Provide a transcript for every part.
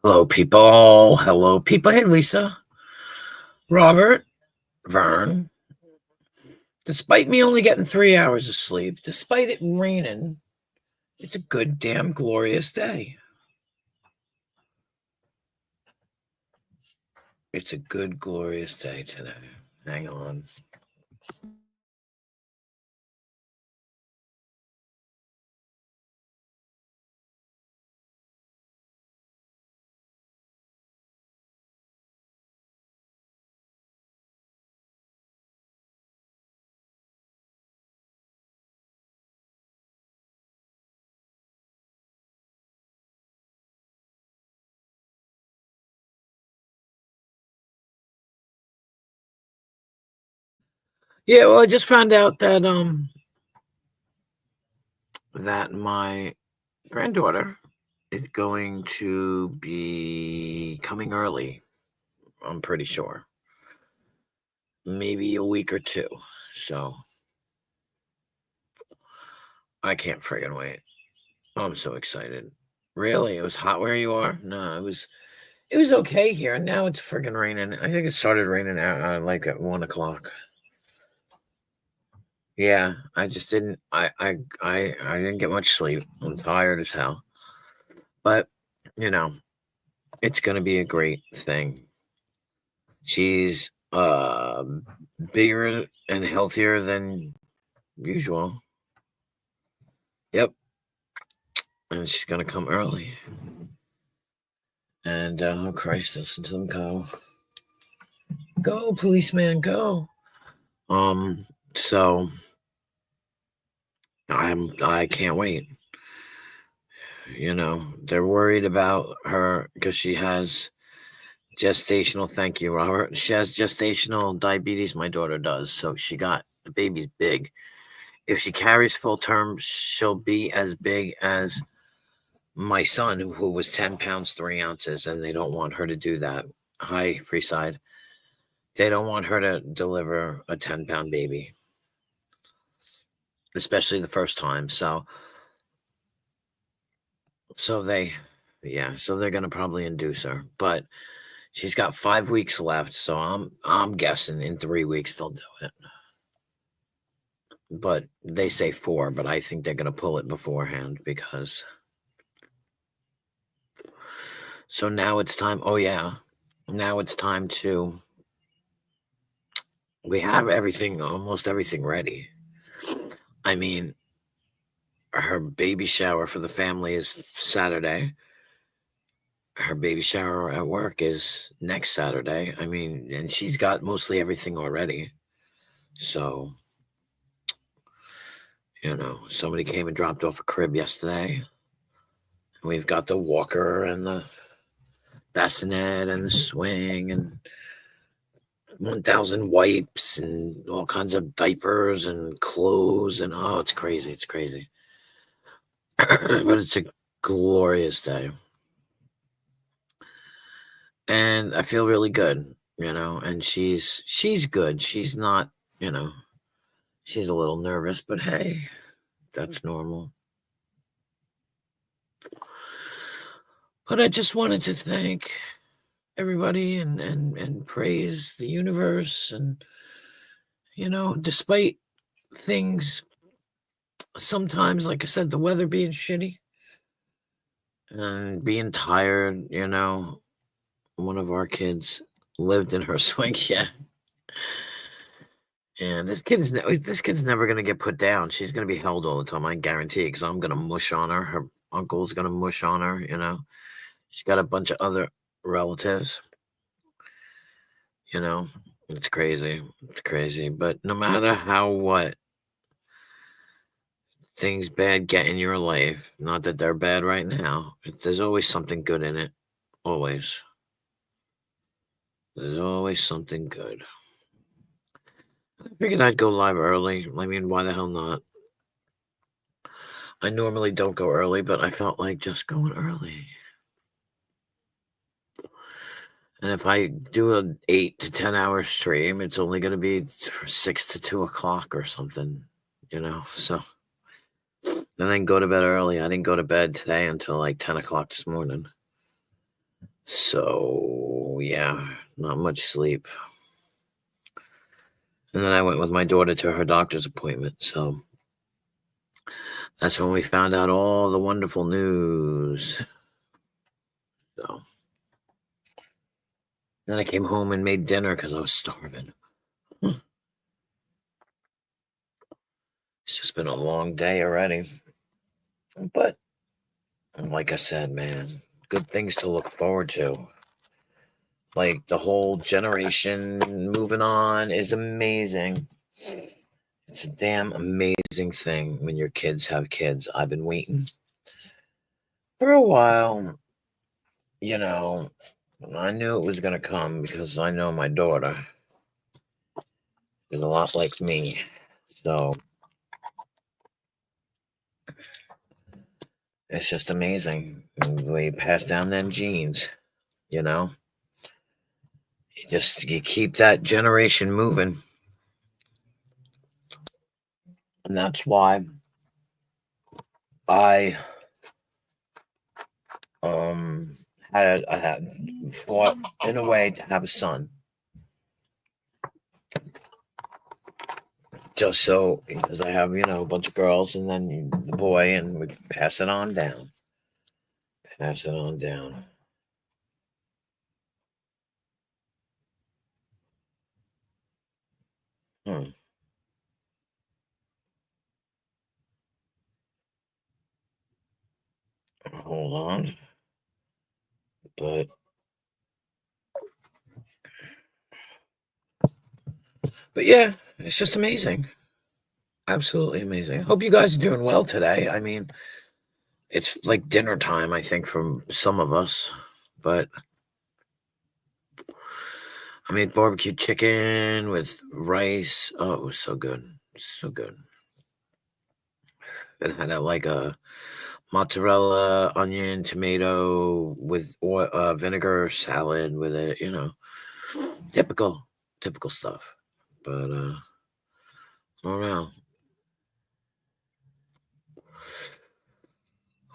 Hello, people. Hello, people. Hey, Lisa, Robert, Vern. Despite me only getting 3 hours of sleep, despite it raining, it's a good, damn glorious day. It's a good, glorious day today. Hang on. Yeah, well, I just found out that my granddaughter is going to be coming early. I'm pretty sure. Maybe a week or two. So I can't friggin' wait. I'm so excited. Really? It was hot where you are? No, it was okay here. Now it's friggin' raining. I think it started raining like at 1 o'clock. Yeah, I just didn't. I didn't get much sleep. I'm tired as hell. But you know, it's gonna be a great thing. She's bigger and healthier than usual. Yep, and she's gonna come early. And oh Christ, listen to them go. Go, policeman, go. So I can't wait. They're worried about her because she has gestational. Thank you, Robert. She has gestational diabetes. My daughter does. So the baby's big. If she carries full term, she'll be as big as my son, who was 10 pounds, 3 ounces, and they don't want her to do that. Hi, Freeside. They don't want her to deliver a 10-pound baby, especially the first time. So they're gonna probably induce her, but she's got 5 weeks left, so I'm guessing in 3 weeks they'll do it. But they say 4, but I think they're gonna pull it beforehand because. So now it's time. Oh yeah, now it's time to. We have almost everything ready. I mean, her baby shower for the family is Saturday. Her baby shower at work is next Saturday. I mean, and she's got mostly everything already. So, somebody came and dropped off a crib yesterday. And we've got the walker and the bassinet and the swing and 1,000 wipes and all kinds of diapers and clothes. And oh, it's crazy. It's crazy. But it's a glorious day. And I feel really good, and she's good. She's not, she's a little nervous, but hey, that's normal. But I just wanted to thank everybody and praise the universe. And, despite things sometimes, like I said, the weather being shitty and being tired, one of our kids lived in her swing. Yeah. And this kid's never gonna get put down. She's gonna be held all the time. I guarantee, because I'm gonna mush on her. Her uncle's gonna mush on her. She's got a bunch of other relatives. It's crazy. It's crazy. But no matter what things bad get in your life, not that they're bad right now, there's always something good in it. Always. There's always something good. I figured I'd go live early. I mean, why the hell not? I normally don't go early, but I felt like just going early. And if I do an 8 to 10 hour stream, it's only going to be 6 to 2 o'clock or something, So Then I can go to bed early. I didn't go to bed today until like 10 o'clock this morning. So, yeah, not much sleep. And then I went with my daughter to her doctor's appointment. So that's when we found out all the wonderful news. So then I came home and made dinner because I was starving. It's just been a long day already. But like I said, man, good things to look forward to. Like the whole generation moving on is amazing. It's a damn amazing thing when your kids have kids. I've been waiting for a while, you know. I knew it was going to come because I know my daughter is a lot like me. So it's just amazing. We pass down them genes, you know. You keep that generation moving. And that's why I I had fought in a way to have a son. Just so because I have, a bunch of girls and then the boy, and we pass it on down. Pass it on down. Hmm. Hold on. But yeah, it's just amazing. Absolutely amazing. Hope you guys are doing well today. I mean, it's like dinner time, I think, from some of us. But I made barbecue chicken with rice. Oh, it was so good. So good. It had a mozzarella, onion, tomato with vinegar salad with it, typical stuff. But I don't know.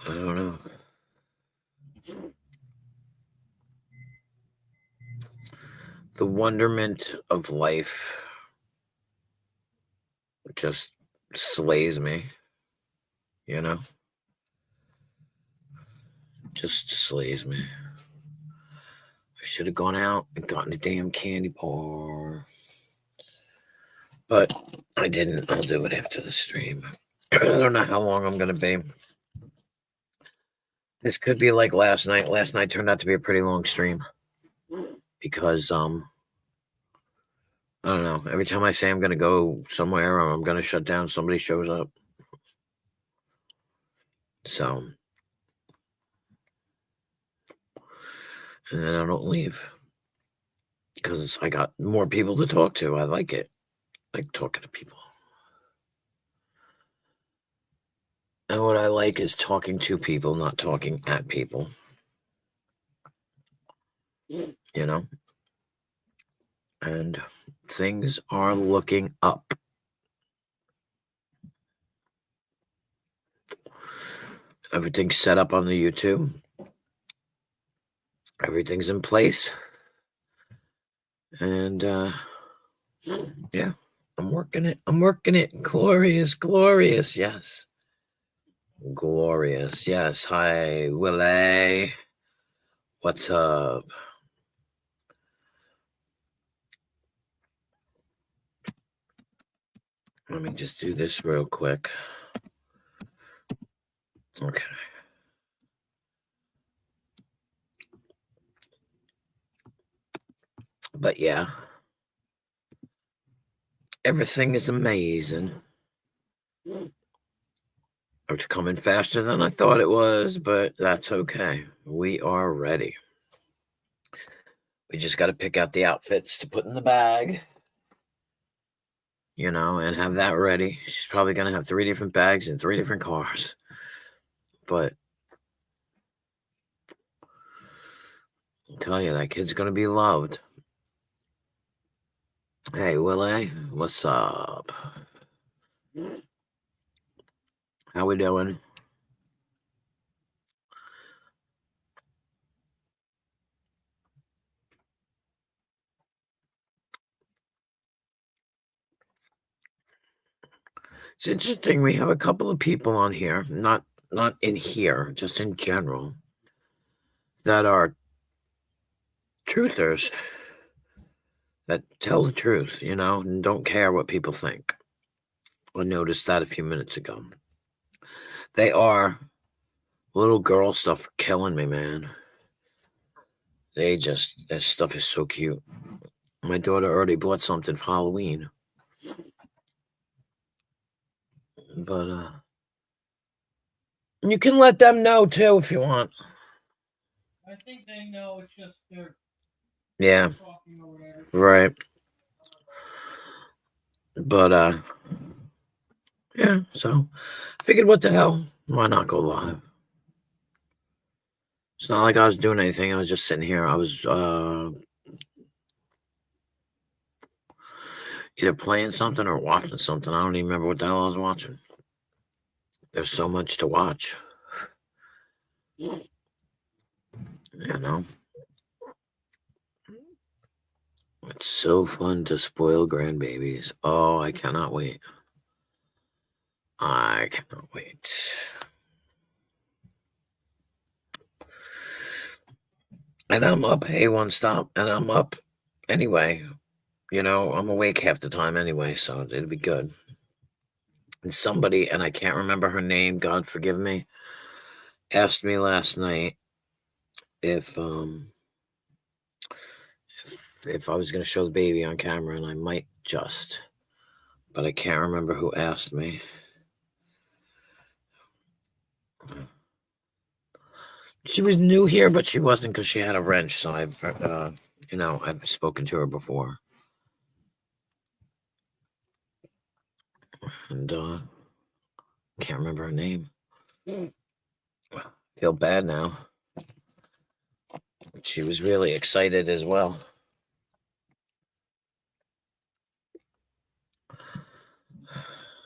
I don't know. The wonderment of life just slays me, you know? Just slays me. I should have gone out and gotten a damn candy bar. But I didn't. I'll do it after the stream. I don't know how long I'm going to be. This could be like last night. Last night turned out to be a pretty long stream because I don't know. Every time I say I'm going to go somewhere or I'm going to shut down, somebody shows up. So, and then I don't leave because I got more people to talk to. I like it. I like talking to people. And what I like is talking to people, not talking at people. You know? And things are looking up. Everything's set up on the YouTube. Everything's in place. And yeah, I'm working it. I'm working it. Glorious, glorious. Yes. Glorious. Yes. Hi, Willie. What's up? Let me just do this real quick. Okay. But yeah, everything is amazing. It's coming faster than I thought it was, but that's okay. We are ready. We just got to pick out the outfits to put in the bag, and have that ready. She's probably going to have 3 different bags in 3 different cars. But I'll tell you, that kid's going to be loved. Hey, Willie, what's up? How we doing? It's interesting. We have a couple of people on here, not in here, just in general, that are truthers that tell the truth, and don't care what people think. I noticed that a few minutes ago. They are little girl stuff killing me, man. That stuff is so cute. My daughter already bought something for Halloween. But you can let them know too if you want. I think they know, it's just they're talking or whatever. Right. But yeah, so I figured what the hell? Why not go live? It's not like I was doing anything. I was just sitting here. I was either playing something or watching something. I don't even remember what the hell I was watching. There's so much to watch. It's so fun to spoil grandbabies. Oh, I cannot wait. I cannot wait. And I'm up, hey, one stop, and I'm up anyway. I'm awake half the time anyway, so it'll be good. And somebody, and I can't remember her name, God forgive me, asked me last night if I was going to show the baby on camera, and I might just, but I can't remember who asked me. She was new here, but she wasn't because she had a wrench. So I've spoken to her before, and can't remember her name. Feel bad now. She was really excited as well.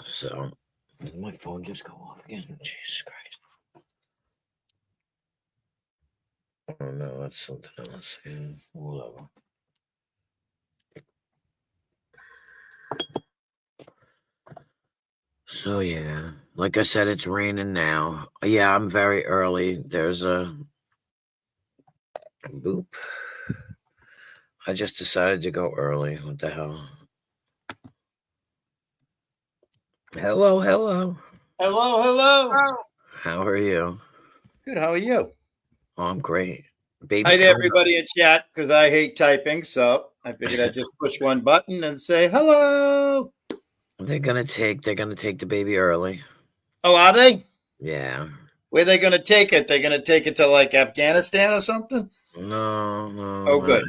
So, did my phone just go off again? Jesus Christ. Oh no, that's something else. Yeah, whatever. So yeah, like I said, it's raining now. Yeah, I'm very early. There's a boop. I just decided to go early. What the hell? Hello. Hello. How are you? Good. How are you? Oh, I'm great. Hi to everybody in chat because I hate typing, so I figured I'd just push one button and say hello. They're gonna take the baby early. Oh, are they? Yeah. Where are they gonna take it? They're gonna take it to like Afghanistan or something? No. Oh, good.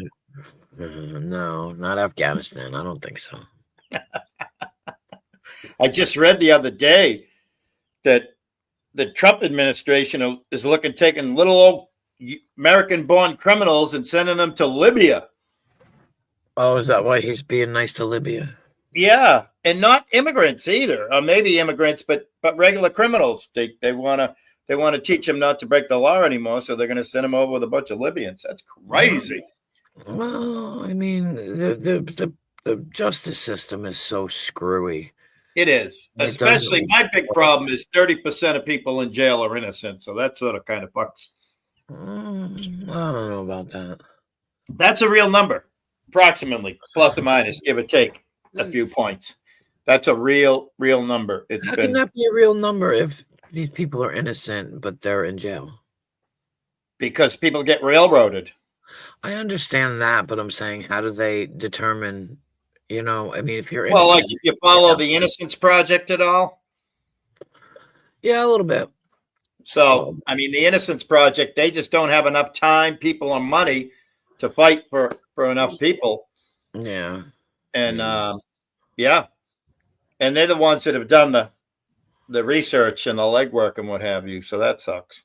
No, not Afghanistan. I don't think so. I just read the other day that the Trump administration is taking little old American-born criminals and sending them to Libya. Oh, is that why he's being nice to Libya? Yeah, and not immigrants either, or maybe immigrants, but regular criminals. They want to teach them not to break the law anymore, so they're going to send them over with a bunch of Libyans. That's crazy. Well, I mean, the justice system is so screwy. It is. Especially my big problem is 30% of people in jail are innocent, so that sort of kind of fucks. I don't know about that. That's a real number, approximately, plus or minus, give or take a few points. That's a real number. How can that be a real number if these people are innocent but they're in jail? Because people get railroaded. I understand that, but I'm saying, how do they determine? I mean, if you're innocent, like if you follow the Innocence Project at all? Yeah, a little bit. So, I mean, the Innocence Project, they just don't have enough time, people, or money to fight for enough people. Yeah. And yeah. And they're the ones that have done the research and the legwork and what have you. So that sucks.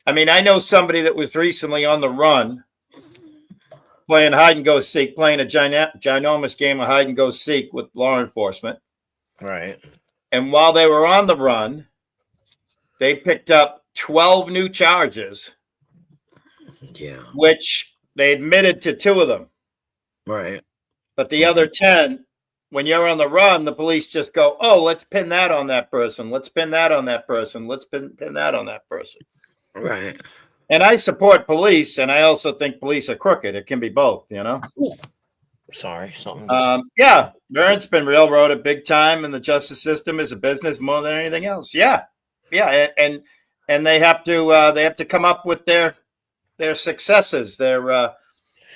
I mean, I know somebody that was recently on the run playing hide and go seek, playing a ginormous game of hide and go seek with law enforcement. Right. And while they were on the run, they picked up 12 new charges, Yeah. which they admitted to 2 of them. Right. But the other 10, when you're on the run, the police just go, oh, let's pin that on that person. Let's pin that on that person. Let's pin that on that person. Right. And I support police, and I also think police are crooked. It can be both, you know? Sorry. Something. Yeah, Vern's been railroaded big time, and the justice system is a business more than anything else. Yeah. And they have to come up with their successes.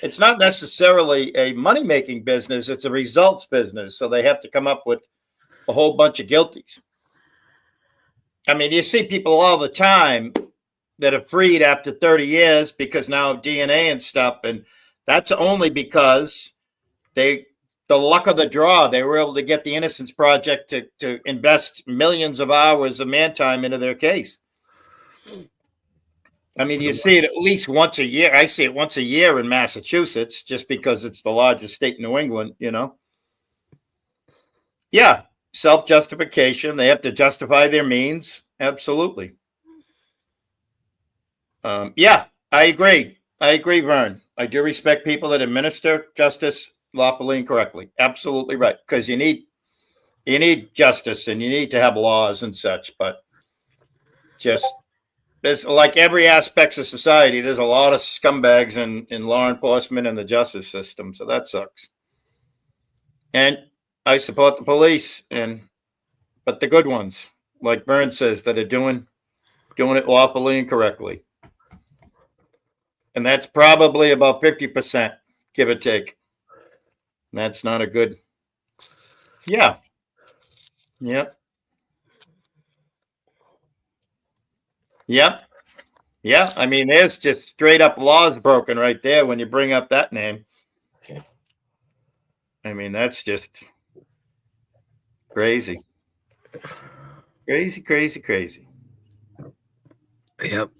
It's not necessarily a money-making business. It's a results business. So they have to come up with a whole bunch of guilties. I mean, you see people all the time that are freed after 30 years because now DNA and stuff. And that's only because the luck of the draw, they were able to get the Innocence Project to invest millions of hours of man time into their case. I mean, you see it at least once a year. I see it once a year in Massachusetts, just because it's the largest state in New England, you know? Yeah, self-justification. They have to justify their means. Absolutely. Yeah, I agree. Vern. I do respect people that administer justice lawfully and correctly. Absolutely right. Because you need justice and you need to have laws and such, but just there's like every aspect of society, there's a lot of scumbags in law enforcement and the justice system. So that sucks. And I support the police, but the good ones, like Vern says, that are doing it lawfully and correctly. And that's probably about 50%, give or take. And that's not a good. Yeah. Yep. Yep. Yeah. I mean, there's just straight up laws broken right there when you bring up that name. I mean, that's just crazy. Crazy. Yep.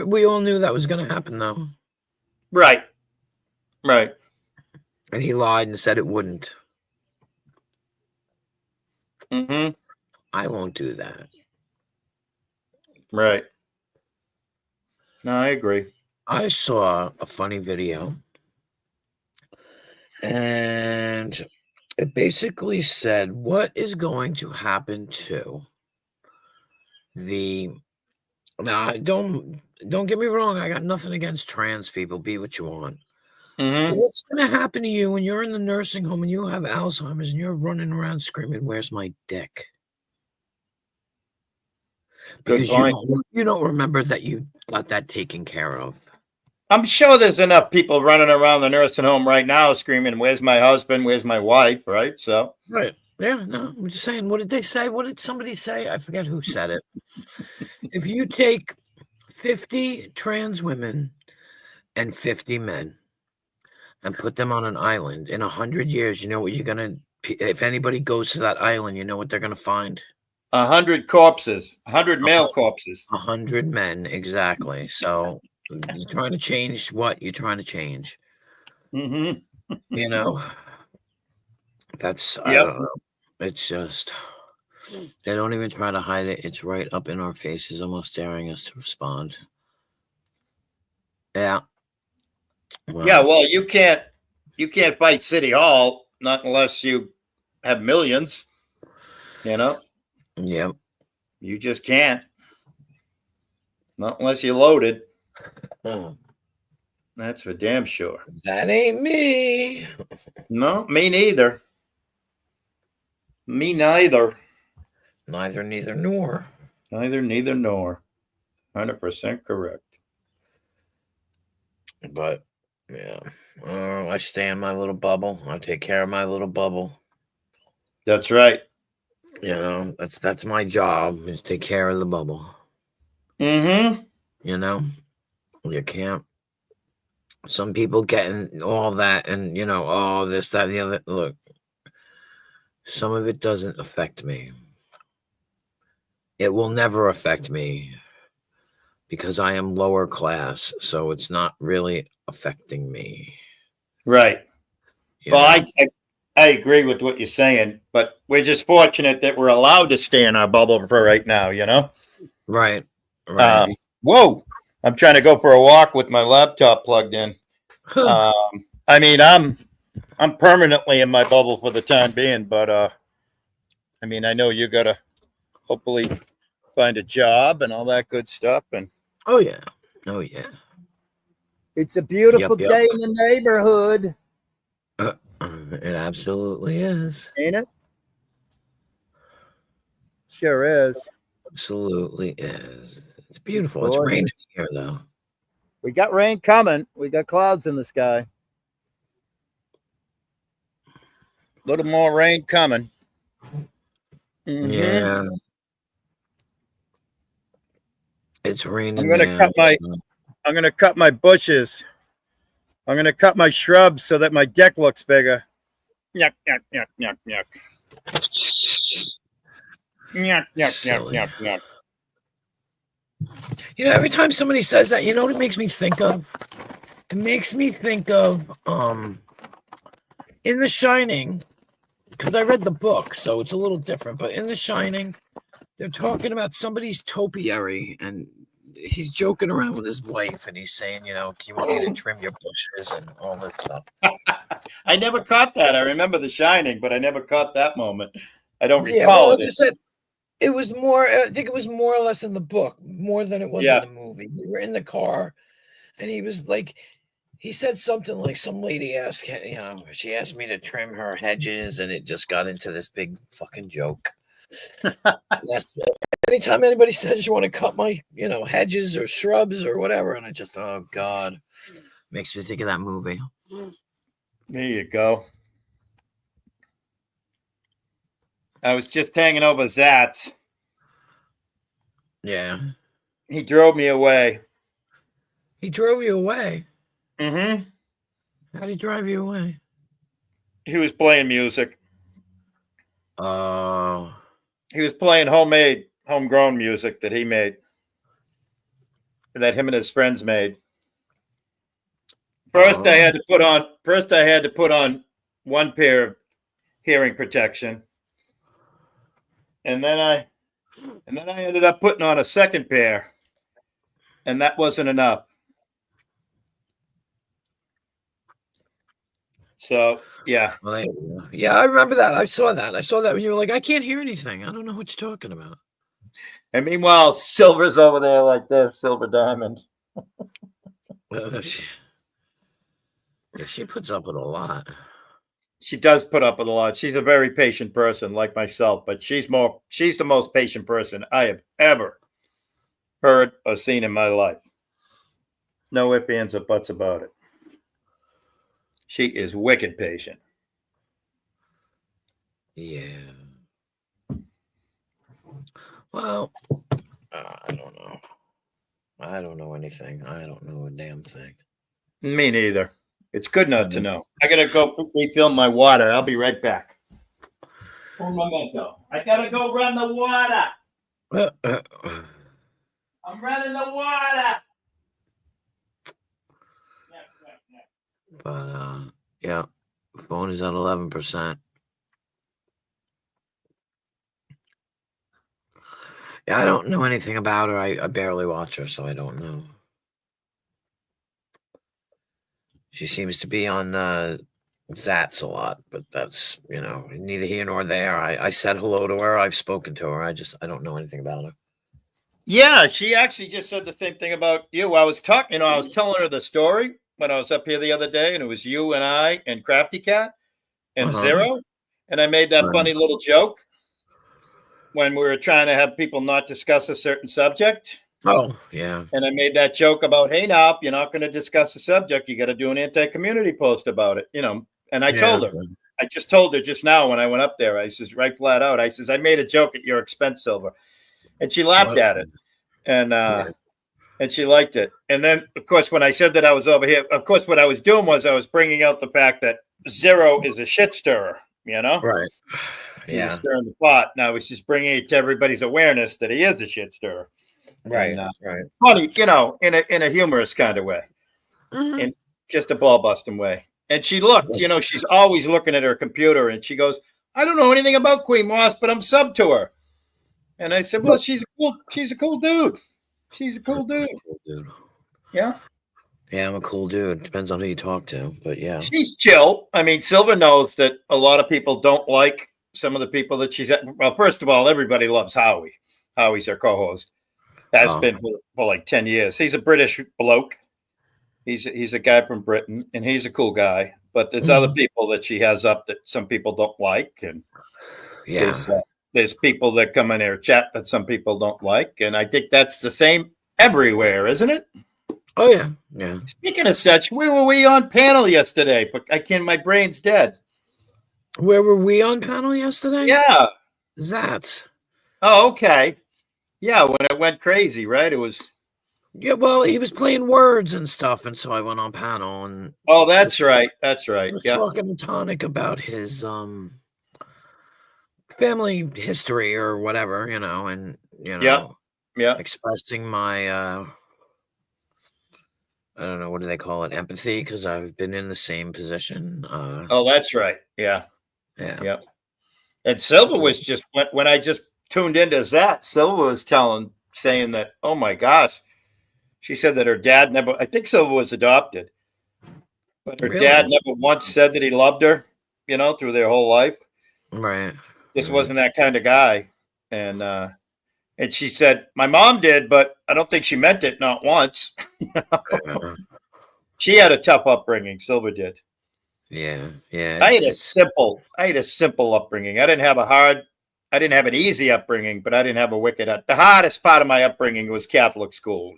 We all knew that was going to happen, though. Right. And he lied and said it wouldn't. Mm-hmm. I won't do that. Right. No, I agree. I saw a funny video, and it basically said, what is going to happen to the... Now, don't get me wrong. I got nothing against trans people. Be what you want. Mm-hmm. What's going to happen to you when you're in the nursing home and you have Alzheimer's and you're running around screaming, where's my dick? Because you don't remember that you got that taken care of. I'm sure there's enough people running around the nursing home right now screaming, where's my husband? Where's my wife? Right. So. Right. Yeah. No, I'm just saying, what did they say? What did somebody say? I forget who said it. If you take 50 trans women and 50 men and put them on an island in 100 years, you know what you're going to, if anybody goes to that island, you know what they're going to find? 100 corpses, 100 male corpses. 100 men, exactly. So you're trying to change what you're trying to change. Mm-hmm. You know, that's, I Yep. don't know. It's just, they don't even try to hide it. It's right up in our faces, almost daring us to respond. Yeah. Well, Yeah, well, you can't fight City Hall, not unless you have millions, you know? yeah. You just can't. Not unless you're loaded. Oh, That's for damn sure. that ain't me. No, me neither. Me neither. Neither, nor. Neither nor. 100% correct. But yeah, I stay in my little bubble. I take care of my little bubble. That's right. You know, that's my job, is take care of the bubble. Mm-hmm. You know, you can't. Some people getting all that, and you know, all this, that, and the other. Look, some of it doesn't affect me. It will never affect me because I am lower class, so it's not really affecting me. Right. You Well, know? I agree with what you're saying, but we're just fortunate that we're allowed to stay in our bubble for right now, you know? Right. Right. Whoa. I'm trying to go for a walk with my laptop plugged in. I mean, I'm permanently in my bubble for the time being, but I mean, I know you gotta hopefully find a job and all that good stuff. And Oh yeah. Oh yeah. it's a beautiful Yep. day in the neighborhood, It absolutely is. ain't it? Sure is. Absolutely is. It's beautiful. Gorgeous. It's raining here though. We got rain coming. We got clouds in the sky. A little more rain coming. Mhm. Yeah. It's raining. I'm gonna cut my bushes. I'm gonna cut my shrubs so that my deck looks bigger. Yuck, yuck, yuck, yuck, yuck. Yuck, yuck, Silly. yuck, yuck, yuck. You know, every time somebody says that, you know what it makes me think of? It makes me think of in The Shining, because I read the book, so it's a little different, but in The Shining, they're talking about somebody's topiary, and he's joking around with his wife, and he's saying, you know, you want me to trim your bushes and all this stuff. I never caught that. I remember The Shining, but I never caught that moment. I don't Yeah, recall well, like I it. said, it was more, I think it was more or less in the book, more than it was Yeah. in the movie. We were in the car, and he was like, he said something like some lady asked, you know, she asked me to trim her hedges, and it just got into this big fucking joke. That's anytime anybody says you want to cut my, you know, hedges or shrubs or whatever, and I just, oh God, makes me think of that movie. There you go. I was just hanging over Zatz. Yeah. He drove me away. He drove you away. Mm-hmm. How did he drive you away? He was playing music. Oh. He was playing homegrown music that he made. That him and his friends made. First I had to put on one pair of hearing protection. And then I ended up putting on a second pair. And that wasn't enough. So yeah. Well, yeah, I remember that. I saw that. I saw that when you were like, I can't hear anything. I don't know what you're talking about. And meanwhile, Silver's over there like this, Silver Diamond. She puts up with a lot. She does put up with a lot. She's a very patient person like myself, but she's the most patient person I have ever heard or seen in my life. No ifs, ands, or buts about it. She is wicked patient. Yeah. Well, I don't know. I don't know anything. I don't know a damn thing. Me neither. It's good not to know. I gotta go refill my water. I'll be right back. Un momento. I gotta go run the water. I'm running the water. But yeah, phone is at 11%. Yeah, I don't know anything about her. I barely watch her, so I don't know. She seems to be on Zatz a lot, but that's, you know, neither here nor there. I said hello to her. I've spoken to her. I don't know anything about her. Yeah, she actually just said the same thing about you. I was telling her the story when I was up here the other day, and it was you and I and Crafty Cat and Zero. And I made that funny little joke when we were trying to have people not discuss a certain subject. Oh, yeah. And I made that joke about, hey, now, if you're not going to discuss the subject, you got to do an anti-community post about it, you know. And I told her, I just told her just now when I went up there, I says, right flat out, I says, I made a joke at your expense, Silver. And she laughed at it. And she liked it. And then, of course, when I said that I was over here, of course, what I was doing was I was bringing out the fact that Zero is a shit stirrer, you know? Right. He was stirring the pot. Now he's just bringing it to everybody's awareness that he is a shit stirrer. Right. And, right. Funny, you know, in a humorous kind of way. In just a ball busting way. And she looked, she's always looking at her computer, and she goes, "I don't know anything about Queen Moss, but I'm sub to her." And I said, "Well, she's a cool dude. She's a cool dude." Cool dude. Yeah. Yeah, I'm a cool dude. Depends on who you talk to, but yeah. She's chill. I mean, Silver knows that a lot of people don't like some of the people that she's at. Well, first of all, everybody loves Howie. Howie's her co-host. Has been for like 10 years. He's a British bloke. He's a guy from Britain, and he's a cool guy. But there's other people that she has up that some people don't like, and there's people that come in there chat that some people don't like, and I think that's the same everywhere, isn't it? Oh yeah, yeah. Speaking of such, where were we on panel yesterday? But my brain's dead. Where were we on panel yesterday? Yeah, Zats. Oh, okay. Yeah, when it went crazy, right? It was. Yeah, well, he was playing words and stuff, and so I went on panel and. Oh, that's right. That's right. I was talking to Tonic about his family history or whatever, and expressing my I don't know, what do they call it, empathy, because I've been in the same position. Oh, that's right. Yeah. Yeah. And Silva was just when I just tuned into that, Silva was saying that, oh my gosh, she said that her dad never. I think Silva was adopted, but her dad never once said that he loved her. Through their whole life. Right. This wasn't that kind of guy, and she said my mom did, but I don't think she meant it, not once. She had a tough upbringing. Silva did. Yeah. I had a simple upbringing. I didn't have an easy upbringing, but I didn't have a wicked. The hardest part of my upbringing was Catholic school.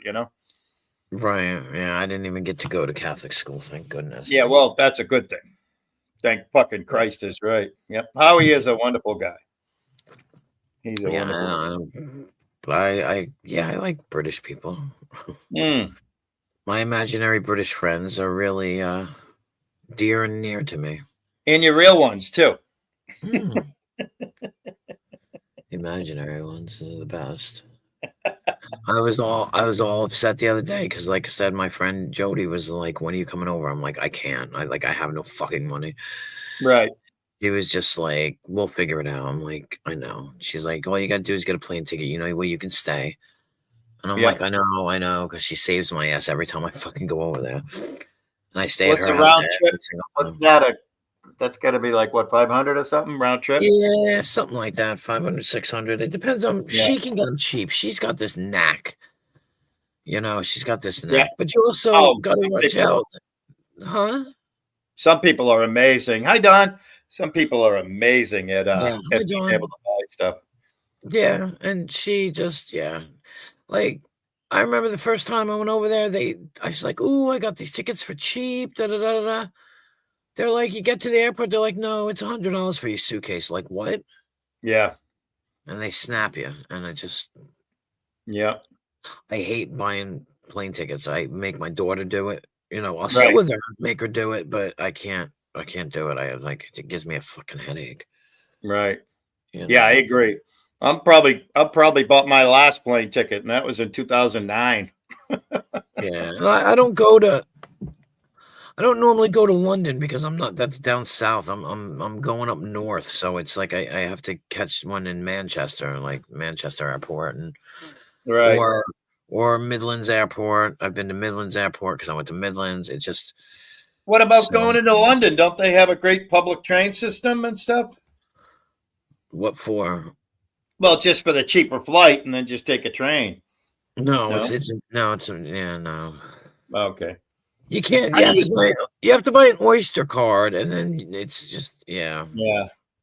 Right. Yeah. I didn't even get to go to Catholic school. Thank goodness. Yeah. Well, that's a good thing. Thank fucking Christ is right. Yep. Howie is a wonderful guy. He's a wonderful guy. But I like British people. My imaginary British friends are really dear and near to me. And your real ones too. Imaginary ones are the best. I was all upset the other day because, like I said, my friend Jody was like, "When are you coming over?" I'm like, "I can't. I have no fucking money." Right. He was just like, "We'll figure it out." I'm like, "I know." She's like, "All you gotta do is get a plane ticket. Where you can stay." And I'm like, I know, because she saves my ass every time I fucking go over there. And I stay at her house. What's a round trip? What's that? That's got to be like, what, 500 or something round trip? Yeah, something like that. 500, 600. It depends on. She can get them cheap. She's got this knack. She's got this knack. Yeah. But you also got to watch out. Huh? Some people are amazing. Hi, Don. Some people are amazing at being able to buy stuff. Yeah, and she just, like, I remember the first time I went over there, I was like, "Ooh, I got these tickets for cheap, da-da-da-da-da." They're like, you get to the airport, they're like, "No, it's $100 for your suitcase." Like, what? Yeah. And they snap you. And I hate buying plane tickets. I make my daughter do it. I'll sit with her, make her do it, but I can't do it. It gives me a fucking headache. Right. Yeah, I agree. I probably bought my last plane ticket, and that was in 2009. Yeah. I don't normally go to London because that's down south. I'm going up north. So it's like I have to catch one in Manchester, like Manchester Airport, and right. Or Midlands Airport. I've been to Midlands Airport because I went to Midlands. It just. What about going into London? Don't they have a great public train system and stuff? What for? Well, just for the cheaper flight, and then just take a train. No. Okay. You can't. You have to buy an Oyster card, and then it's just Yeah.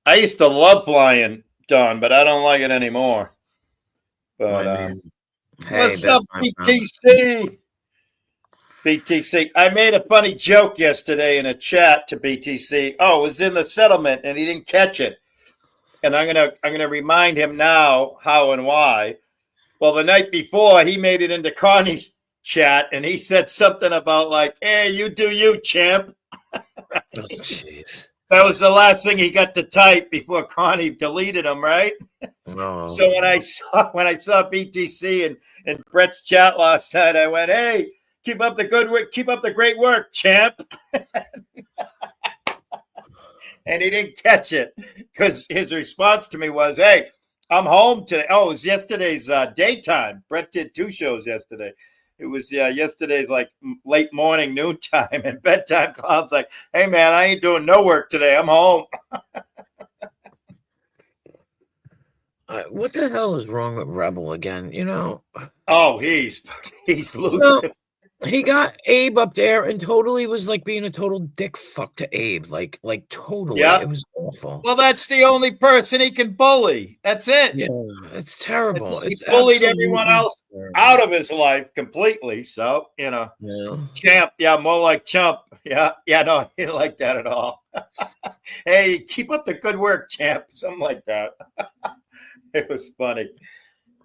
I used to love flying, Don, but I don't like it anymore. But what's up, BTC? BTC. I made a funny joke yesterday in a chat to BTC. Oh, it was in the settlement, and he didn't catch it. And I'm gonna remind him now how and why. Well, the night before, he made it into Connie's chat, and he said something about like, "Hey, you do you, champ." Oh, jeez. That was the last thing he got to type before Connie deleted him, right? Oh. So when I saw BTC and Brett's chat last night, I went, "Hey, keep up the good work, keep up the great work, champ." and he didn't catch it because his response to me was, "Hey, I'm home today." Oh, it was yesterday's daytime. Brett did 2 shows yesterday. It was yesterday's like late morning, noontime, and bedtime. Clown's like, "Hey man, I ain't doing no work today. I'm home." What the hell is wrong with Rebel again? Oh, he's losing. Well, he got Abe up there and totally was like being a total dick fuck to Abe. Like totally. Yeah. It was awful. Well, that's the only person he can bully. That's it. Yeah, it's terrible. He It's bullied everyone absolutely else terrible. out of his life completely. So, Yeah. champ. Yeah, more like chump. Yeah. No, he didn't like that at all. Hey, keep up the good work, champ. Something like that. It was funny.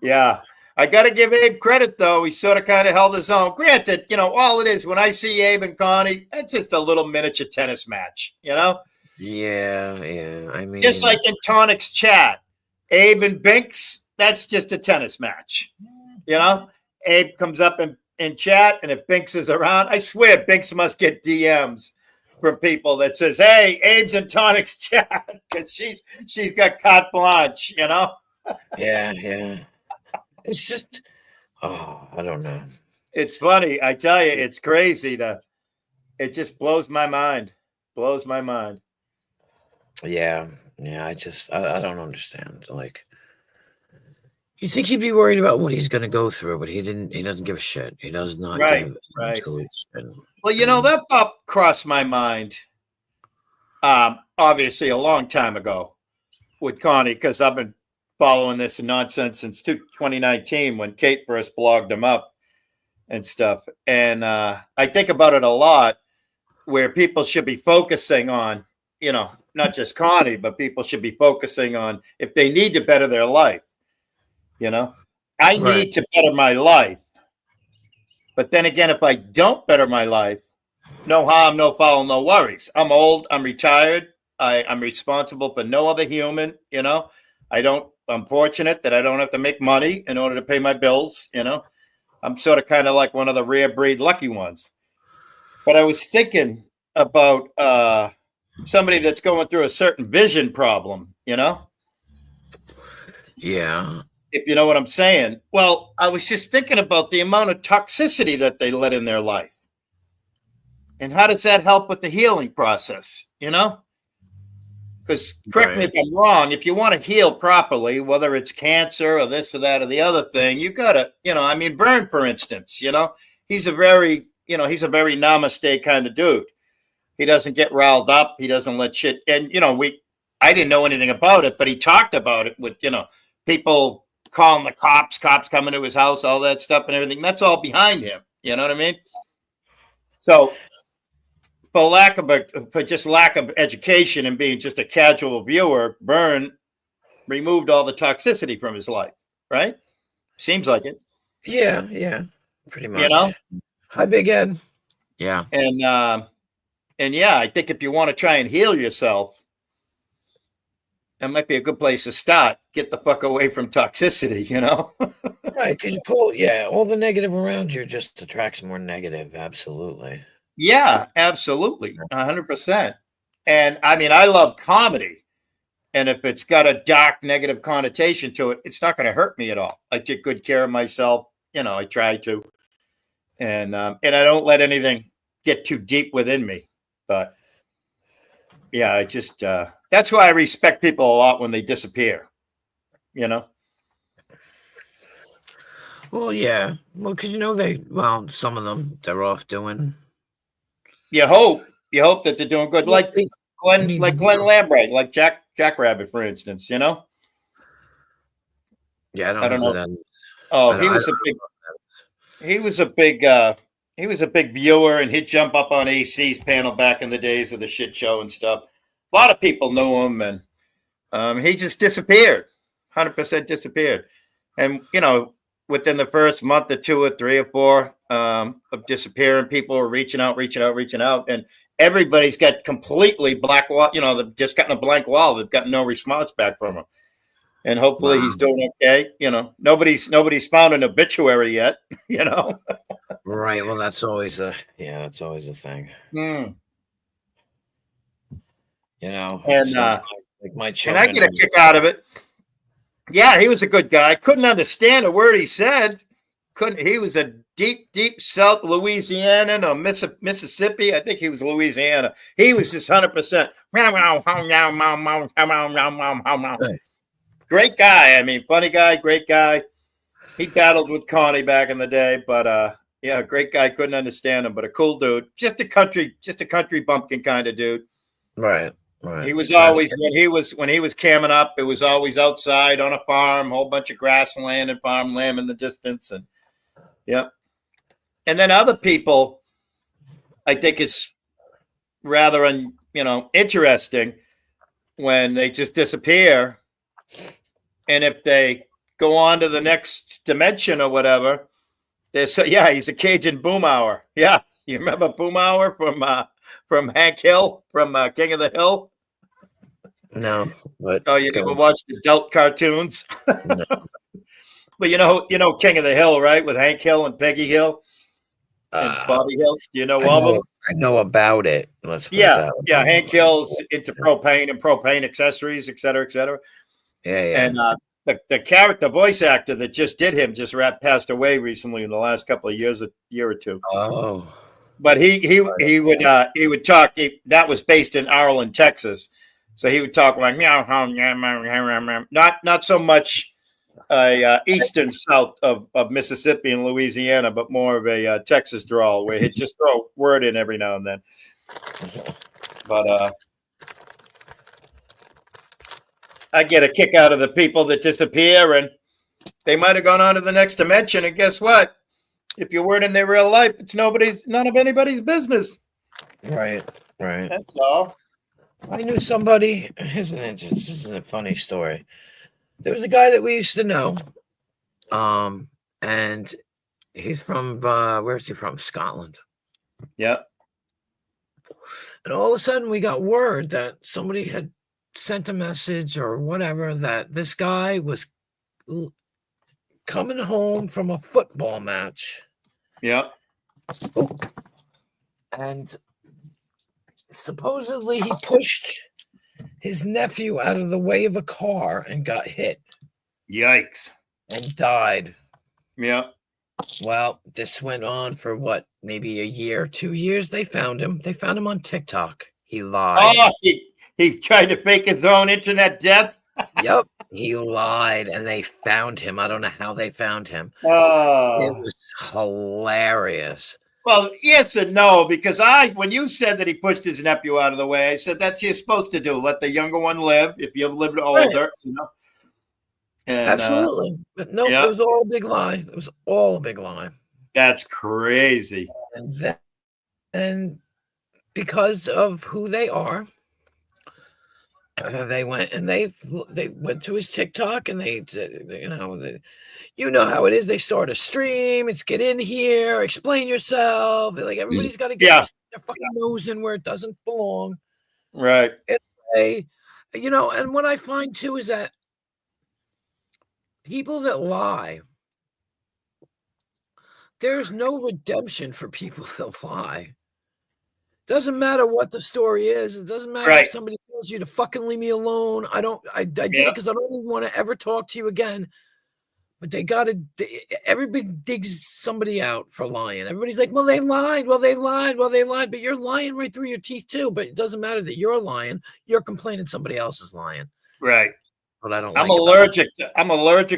Yeah. I got to give Abe credit, though. He sort of kind of held his own. Granted, all it is when I see Abe and Connie, it's just a little miniature tennis match, Yeah. I mean, Just like in Tonic's chat, Abe and Binks, that's just a tennis match. Abe comes up in chat, and if Binks is around, I swear Binks must get DMs from people that says, "Hey, Abe's in Tonic's chat," because she's got carte blanche, Yeah. It's just, I don't know. It's funny. I tell you, it's crazy. It just blows my mind. Blows my mind. Yeah. I don't understand. Like, you think he'd be worried about what he's going to go through, but he doesn't give a shit. He does not give absolute shit. Well, that thought crossed my mind, obviously a long time ago with Connie, because I've been following this nonsense since 2019 when Kate first blogged him up and stuff. And I think about it a lot, where people should be focusing on, not just Connie, but people should be focusing on if they need to better their life. I need to better my life. But then again, if I don't better my life, no harm, no foul, no worries. I'm old. I'm retired. I'm responsible for no other human. I'm fortunate that I don't have to make money in order to pay my bills. I'm sort of kind of like one of the rare breed lucky ones. But I was thinking about somebody that's going through a certain vision problem, Yeah. if you know what I'm saying. Well, I was just thinking about the amount of toxicity that they let in their life. And how does that help with the healing process, Because correct me if I'm wrong, if you want to heal properly, whether it's cancer or this or that or the other thing, you got to, Byrne, for instance, he's a very namaste kind of dude. He doesn't get riled up. He doesn't let shit. And, I didn't know anything about it, but he talked about it with, people calling the cops coming to his house, all that stuff and everything. That's all behind him. You know what I mean? So for just lack of education and being just a casual viewer, Byrne removed all the toxicity from his life, right? Seems like it. Yeah, pretty much. Hi, Big Ed. Yeah. And I think if you want to try and heal yourself, that might be a good place to start. Get the fuck away from toxicity, Right, because you pull, all the negative around you just attracts more negative. Absolutely. Yeah, absolutely. 100%. And I love comedy. And if it's got a dark negative connotation to it, it's not going to hurt me at all. I take good care of myself. I try to. And I don't let anything get too deep within me. But yeah, I just, that's why I respect people a lot when they disappear, Well, yeah. Well, because some of them, they're off doing. You hope that they're doing good. Like Glenn Lambright, like Jackrabbit, for instance, Yeah, I don't know. That. Oh, he was a big viewer, and he'd jump up on AC's panel back in the days of the shit show and stuff. A lot of people knew him, and he just disappeared, 100% disappeared. And within the first month or 2 or 3 or 4 of disappearing, people were reaching out, and everybody's got completely black wall. They've just gotten a blank wall. They've got no response back from him, and hopefully he's doing okay. Nobody's found an obituary yet. Right. Well, that's always a thing. You know, And like my and I children. get a kick out of it. Yeah, he was a good guy. Couldn't understand a word he said. Couldn't. He was a deep South Louisiana or Mississippi. I think he was Louisiana. He was just 100%. Great guy. I mean, funny guy, great guy. He battled with Connie back in the day, but yeah, great guy. Couldn't understand him, but a cool dude. Just a country bumpkin kind of dude. Right. Right. He was always when he was camming up, it was always outside on a farm, whole bunch of grassland and farmland in the distance, and yeah. And then other people, I think it's rather interesting when they just disappear, and if they go on to the next dimension or whatever, he's a Cajun Boomhauer. Yeah, you remember Boomhauer from Hank Hill from King of the Hill? No, but you never watched adult cartoons? No. But you know King of the Hill, right? With Hank Hill and Peggy Hill and Bobby Hill. Do you know all of them? I know about it. Let's put it Yeah, that way. yeah. Hank Hill's into propane and propane accessories, et cetera, et cetera. Yeah. And the voice actor that just did him passed away recently in the last couple of years, a year or two. Oh. But he would talk. That was based in Ireland, Texas. So he would talk like not so much eastern south of Mississippi and Louisiana, but more of a Texas drawl where he'd just throw a word in every now and then. But I get a kick out of the people that disappear, and they might have gone on to the next dimension. And guess what? If you weren't in their real life, it's none of anybody's business. Right. That's all. I knew somebody. This isn't a funny story. There was a guy that we used to know, and he's from where's he from? Scotland. Yeah. And all of a sudden, we got word that somebody had sent a message or whatever that this guy was coming home from a football match. Yeah. And supposedly he pushed his nephew out of the way of a car and got hit. Yikes. And died. Yeah. Well, this went on for what, maybe a year, 2 years. They found him. They found him on TikTok. He lied. Oh, he tried to fake his own internet death. Yep. He lied and they found him. I don't know how they found him. Oh. It was hilarious. Well, yes and no, because when you said that he pushed his nephew out of the way, I said that's what you're supposed to do. Let the younger one live if you've lived older, And, absolutely. But no, It was all a big lie. It was all a big lie. That's crazy. And because of who they are, they went and they went to his TikTok and they you know how it is. They start a stream. It's get in here, explain yourself. Like everybody's got to get their fucking nose in where it doesn't belong. Right. And what I find too is that people that lie, there's no redemption for people that lie. Doesn't matter what the story is. It doesn't matter if somebody tells you to fucking leave me alone. I did it because I don't even want to ever talk to you again. But everybody digs somebody out for lying. Everybody's like, well, they lied. But you're lying right through your teeth too. But it doesn't matter that you're lying. You're complaining somebody else is lying. Right. But I don't. I'm allergic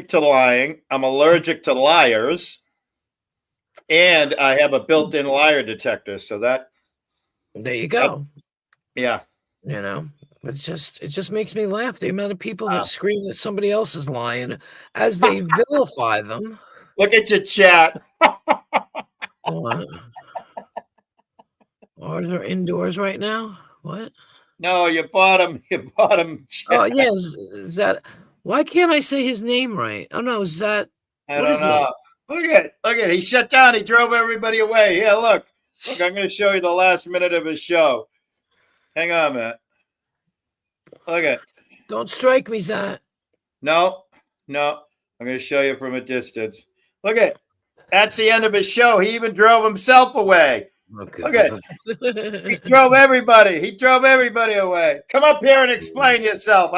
to lying. I'm allergic to liars. And I have a built-in liar detector. So that. There you go. Yeah. It just makes me laugh. The amount of people that scream that somebody else is lying as they vilify them. Look at your chat. What? Ours are indoors right now. What? No, you bought him. Oh, yeah. Is that? Why can't I say his name right? Oh, no. Is that? I don't know. Look at. He shut down. He drove everybody away. Yeah, look. I'm going to show you the last minute of his show. Hang on, man. Look at. Don't strike me, Zach. No. I'm going to show you from a distance. Look at. That's the end of his show. He even drove himself away. Look at he drove everybody. He drove everybody away. Come up here and explain yourself.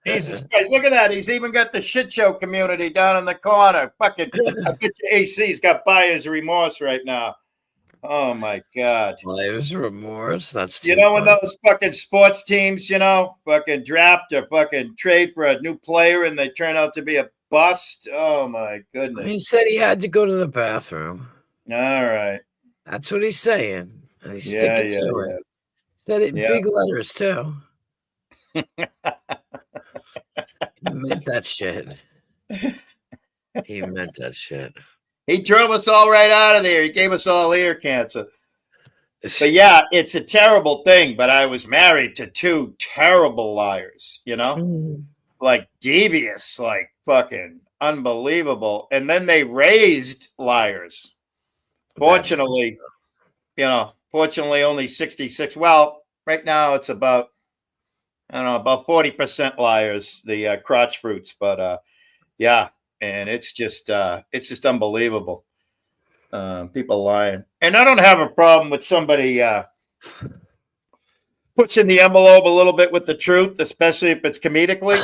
Jesus Christ, look at that. He's even got the shit show community down in the corner. Fucking, I bet your AC's got buyer's remorse right now. Oh my God. Buyer's remorse. That's you know when those fucking sports teams, fucking draft or fucking trade for a new player and they turn out to be a bust. Oh my goodness. He said he had to go to the bathroom. All right. That's what he's saying. And he's sticking to it. Said it in big letters too. He meant that shit. He meant that shit. He drove us all right out of there. He gave us all ear cancer. But yeah, it's a terrible thing. But I was married to two terrible liars, like devious, like fucking unbelievable. And then they raised liars. Fortunately, only 66. Well, right now it's about, about 40% liars, the crotch fruits. But yeah. And it's just unbelievable. People lying. And I don't have a problem with somebody puts in the envelope a little bit with the truth, especially if it's comedically.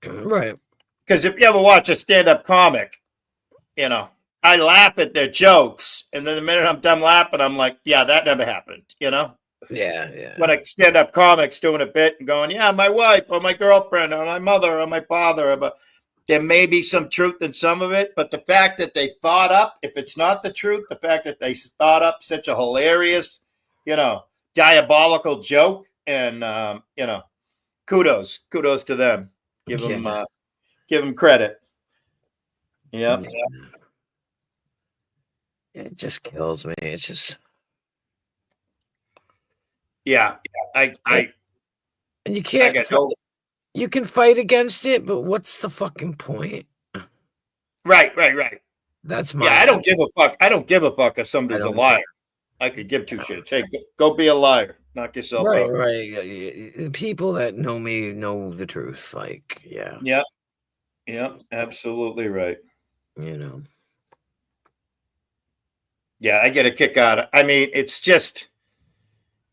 Right. Because if you ever watch a stand-up comic, I laugh at their jokes. And then the minute I'm done laughing, I'm like, yeah, that never happened, Yeah. When a stand-up comic's doing a bit and going, yeah, my wife or my girlfriend or my mother or my father there may be some truth in some of it, but the fact that they thought up, if it's not the truth, the fact that they thought up such a hilarious, diabolical joke, and kudos to them. Give them credit. Yeah. It just kills me. It's just. Yeah, and you can't. You can fight against it, but what's the fucking point? Right. That's my. Yeah, I don't give a fuck. I don't give a fuck if somebody's a liar. I could give two shits. Hey, go be a liar. Knock yourself out. Right. People that know me know the truth. Like, yeah. Yeah, absolutely right. Yeah, I get a kick out of it. I mean, it's just.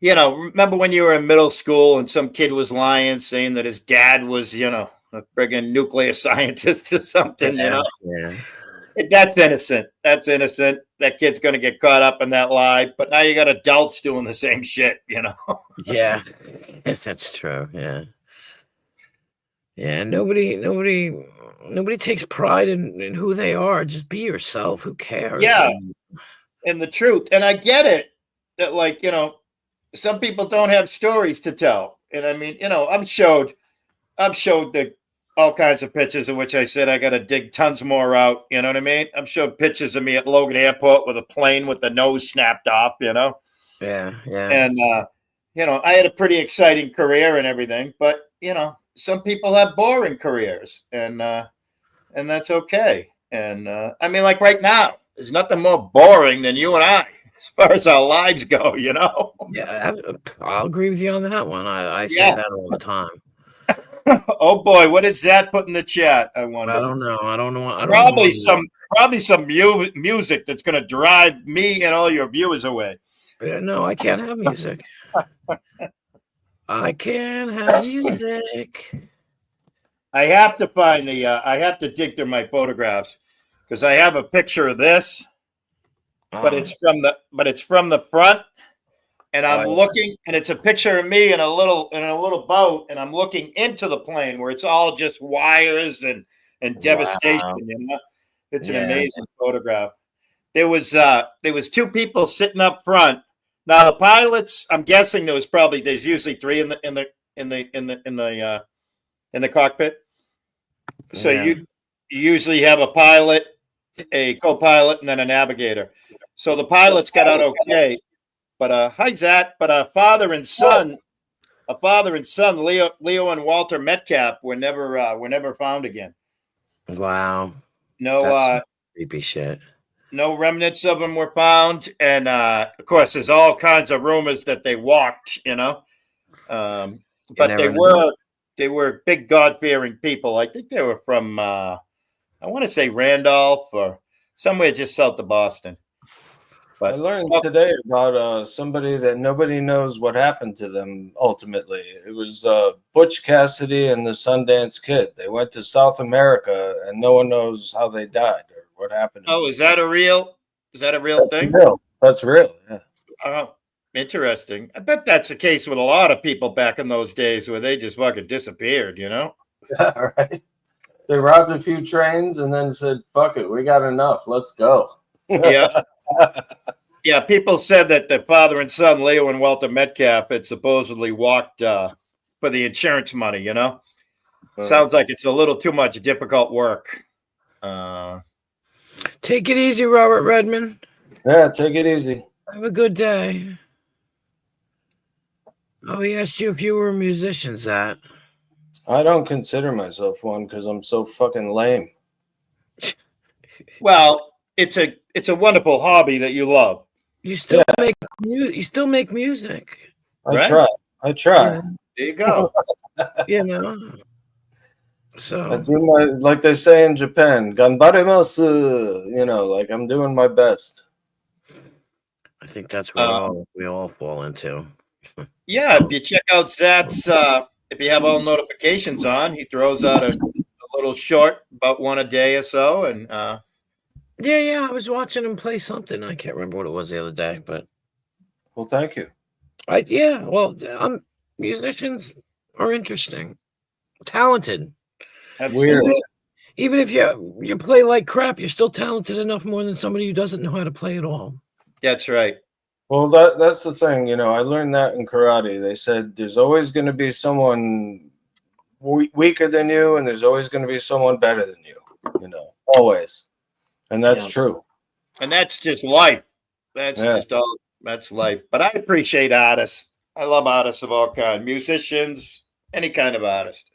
Remember when you were in middle school and some kid was lying, saying that his dad was, a friggin' nuclear scientist or something, Yeah. That's innocent. That kid's going to get caught up in that lie. But now you got adults doing the same shit, Yeah. Yes, that's true. Yeah. Yeah. Nobody takes pride in who they are. Just be yourself. Who cares? Yeah. And the truth. And I get it that, some people don't have stories to tell. And I mean, I'm showed all kinds of pictures in which I said I got to dig tons more out. You know what I mean? I'm showed pictures of me at Logan Airport with a plane with the nose snapped off, Yeah. And, I had a pretty exciting career and everything. But, some people have boring careers and that's okay. And I mean, like right now, there's nothing more boring than you and I. As far as our lives go, Yeah, I'll agree with you on that one. I say that all the time. Oh boy, what did Zach put in the chat? I wonder. I don't know. Probably some music that's going to drive me and all your viewers away. No, I can't have music. I can't have music. I have to find I have to dig through my photographs because I have a picture of this. But it's from the front, and I'm looking, and it's a picture of me in a little boat, and I'm looking into the plane where it's all just wires and devastation. It's an amazing photograph. There was two people sitting up front. Now the pilots, I'm guessing there's usually three in the cockpit. So you usually have a pilot, a co-pilot, and then a navigator. So the pilots got out okay, but hi Zach. But a father and son, Leo and Walter Metcalf were never found again. Wow. No, that's creepy shit. No remnants of them were found, and of course, there's all kinds of rumors that they walked. But they were big God-fearing people. I think they were from I want to say Randolph or somewhere just south of Boston. But I learned today about somebody that nobody knows what happened to them ultimately. It was Butch Cassidy and the Sundance Kid. They went to South America and no one knows how they died or what happened to them. is that a real thing? Real. That's real. Yeah. Oh, interesting. I bet that's the case with a lot of people back in those days where they just fucking disappeared, you know? Yeah, right. They robbed a few trains and then said, fuck it, we got enough. Let's go. Yeah. Yeah, people said that the father and son, Leo and Walter Metcalf, had supposedly walked for the insurance money, you know? Sounds like it's a little too much difficult work. Take it easy, Robert Redmond. Yeah, take it easy. Have a good day. Oh, he asked you if you were a musician, Zach. I don't consider myself one because I'm so fucking lame. Well, it's a wonderful hobby that you love. You still make music. I try. There you go. You know. I So do my, like they say in Japan, ganbaremasu. You know, like I'm doing my best. I think that's what we all fall into. Yeah, if you check out Zat's, if you have all notifications on, he throws out a little short, about one a day or so, and Yeah, I was watching him play something. I can't remember what it was the other day, but Well, thank you. musicians are interesting, talented. absolutely. Weird. Even if you play like crap, you're still talented enough more than somebody who doesn't know how to play at all. That's right. Well, that's the thing. You know, I learned that in karate. They said there's always going to be someone weaker than you, and there's always going to be someone better than you. You know, always, and that's true. And that's just life. That's life. But I appreciate artists. I love artists of all kinds, musicians, any kind of artist.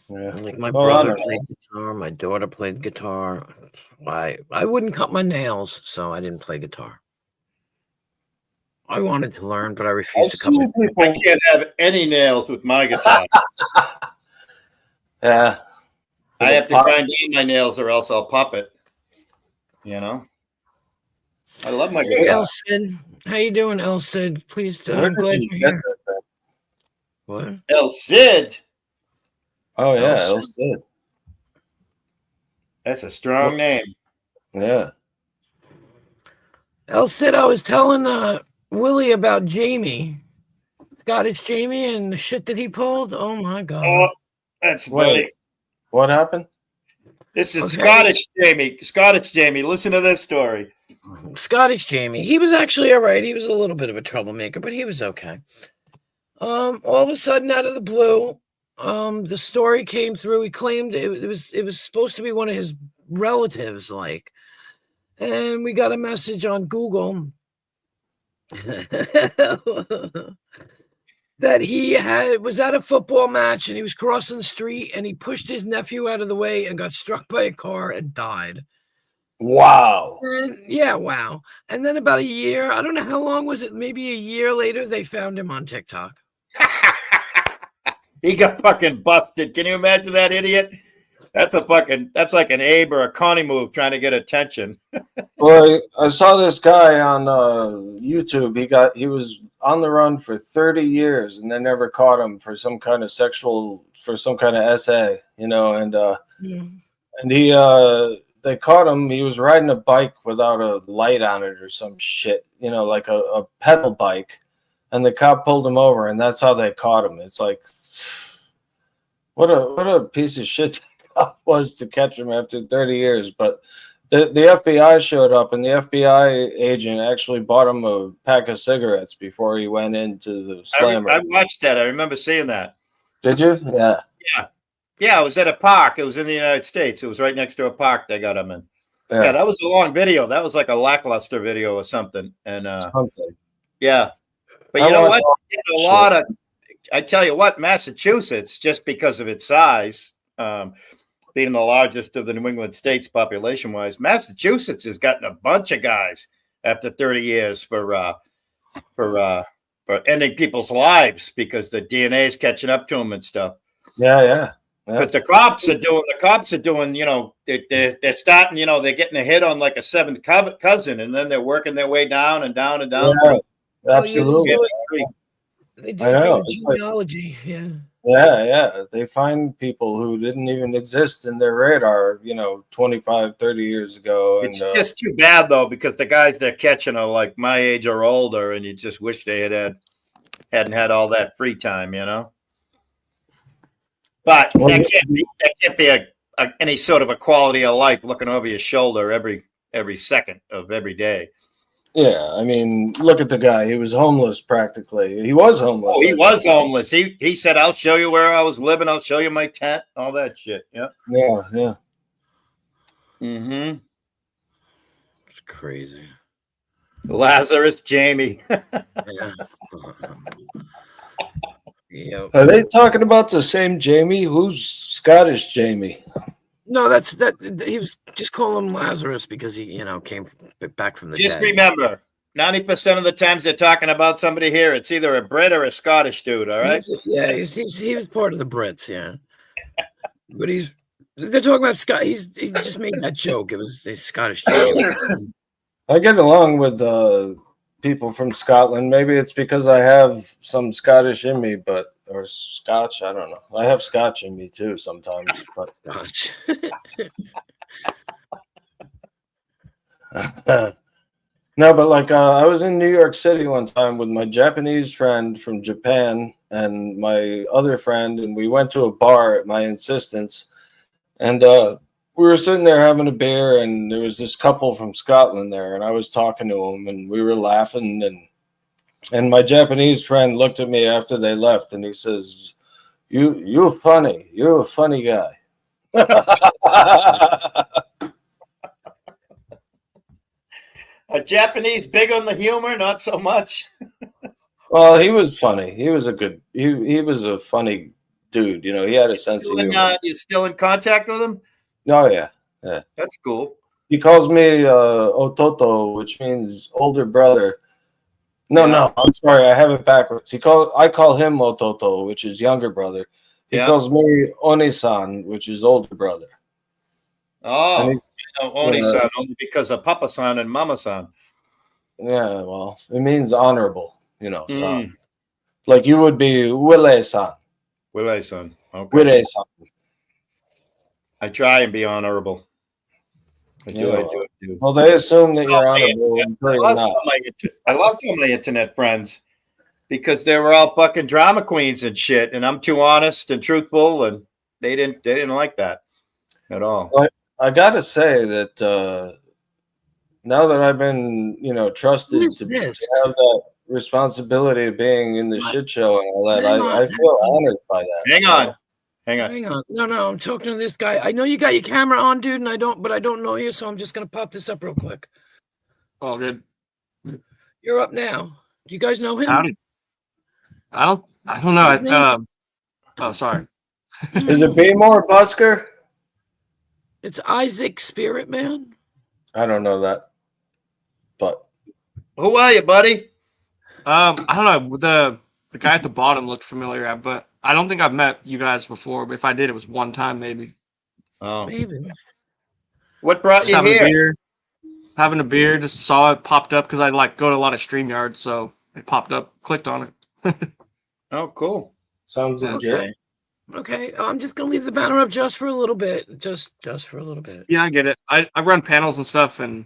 Yeah. Like my Well, I brother don't know. played guitar, my daughter played guitar. I wouldn't cut my nails, so I didn't play guitar. I wanted to learn, but I refused to cut my. I can't have any nails with my guitar. Yeah. I have to grind in my nails or else I'll pop it. You know? I love my Hey, guitar. El Cid. How you doing, El Cid? Please, Where I'm did glad you you're get here. that thing? What? El Cid. Oh yeah, El El Cid. That's a strong name. Yeah. El Cid, I was telling Willie about Jamie. Scottish Jamie and the shit that he pulled. Oh my god. Oh, that's funny. What happened? This is Okay. Scottish Jamie. Scottish Jamie. Listen to this story. Scottish Jamie. He was actually all right. He was a little bit of a troublemaker, but he was okay. All of a sudden, out of the blue, the story came through. He claimed it was supposed to be one of his relatives, like, and we got a message on Google that he was at a football match and he was crossing the street and he pushed his nephew out of the way and got struck by a car and died. Wow. And wow. And then about a year, I don't know how long was it, maybe a year later, they found him on TikTok. He got fucking busted. Can you imagine that idiot? That's like an Abe or a Connie move trying to get attention. Well, I saw this guy on YouTube. He was on the run for 30 years, and they never caught him for some kind of essay, you know. And they caught him. He was riding a bike without a light on it or some shit, you know, like a pedal bike. And the cop pulled him over, and that's how they caught him. It's like, what a piece of shit the cop was to catch him after 30 years. But the FBI showed up, and the FBI agent actually bought him a pack of cigarettes before he went into the slammer. I watched that. I remember seeing that. Did you? Yeah. Yeah, it was at a park. It was in the United States. It was right next to a park they got him in. Yeah, that was a long video. That was like a lackluster video or something. And Something. yeah. But you know what? I tell you what, Massachusetts, just because of its size, being the largest of the New England states population-wise, Massachusetts has gotten a bunch of guys after 30 years for ending people's lives because the DNA is catching up to them and stuff. Yeah. Because the cops are doing, they're starting, they're getting a hit on like a seventh cousin, and then they're working their way down and down and down. Yeah, absolutely. They do I kind know, of it's like- genealogy. Yeah. Yeah. They find people who didn't even exist in their radar, 25, 30 years ago. And It's just too bad though, because the guys they're catching are like my age or older, and you just wish they hadn't had all that free time, But Well, that can't be any sort of a quality of life looking over your shoulder every second of every day. yeah, I mean, look at the guy. He was homeless practically. He was homeless. Oh, he was homeless. He said, "I'll show you where I was living. I'll show you my tent, all that shit." Yeah. Yeah. Mm-hmm. It's crazy. Lazarus Jamie. Yeah. Yep. Are they talking about the same Jamie? Who's Scottish Jamie? No, that. He was just calling him Lazarus because he, came back from the Just dead. remember, 90% of the times they're talking about somebody here, it's either a Brit or a Scottish dude. All right. He was part of the Brits. Yeah, but they're talking about Scott. He just made that joke. It was a Scottish joke. I get along with people from Scotland. Maybe it's because I have some Scottish in me, or Scotch. I don't know. I have Scotch in me too sometimes. But Gosh. no, but like I was in New York City one time with my Japanese friend from Japan and my other friend, and we went to a bar at my insistence, and we were sitting there having a beer, and there was this couple from Scotland there, and I was talking to them, and we were laughing, and my Japanese friend looked at me after they left, and he says, "You're funny. You're a funny guy." A Japanese big on the humor, not so much. Well, he was funny. He was he was a funny dude. He had a sense of humor. You're still in contact with him? Oh yeah. That's cool. He calls me Ototo, which means older brother. No, I'm sorry, I have it backwards. I call him Ototo, which is younger brother. He calls me Oni-san, which is older brother. Oh, Oni-san, only because of Papa-san and Mama-san. Yeah, well, it means honorable, san. Like you would be Wille-san. Wille-san. Okay. Wille-san. I try and be honorable. I do. Well, they assume that you're honorable until you're not. I love some of my internet friends because they were all fucking drama queens and shit, and I'm too honest and truthful, and they didn't like that at all. Well, I gotta say that now that I've been, trusted to have that responsibility of being in the shit show and all that, I feel honored by that. Hang on. No, I'm talking to this guy. I know you got your camera on, dude, and I don't know you, so I'm just gonna pop this up real quick. All good. You're up now. Do you guys know him? Howdy. I don't know. Oh, sorry. Is it Be More Busker? It's Isaac Spirit Man. I don't know that, but who are you, buddy? I don't know. The guy at the bottom looked familiar, but I don't think I've met you guys before. But if I did, it was one time maybe. Oh, maybe. What brought you here? Having a beer, just saw it popped up because I go to a lot of StreamYards, so it popped up, clicked on it. Oh, cool. Sounds legit. Okay, I'm just gonna leave the banner up just for a little bit, just for a little bit. Yeah, I get it. I run panels and stuff, and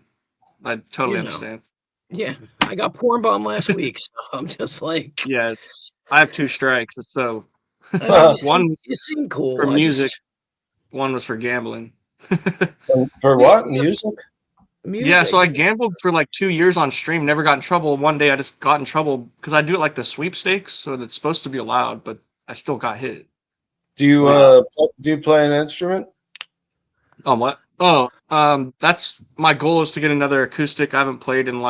I totally understand. Yeah, I got porn bomb last week, so I'm just like, yeah, I have 2 strikes, so one you seem cool for music, one was for gambling. For what? Music? Yeah, so I gambled for 2 years on stream, never got in trouble. One day I just got in trouble because I do it like the sweepstakes, so that's supposed to be allowed, but I still got hit. Do you play an instrument? Oh, what? Oh, that's my goal is to get another acoustic. I haven't played in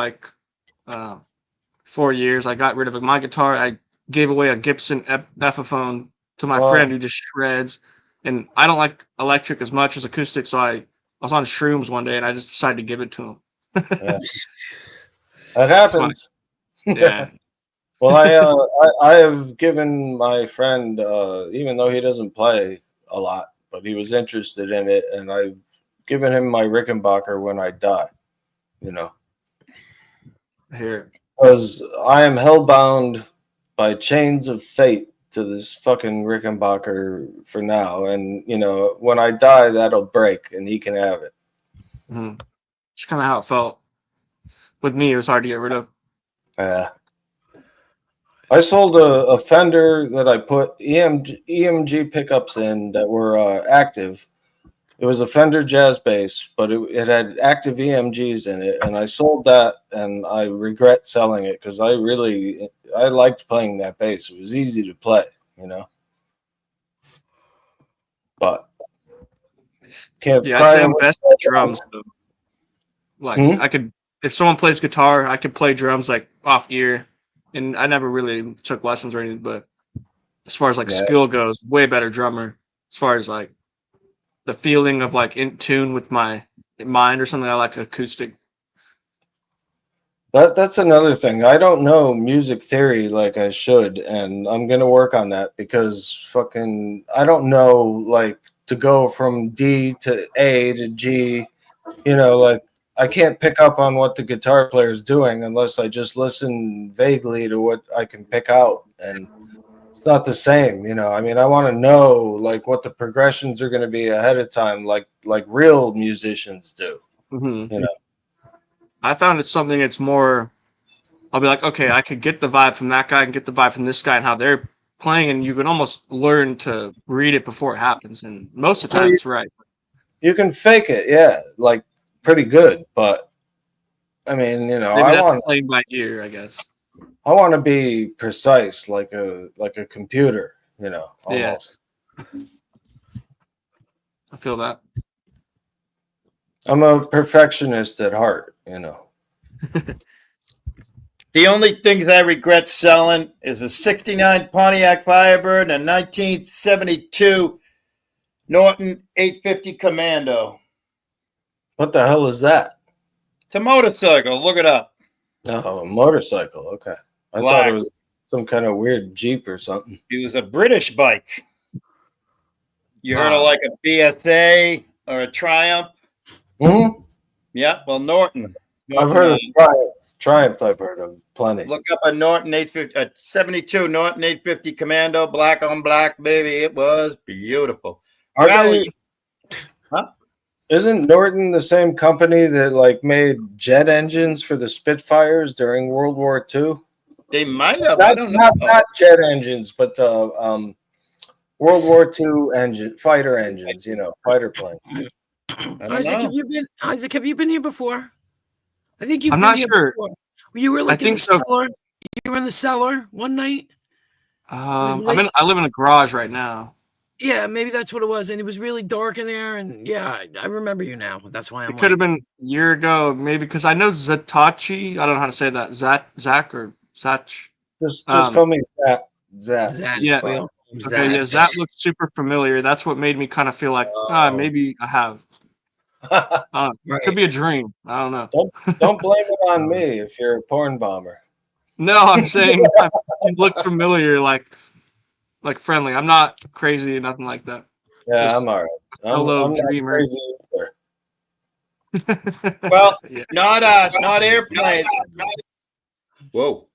4 years. I got rid of my guitar. I gave away a Gibson Epiphone to my friend who just shreds, and I don't like electric as much as acoustic, so I was on shrooms one day and I just decided to give it to him. Yeah. That happens. Yeah. Well, I have given my friend, even though he doesn't play, a lot, but he was interested in it, and I've given him my Rickenbacker when I die. You know, Here. because I am hellbound by chains of fate to this fucking Rickenbacker for now, and you know, when I die, that'll break, and he can have it. Mm-hmm. It's kind of how it felt. With me, it was hard to get rid of. Yeah. I sold a Fender that I put EMG pickups in that were active. It was a Fender Jazz Bass, but it had active EMGs in it, and I sold that, and I regret selling it because I liked playing that bass. It was easy to play, you know. But can't Yeah, I'd cry say I'm over best at drums. Though. Like Hmm? I could, if someone plays guitar, I could play drums like off ear, and I never really took lessons or anything. But as far as like Yeah. skill goes, way better drummer. As far as like the feeling of like in tune with my mind or something, I like acoustic. That's another thing. I don't know music theory like I should, and I'm gonna work on that because fucking I don't know like to go from D to A to G, you know, like I can't pick up on what the guitar player is doing unless I just listen vaguely to what I can pick out, and it's not the same, you know. I mean, I want to know like what the progressions are going to be ahead of time, like real musicians do, Mm-hmm. you know. I found it's something it's more. I'll be like, okay, I could get the vibe from that guy and get the vibe from this guy and how they're playing, and you can almost learn to read it before it happens. And most of the Well, time, it's right. You can fake it, yeah, like pretty good, but I mean, you know, Maybe that's playing by ear, I guess. I want to be precise like a computer, you know, Yeah. almost. I feel that. I'm a perfectionist at heart, you know. The only things I regret selling is a 69 Pontiac Firebird and a 1972 Norton 850 Commando. What the hell is that? It's a motorcycle. Look it up. Oh, a motorcycle. Okay. I thought Black. it was some kind of weird Jeep or something. It was a British bike. You heard of Wow. like a BSA or a Triumph? Mm-hmm. Yeah, well, Norton. I've heard of Triumph. Triumph, I've heard of plenty. Look up a Norton 850, a 72 Norton 850 Commando, black on black, baby. It was beautiful. Are Well, they, Isn't Norton the same company that like made jet engines for the Spitfires during World War II? they might have. I don't know. Not jet engines, but World War II fighter engines. You know, fighter planes. I don't Isaac, know. Isaac, have you been here before? I think you've I'm been not here sure. before. You were like in think the so. cellar. You were in the cellar one night. I live in a garage right now. Yeah, maybe that's what it was. And it was really dark in there. And yeah, I remember you now. That's why I'm It could have been a year ago, maybe because I know Zatachi. I don't know how to say that. Zach or Zach. Just call me Zach. Zach. Yeah. We all call him Okay, yeah, Zach. Zach looked super familiar. That's what made me kind of feel like maybe I have. It Right. could be a dream. I don't know. Don't blame it on me if you're a porn bomber. No, I'm saying you look familiar, like friendly. I'm not crazy or nothing like that. Yeah, Just I'm all right. fellow I'm not dreamer. crazy either. Well, Yeah. not us, not airplanes. Whoa.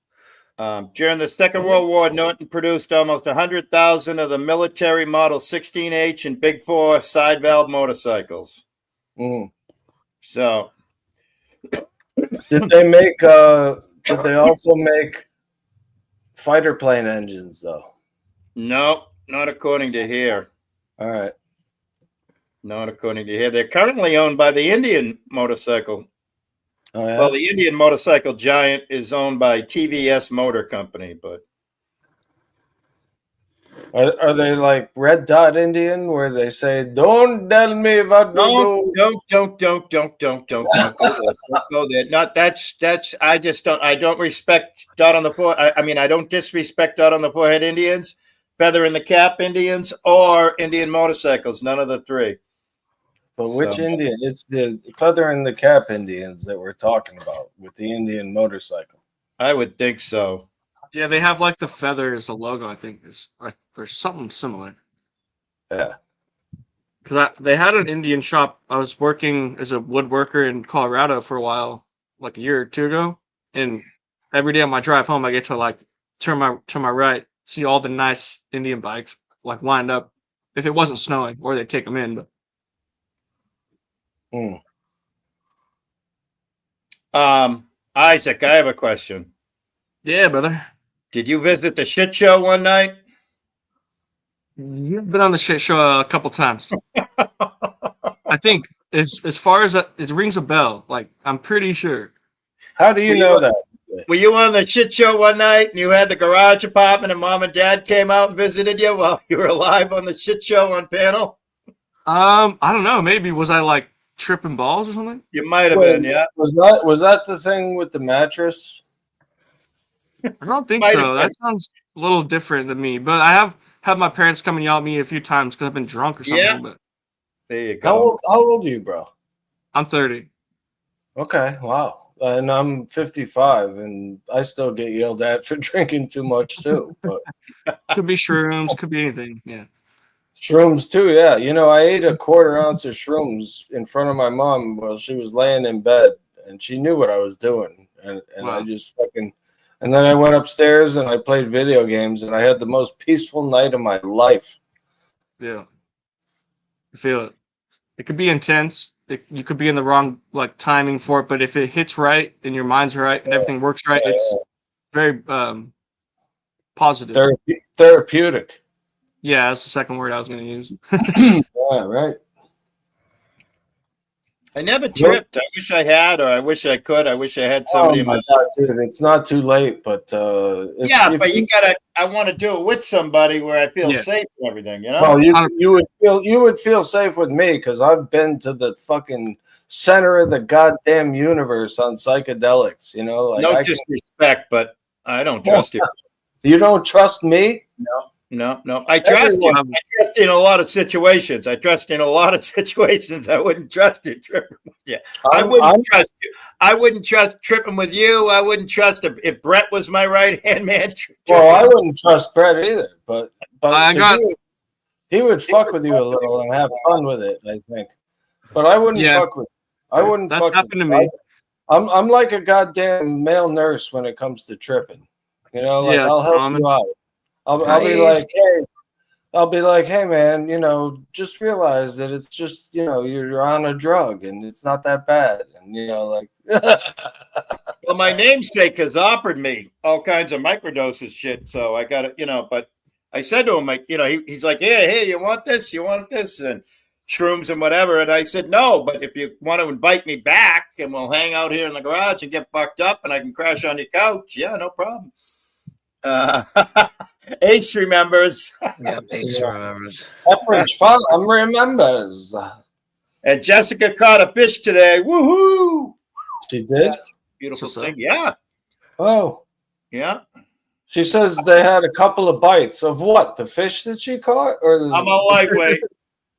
During the Second World War, Norton produced almost 100,000 of the military Model 16H and Big 4 side valve motorcycles. Mm. So, Did they make? Did they also make fighter plane engines though? no, not according to here. All right. Not according to here. They're currently owned by the Indian Motorcycle. Oh yeah. Well, the Indian Motorcycle Giant is owned by TVS Motor Company, but Are they like Red Dot Indian, where they say, "Don't tell me what to do"? don't go there. Don't go there. Not that's. I just don't. I don't respect dot on the forehead. I mean, I don't disrespect dot on the forehead Indians, feather in the cap Indians, or Indian motorcycles. None of the three. But which So- Indian? It's the feather in the cap Indians that we're talking about with the Indian motorcycle. I would think so. Yeah, they have like the feather as a logo. I think is or something similar. Yeah. because they had an Indian shop. I was working as a woodworker in Colorado for a while, like a year or two ago, and every day on my drive home, I get to like turn my right, see all the nice Indian bikes like lined up. If it wasn't snowing, or they take them in. But Hmm. Isaac, I have a question. yeah, brother, Did you visit the shit show one night? you've been on the shit show a couple times. I think as far as that, it rings a bell. Like I'm pretty sure. How do you Were know you- that? Were you on the shit show one night and you had the garage apartment and mom and dad came out and visited you while you were live on the shit show on panel? I don't know. Maybe was I like tripping balls or something? You might have Wait, been, yeah. Was that the thing with the mattress? I don't think Might have so. That sounds a little different than me. But I have had my parents come and yell at me a few times because I've been drunk or something. Yeah. But There you go. How old are you, bro? I'm 30. Okay, wow. And I'm 55, and I still get yelled at for drinking too much too. But Could be shrooms. Could be anything. Yeah. shrooms too, yeah. You know, I ate a quarter ounce of shrooms in front of my mom while she was laying in bed, and she knew what I was doing. And Wow. I just fucking. And then I went upstairs and I played video games, and I had the most peaceful night of my life. Yeah. I feel it. It could be intense. You could be in the wrong like timing for it, but if it hits right and your mind's right and everything works right, it's very positive. Therapeutic. Yeah, that's the second word I was going to use. Yeah, right. I never tripped. I wish I had, or I wish I could. I wish I had Oh somebody in my my God, dude! It's not too late, but but you gotta. I want to do it with somebody where I feel Yeah. safe and everything. You know. well, you would feel safe with me because I've been to the fucking center of the goddamn universe on psychedelics. You know, like No disrespect, but I don't trust you. you don't trust me. No. I trust you. Everyone- I trust you in a lot of situations. I wouldn't trust you tripping with you. I wouldn't trust you. I wouldn't trust tripping with you. I wouldn't trust if Brett was my right hand man. Well, I wouldn't trust Brett either, but I got- he would fuck with you a little and have fun with it. I think, but I wouldn't Yeah. fuck with. I wouldn't. That's fuck happened to with, me. I'm like a goddamn male nurse when it comes to tripping. You know, like Yeah, I'll help common. you out. I'll be Nice. like, hey man, you know, just realize that it's just, you know, you're on a drug and it's not that bad, and you know, like, Well, my namesake has offered me all kinds of microdoses shit, so I got it, you know. But I said to him, like, you know, he's like, hey, you want this? You want this? And shrooms and whatever. And I said, no, but if you want to invite me back and we'll hang out here in the garage and get fucked up and I can crash on your couch, yeah, no problem. Ace remembers. Yeah, Ace remembers. Pepperidge Farm remembers. And Jessica caught a fish today. Woohoo! She did. Beautiful What's up? thing. Yeah. Oh, Yeah. she says they had a couple of bites of what? The fish that she caught, or the, I'm a lightweight.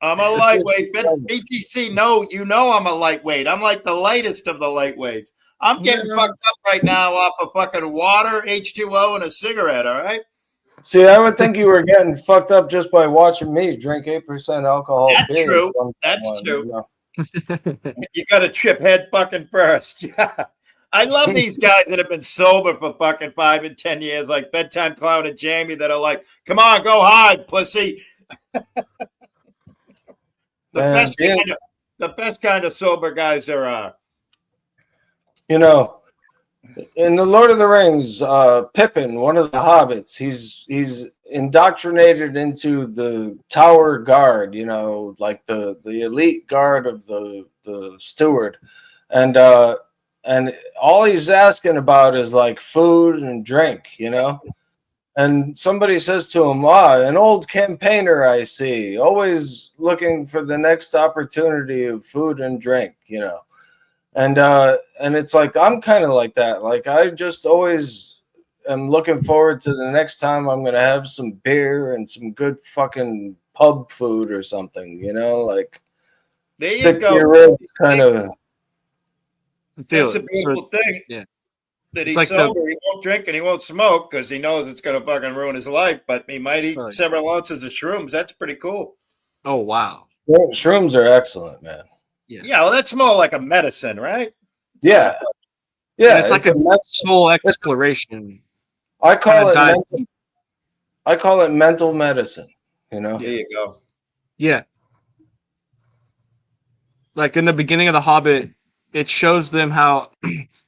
I'm a lightweight. BTC, no, you know I'm a lightweight. I'm like the lightest of the lightweights. I'm getting Yeah. fucked up right now off of fucking water, H2O, and a cigarette, all right? See, I would think you were getting fucked up just by watching me drink 8% alcohol. That's beer true. from That's someone, true. you know. You got to trip head fucking first. Yeah. I love these guys that have been sober for fucking 5 and 10 years, like Bedtime Clown and Jamie, that are like, come on, go hide, pussy. Man, yeah. The best kind of sober guys there are. You know, in the Lord of the Rings, Pippin, one of the hobbits, he's indoctrinated into the Tower Guard, you know, like the elite guard of the steward, and all he's asking about is like food and drink, you know. And somebody says to him, an old campaigner I see, always looking for the next opportunity of food and drink, you know. And it's like, I'm kind of like that. Like, I just always am looking forward to the next time I'm going to have some beer and some good fucking pub food or something, you know, like There you stick to go. your ribs kind of. Feel That's a it. beautiful thing. yeah. That It's he's like sober, he won't drink and he won't smoke because he knows it's going to fucking ruin his life. But he might eat Right. several ounces of shrooms. That's pretty cool. Oh wow. Shrooms are excellent, man. Yeah, well, that's more like a medicine, right? Yeah, And yeah. it's like a soul exploration. I call kinda it dive mental, I call it mental medicine. You know. There you go. Yeah. Like in the beginning of The Hobbit, it shows them how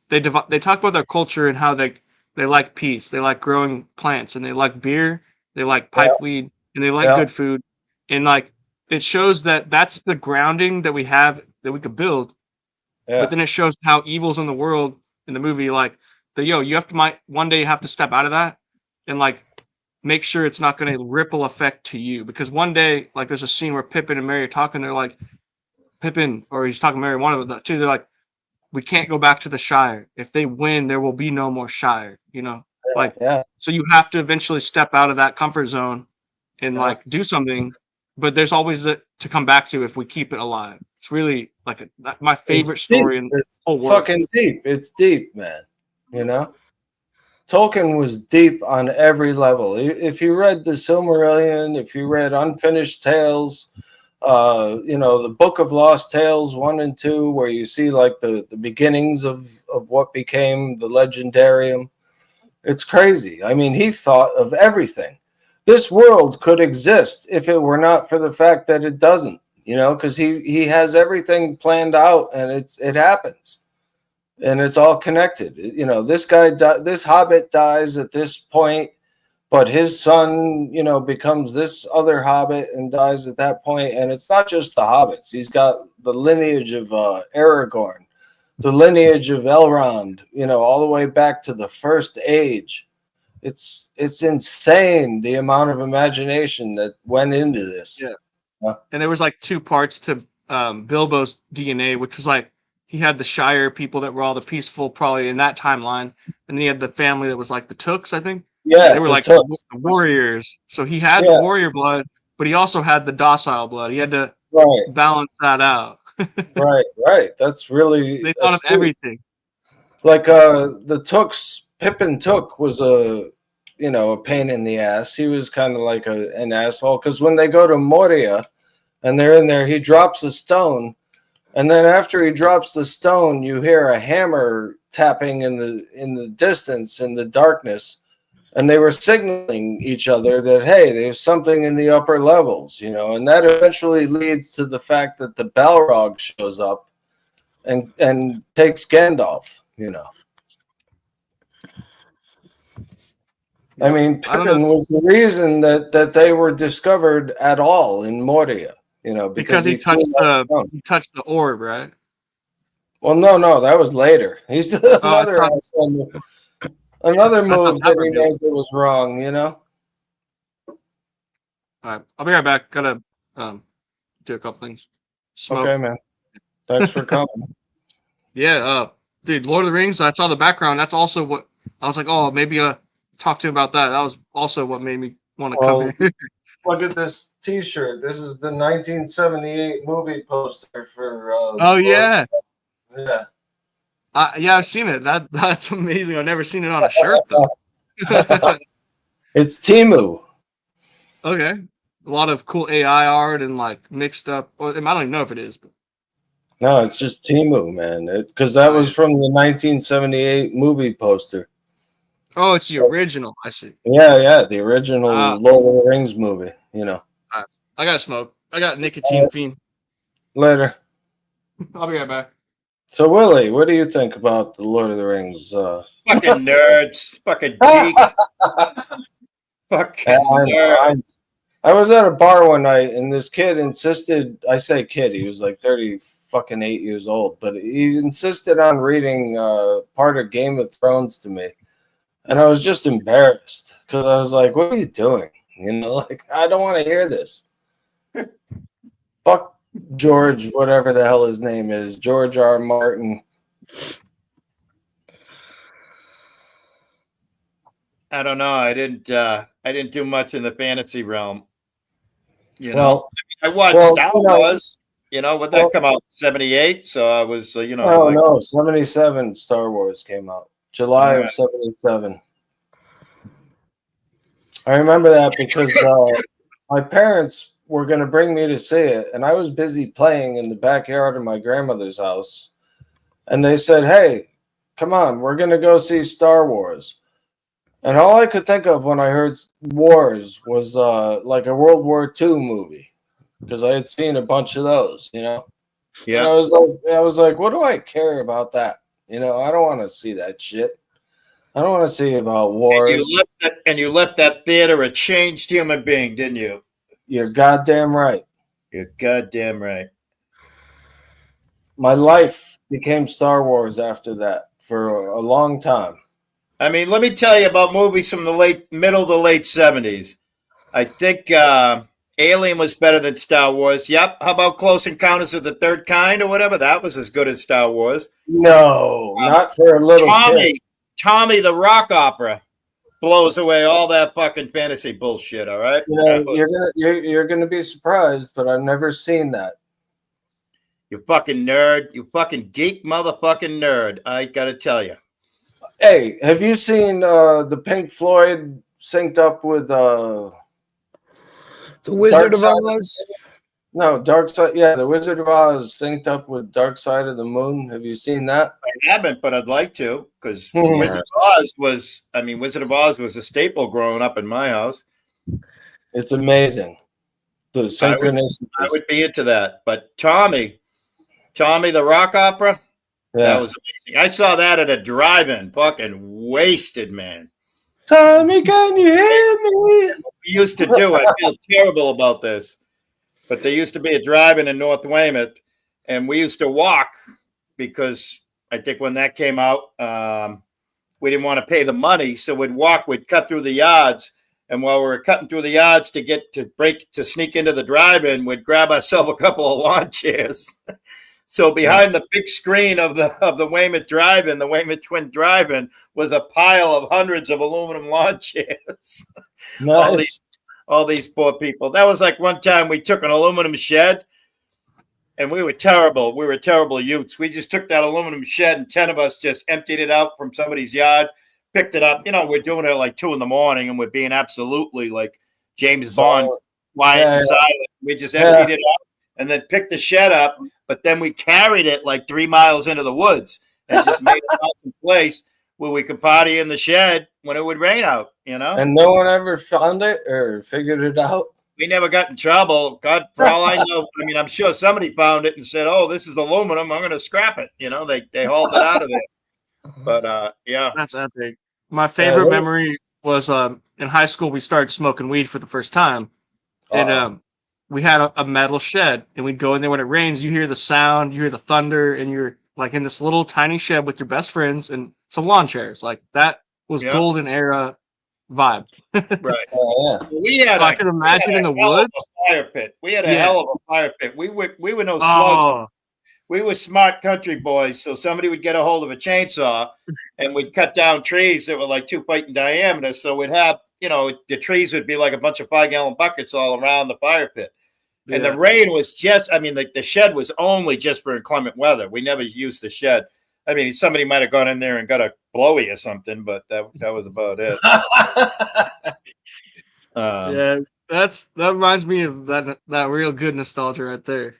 they talk about their culture and how they like peace, they like growing plants, and they like beer, they like pipe weed, and they like Yeah. good food. And like it shows that that's the grounding that we have that we could build. Yeah. But then it shows how evil's in the world in the movie, like you have to one day you have to step out of that and like make sure it's not going to ripple effect to you, because one day like there's a scene where Pippin and Merry are talking, they're like Pippin, or he's talking to Merry, one of the two, they're like, we can't go back to the Shire. If they win, there will be no more Shire, you know? Like, Yeah. so you have to eventually step out of that comfort zone and Yeah. like do something, but there's always to come back to if we keep it alive. It's really like my favorite It's story deep. in the It's whole world. fucking deep. It's deep, man. You know, Tolkien was deep on every level. If you read the Silmarillion, if you read Unfinished Tales, you know, the Book of Lost Tales 1 and 2, where you see like the beginnings of what became the Legendarium. It's crazy. I mean, he thought of everything. This world could exist if it were not for the fact that it doesn't, you know, because he has everything planned out, and it happens, and it's all connected. You know, this Hobbit dies at this point, but his son, you know, becomes this other Hobbit and dies at that point. And it's not just the Hobbits. He's got the lineage of Aragorn, the lineage of Elrond, you know, all the way back to the First Age. It's insane the amount of imagination that went into this. Yeah. And there was like 2 parts to Bilbo's DNA, which was like he had the Shire people that were all the peaceful, probably in that timeline, and then he had the family that was like the Tooks, I think. Yeah, They were like Tooks. the warriors. So he had the warrior blood, but he also had the docile blood. He had to balance that out. right. That's really They thought of everything. Like the Tooks, Pippin Took was a pain in the ass. He was kind of like an asshole, because when they go to Moria and they're in there, he drops a stone, and then after he drops the stone, you hear a hammer tapping in the distance, in the darkness, and they were signaling each other that, hey, there's something in the upper levels, you know, and that eventually leads to the fact that the Balrog shows up and takes Gandalf, you know. I mean, Pippin was the reason that they were discovered at all in Moria, you know, because he touched the orb, right? Well, no, that was later. He's another asshole. Another move that he made that was wrong, you know. All right, I'll be right back. Gotta do a couple things. Smoke. Okay, man. Thanks for coming. Yeah, dude, Lord of the Rings. I saw the background. That's also what I was like. Oh, maybe talk to him about that. That was also what made me want to come here. Look at this T-shirt. This is the 1978 movie poster for. Oh yeah. Yeah. Yeah, I've seen it. That's amazing. I've never seen it on a shirt though. It's Temu. Okay. A lot of cool AI art and like mixed up. Or I don't even know if it is. But... No, it's just Temu, man. Because that was from the 1978 movie poster. Oh, it's the original. I see. Yeah, the original Lord of the Rings movie. You know. Right. I got to smoke. I got nicotine fiend. Later. I'll be right back. So, Willie, what do you think about the Lord of the Rings? Fucking nerds. Fucking geeks. Fucking nerds. I was at a bar one night, and this kid insisted, I say kid, he was like 8 years old, but he insisted on reading part of Game of Thrones to me. And I was just embarrassed, because I was like, what are you doing? You know, like, I don't want to hear this. Fuck George, whatever the hell his name is, George R. Martin. I don't know. I didn't do much in the fantasy realm. You know, Well, I watched Star Wars. You know, would that come out 78? So I was, you know. Oh, no, 77 Star Wars came out. July of 77. I remember that because my parents were going to bring me to see it, and I was busy playing in the backyard of my grandmother's house. And they said, "Hey, come on, we're going to go see Star Wars." And all I could think of when I heard wars was like a World War II movie, because I had seen a bunch of those, you know. And Yeah. I was like, what do I care about that? You know, I don't want to see that shit. I don't want to see about wars. And you left that theater a changed human being, didn't you? You're goddamn right. You're goddamn right. My life became Star Wars after that for a long time. I mean, let me tell you about movies from the middle to late 70s. I think Alien was better than Star Wars. Yep. How about Close Encounters of the Third Kind or whatever? That was as good as Star Wars. No, not for a little kid. Tommy the Rock Opera blows away all that fucking fantasy bullshit. All right. You know, you're gonna be surprised, but I've never seen that. You fucking nerd. You fucking geek motherfucking nerd. I gotta tell you. Hey, have you seen the Pink Floyd synced up with The Wizard of Dark Side? Oz. No, Dark Side. Yeah, the Wizard of Oz synced up with Dark Side of the Moon. Have you seen that? I haven't, but I'd like to, because Yeah. Wizard of Oz was a staple growing up in my house. It's amazing. The synchronicities. I would be into that. But Tommy the Rock Opera, Yeah. that was amazing. I saw that at a drive-in, fucking wasted, man. Tommy, can you hear me? We used to do. I feel terrible about this, but there used to be a drive-in in North Weymouth, and we used to walk because I think when that came out, we didn't want to pay the money, so we'd walk. We'd cut through the yards, and while we were cutting through the yards to sneak into the drive-in, we'd grab ourselves a couple of lawn chairs. So behind the big screen of the Weymouth Drive-In, the Weymouth Twin Drive-In, was a pile of hundreds of aluminum lawn chairs. Nice. All these poor people. That was like one time we took an aluminum shed, and we were terrible. We were terrible youths. We just took that aluminum shed, and 10 of us just emptied it out from somebody's yard, picked it up. You know, we're doing it at like 2 a.m, and we're being absolutely like James Bond, quiet and silent. We just emptied it out and then picked the shed up, but then we carried it like 3 miles into the woods and just made a mountain place where we could party in the shed when it would rain out, you know? And no one ever found it or figured it out? We never got in trouble. God, for all I know, I mean, I'm sure somebody found it and said, "Oh, this is aluminum. I'm going to scrap it." You know, they hauled it out of there. But yeah, That's epic. My favorite memory was in high school. We started smoking weed for the first time, and we had a metal shed, and we'd go in there when it rains. You hear the sound, you hear the thunder, and you're like in this little tiny shed with your best friends and some lawn chairs. Like that was golden era vibe. right. Yeah. We had. I can imagine in the woods. Fire pit. We had a hell of a fire pit. We were no slugs. We were smart country boys, so somebody would get a hold of a chainsaw and we'd cut down trees that were like 2 feet in diameter. So we'd have, you know, the trees would be like a bunch of 5-gallon buckets all around the fire pit. And the rain was just, I mean, the shed was only just for inclement weather. We never used the shed. I mean, somebody might have gone in there and got a blowy or something, but that was about it. Yeah, that reminds me of that real good nostalgia right there.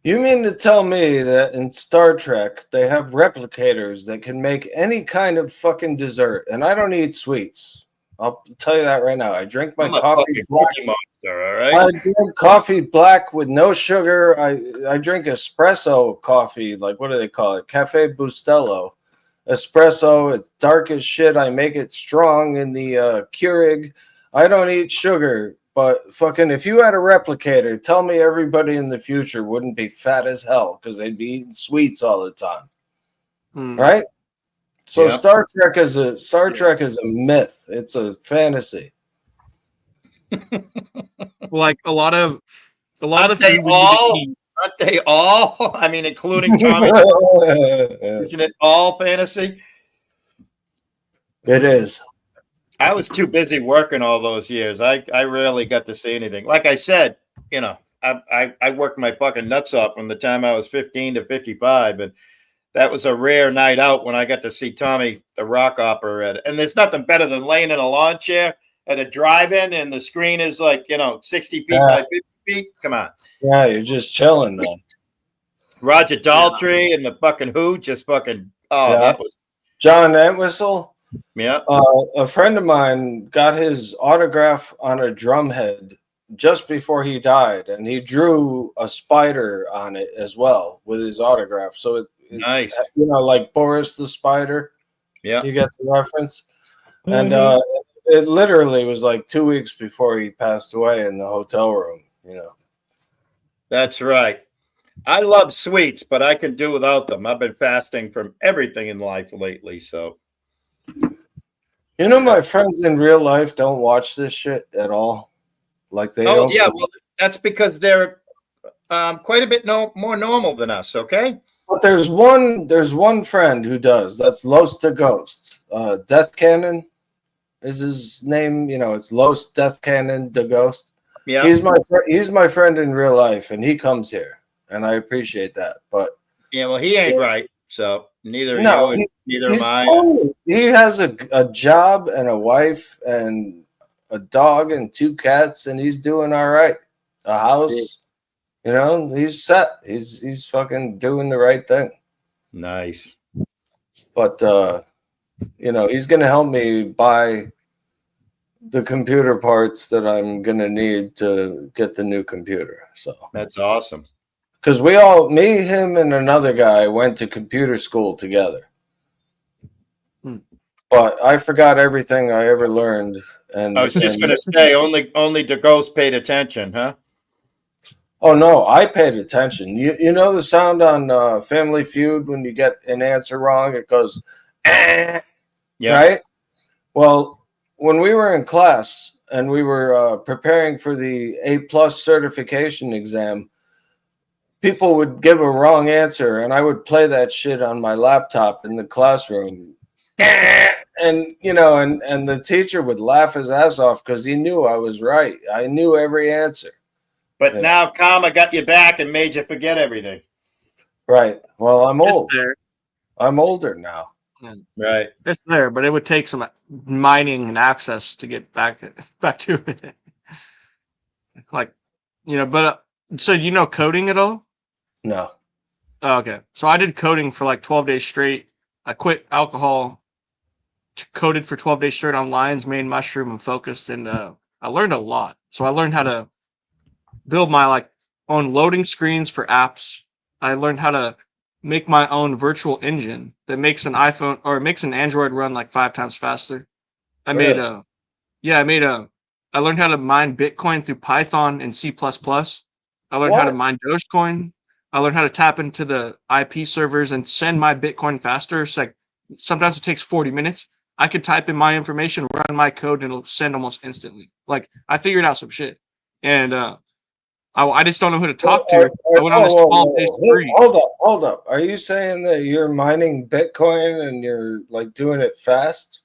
You mean to tell me that in Star Trek they have replicators that can make any kind of fucking dessert, and I don't eat sweets? I'll tell you that right now. I drink my coffee black. Monster, all right? I drink coffee black with no sugar. I drink espresso coffee, like what do they call it? Cafe Bustelo. Espresso, it's dark as shit. I make it strong in the Keurig. I don't eat sugar. But fucking, if you had a replicator, tell me everybody in the future wouldn't be fat as hell because they'd be eating sweets all the time, right? So Star Trek is a myth. It's a fantasy. Like a lot of Aren't they all? I mean, including Tommy. Isn't it all fantasy? It is. I was too busy working all those years. I rarely got to see anything. Like I said, you know, I worked my fucking nuts off from the time I was 15 to 55. And that was a rare night out when I got to see Tommy the Rock Opera. And there's nothing better than laying in a lawn chair at a drive-in and the screen is like, 60 feet Yeah. by 50 feet. Come on. Yeah, you're just chilling, man. Roger Daltrey and the fucking Who just fucking, Yeah. that was, John Entwistle. yeah. A friend of mine got his autograph on a drumhead just before he died, and he drew a spider on it as well with his autograph. So it Nice. like Boris the Spider. Yeah. You get the reference. And it literally was like 2 weeks before he passed away in the hotel room. That's right. I love sweets, but I can do without them. I've been fasting from everything in life lately. So, My friends in real life don't watch this shit at all. Like they don't. yeah, well, that's because they're quite a bit more normal than us. Okay. But there's one friend who does. That's Los the Ghost. Death Cannon is his name. It's Los Death Cannon the Ghost. Yeah. He's my friend in real life, and he comes here, and I appreciate that. But Yeah, well, he ain't right. So neither No, are you, and neither am I. he has a job and a wife and a dog and 2 cats, and he's doing all right. A house, he's set. He's fucking doing the right thing. Nice. But he's gonna help me buy the computer parts that I'm gonna need to get the new computer. So That's awesome. because me, him, and another guy went to computer school together. But I forgot everything I ever learned. And I was just going to say, only the ghost paid attention, huh? Oh no, I paid attention. You know the sound on Family Feud when you get an answer wrong, it goes, Yeah. right? Well, when we were in class and we were preparing for the A+ certification exam, people would give a wrong answer, and I would play that shit on my laptop in the classroom. And and the teacher would laugh his ass off because he knew I was right. I knew every answer. But now karma got you back and made you forget everything. Right. Well, I'm It's old. there. I'm older now. Right. It's there, but it would take some mining and access to get back to it. So you know coding at all? No. Oh, okay. So I did coding for like 12 days straight. I quit alcohol, coded for 12 days straight on lion's mane, mushroom, and focused, and I learned a lot. So I learned how to build my own loading screens for apps. I learned how to make my own virtual engine that makes an iPhone or makes an Android run like 5 times faster. I learned how to mine Bitcoin through Python and C++. I learned how to mine Dogecoin. I learned how to tap into the IP servers and send my Bitcoin faster. It's like sometimes it takes 40 minutes. I could type in my information, run my code, and it'll send almost instantly. Like I figured out some shit, and I just don't know who to talk to. I went on this 12 days free. Hold up. Are you saying that you're mining Bitcoin and you're doing it fast?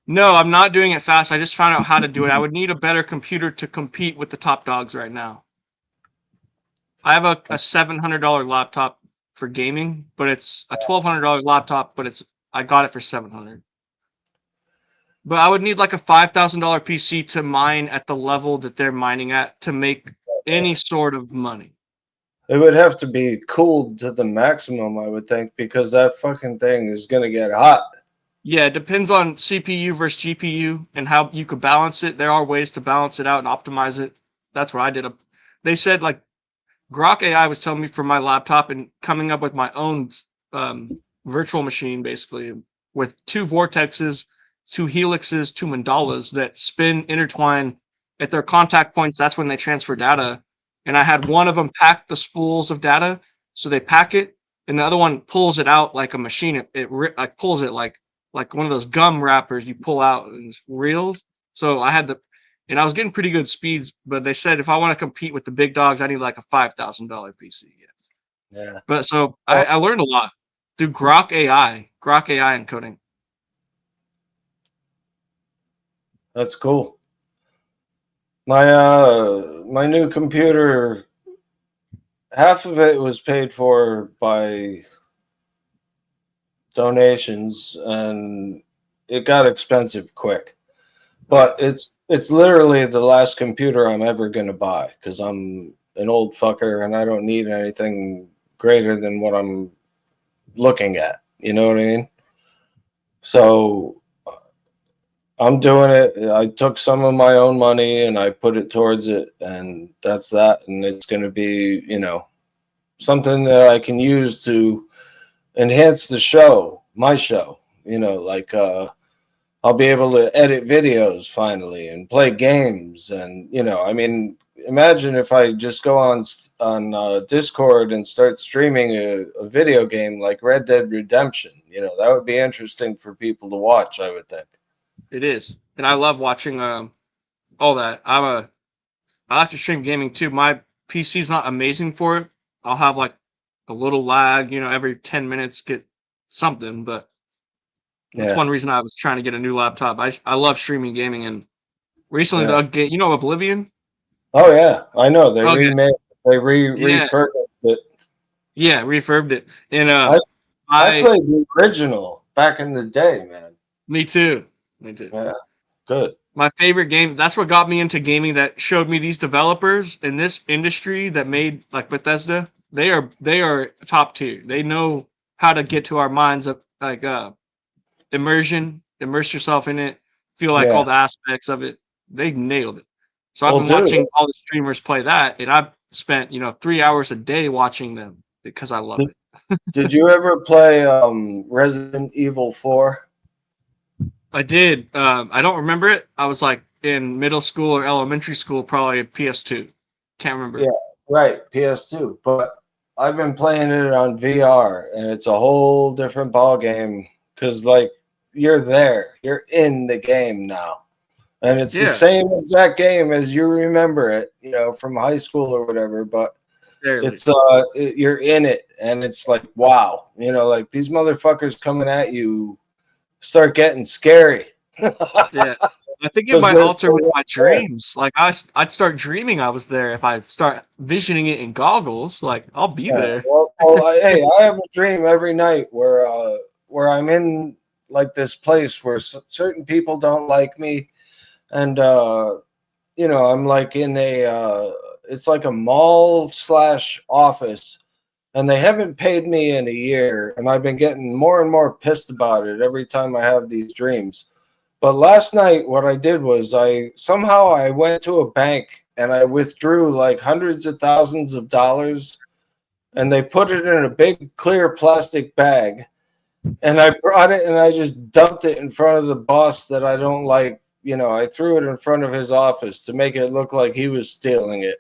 No, I'm not doing it fast. I just found out how to do it. I would need a better computer to compete with the top dogs right now. I have a $700 laptop for gaming, but it's a $1,200 laptop, but I got it for $700. But I would need like a $5,000 PC to mine at the level that they're mining at to make any sort of money. It would have to be cooled to the maximum, I would think, because that fucking thing is going to get hot. Yeah, it depends on CPU versus GPU and how you could balance it. There are ways to balance it out and optimize it. That's what I did. They said Grok AI was telling me for my laptop and coming up with my own virtual machine, basically, with 2 vortexes, 2 helixes, 2 mandalas that spin, intertwine at their contact points. That's when they transfer data. And I had one of them pack the spools of data. So they pack it, and the other one pulls it out like a machine. It pulls it like one of those gum wrappers you pull out in reels. So I was getting pretty good speeds, but they said if I want to compete with the big dogs, I need like a $5,000 PC. Yeah. But so I learned a lot through Grok AI and coding. That's cool. My new computer, half of it was paid for by donations, and it got expensive quick. But it's literally the last computer I'm ever gonna buy because I'm an old fucker and I don't need anything greater than what I'm looking at. You know what I mean? So I'm doing it. I took some of my own money and I put it towards it, and that's that. And it's going to be, something that I can use to enhance the show, my show. Like I'll be able to edit videos finally and play games, and I mean, imagine if I just go on Discord and start streaming a video game like Red Dead Redemption. That would be interesting for people to watch, I would think. It is, and I love watching all that. I like to stream gaming too. My PC's not amazing for it. I'll have like a little lag, every 10 minutes get something, but that's one reason I was trying to get a new laptop. I love streaming gaming, and recently the game, Oblivion. Oh yeah, I know they remade, refurbished it. Yeah, refurbed it, and I played the original back in the day, man. Me too. Yeah, good. My favorite game. That's what got me into gaming. That showed me these developers in this industry that made like Bethesda. They are top tier. They know how to get to our minds of like immerse yourself in it, feel like all the aspects of it. They nailed it. So I've been watching all the streamers play that, and I've spent 3 hours a day watching them because I love it. Did you ever play Resident Evil 4? I did. I don't remember it. I was like in middle school or elementary school, probably PS2. Can't remember. Yeah, right, PS2. But I've been playing it on VR, and it's a whole different ball game because, like, you're there, you're in the game now, and it's the same exact game as you remember it, from high school or whatever. But it's you're in it, and it's like, wow, like these motherfuckers coming at you start getting scary. Yeah, I think it might alter with my dreams. Like I'd start dreaming I was there if I start visioning it in goggles. Like I'll be there. Well, hey, I have a dream every night where I'm in like this place where certain people don't like me, and I'm like in a it's like a mall / office. And they haven't paid me in a year, and I've been getting more and more pissed about it every time I have these dreams. But last night, what I did was I went to a bank and I withdrew like hundreds of thousands of dollars, and they put it in a big clear plastic bag, and I brought it and I just dumped it in front of the boss that I don't like. I threw it in front of his office to make it look like he was stealing it.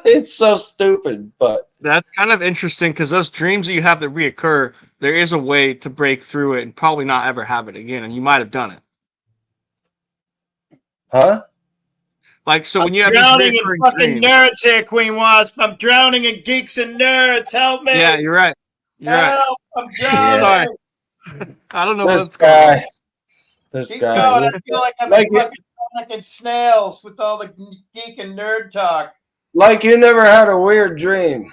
It's so stupid, but that's kind of interesting because those dreams that you have that reoccur, there is a way to break through it and probably not ever have it again, and you might have done it. Huh? Like, so when you have drowning in fucking nerds here, Queen Wasp. I'm drowning in geeks and nerds. Help me! Yeah, you're right. Help! I'm drowning. Sorry. I don't know this guy. This guy. Going. I feel like I'm fucking snails with all the geek and nerd talk. Like you never had a weird dream.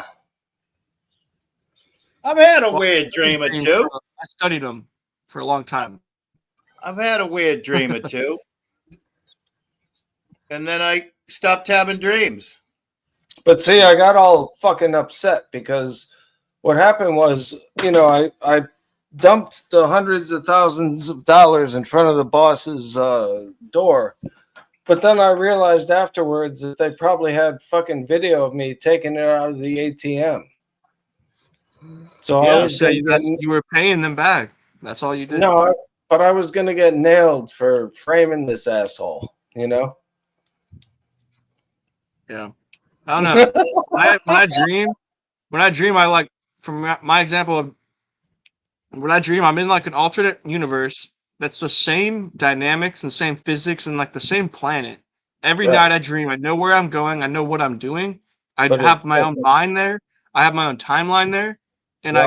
I've had a weird dream or two. I studied them for a long time. I've had a weird dream or two. And then I stopped having dreams. But see, I got all fucking upset because what happened was, I dumped the hundreds of thousands of dollars in front of the boss's door. But then I realized afterwards that they probably had fucking video of me taking it out of the ATM. So yeah, you were paying them back. That's all you did. No, but I was going to get nailed for framing this asshole, Yeah. I don't know. when I dream, I like, from my example of when I dream, I'm in like an alternate universe that's the same dynamics and same physics and like the same planet. Every night I dream, I know where I'm going, I know what I'm doing. I have my own mind there. I have my own timeline there. And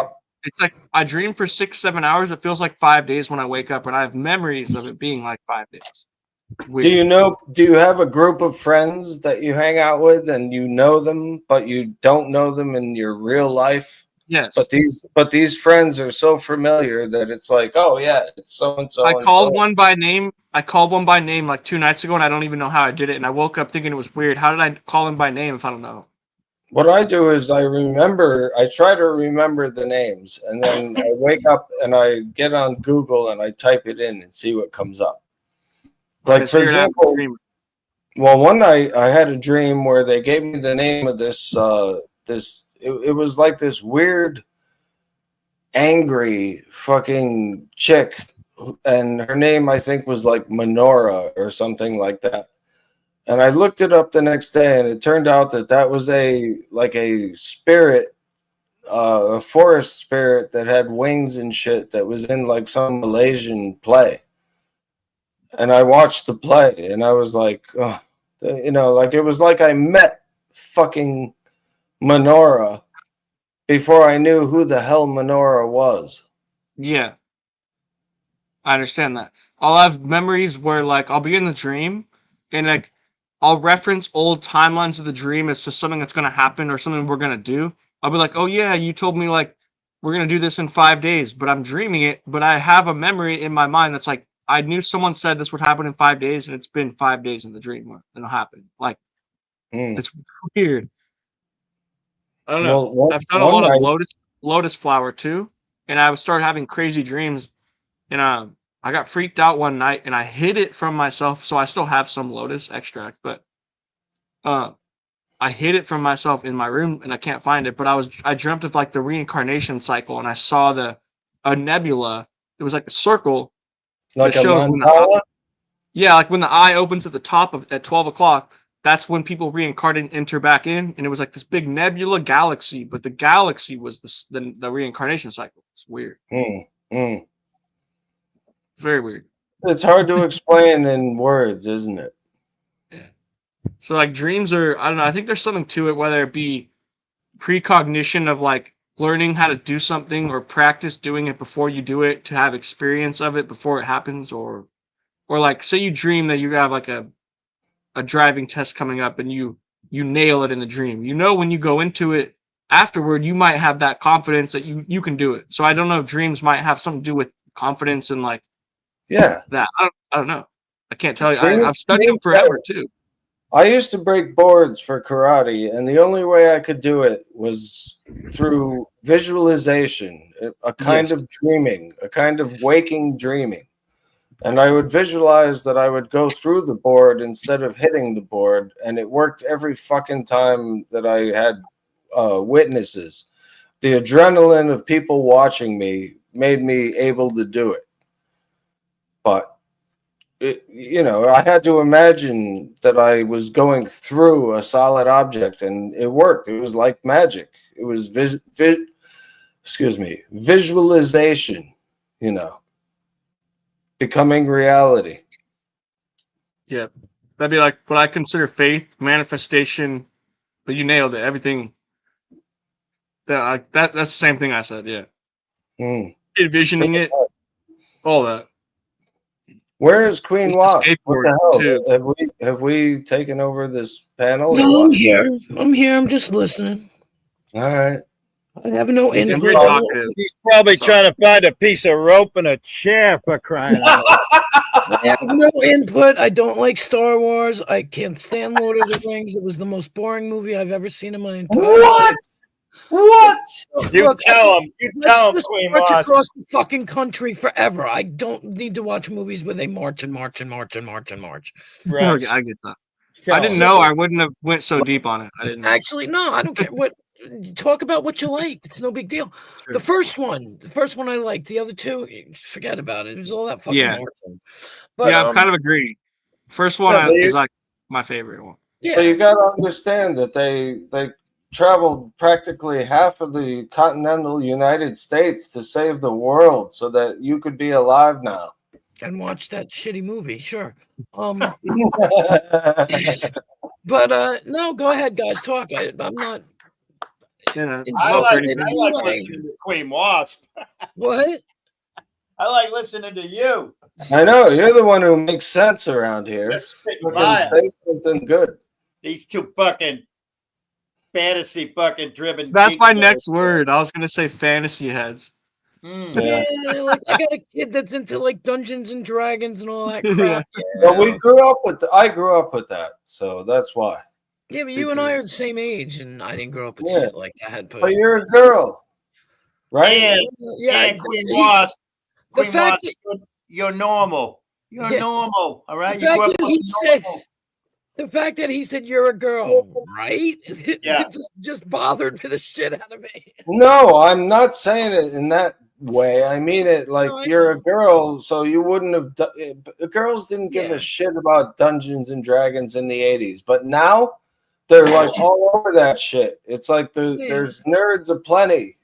it's like I dream for 6-7 hours. It feels like 5 days when I wake up, and I have memories of it being like 5 days. Weird. Do you have a group of friends that you hang out with and you know them, but you don't know them in your real life? Yes. But these friends are so familiar that it's like, oh yeah, it's so and so. I called one by name. I called one by name like 2 nights ago, and I don't even know how I did it. And I woke up thinking it was weird. How did I call him by name if I don't know? What I do is I try to remember the names, and then I wake up and I get on Google and I type it in and see what comes up. Like, for example, well, one night I had a dream where they gave me the name of this, it was like this weird, angry fucking chick, and her name I think was like Menorah or something like that. And I looked it up the next day, and it turned out that was a spirit, a forest spirit that had wings and shit that was in like some Malaysian play. And I watched the play, and I was like, oh, like it was like I met fucking Menorah before I knew who the hell Menorah was. Yeah, I understand that. I'll have memories where like I'll be in the dream, and like I'll reference old timelines of the dream as to something that's going to happen or something we're going to do. I'll be like, oh yeah, you told me like we're going to do this in 5 days, but I'm dreaming it. But I have a memory in my mind that's like, I knew someone said this would happen in 5 days, and it's been 5 days in the dream where it'll happen. Like, it's weird. I don't know. Well, I've done a lot of lotus flower too, and I would start having crazy dreams. And I got freaked out one night, and I hid it from myself. So I still have some lotus extract, but I hid it from myself in my room, and I can't find it. But I dreamt of like the reincarnation cycle, and I saw a nebula. It was like a circle. Like that shows like when the eye opens at the top at 12 o'clock. That's when people reincarnate and enter back in, and it was like this big nebula galaxy, but the galaxy was the reincarnation cycle. It's weird. It's very weird. It's hard to explain in words, isn't it? Yeah. So like dreams are, I don't know, I think there's something to it, whether it be precognition of like learning how to do something or practice doing it before you do it to have experience of it before it happens, or like say you dream that you have like a driving test coming up and you nail it in the dream. You know, when you go into it afterward, you might have that confidence that you can do it. So I don't know if dreams might have something to do with confidence and like that. I don't know. I can't tell you. I've studied them forever too. I used to break boards for karate, and the only way I could do it was through visualization, a kind of dreaming, a kind of waking dreaming. And I would visualize that I would go through the board instead of hitting the board, and it worked every fucking time that I had witnesses. The adrenaline of people watching me made me able to do it. But, I had to imagine that I was going through a solid object, and it worked. It was like magic. It was visualization, becoming reality. Yeah, that'd be like what I consider faith, manifestation, but you nailed it. Everything that's the same thing I said. Yeah, envisioning it, all that. Where is Queen Wasp? What the hell? Have we taken over this panel? No, I'm here. I'm just listening. All right. I have no input. He's probably trying to find a piece of rope and a chair for crying out. I have no input. I don't like Star Wars. I can't stand Lord of the Rings. It was the most boring movie I've ever seen in my entire life. What? You tell him. You tell him, Queen March Wasp. across the fucking country forever. I don't need to watch movies where they march and march and march and march and march. Right. I get that. I didn't know. I wouldn't have went so deep on it. I didn't know. Actually, no, I don't care. What? Talk about what you like. It's no big deal. Sure. The first one I liked. The other two, forget about it. It was all that fucking marching. But, I'm kind of agree. First one is like my favorite one. Yeah. So you got to understand that they traveled practically half of the continental United States to save the world so that you could be alive now. And watch that shitty movie, sure. But no, go ahead, guys. Talk. I'm not. I like listening to Queen Wasp. What? I like listening to you. I know you're the one who makes sense around here. Say something good. These two fucking fantasy fucking driven. That's my geek next nerd. word. I was gonna say fantasy heads. Mm. Yeah. Yeah, like I got a kid that's into like Dungeons and Dragons and all that Yeah. crap. But we grew up with. I grew up with that, so that's why. Yeah, but you and I are the same age, and I didn't grow up with Yeah. shit like that. But But you're a girl, right? And, yeah, and Queen he's- Wasp, the Queen fact Wasp, you're normal. You're Yeah. normal. All right. the You grew fact up that with he said, normal. the fact that he said you're a girl, right? Yeah. It just bothered the shit out of me. No, I'm not saying it in that way. I mean it like No, I you're a know. girl, so you wouldn't have. Girls didn't give Yeah. a shit about Dungeons and Dragons in the '80s, but now they're like all over that shit. It's like Yeah. there's nerds aplenty,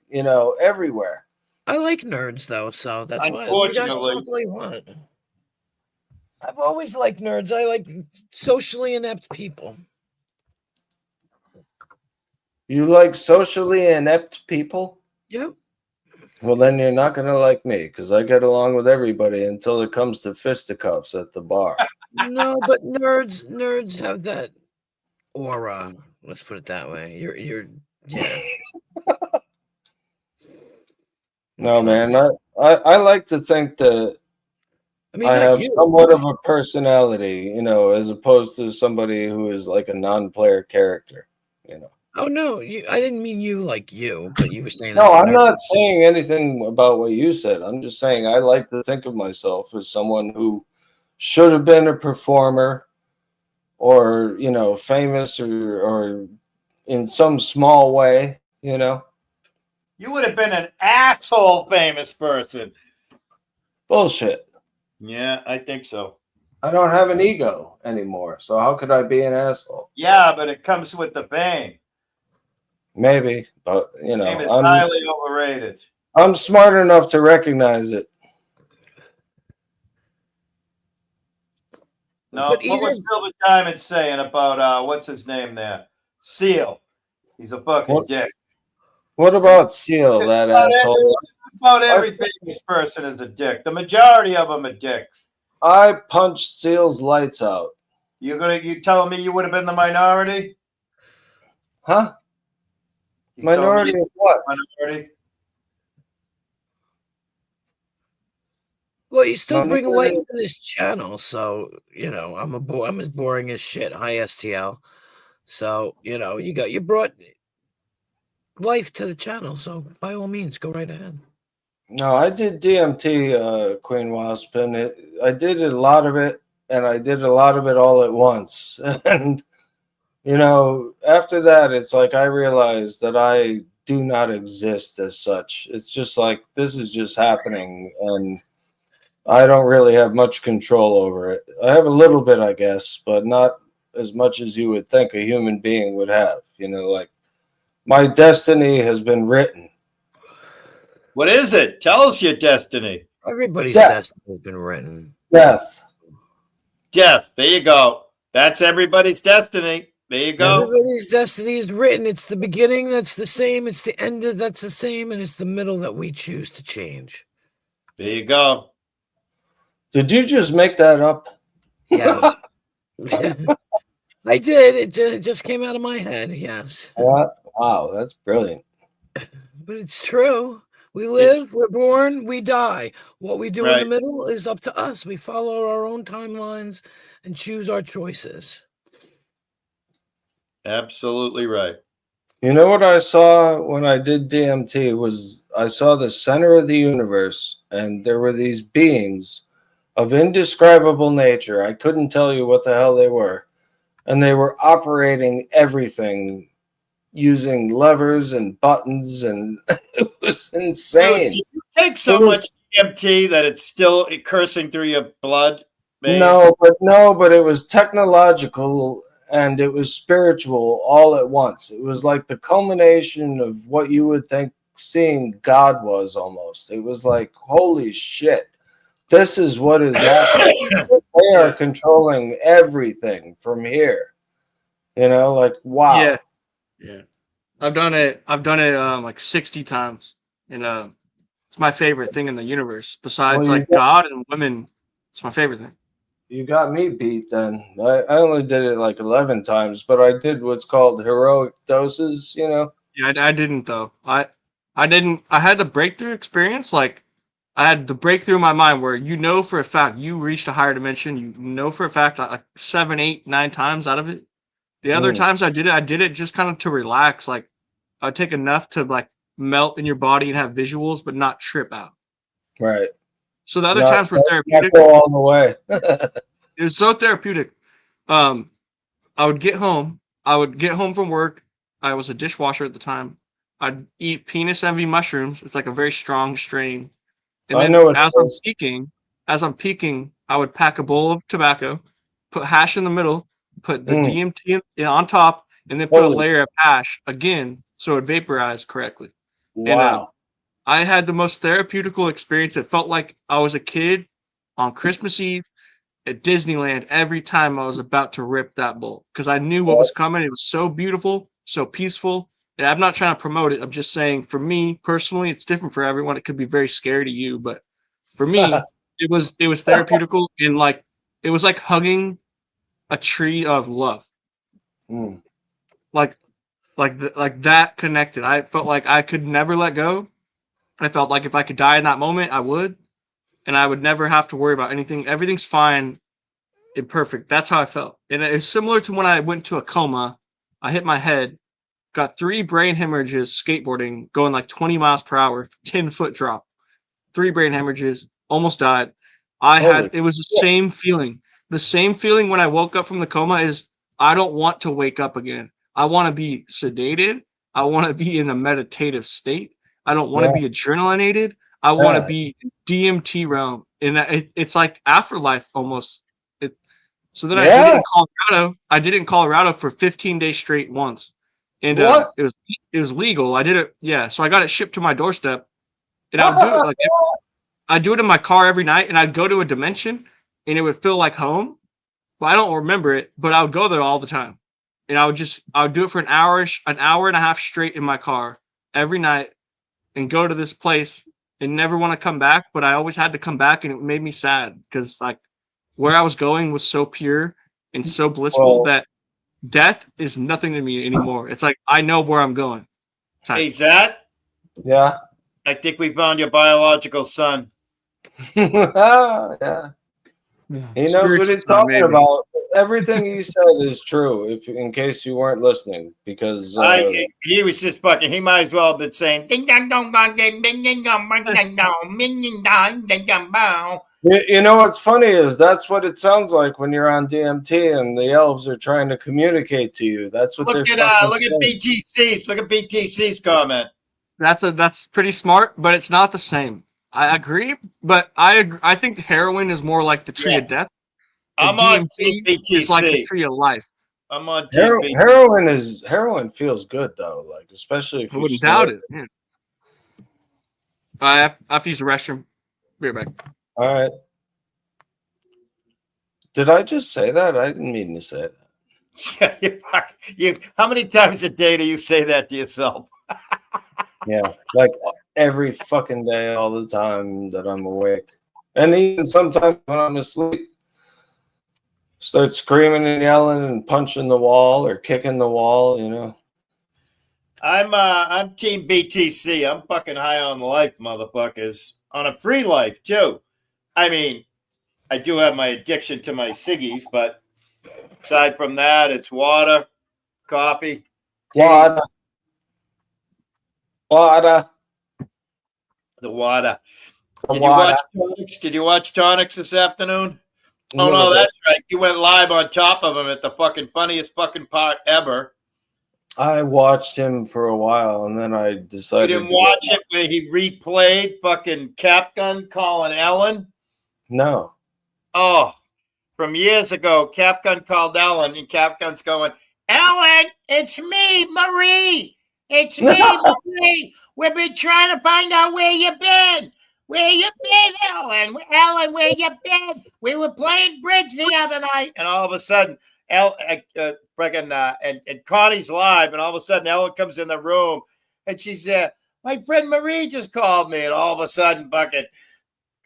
everywhere. I like nerds though, so that's why you guys Unfortunately. talk all you want. I've always liked nerds. I like socially inept people. You like socially inept people? Yep. Well, then you're not gonna like me because I get along with everybody until it comes to fisticuffs at the bar. No, but nerds have that aura. Let's put it that way. Yeah. No, man, I like to think that I mean, I not have you. somewhat of a personality, as opposed to somebody who is like a non-player character. Oh no, I didn't mean you like you, but you were saying No, that I'm not saying anything about what you said. I'm just saying I like to think of myself as someone who should have been a performer or, famous or in some small way, You would have been an asshole famous person. Bullshit. Yeah, I think so. I don't have an ego anymore, so how could I be an asshole? Yeah, but it comes with the fame. Maybe, but Fame is I'm highly overrated. smart enough to recognize it. No, But what was Silver Diamond saying about what's his name there? Seal. He's a fucking What? dick. What about Seal, that asshole? About every famous person is a dick. The majority of them are dicks. I punched Seal's lights out. You telling me you would have been the minority? Huh? You telling me Minority of what? minority? Well, you still bring life Minority- to this channel, so I'm as boring as shit. High STL, so you brought life to the channel, so by all means, go right ahead. No, I did DMT, Queen Wasp, and I did a lot of it, and I did a lot of it all at once. And, after that, it's like I realized that I do not exist as such. It's just like this is just happening, and I don't really have much control over it. I have a little bit, I guess, but not as much as you would think a human being would have. Like my destiny has been written. What is it? Tell us your destiny. Everybody's Death. destiny has been written. Death. Death. There you go. That's everybody's destiny. There you go. Everybody's destiny is written. It's the beginning that's the same. It's the end that's the same, and it's the middle that we choose to change. There you go. Did you just make that up? Yes. I did. It just came out of my head. Yes. Wow, that's brilliant. But it's true. We live, we're born, we die. What we do in Right. the middle is up to us. We follow our own timelines and choose our choices. Absolutely right. You know what I saw when I did DMT was I saw the center of the universe, and there were these beings of indescribable nature. I couldn't tell you what the hell they were. And they were operating everything using levers and buttons, and it was insane. You take so It was- much DMT that it's still coursing through your blood. man. No, but it was technological and it was spiritual all at once. It was like the culmination of what you would think seeing God was almost. It was like, holy shit, this is what is happening. They are controlling everything from here. Like, wow. Yeah. Yeah. I've done it like 60 times. And it's my favorite thing in the universe. Besides Well, you like God and women, it's my favorite thing. You got me beat then. I only did it like 11 times, but I did what's called heroic doses, you know? Yeah, I didn't though. I didn't. I had the breakthrough experience. Like I had the breakthrough in my mind where you know for a fact you reached a higher dimension. You know for a fact like 7, 8, 9 times out of it. The other Mm. times I did it just kind of to relax. Like I'd take enough to like melt in your body and have visuals, but not trip out. Right. So the other Not, times were not therapeutic. go all the way. It was so therapeutic. Um, I would get home. I would get home from work. I was a dishwasher at the time. I'd eat penis envy mushrooms. It's like a very strong strain. And I then know what it is. as I'm peaking, I would pack a bowl of tobacco, put hash in the middle, put the DMT on top, and then put a Holy- layer of hash again so it vaporized correctly. And Wow. I had the most therapeutical experience. It felt like I was a kid on Christmas Eve at Disneyland every time I was about to rip that bowl because I knew what was coming. It was so beautiful, so peaceful. And I'm not trying to promote it. I'm just saying for me personally, it's different for everyone. It could be very scary to you, but for me, it was therapeutical and like it was like hugging a tree of love. Mm. Like like that connected. I felt like I could never let go. I felt like if I could die in that moment, I would. And I would never have to worry about anything. Everything's fine and perfect. That's how I felt. And it's similar to when I went to a coma. I hit my head, got 3 brain hemorrhages skateboarding, going like 20 miles per hour, 10-foot drop, 3 brain hemorrhages, almost died. It was the same feeling. The same feeling when I woke up from the coma is I don't want to wake up again. I want to be sedated. I want to be in a meditative state. I don't want to be adrenalinated. I want to be DMT realm. And it's like afterlife almost. So then I did it in Colorado. I did it in Colorado for 15 days straight once. And it was legal. I did it, yeah. So I got it shipped to my doorstep. And I would do it like I'd do it in my car every night, and I'd go to a dimension, and it would feel like home. But I don't remember it, but I would go there all the time, and I would do it for an hour and a half straight in my car every night, and go to this place and never want to come back. But I always had to come back, and it made me sad because like where I was going was so pure and so blissful that death is nothing to me anymore. It's like I know where I'm going. Hey, Zach. Yeah. I think we found your biological son. Yeah. He knows what he's talking about. Everything he said is true. If in case you weren't listening, because he was just fucking. He might as well have been saying ding dong dong dong ding ding ding dong ding ding dong ding ding dong ding dong bow. You know what's funny is that's what it sounds like when you're on DMT and the elves are trying to communicate to you. That's what look they're at BTC's. Look at BTC's comment. That's pretty smart, but it's not the same. I agree, but I think heroin is more like the tree of death. I'm on BTC. It's like the tree of life. I'm on heroin feels good though, like especially if I wouldn't doubt it. Yeah. I have to use the restroom. Be right back. All right. Did I just say that? I didn't mean to say that. You. How many times a day do you say that to yourself? Yeah, like every fucking day, all the time that I'm awake, and even sometimes when I'm asleep, start screaming and yelling and punching the wall or kicking the wall. You know. I'm Team BTC. I'm fucking high on life, motherfuckers. On a free life too. I mean, I do have my addiction to my ciggies, but aside from that, it's water, coffee, water. The water. Did you watch Tonics? Did you watch Tonics this afternoon? Oh no, that's right. You went live on top of him at the fucking funniest fucking part ever. I watched him for a while, and then I decided. You didn't watch it where he replayed fucking Capgun calling Ellen? No. Oh, from years ago, Capgun called Ellen, and Capgun's going, Ellen, it's me, Marie. It's me, Marie. We've been trying to find out where you've been. Where you been, Ellen? Ellen, where you been? We were playing bridge the other night. And all of a sudden, and Connie's live, and all of a sudden Ellen comes in the room, and she said, my friend Marie just called me, and all of a sudden,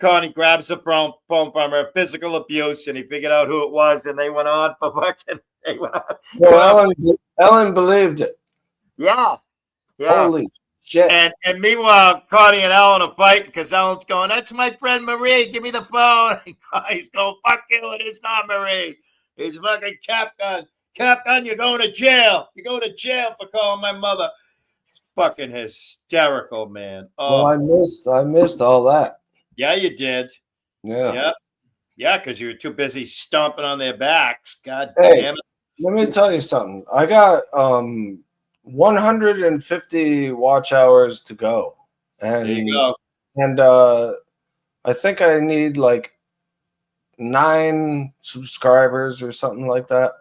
Connie grabs the phone from her, physical abuse, and he figured out who it was, and they went on for fucking. They went on. Well, Ellen believed it. Yeah, yeah. Holy shit! And meanwhile, Connie and Ellen are fighting because Ellen's going, "That's my friend Marie. Give me the phone." And Connie's going, "Fuck you! It is not Marie. He's fucking Cap Gun. Cap Gun, you're going to jail. You go to jail for calling my mother." Fucking hysterical, man. Oh, Well, I missed all that. yeah, you did. Yeah. Yeah, because you were too busy stomping on their backs. God Hey. damn it. Let me tell you something. I got 150 watch hours to go, and There you go. and I think I need like 9 subscribers or something like that.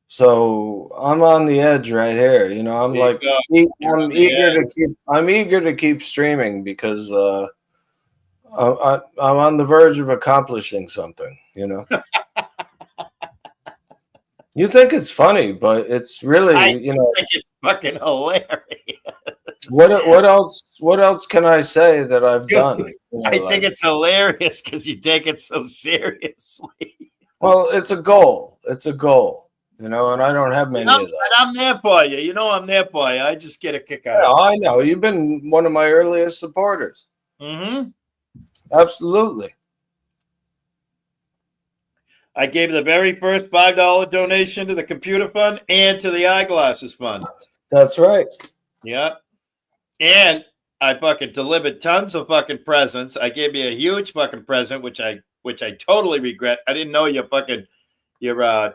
So I'm on the edge right here. You know, I'm There you like, go. You're on I'm the eager edge. to keep. I'm eager to keep streaming because I'm on the verge of accomplishing something. You know. You think it's funny, but it's really, I you know, think it's fucking hilarious. what else can I say that I've done? You know, I think it's hilarious because you take it so seriously. well, it's a goal. It's a goal, you know, and I don't have many of And those. I'm there for you. You know I'm there for you. I just get a kick out Yeah, of I know. You've been one of my earliest supporters. it. Mm-hmm. Absolutely. I gave the very first $5 donation to the computer fund and to the eyeglasses fund. That's right. Yeah. And I fucking delivered tons of fucking presents. I gave you a huge fucking present, which I totally regret. I didn't know your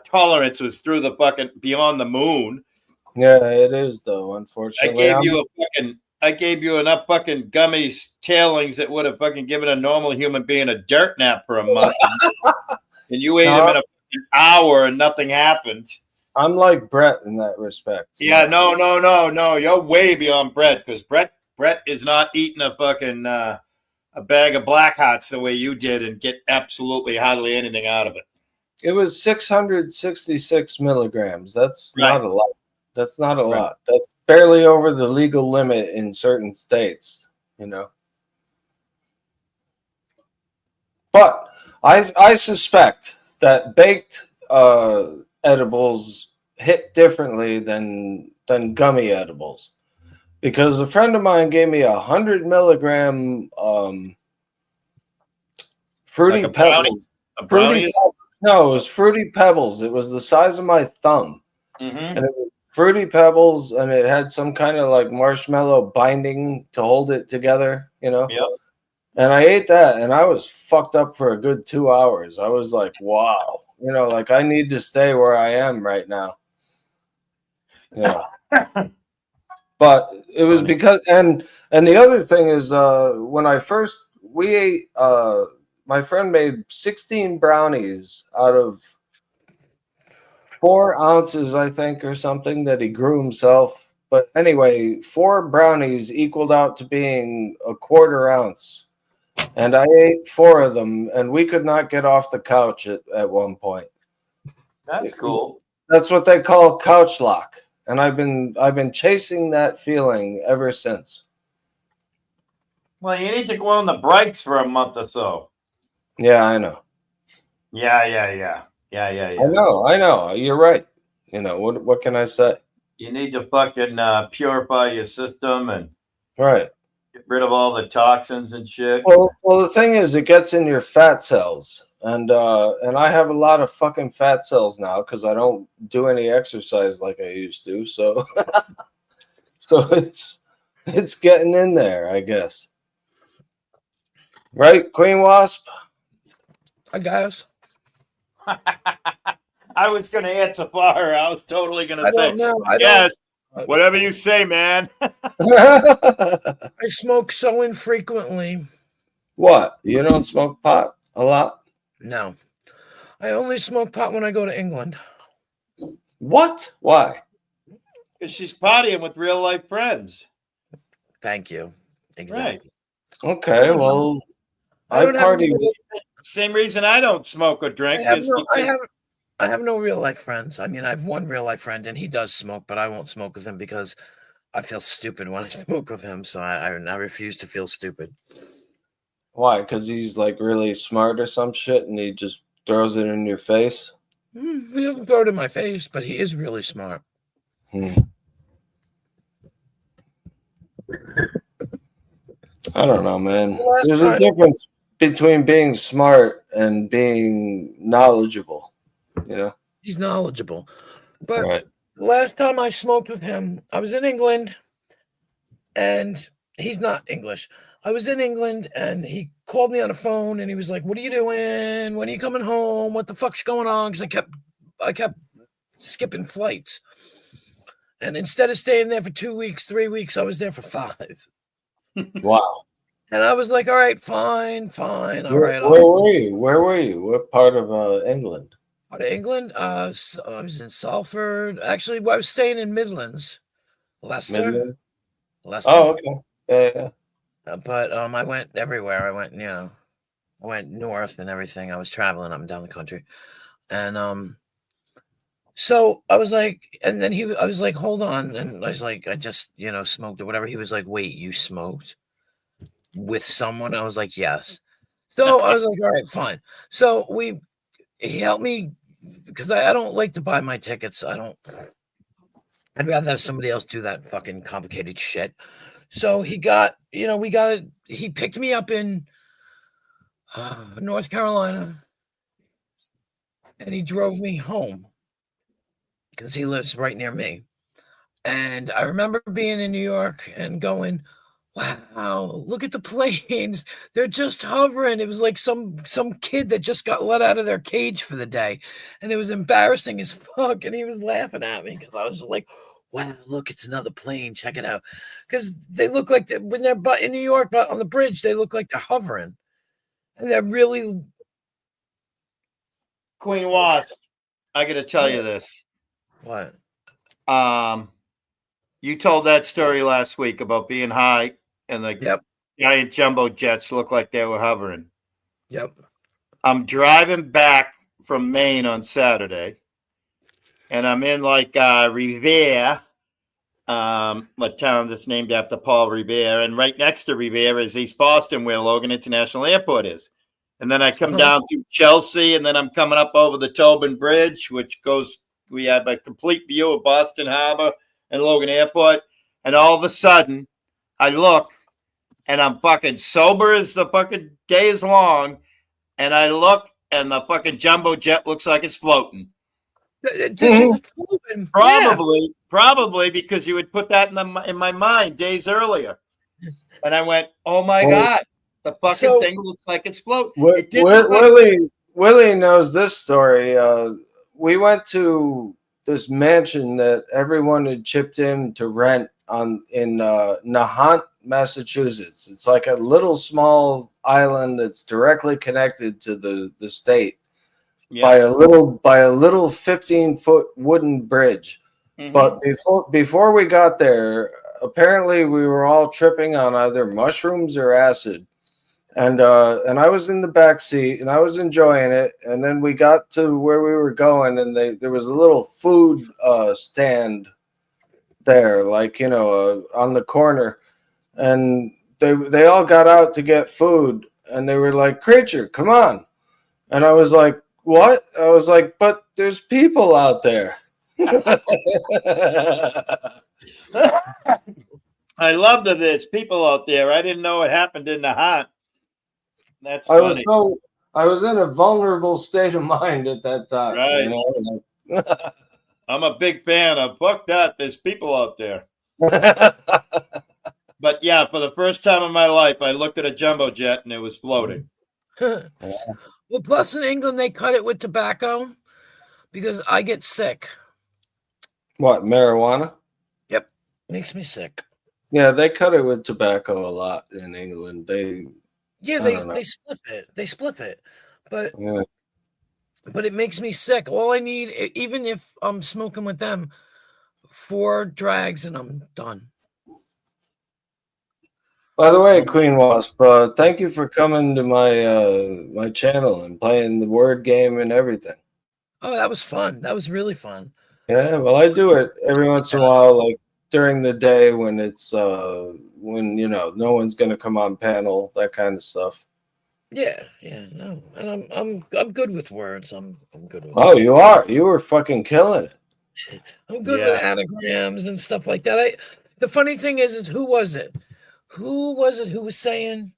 tolerance was through the fucking beyond the moon. Yeah, it is though. I Unfortunately, gave you enough fucking gummies tailings that would have fucking given a normal human being a dirt nap for a month. And you ate them in a fucking hour and nothing happened. I'm like Brett in that respect. Yeah, no. You're way beyond Brett because Brett is not eating a fucking a bag of Black Hots the way you did and get absolutely hardly anything out of it. It was 666 milligrams. That's Right. not a lot. That's not a Right. lot. That's barely over the legal limit in certain states, you know. But I suspect that baked edibles hit differently than gummy edibles, because a friend of mine gave me 100 milligram fruity Like a brownie? pebbles. A brownie is. No, it was fruity pebbles. It was the size of my thumb, Mm-hmm. and it was fruity pebbles, and it had some kind of like marshmallow binding to hold it together, you know. Yep. And I ate that, and I was fucked up for a good 2 hours. I was like, wow, you know, like I need to stay where I am right now. Yeah. But it was because, and the other thing is, when we ate, my friend made 16 brownies out of 4 ounces, I think, or something that he grew himself. But anyway, 4 brownies equaled out to being a 1/4 ounce. And I ate 4 of them, and we could not get off the couch at one point. That's cool. That's what they call couch lock. And I've been chasing that feeling ever since. Well, you need to go on the brakes for a month or so. Yeah, I know. Yeah. I know. You're right. You know, what can I say? You need to fucking purify your system and Right. get rid of all the toxins and shit. Well, the thing is, it gets in your fat cells, and I have a lot of fucking fat cells now because I don't do any exercise like I used to. So, so it's getting in there, I guess. Right, Queen Wasp? I guess. I was going to answer for her. I was totally going I to say, don't know. I yes, whatever you say, man. I smoke so infrequently. What? You don't smoke pot a lot? No. I only smoke pot when I go to England. What? Why? Because she's partying with real life friends. Thank you. Exactly. Okay, well, I I don't have party. any- Same reason I don't smoke or drink. is because- I have no real life friends. I mean, I have one real life friend, and he does smoke, but I won't smoke with him because I feel stupid when I smoke with him. So I refuse to feel stupid. Why? Because he's like really smart or some shit, and he just throws it in your face. He doesn't throw it in my face, but he is really smart. Hmm. I don't know, man. Last There's a time- difference between being smart and being knowledgeable. You know, He's knowledgeable. But right? last time I smoked with him, I was in England, and he's not English. I was in England, and he called me on the phone, and he was like, "What are you doing? When are you coming home? What the fuck's going on?" Because I kept skipping flights, and instead of staying there for 2 weeks, 3 weeks, I was there for 5. Wow. And I was like, "All right, fine, all Where, right." where were you? Where were you? What part of England? Out of England, I was in Salford. Actually, I was staying in Midlands, Leicester. Midland? Leicester. Oh, okay. Yeah. But I went everywhere. I went, I went north and everything. I was traveling up and down the country, and so I was like, and then I was like, hold on, and I was like, I just, smoked or whatever. He was like, wait, you smoked with someone? I was like, yes. So I was like, all right, fine. So he helped me because I don't like to buy my tickets. I'd rather have somebody else do that fucking complicated shit. So he picked me up in North Carolina, and he drove me home because he lives right near me. And I remember being in New York and going, wow, look at the planes. They're just hovering. It was like some kid that just got let out of their cage for the day. And it was embarrassing as fuck. And he was laughing at me because I was like, wow, look, it's another plane. Check it out. Because they look like when they're in New York, but on the bridge, they look like they're hovering. And they're really. Queen Wasp, I got to tell you this. What? You told that story last week about being high and the Yep. giant jumbo jets looked like they were hovering. Yep. I'm driving back from Maine on Saturday, and I'm in like Revere, a town that's named after Paul Revere, and right next to Revere is East Boston, where Logan International Airport is. And then I come down through Chelsea, and then I'm coming up over the Tobin Bridge, we have a complete view of Boston Harbor and Logan Airport. And all of a sudden, I look, and I'm fucking sober as the fucking day is long, and I look, and the fucking jumbo jet looks like it's floating. Probably because you would put that in my mind days earlier. And I went, oh my God, the fucking thing looks like it's floating. Willie knows this story. We went to this mansion that everyone had chipped in to rent in Nahant, Massachusetts. It's like a little small island that's directly connected to the state by a little 15-foot wooden bridge. Mm-hmm. But before we got there, apparently we were all tripping on either mushrooms or acid. And I was in the back seat and I was enjoying it. And then we got to where we were going, and there was a little food stand there, like, on the corner. And they all got out to get food, and they were like, "Creature, come on." And I was like, "What?" I was like, "But there's people out there." I love that there's people out there. I didn't know it happened in the hot. That's funny. I was in a vulnerable state of mind at that time. Right. I'm a big fan of fuck that. There's people out there. But yeah, for the first time in my life, I looked at a jumbo jet and it was floating. Well, plus in England, they cut it with tobacco because I get sick. What, marijuana? Yep. Makes me sick. Yeah, they cut it with tobacco a lot in England. They split it. They split it. But it makes me sick. All I need, even if I'm smoking with them, 4 drags and I'm done. By the way, Queen Wasp, thank you for coming to my channel and playing the word game and everything. Oh, that was fun. That was really fun. Yeah, well, I do it every once in a while, like during the day when it's when no one's gonna come on panel, that kind of stuff. Yeah, yeah, no, and I'm good with words. I'm good with Oh, you are. You were fucking killing it. I'm good with Yeah. anagrams and stuff like that. The funny thing is who was it? Who was it who was saying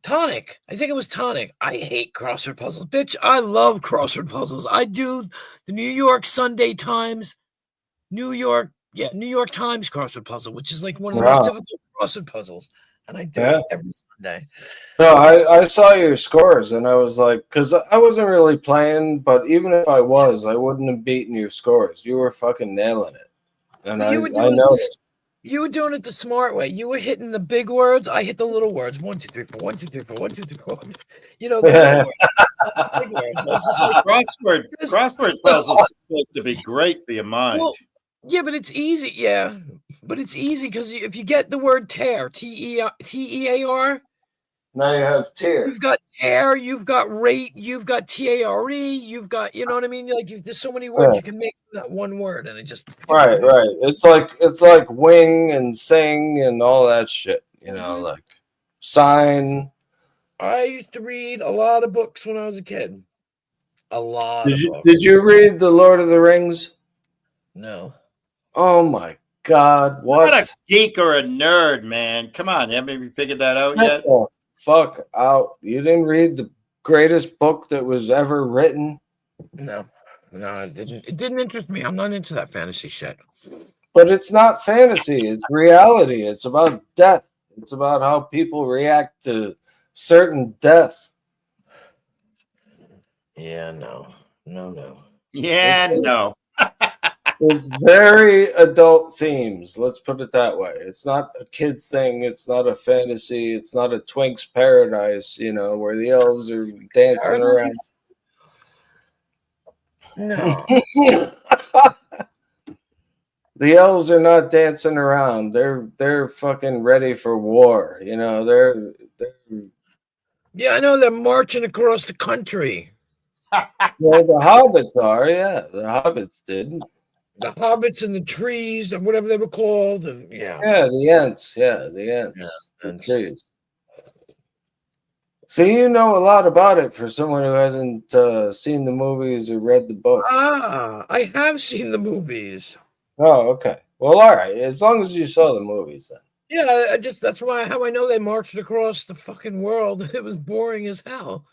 Tonic? I think it was Tonic. I hate crossword puzzles. Bitch, I love crossword puzzles. I do the New York Sunday Times, New York Times crossword puzzle, which is like one of the most Wow. difficult crossword puzzles. And I do Yeah. it every Sunday. No, I saw your scores and I was like, because I wasn't really playing, but even if I was, I wouldn't have beaten your scores. You were fucking nailing it. And But I noticed. you were doing it the smart way. You were hitting the big words. I hit the little words. 1, 2, 3, 4. 1, 2, 3, 4. 1, 2, 3, 4. You know, the little words, not the big words. I was just like, Crossword puzzles are supposed to be great for your mind. well, yeah, but it's easy. Yeah, but it's easy because if you get the word tear, Tear, Now you have tear. you've got tear, you've got rate, you've got tare, you've got, you know what I mean? Like, there's so many words Yeah. you can make from that one word, and it just Right. It's like wing and sing and all that shit. You know, like sign. I used to read a lot of books when I was a kid. A lot Did of you books. did you read the Lord of the Rings? No. Oh my God! What? Not a geek or a nerd, man. Come on, haven't you figured that out yet? Get the fuck out! You didn't read the greatest book that was ever written. No, it didn't. It didn't interest me. I'm not into that fantasy shit. But it's not fantasy, it's reality. It's about death. It's about how people react to certain death. Yeah, no. Yeah, It's- no. It's very adult themes, let's put it that way. It's not a kid's thing, it's not a fantasy, it's not a Twink's paradise, you know, where the elves are dancing around. No. The elves are not dancing around. They're fucking ready for war. You know, they're Yeah, I know they're marching across the country. well, the hobbits are, yeah. The hobbits did. The hobbits and the trees and whatever they were called, and yeah. Yeah, the Ents. Yeah, the Ents. Yeah, The Ents. trees. So you know a lot about it for someone who hasn't seen the movies or read the books. I have seen the movies. Oh, okay. Well, all right. As long as you saw the movies, then. Yeah, I just that's how I know they marched across the fucking world. It was boring as hell.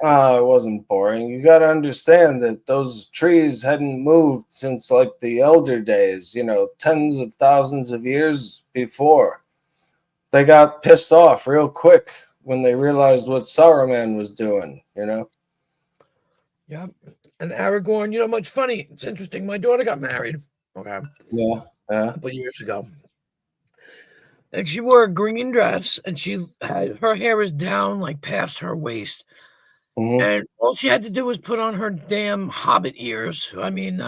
It wasn't boring. You got to understand that those trees hadn't moved since like the elder days, you know, tens of thousands of years before. They got pissed off real quick when they realized what Saruman was doing, you know? Yeah. And Aragorn, you know, much funny. It's interesting. My daughter got married, okay, Yeah. a couple years ago. And she wore a green dress and she had her hair was down like past her waist. Mhm. And all she had to do was put on her damn hobbit ears. I mean,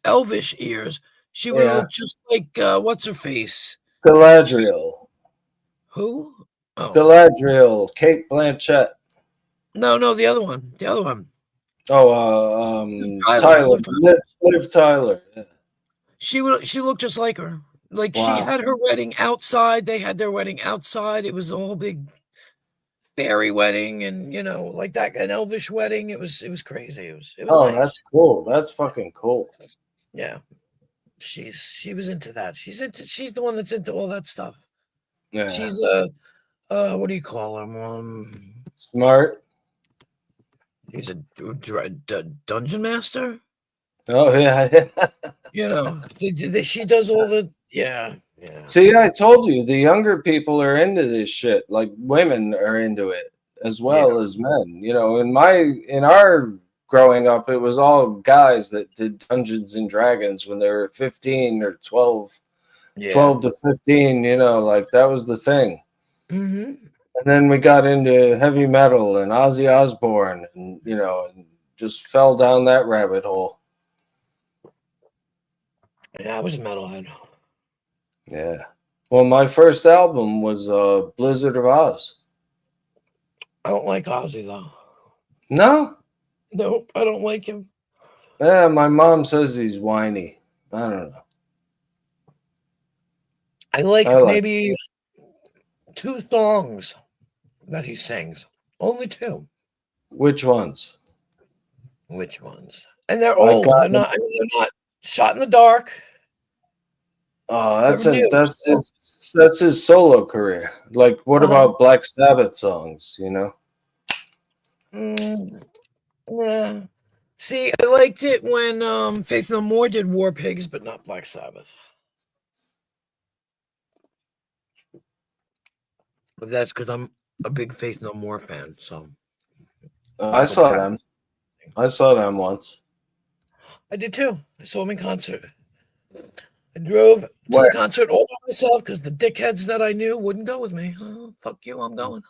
elvish ears. She would have Yeah. looked just like what's her face? Galadriel. Who? Oh Galadriel. Kate Blanchett. no, the other one. The other one. Oh, Tyler. Tyler. Liv Tyler. Yeah. She looked just like her. Like she Wow. had her wedding outside. They had their wedding outside. It was a whole big fairy wedding, and you know, like that, an elvish wedding. It was crazy. It was Oh, nice. that's cool. That's fucking cool. Yeah. She was into that. She's the one that's into all that stuff. Yeah. She's what do you call him? Smart. He's a dungeon master. Oh, yeah. You know, she does all the yeah. See, I told you the younger people are into this shit. Like women are into it as well as men. You know, in our growing up, it was all guys that did Dungeons and Dragons when they were 15 or 12, 12 to 15. You know, like that was the thing. Mm-hmm. And then we got into heavy metal and Ozzy Osbourne, and you know, and just fell down that rabbit hole. Yeah, I was a metalhead. Yeah. Well, my first album was Blizzard of Oz. I don't like Ozzy though. No? Nope, I don't like him. Yeah, my mom says he's whiny. I don't know. I like I like maybe 2 songs. that he sings. Only two. Which ones? Which ones? And they're I old. got They're not. I mean, they're not Shot in the Dark. Oh, They're new. that's his solo career. Like, what Uh-huh. about Black Sabbath songs? You know? Yeah. See, I liked it when Faith No More did War Pigs, but not Black Sabbath. But that's because I'm a big Faith No More fan. So I saw them. I saw them once. I did too. I saw them in concert. I drove to Where? the concert all by myself because the dickheads that I knew wouldn't go with me. Oh, fuck you, I'm going.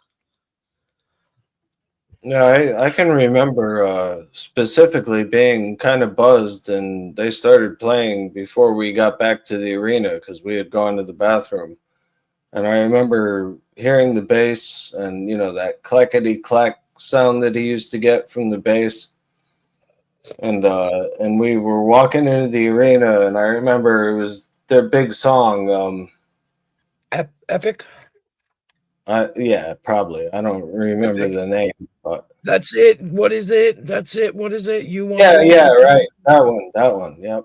Yeah, I can remember specifically being kind of buzzed, and they started playing before we got back to the arena because we had gone to the bathroom. And I remember hearing the bass and, you know, that clackety clack sound that he used to get from the bass. And we were walking into the arena, and I remember it was their big song. Epic. Yeah, probably. I don't remember Epic. the name, but That's it. What is it? That's it. What is it? You want? yeah, right. That one. Yep.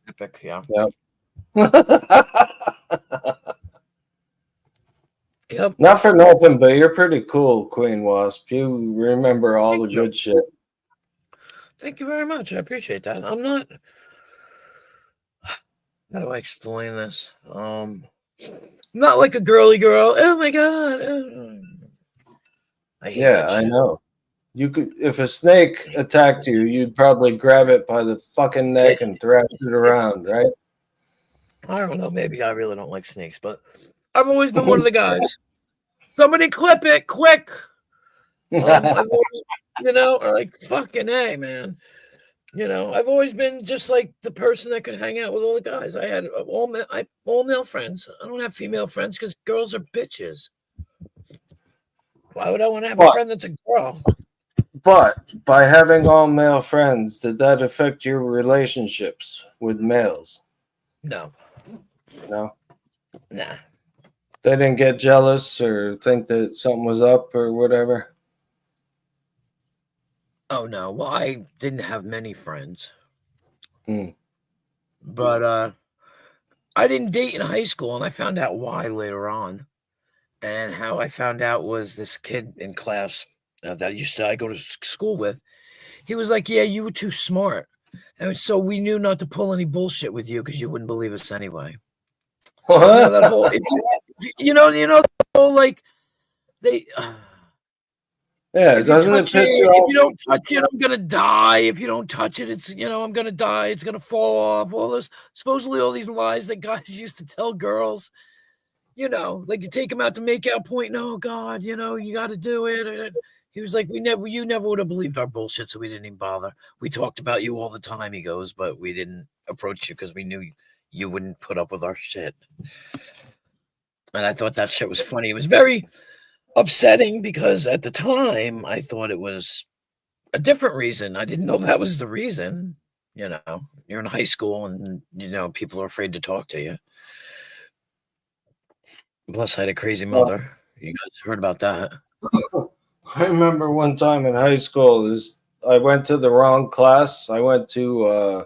Epic. Yeah. Yep. Not for nothing, but you're pretty cool, Queen Wasp. You remember all Thank the you. good shit. Thank you very much. I appreciate that. I'm not. How do I explain this? Not like a girly girl. Oh my god. I hate that I shit. know. You could, if a snake attacked you, you'd probably grab it by the fucking neck and thrash it around, right? I don't know. Maybe I really don't like snakes, but I've always been one of the guys. Somebody clip it quick. I've always, like fucking A, man. I've always been just like the person that could hang out with all the guys. I had all male friends. I don't have female friends because girls are bitches. Why would I want to have a friend that's a girl? But by having all male friends, did that affect your relationships with males? No. No. Nah. They didn't get jealous or think that something was up or whatever? Oh, no. Well, I didn't have many friends. Hmm. But I didn't date in high school, and I found out why later on. And how I found out was this kid in class that I go to school with. He was like, "Yeah, you were too smart," and so we knew not to pull any bullshit with you because you wouldn't believe us anyway. That whole, the whole like they. Yeah, doesn't it piss you off? If you don't touch it, I'm gonna die. If you don't touch it, it's I'm gonna die. It's gonna fall off. Supposedly all these lies that guys used to tell girls. Like you take him out to make out point. No, God, you got to do it. And he was like, you never would have believed our bullshit, so we didn't even bother. We talked about you all the time, he goes, but we didn't approach you because we knew you wouldn't put up with our shit. And I thought that shit was funny. It was very upsetting because at the time I thought it was a different reason. I didn't know that was the reason. You're in high school and people are afraid to talk to you. Plus, I had a crazy mother. You guys heard about that? I remember one time in high school, I went to the wrong class. I went to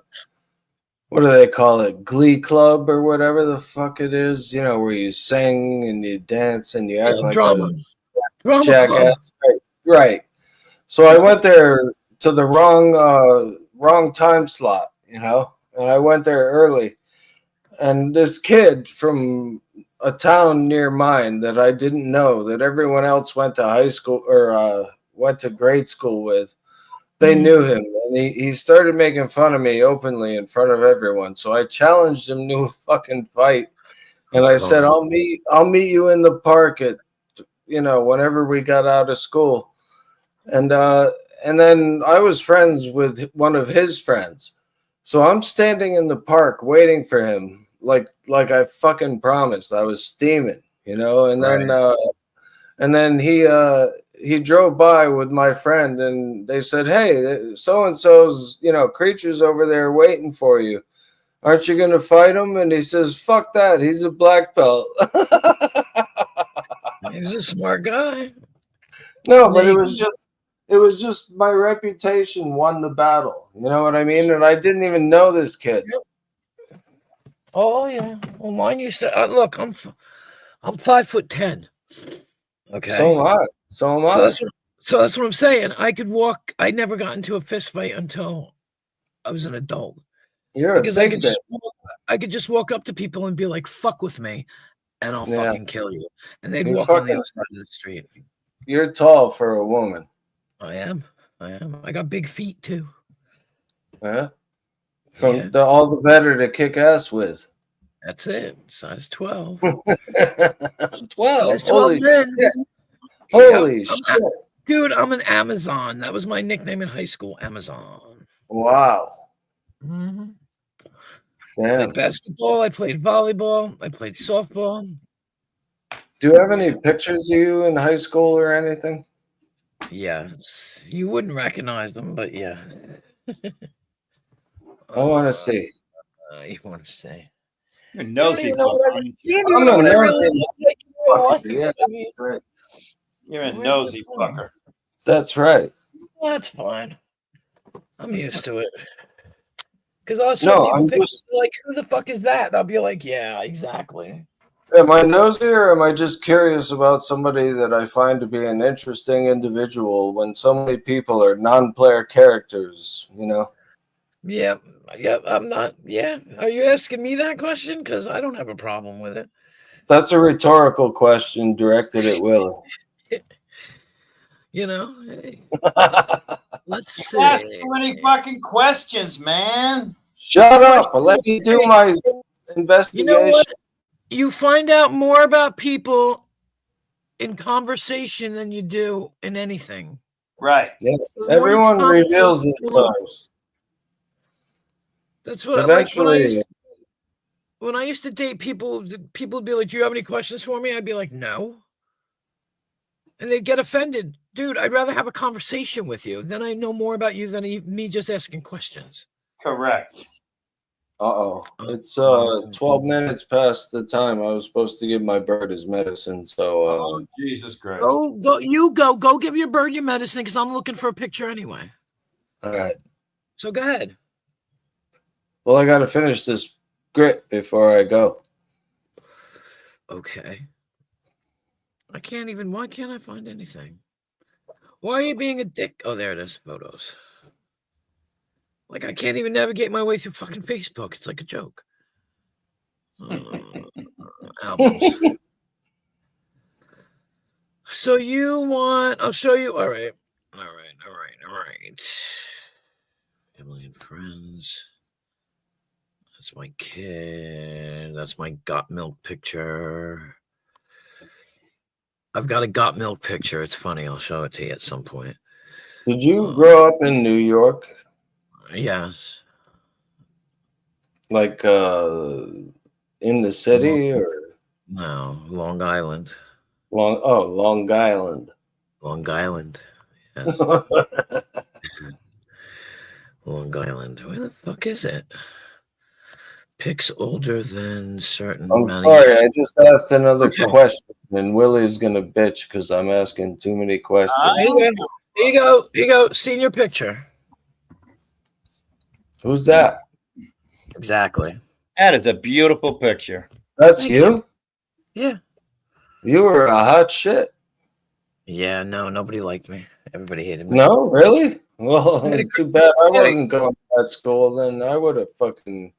what do they call it? Glee club or whatever the fuck it is. Where you sing and you dance and you act like drama jackass. Right. So I went there to the wrong time slot. And I went there early. And this kid from a town near mine that I didn't know, that everyone else went to high school or went to grade school with, they knew him, and he started making fun of me openly in front of everyone. So I challenged him to a fucking fight, and I said, I'll meet you in the park at whenever we got out of school. And then I was friends with one of his friends, so I'm standing in the park waiting for him. Like I fucking promised. I was steaming, and then he drove by with my friend, and they said, "Hey, so and so's creature's over there waiting for you. Aren't you gonna fight him?" And he says, "Fuck that. He's a black belt." He was a smart guy. No, but Maybe. it was just my reputation won the battle. You know what I mean? And I didn't even know this kid. Oh yeah. Well, mine used to look. I'm 5'10". Okay. So am I. So am So I. that's what I'm saying. I could walk. I never got into a fist fight until I was an adult You're because a I big could bitch. I could just walk up to people and be like, "Fuck with me," and I'll Yeah. fucking kill you. And they'd You walk on the fucking- other side of the street. You're tall for a woman. I am. I got big feet too. Yeah. From Yeah. all the better to kick ass with. That's it. Size 12. 12. Size 12 Holy men's. shit. Yep. Holy shit. Dude, I'm an Amazon. That was my nickname in high school. Amazon. Wow. Mm-hmm. I Damn. played basketball. I played volleyball. I played softball. Do you have any pictures of you in high school or anything? Yeah, you wouldn't recognize them, but yeah. I want to see. You want to say? You're nosy. You don't even know what I- fucker. you don't I'm even know a what I really nosy look like in real life. Yeah, I mean, right. You're a Where's nosy the phone? fucker. That's right. well, that's fine. I'm used to it. Because I'll No, show people I'm pictures just- like, who the fuck is that? And I'll be like, yeah, exactly. Am I nosy or am I just curious about somebody that I find to be an interesting individual when so many people are non-player characters, you know? Yeah, I'm not. Yeah. Are you asking me that question? Because I don't have a problem with it. That's a rhetorical question directed at Willie. You know, hey, let's You ask see. too many fucking questions, man. Shut up and let me do my investigation. You know what? You find out more about people in conversation than you do in anything. Right. The more you Everyone conversate reveals with people, themselves. That's what Eventually, when I used to date people. People would be like, "Do you have any questions for me?" I'd be like, "No," and they'd get offended. Dude, I'd rather have a conversation with you. Then I know more about you than me just asking questions. Correct. it's 12 minutes past the time I was supposed to give my bird his medicine. So, Oh, Jesus Christ. Go give your bird your medicine because I'm looking for a picture anyway. all right. So go ahead. Well, I got to finish this grit before I go. Okay. Why can't I find anything? Why are you being a dick? Oh, there it is. Photos. Like, I can't even navigate my way through fucking Facebook. It's like a joke. Albums. So I'll show you. All right. Family and friends. That's my kid. That's my got milk picture. I've got a got milk picture. It's funny. I'll show it to you at some point. Did you grow up in New York? Yes. Like in the city or No, Long Island. Long Island? Long Island. Yes. Long Island. Where the fuck is it? Pics older than certain. I'm amount of sorry, years. I just asked another Okay. question, and Willie's gonna bitch because I'm asking too many questions. Here you go. Here you go. Senior picture. Who's that? Exactly. That is a beautiful picture. That's Thank you? Yeah. You were a hot shit. Yeah. No, nobody liked me. Everybody hated me. No, really? Well, I had a too bad I had a- wasn't going to that school. Then I would have fucking.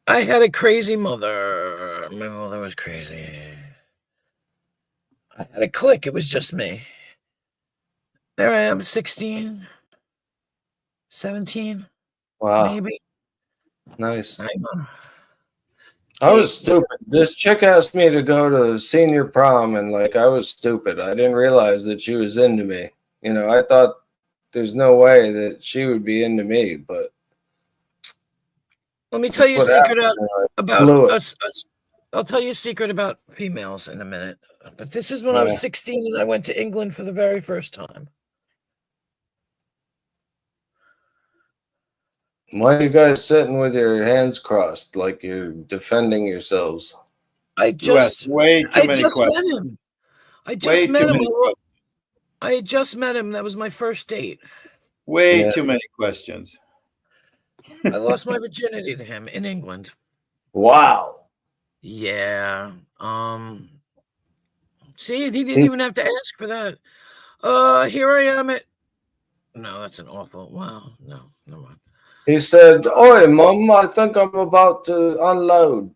I had a crazy mother. My mother was crazy. I had a clique. It was just me. There I am, 16, 17, Wow, maybe. nice. I know. I was stupid. This chick asked me to go to senior prom, and like I was stupid. I didn't realize that she was into me. You know, I thought there's no way that she would be into me, but Let me tell you a that's what secret happened. about blew it. us. I'll tell you a secret about females in a minute. But this is when I was Yeah. 16 and I went to England for the very first time. Why are you guys sitting with your hands crossed like you're defending yourselves? I You asked just way too I many just questions. met him. I Way just too met him. many questions. I had just met him. That was my first date. Way Yeah. too many questions. I lost my virginity to him in England. Wow. Yeah. See, and he didn't even have to ask for that. Here I am at. No, that's an awful. Wow. No, never mind. He said, "Oi, mum, I think I'm about to unload."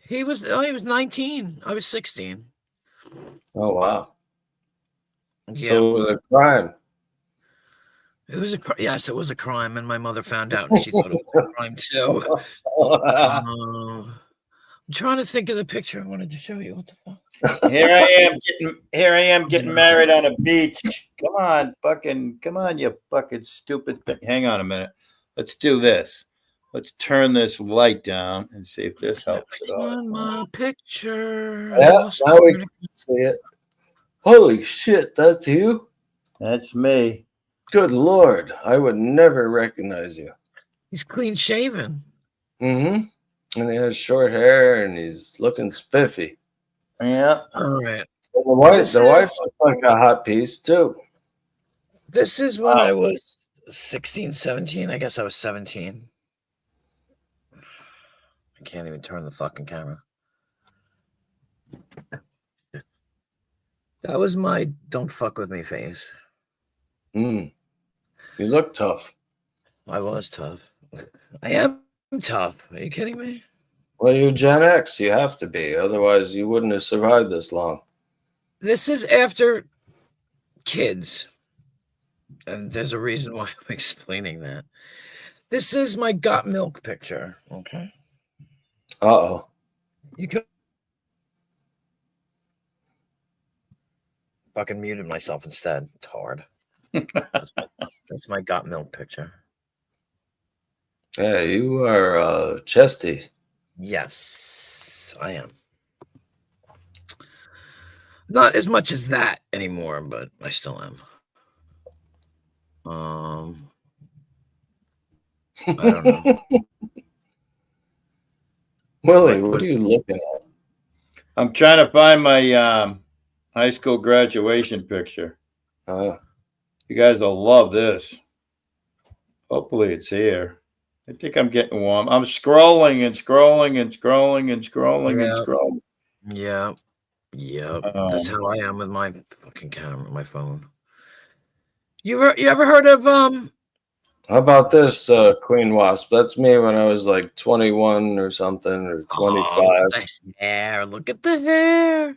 He was 19. I was 16. Oh wow. Yeah. So it was a crime. It was yes, it was a crime, and my mother found out, and she thought it was a crime too. I'm trying to think of the picture I wanted to show you. What the fuck? Here I am getting married on a beach. Come on, you fucking stupid thing. Hang on a minute. Let's do this. Let's turn this light down and see if this helps at all. On my picture. I Yeah, lost now it. we can see it. Holy shit, that's you? That's me. Good lord, I would never recognize you. He's clean shaven. Mm-hmm. And he has short hair and he's looking spiffy. Yeah. All right. And the wife This looks is- like a hot piece too. This is when I was 16, 17. I guess I was 17. I can't even turn the fucking camera. That was my don't fuck with me face. Mm. You look tough. I was tough. I am tough. Are you kidding me? Well, you're Gen X. You have to be. Otherwise, you wouldn't have survived this long. This is after kids. And there's a reason why I'm explaining that. This is my got milk picture. Okay. Uh-oh. You could fucking muted myself instead. It's hard. That's my got milk picture. Yeah, you are chesty. Yes, I am. Not as much as that anymore, but I still am. I don't know. Willie, what are you looking at? I'm trying to find my high school graduation picture. You guys will love this. Hopefully it's here. I think I'm getting warm. I'm scrolling and scrolling and scrolling and scrolling and scrolling. Yeah. That's how I am with my fucking camera, my phone. You ever heard of How about this, Queen Wasp? That's me when I was like 21 or something, or 25. Look at the hair.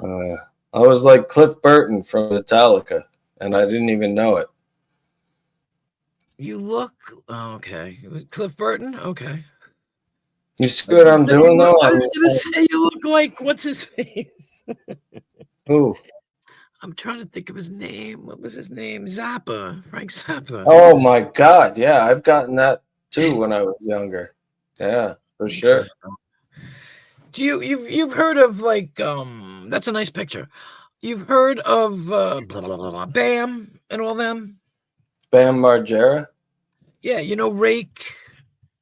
I was like Cliff Burton from Metallica, and I didn't even know it. You look okay. Cliff Burton? Okay. You see what I'm doing, though? I was gonna say you look like what's his face? Who? I'm trying to think of his name. What was his name? Zappa. Frank Zappa. Oh my God! Yeah, I've gotten that too when I was younger. Yeah, for sure. Do you've heard of like that's a nice picture. You've heard of blah, blah, blah, blah, Bam and all them? Bam Margera. Yeah, you know Rake.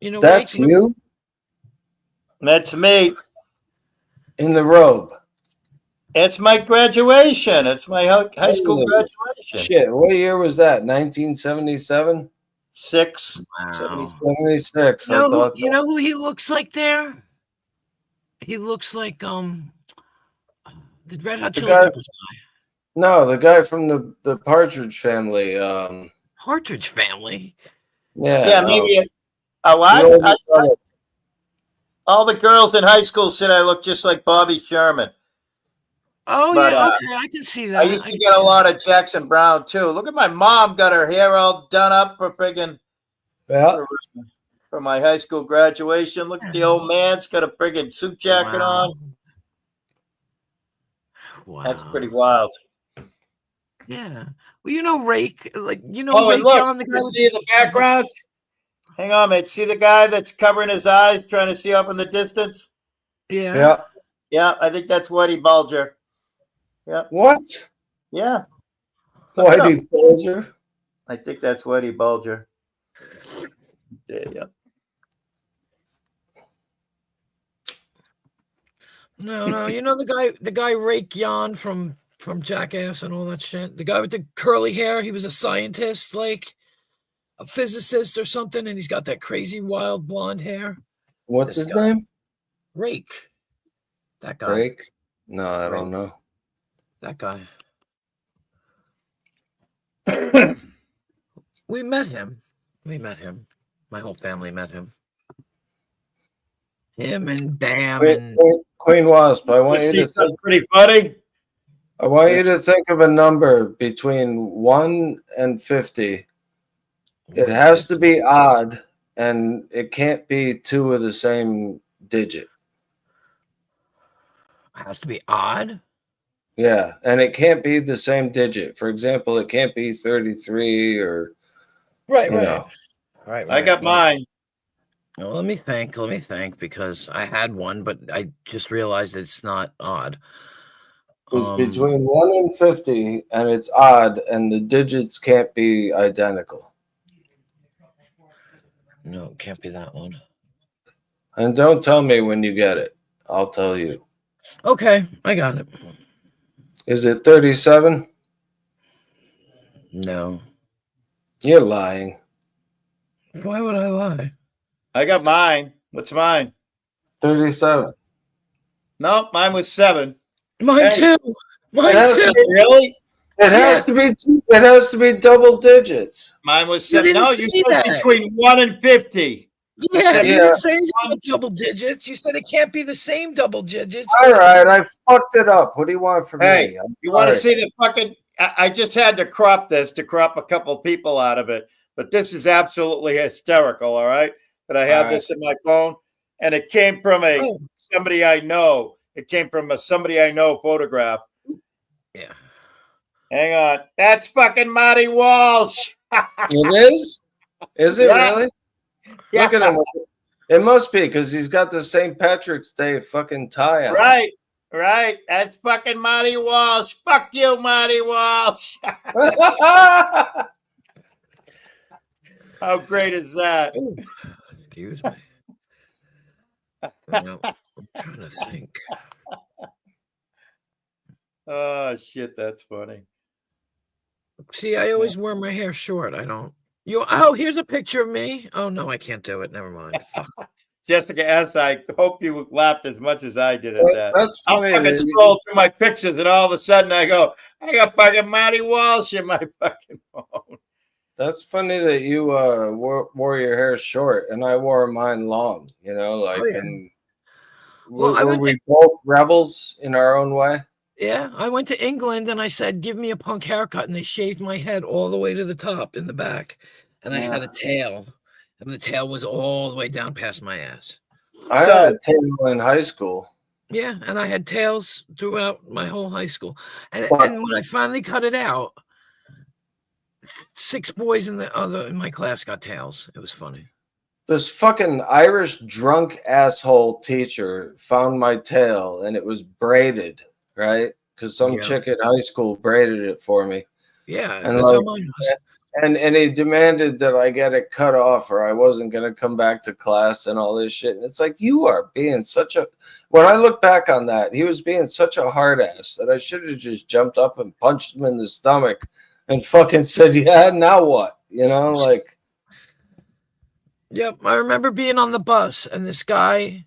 You know That's Rake? you That's me. in the robe. It's my graduation. It's my high school Holy graduation. Shit, what year was that? 1977? 6. Wow. 76. I thought You know who he looks like there? He looks like the Red Hot Chili guy- Peppers guy. No, the guy from the Partridge Family. Partridge Family. Yeah, maybe. All the girls in high school said I look just like Bobby Sherman. Oh But, yeah, okay, I can see that. I used to get a lot of Jackson Brown too. Look at my mom, got her hair all done up for friggin' Yeah. for my high school graduation. Look at the old man's got a friggin' suit jacket on. Wow. That's pretty wild. Yeah. Well, you know Rake, like you know. Oh, and Rake look, John, the guy you with- see the background? Hang on, mate. See the guy that's covering his eyes, trying to see up in the distance? Yeah. Yeah. Yeah, I think that's Whitey Bulger. What? Yeah, Whitey Bulger? I think that's Whitey Bulger. Yeah. No, you know the guy Rake Jan from from Jackass and all that shit. The guy with the curly hair, he was a scientist, like a physicist or something, and he's got that crazy wild blonde hair. What's This his guy. name? Rake. That guy. Drake? No, I Rake. don't know. That guy. We met him. My whole family met him. Him and Bam and Queen Wasp, I want you See to something pretty funny. think of a number between 1 and 50. It has to be odd, and it can't be two of the same digit. It has to be odd. Yeah, and it can't be the same digit. For example, it can't be 33 or Right, you right. know. Right. I got mine. Well, let me think, because I had one, but I just realized it's not odd. It's between 1 and 50, and it's odd, and the digits can't be identical. No, it can't be that one. And don't tell me when you get it. I'll tell you. Okay, I got it. Is it 37? No. You're lying. Why would I lie? I got mine. What's mine? 37. No, mine was 7. Mine Hey. too. Mine has too. to Really? It has to be. It has to be double digits. Mine was You 7. No, didn't you say said that. between 1 and 50. Yeah, said- you Yeah. didn't say anything about double digits. You said it can't be the same double digits. All right, I fucked it up. What do you want from Hey, me? I'm You want to sorry. see the fucking? I just had to crop this to crop a couple people out of it, but this is absolutely hysterical. All right, that I have All right. this in my phone, and it came from Oh, somebody I know. It came from a somebody I know photograph. yeah. Hang on, that's fucking Marty Walsh. It is? Is it Yeah. really? Yeah. Look at him. It must be because he's got the St. Patrick's Day fucking tie on. Right. That's fucking Marty Walsh. Fuck you, Marty Walsh. How great is that? Ooh, excuse me. No, I'm trying to think. Oh shit, that's funny. See, I always wear my hair short. I don't. Oh, here's a picture of me. Oh no, I can't do it. Never mind. Fuck. Jessica S., I hope you laughed as much as I did at that. That's I'll funny. fucking scroll through my pictures, and all of a sudden I go, I got fucking Marty Walsh in my fucking phone. That's funny that you wore your hair short and I wore mine long. You know, like, yeah. and Well, I were went we both rebels in our own way? Yeah, I went to England and I said, "Give me a punk haircut," and they shaved my head all the way to the top in the back, and I had a tail, and the tail was all the way down past my ass. I had a tail in high school. Yeah, and I had tails throughout my whole high school, and But- when I finally cut it out, 6 boys in my class got tails. It was funny. This fucking Irish drunk asshole teacher found my tail and it was braided, right? Because some Yeah. chick at high school braided it for me. Yeah, And that's how like- mine was. And he demanded that I get it cut off or I wasn't going to come back to class and all this shit. And it's like, you are being such a, when I look back on that, he was being such a hard ass that I should have just jumped up and punched him in the stomach and fucking said, yeah, now what? You know, like, Yep, I remember being on the bus and this guy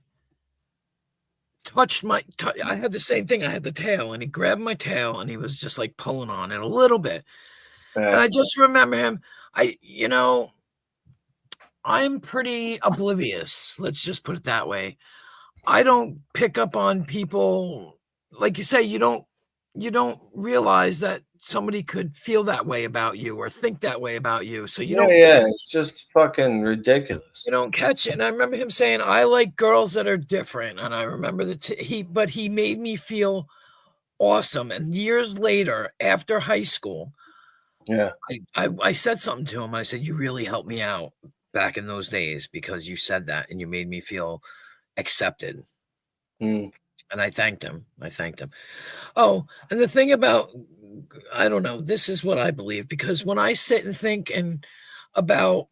touched I had the same thing. I had the tail and he grabbed my tail and he was just like pulling on it a little bit. And I just remember him. I'm pretty oblivious. Let's just put it that way. I don't pick up on people. Like you say, you don't realize that somebody could feel that way about you or think that way about you. So you don't it's just fucking ridiculous. you don't catch it. And I remember him saying, "I like girls that are different." And I remember but he made me feel awesome. And years later, after high school, Yeah. I said something to him. I said, "You really helped me out back in those days because you said that and you made me feel accepted." Mm. And I thanked him. Oh, and the thing about, I don't know, this is what I believe, because when I sit and think about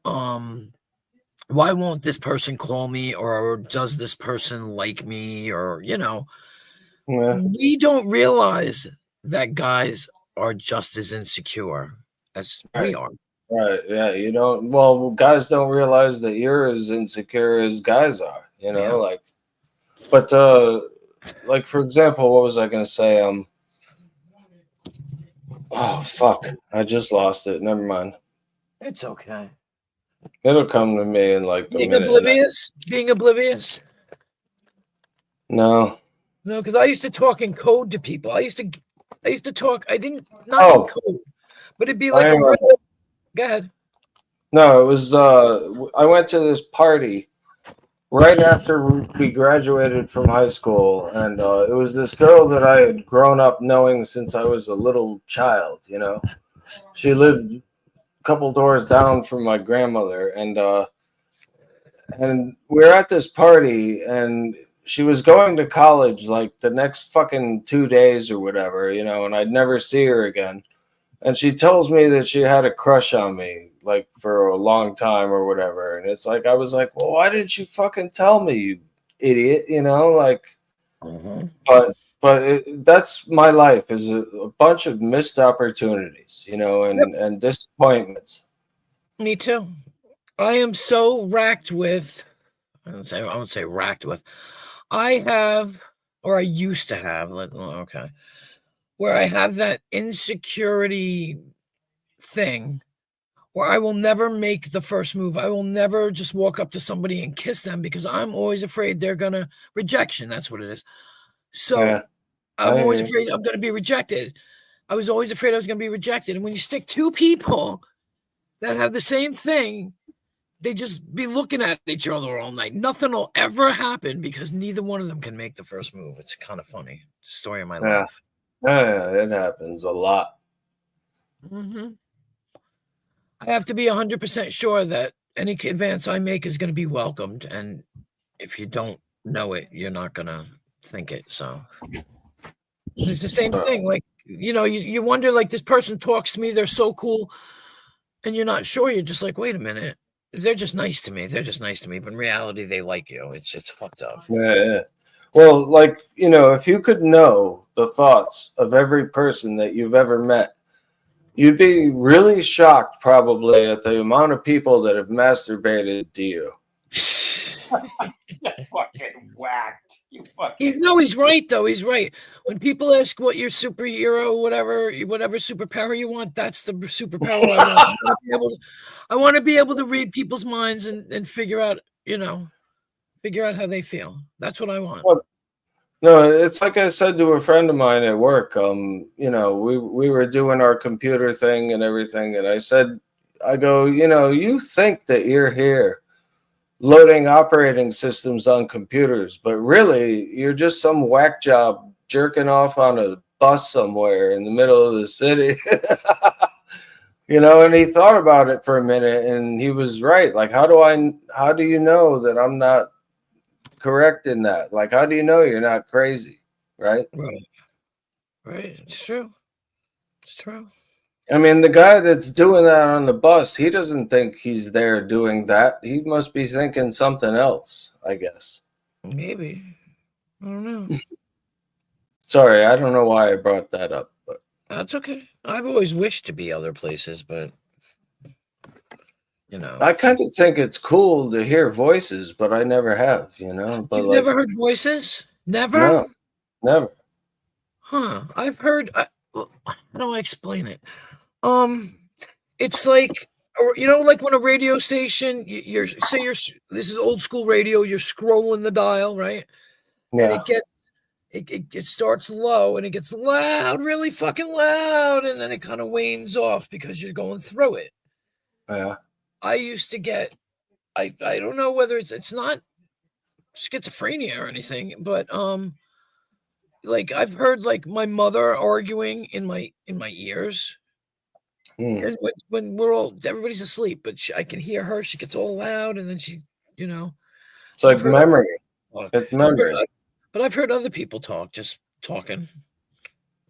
why won't this person call me, or does this person like me, or Yeah. we don't realize that guys are just as insecure as we Right. are. Right. Yeah. You don't. Well, guys don't realize that you're as insecure as guys are. You know, Yeah. like. But like for example, what was I gonna say? Oh fuck! I just lost it. Never mind. It's okay. It'll come to me in like a Being minute. oblivious. Being oblivious. No. No, because I used to talk in code to people. I used to talk. I didn't not Oh. in code, but it'd be like I a remember. riddle. Go ahead. No, it was. I went to this party right after we graduated from high school, and it was this girl that I had grown up knowing since I was a little child. You know, she lived a couple doors down from my grandmother, and we're at this party, and she was going to college like the next fucking 2 days or whatever, you know, and I'd never see her again. And she tells me that she had a crush on me like for a long time or whatever. And it's like, I was like, well, why didn't you fucking tell me, you idiot? You know, like, but that's my life is a bunch of missed opportunities, you know, and disappointments. Me too. I am so racked with. I won't say racked with. I have, or I used to have. Okay, where I have that insecurity thing where I will never make the first move. I will never just walk up to somebody and kiss them because I'm always afraid they're gonna rejection. That's what it is. So Yeah. I'm I always hear you. afraid I'm gonna be rejected. I was always afraid I was gonna be rejected. And when you stick two people that have the same thing, they just be looking at each other all night. Nothing will ever happen because neither one of them can make the first move. It's kind of funny. Story of my Yeah. life. Yeah, it happens a lot. I have to be 100% sure that any advance I make is going to be welcomed. And if you don't know it, you're not going to think it. So it's the same thing. Like, you know, you wonder, like, this person talks to me, they're so cool. And you're not sure. You're just like, wait a minute. They're just nice to me. They're just nice to me. But in reality, they like you. It's fucked up. Yeah. Well, like, you know, if you could know the thoughts of every person that you've ever met, you'd be really shocked probably at the amount of people that have masturbated to you. Fucking whacked. You fucking. He's right though. He's right. When people ask what your superhero, whatever superpower you want, that's the superpower I want. I want to be able to read people's minds and figure out how they feel. That's what I want. Well, no, it's like I said to a friend of mine at work. You know, we were doing our computer thing and everything, and I go, you know, you think that you're here loading operating systems on computers, but really you're just some whack job jerking off on a bus somewhere in the middle of the city. You know, and he thought about it for a minute and he was right. Like, how do you know that I'm not correct in that? Like, how do you know you're not crazy? Right. It's true. I mean, the guy that's doing that on the bus, he doesn't think he's there doing that. He must be thinking something else, I guess. Maybe. I don't know. Sorry, I don't know why I brought that up, but That's okay. I've always wished to be other places, but you know. I kind of think it's cool to hear voices, but I never have, you know. But You've like, never heard voices? Never? no, never. Huh. I've heard how do I explain it? It's like, or you know, like when a radio station, this is old school radio, you're scrolling the dial, right? Yeah. And it starts low and it gets loud, really fucking loud, and then it kind of wanes off because you're going through it. Yeah. I used to get, I don't know whether it's not schizophrenia or anything, but like I've heard like my mother arguing in my ears. And when everybody's asleep, but I can hear her. She gets all loud, and then she, you know, It's like memory. It's memory. But I've heard other people talk, just talking.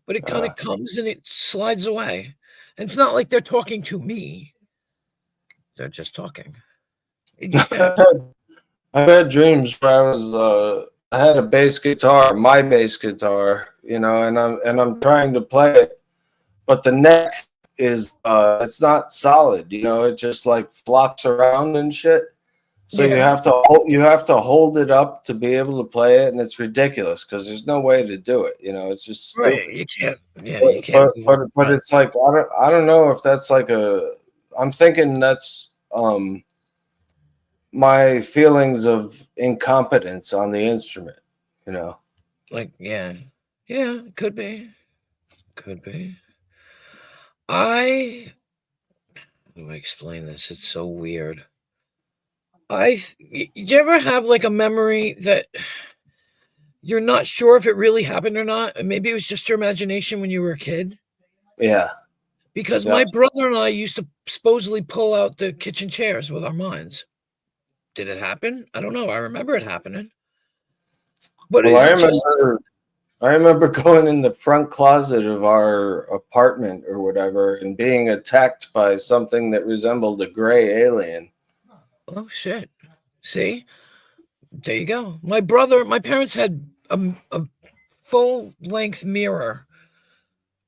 But it kind of comes and it slides away, and it's not like they're talking to me. They're just talking. It just I've had dreams where I was I had a bass guitar, my bass guitar, you know, and I'm trying to play it, but the neck is it's not solid, you know, it just like flops around and shit. So you Yeah. have to hold it up to be able to play it, and it's ridiculous because there's no way to do it. You know, it's just stupid. Right. You can't. Yeah, you can't. But it's like I don't know if that's like a. I'm thinking that's my feelings of incompetence on the instrument. You know. Like, yeah, could be. I how do I explain this? It's so weird. Did you ever have like a memory that you're not sure if it really happened or not? And maybe it was just your imagination when you were a kid? Yeah. Because Yeah. my brother and I used to supposedly pull out the kitchen chairs with our minds. Did it happen? I don't know. I remember it happening. But Well, is I remember going in the front closet of our apartment or whatever and being attacked by something that resembled a gray alien. oh shit. See? There you go. My parents had a full length mirror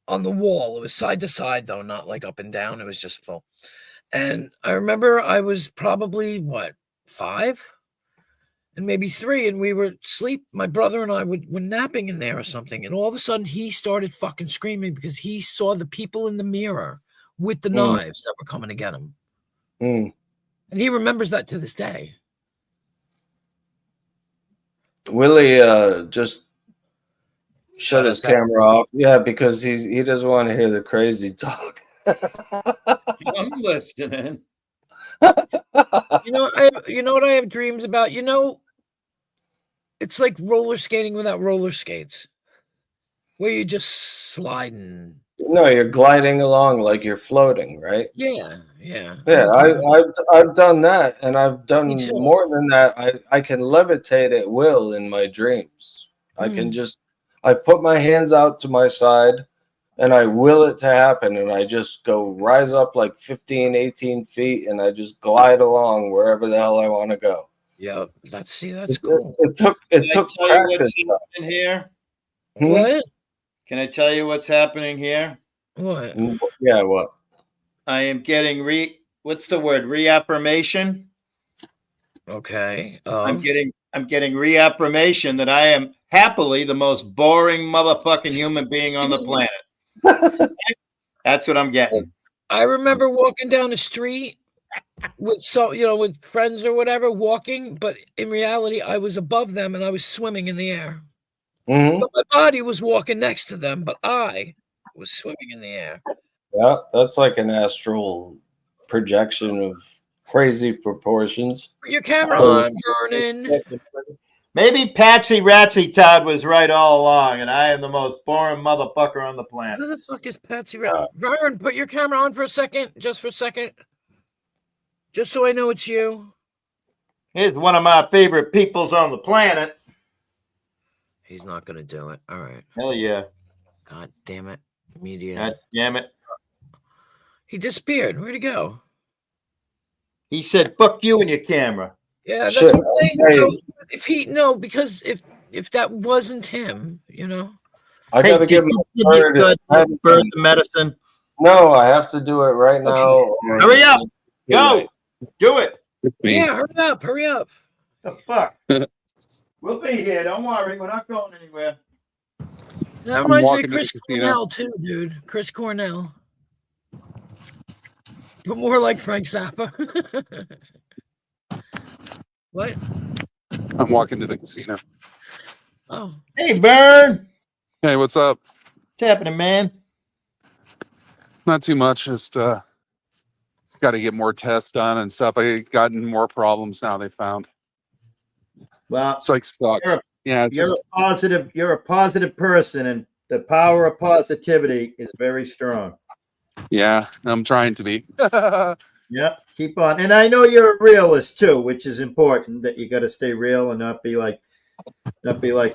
on the wall. It was side to side though, not like up and down. It was just full. And I remember I was probably 5 and maybe 3, and we were asleep. My brother and I were napping in there or something, and all of a sudden he started fucking screaming because he saw the people in the mirror with the knives that were coming to get him. Mm. And he remembers that to this day. Willie just shut his us out. camera off. Yeah, because he doesn't want to hear the crazy talk. I'm listening. You know what I have dreams about? You know, it's like roller skating without roller skates, where you're just sliding. No, you're gliding along like you're floating, right? Yeah. Yeah, I've done that, and I've done Me too. more than that. I can levitate at will in my dreams. I can just I put my hands out to my side, and I will it to happen, and I just go rise up like 15, 18 feet, and I just glide along wherever the hell I want to go. Yeah, that's cool. It took Can I tell you practice. what's happening here? What? Can I tell you what's happening here? What? Yeah, what? I am getting what's the word? Reaffirmation. Okay. I'm getting reaffirmation that I am happily the most boring motherfucking human being on the planet. That's what I'm getting. I remember walking down the street with with friends or whatever, walking, but in reality, I was above them and I was swimming in the air. Mm-hmm. But my body was walking next to them, but I was swimming in the air. Yeah, that's like an astral projection of crazy proportions. Put your camera on, Vernon. Maybe Patsy Ratsy Todd was right all along, and I am the most boring motherfucker on the planet. Who the fuck is Patsy? Vernon, put your camera on for a second, just for a second, just so I know it's you. Here's one of my favorite peoples on the planet. He's not gonna do it. All right. Hell yeah. God damn it. Media. God damn it. He disappeared. Where'd he go? He said, fuck you and your camera. Yeah, that's Shit. what I'm saying. Hey. So because if that wasn't him, I Hey, gotta give did my you give bird. your bird the medicine? No, I have to do it right now. or- Hurry up. Go. Do it. yeah, hurry up. The fuck? We'll be here. Don't worry. We're not going anywhere. That reminds me of walking to Chris the casino. Cornell too, dude. Chris Cornell. But more like Frank Zappa. What? I'm walking to the casino. Oh, Hey, Burn. Hey, what's up? What's happening, man? Not too much. Just got to get more tests done and stuff. I gotten more problems now. They found Well, it's like sucks. You're Yeah, it's just, you're a positive person, and the power of positivity is very strong. yeah. I'm trying to be. Yep, keep on. And I know you're a realist too, which is important. That you got to stay real and not be like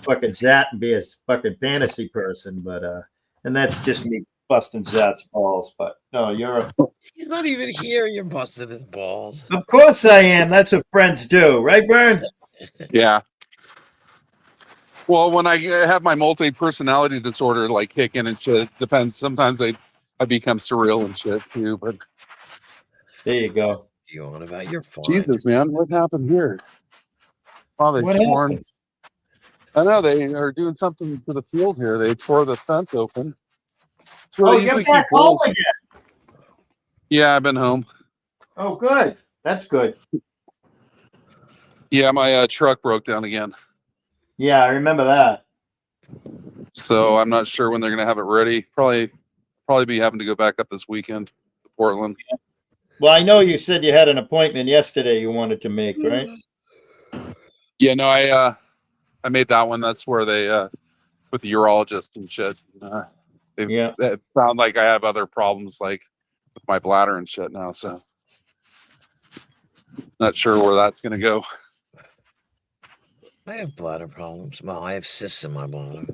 fucking Zat and be a fucking fantasy person. But and that's just me busting Zat's balls. But no, he's not even here. You're busting his balls. of course I am. That's what friends do, right, Burn? Yeah. Well, when I have my multi-personality disorder like kick in and shit, depends. Sometimes I become surreal and shit too. But There you go. You on about your fine. Jesus, man, what happened here? Oh, they What torn. happened? I know they are doing something to the field here. They tore the fence open. That's where Oh, they you're usually back keep home bulls. again. Yeah, I've been home. Oh, good. That's good. Yeah, my truck broke down again. Yeah, I remember that. So I'm not sure when they're gonna have it ready. Probably be having to go back up this weekend to Portland. Well, I know you said you had an appointment yesterday you wanted to make, right? Yeah, no, I made that one. That's where they with the urologist and shit. They found like I have other problems like with my bladder and shit now. So not sure where that's gonna go. I have bladder problems. Well, I have cysts in my bladder.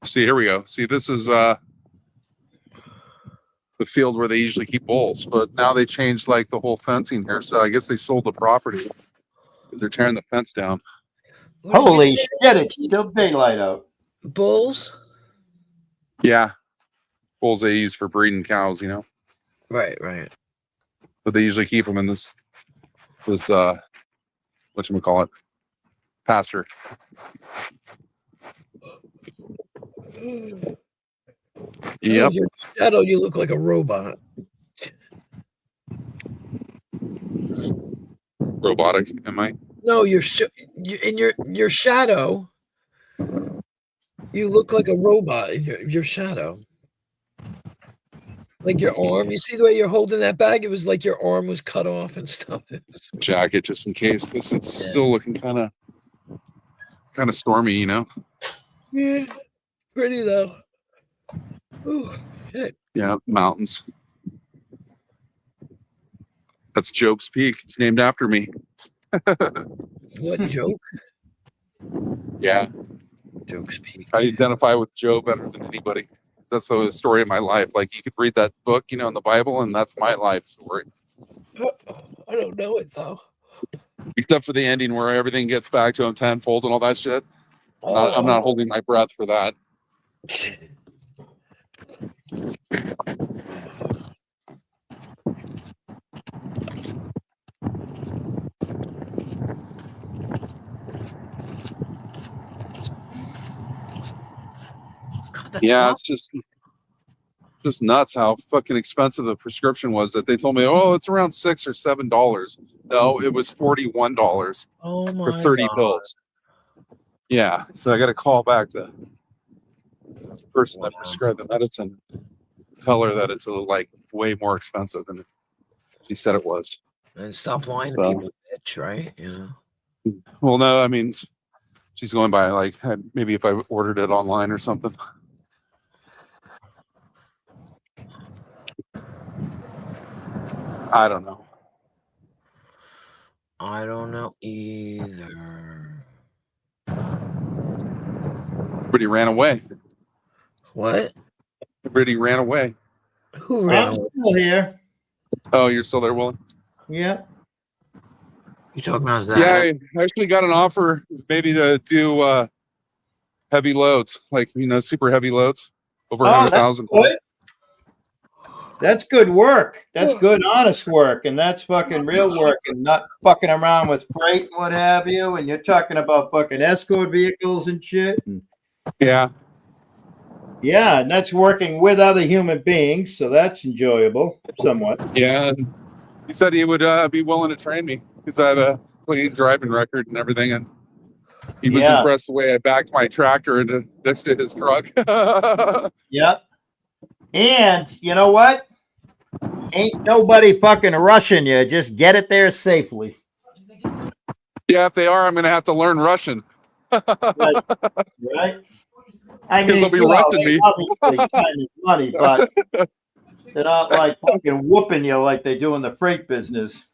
See, here we go. See, this is the field where they usually keep bulls, but now they changed like the whole fencing here. So I guess they sold the property because they're tearing the fence down. What did you Holy say? shit, it's still daylight out. Bulls? Yeah, bulls they use for breeding cows, you know. Right. But they usually keep them in this whatchamacallit, pasture. Yep. Oh, your shadow, you look like a robot. Robotic, am I? No, in your shadow, you look like a robot in your shadow. Like your arm, you see the way you're holding that bag? It was like your arm was cut off and stuff. Jacket just in case, because it's still looking kind of stormy, you know. Yeah, pretty though. Ooh, shit. Yeah, mountains. That's Job's Peak. It's named after me. What joke? Yeah, Joke's Peak. I identify with Job better than anybody. That's the story of my life. Like you could read that book, you know, in the Bible, and that's my life story. I don't know it though. Except for the ending where everything gets back to him tenfold and all that shit. I'm not holding my breath for that. God, that's Yeah, awful. it's just nuts how fucking expensive the prescription was. That they told me, oh, it's around $6 or $7. No, it was $41 Oh my for 30 God. pills. Yeah, so I got to call back the person that prescribed the medicine, tell her that it's like way more expensive than she said it was. And stop lying So- to people, bitch, right? You know. Well, no, I mean, she's going by like maybe if I ordered it online or something. I don't know. I don't know either. Everybody ran away. What? Everybody ran away. Who ran I'm away? still here. Oh, you're still there, Willie? Yeah. You talking about that? Yeah, I actually got an offer maybe to do heavy loads, like, you know, super heavy loads over 100,000. Good. That's good work. That's good, honest work. And that's fucking real work and not fucking around with freight and what have you. And you're talking about fucking escort vehicles and shit. And Yeah. yeah, and that's working with other human beings. So that's enjoyable somewhat. Yeah. And he said he would be willing to train me because I have a clean driving record and everything. And he was Yeah. impressed the way I backed my tractor into next to his truck. Yep. And you know what? Ain't nobody fucking rushing you. Just get it there safely. Yeah, if they are, I'm going to have to learn Russian. Right? I 'Cause mean, they'll be you know, rusting they me. obviously kind of money, but they're not like fucking whooping you like they do in the freight business.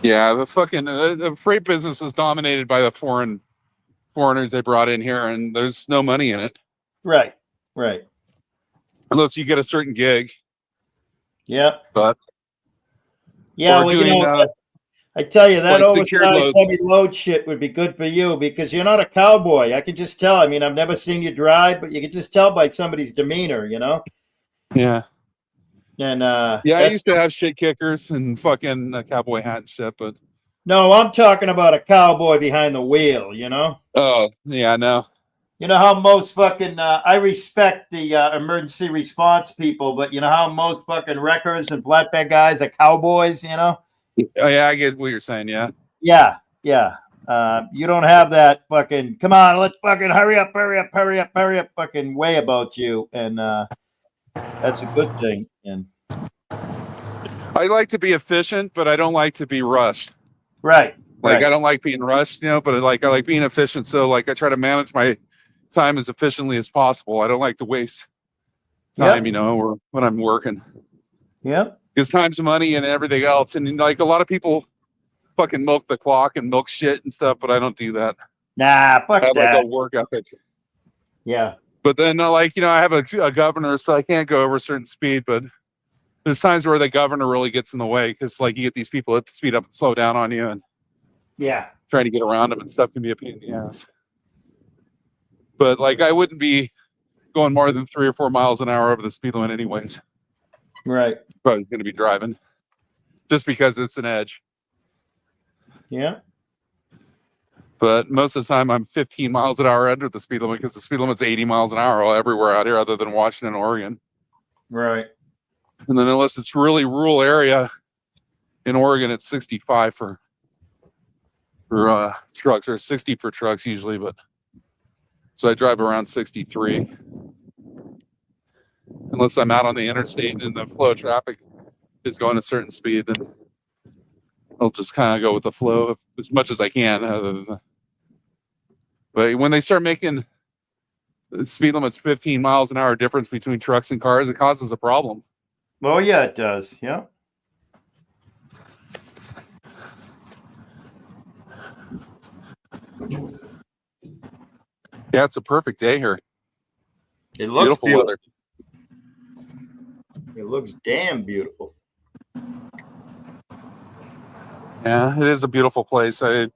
Yeah, the fucking the freight business is dominated by the foreigners they brought in here, and there's no money in it Right. Right. unless you get a certain gig. Yep. But Yeah. we're Well, doing, you know, I tell you, that Like secured oversized loads. heavy load shit would be good for you because you're not a cowboy. I can just tell. I mean, I've never seen you drive, but you can just tell by somebody's demeanor, you know? Yeah. And Yeah, I that's used to have shit kickers and fucking a cowboy hat and shit, but no, I'm talking about a cowboy behind the wheel, you know? oh yeah, no. You know how most fucking I respect the emergency response people, but you know how most fucking wreckers and flatbed guys are cowboys, you know? Oh yeah, I get what you're saying. Yeah. Yeah, yeah. You don't have that fucking come on, let's fucking hurry up, fucking way about you, and that's a good thing. And I like to be efficient, but I don't like to be rushed. right, Like right. I don't like being rushed, but I like being efficient. So like I try to manage my time as efficiently as possible. I don't like to waste time, or when I'm working. Yep. Because time's money and everything else. And like a lot of people fucking milk the clock and milk shit and stuff, but I don't do that. Nah, fuck I have like that. a work ethic. Yeah. But then I have a governor, so I can't go over a certain speed, but there's times where the governor really gets in the way because like you get these people that speed up and slow down on you and Yeah. trying to get around them and stuff can be a pain in the ass. But like I wouldn't be going more than 3 or 4 miles an hour over the speed limit anyways. Right. Probably going to be driving just because it's an edge. Yeah. But most of the time I'm 15 miles an hour under the speed limit because the speed limit's 80 miles an hour everywhere out here other than Washington and Oregon. Right. And then unless it's really rural area in Oregon, it's 65 for trucks, or 60 for trucks usually, but so I drive around 63. Unless I'm out on the interstate and the flow of traffic is going a certain speed, then I'll just kind of go with the flow as much as I can. But when they start making the speed limits 15 miles an hour difference between trucks and cars, it causes a problem. Oh yeah, it does. Yeah. Yeah, it's a perfect day here. It looks Beautiful weather. It looks damn beautiful. Yeah, it is a beautiful place. I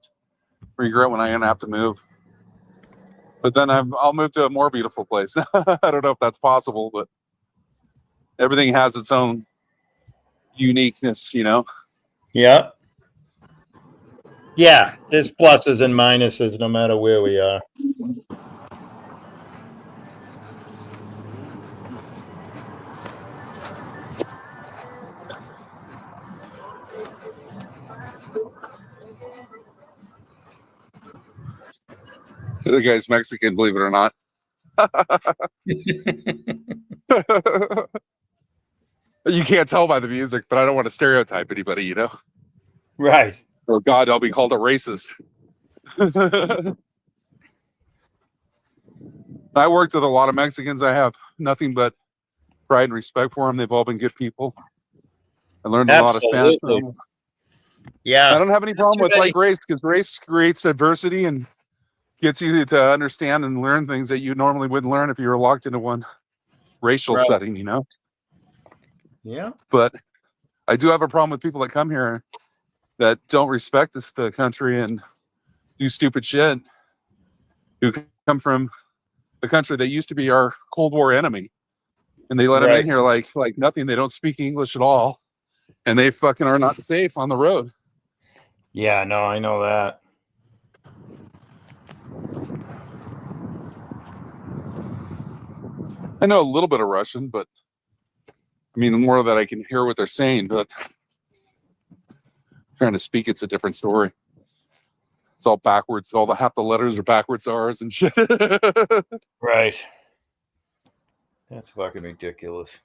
regret when I'm gonna have to move, but then I'll move to a more beautiful place. I don't know if that's possible, but everything has its own uniqueness, Yeah. Yeah, there's pluses and minuses no matter where we are. The guy's Mexican, believe it or not. You can't tell by the music, but I don't want to stereotype anybody, Right. Oh God, I'll be called a racist. I worked with a lot of Mexicans. I have nothing but pride and respect for them. They've all been good people. I learned a lot of Spanish from them. I Yeah. don't have any problem with like race because race creates adversity and gets you to understand and learn things that you normally wouldn't learn if you were locked into one racial Right. setting, Yeah. But I do have a problem with people that come here that don't respect the country and do stupid shit, who come from the country that used to be our Cold War enemy, and they let them Right. in here like nothing. They don't speak English at all, and they fucking are not safe on the road. Yeah, no, I know that. I know a little bit of Russian, but I mean, the more that I can hear what they're saying, but trying to speak, it's a different story. It's all backwards. Half the letters are backwards R's and shit. Right. That's fucking ridiculous.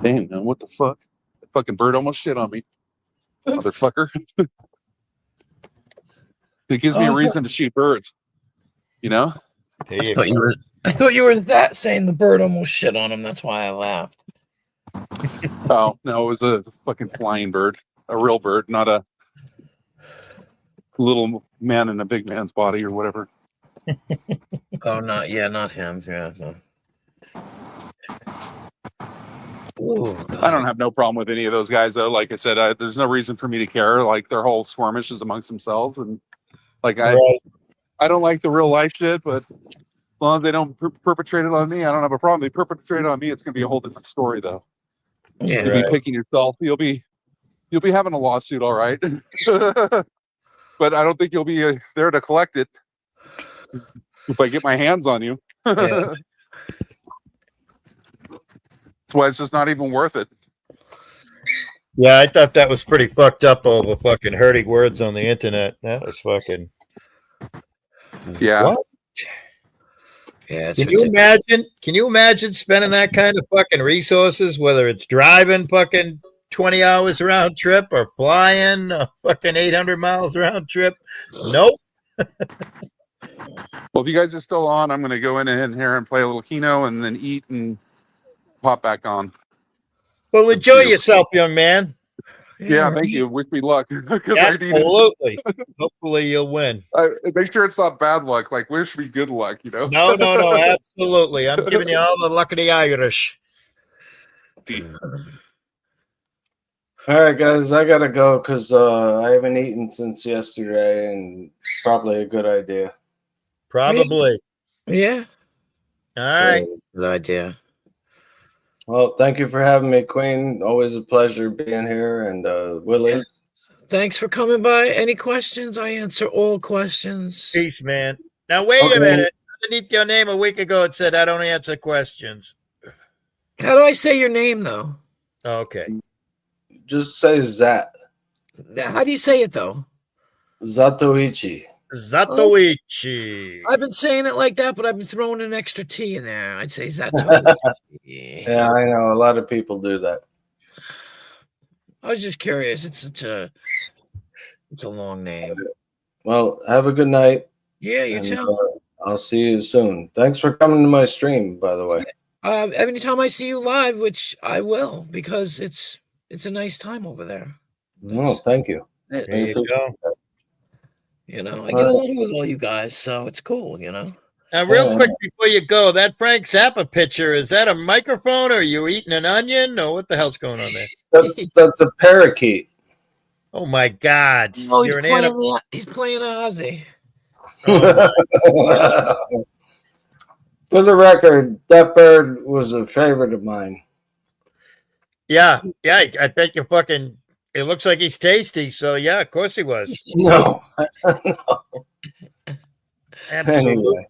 Damn, man, what the fuck? That fucking bird almost shit on me. Motherfucker. It gives me a reason to shoot birds. There I you thought go. you were that saying the bird almost shit on him. That's why I laughed. Oh, no, it was a fucking flying bird. A real bird, not a little man in a big man's body or whatever. Oh, not him. Yeah. So. Ooh, I don't have no problem with any of those guys though. Like I said, there's no reason for me to care. Like their whole skirmish is amongst themselves, and like I don't like the real life shit, but as long as they don't perpetrate it on me, I don't have a problem. They perpetrate it on me, it's gonna be a whole different story though. Yeah. You'll be picking yourself. You'll be having a lawsuit, all right. But I don't think you'll be there to collect it if I get my hands on you. Yeah. That's why it's just not even worth it. Yeah, I thought that was pretty fucked up over fucking hurting words on the internet. That was fucking. Yeah. What? Yeah. Can you imagine? Can you imagine spending that kind of fucking resources, whether it's driving fucking 20 hours round trip or flying fucking 800 miles round trip? Nope. Well, if you guys are still on, I'm going to go in here and play a little Keno and then eat and pop back on. Well, enjoy yourself, young man. Yeah, thank you. Wish me luck. Absolutely. Hopefully you'll win. Make sure it's not bad luck. Like, wish me good luck, you know? No, absolutely. I'm giving you all the luck of the Irish. All right, guys, I gotta go because I haven't eaten since yesterday, and probably a good idea. Probably. Yeah. All right. Good idea. Well, thank you for having me, Queen. Always a pleasure being here, and Willie. Thanks for coming by. Any questions? I answer all questions. Peace, man. Now, wait a minute. Underneath your name a week ago, it said, I don't answer questions. How do I say your name, though? Okay. Just say Zat. How do you say it, though? Zatoichi. Zatoichi. I've been saying it like that, but I've been throwing an extra T in there. I'd say Zatoichi. Yeah, I know. A lot of people do that. I was just curious. It's a long name. Well, have a good night. Yeah, you and, too. I'll see you soon. Thanks for coming to my stream, by the way. Anytime I see you live, which I will, because it's a nice time over there. No, thank you. There you go. You know, I get along with all you guys, so it's cool, you know. Now, real quick before you go, that Frank Zappa picture, is that a microphone or are you eating an onion or what the hell's going on there? That's a parakeet. Oh my God. Oh, You're he's playing Ozzy. For the record, that bird was a favorite of mine. Yeah, I bet you fucking. It looks like he's tasty, so yeah, of course he was. No. Absolutely.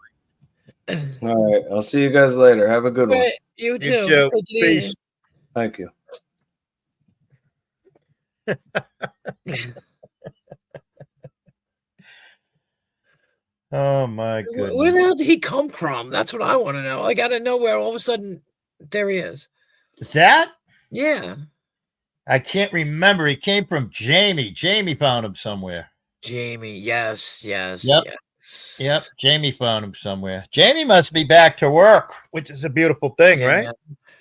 Anyway. All right, I'll see you guys later. Have a good one. You too. You too. Take it Peace. easy. Thank you. Oh my goodness. Where the hell did he come from? That's what I want to know. Like out of nowhere, all of a sudden, there he is. That? Yeah. I can't remember. He came from Jamie. Jamie found him somewhere. Jamie. Yes. Yep. Jamie found him somewhere. Jamie must be back to work, which is a beautiful thing, right?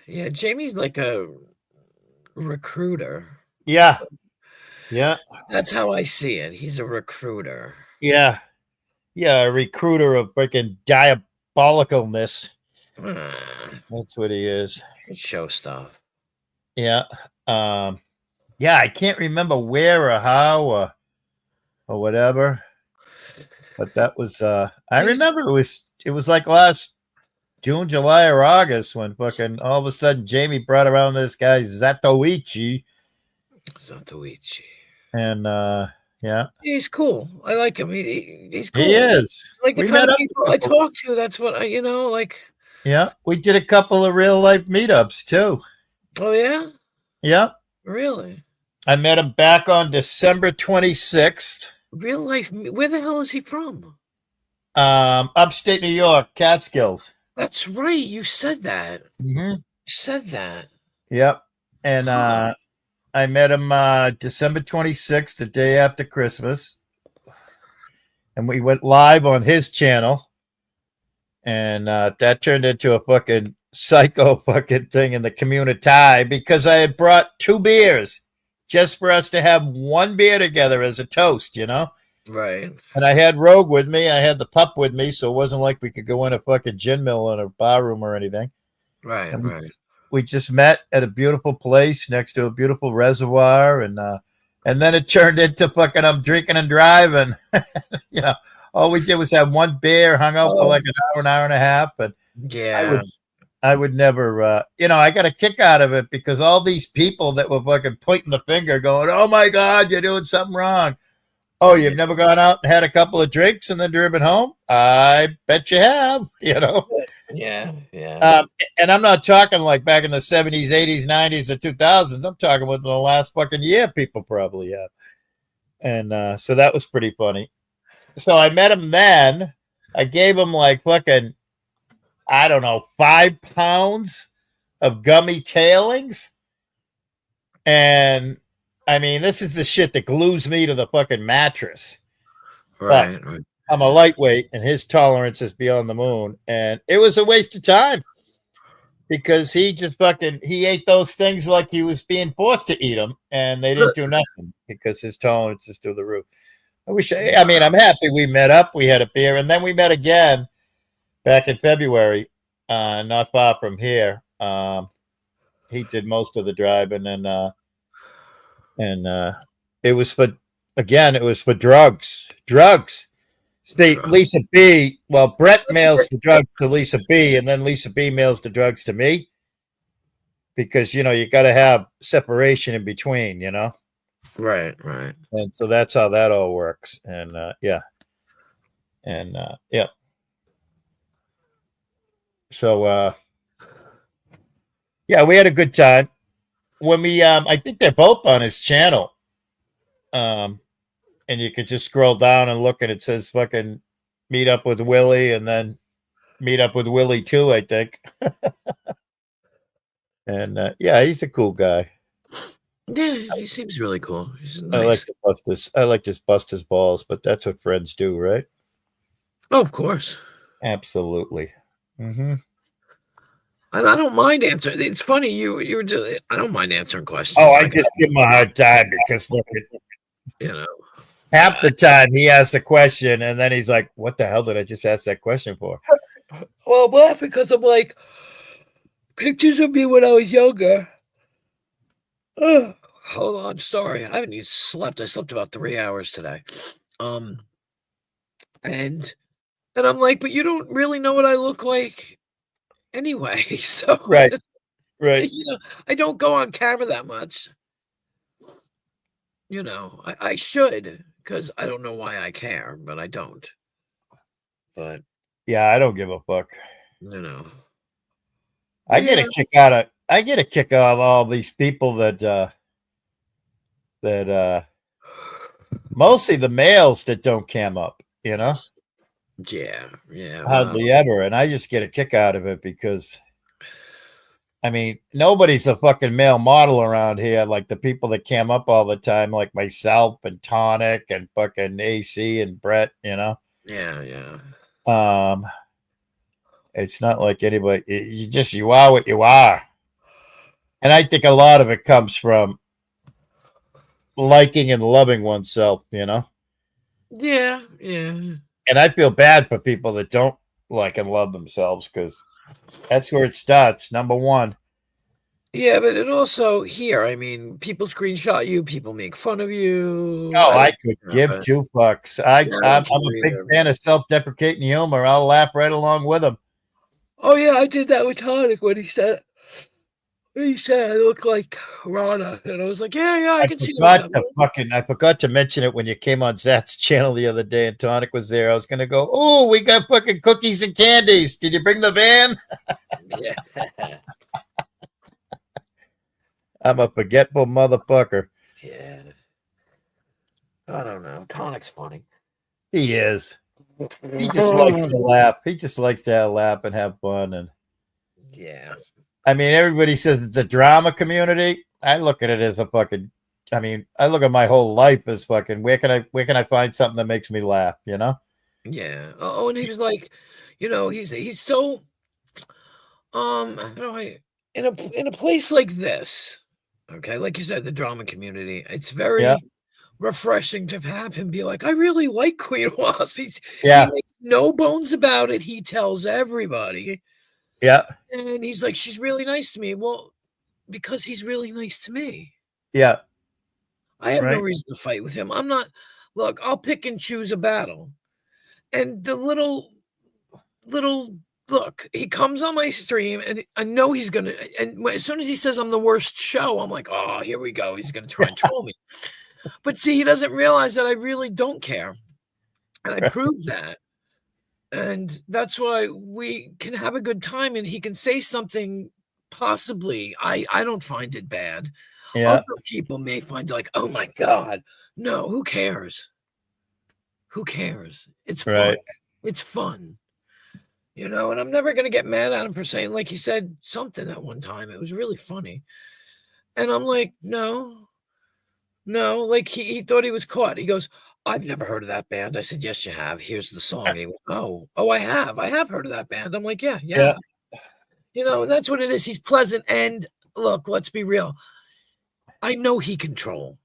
Yeah. Jamie's like a recruiter. Yeah. That's how I see it. He's a recruiter. Yeah, a recruiter of freaking diabolicalness. That's what he is. Show stuff. Yeah. I can't remember where or how or whatever. But that was I remember it was like last June, July, or August when fucking all of a sudden Jamie brought around this guy Zatoichi. And yeah. He's cool. I like him. He's cool. He is. Like the kind of people I talk to, that's what I like. Yeah. We did a couple of real life meetups too. Oh yeah? Yeah. Really? I met him back on December 26th. Real life. Where the hell is he from? Upstate New York, Catskills. That's right. You said that. Mm-hmm. You said that. Yep. And I met him December 26th, the day after Christmas. And we went live on his channel. And that turned into a fucking psycho fucking thing in the community because I had brought 2 beers just for us to have 1 beer together as a toast, you know? Right. And I had Rogue with me. I had the pup with me, so it wasn't like we could go in a fucking gin mill in a bar room or anything. Right, And right. we just met at a beautiful place next to a beautiful reservoir, and then it turned into fucking I'm drinking and driving. You know, all we did was have one beer, hung out for like an hour and a half, and Yeah. I would never, you know, I got a kick out of it because all these people that were fucking pointing the finger, going, "Oh my God, you're doing something wrong." Oh, you've never gone out and had a couple of drinks and then driven home? I bet you have, you know. Yeah, yeah. And I'm not talking like back in the 70s, 80s, 90s, or 2000s. I'm talking within the last fucking year, people probably have. And so that was pretty funny. So I met him then. I gave him like fucking, I don't know, 5 pounds of gummy tailings. And I mean, this is the shit that glues me to the fucking mattress. Right, But right. I'm a lightweight and his tolerance is beyond the moon. And it was a waste of time because he just fucking, he ate those things like he was being forced to eat them and they didn't do nothing because his tolerance is through the roof. I mean, I'm happy we met up. We had a beer and then we met again back in February, not far from here. He did most of the driving and it was for, again, it was for drugs. See, Lisa B. Well, Brett mails the drugs to Lisa B. and then Lisa B. mails the drugs to me because, you know, you got to have separation in between, you know? Right, right. And so that's how that all works. And yeah. And yeah. So yeah, we had a good time. When we I think they're both on his channel. And you could just scroll down and look and it says fucking meet up with Willie and then meet up with Willie too, I think. And yeah, he's a cool guy. Yeah, he seems really cool. He's I like nice. to bust this. I like to bust his balls, but that's what friends do, right? Oh, of course. Absolutely. Mm-hmm. And I don't mind answering. It's funny you were just, I don't mind answering questions. Oh, I just give him a hard time because look, you know, half the time he asks a question and then he's like, "What the hell did I just ask that question for?" well, I'm laughing because I'm like, pictures of me when I was younger. Ugh, hold on, sorry, I haven't even slept. I slept about 3 hours today. And I'm like, but you don't really know what I look like anyway. So Right. Right. you know, I don't go on camera that much. You know, I should because I don't know why I care, but I don't. But Yeah, I don't give a fuck. you know, I get a kick out of all these people that mostly the males that don't cam up, you know? yeah. Hardly ever. And I just get a kick out of it because I mean, nobody's a fucking male model around here like the people that cam up all the time, like myself and Tonic and fucking AC and Brett, you know? Yeah. It's not like anybody, you are what you are. And I think a lot of it comes from liking and loving oneself, you know? Yeah. And I feel bad for people that don't like and love themselves because that's where it starts. Number one. Yeah, but it also here, I mean, people screenshot you, people make fun of you. Oh, I could give 2 fucks. I'm a big fan of self-deprecating humor. I'll laugh right along with them. Oh yeah, I did that with Tonic when he said I look like Rana, and I was like, yeah, I can see that. I forgot to mention it when you came on Zach's channel the other day and Tonic was there. I was gonna go, oh, we got fucking cookies and candies. Did you bring the van? Yeah. I'm a forgetful motherfucker. Yeah. I don't know. Tonic's funny. He is. He just likes to laugh. He just likes to laugh and have fun. And yeah. I mean, everybody says it's a drama community. I look at it as a fucking. I mean, I look at my whole life as fucking. Where can I find something that makes me laugh? You know? Yeah. Oh, and he was like, you know, he's so. In a place like this, okay, like you said, the drama community, it's very refreshing to have him be like, I really like Queen Wasp. He makes no bones about it. He tells everybody. Yeah. And he's like, she's really nice to me. Well, because he's really nice to me. Yeah. I have no Right. reason to fight with him. I'm not, look, I'll pick and choose a battle. And the little, look, he comes on my stream and I know he's going to, and as soon as he says I'm the worst show, I'm like, oh, here we go. He's going to try and troll me. But see, he doesn't realize that I really don't care. And I prove that. And that's why we can have a good time and he can say something possibly. I don't find it bad. Yeah. Other people may find like, oh my God. No, who cares? Who cares? It's fun. Right. It's fun. You know, and I'm never going to get mad at him for saying, like he said something at one time. It was really funny. And I'm like, no, like he thought he was caught. He goes, I've never heard of that band. I said, yes, you have. Here's the song. And he went, oh, I have heard of that band. I'm like, yeah. You know, that's what it is. He's pleasant. And look, let's be real. I know he can troll.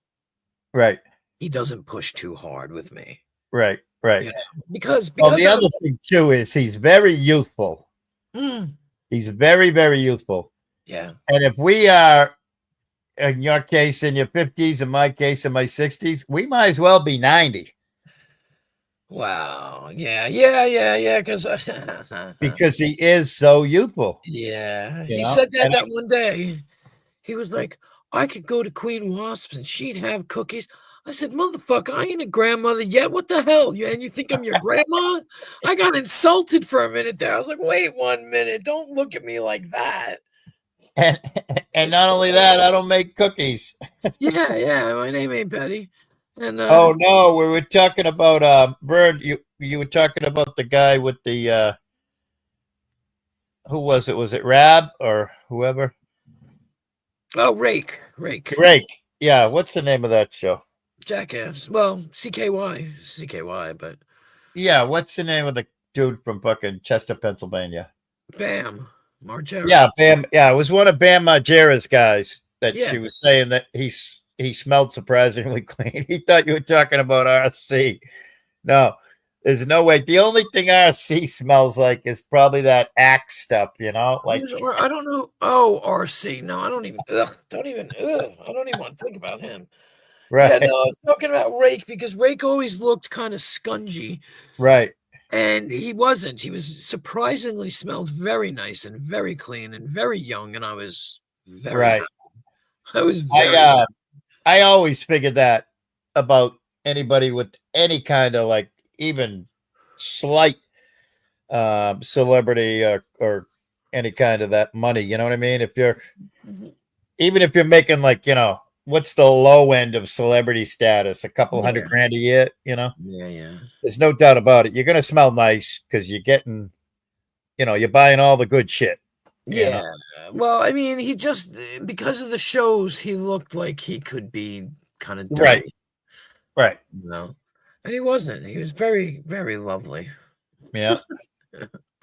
Right. He doesn't push too hard with me. Right. You know, because Well, the other thing too is he's very youthful. He's very, very youthful. Yeah. And if we are, in your case, in your 50s, in my case, in my 60s, we might as well be 90. Wow. Yeah. Because he is so youthful. Yeah. You He know? said And that one day. He was like, I could go to Queen Wasps and she'd have cookies. I said, motherfucker, I ain't a grandmother yet. What the hell? And you think I'm your grandma? I got insulted for a minute there. I was like, wait 1 minute. Don't look at me like that. And not only that, I don't make cookies. Yeah. My name ain't Betty. And Oh no, we were talking about Vern. You were talking about the guy with the who was it? Was it Rab or whoever? oh, Rake. Rake. Yeah, what's the name of that show? Jackass. Well, CKY, but Yeah, what's the name of the dude from fucking Chester, Pennsylvania? Bam. Margera. Yeah, Bam. Yeah, it was one of Bam Margera's guys that Yeah. she was saying that he smelled surprisingly clean. He thought you were talking about RC. No, there's no way. The only thing RC smells like is probably that Axe stuff, you know? Like, I don't know. Oh, RC. No, I don't even. I don't even want to think about him. right, Yeah, no, I was talking about Rake because Rake always looked kind of scungy, right. and he wasn't. He was surprisingly smelled very nice and very clean and very young, and I was very Right. happy. I was very I always figured that about anybody with any kind of like even slight celebrity or any kind of that money, you know what I mean? If you're even if you're making like, you know, what's the low end of celebrity status? A couple $100 grand a year, you know? yeah. There's no doubt about it. You're gonna smell nice because you're getting, you know, you're buying all the good shit. you know? Yeah. Well, I mean, he just because of the shows, he looked like he could be kind of dirty, Right. you know, and he wasn't. He was very, very lovely. Yeah.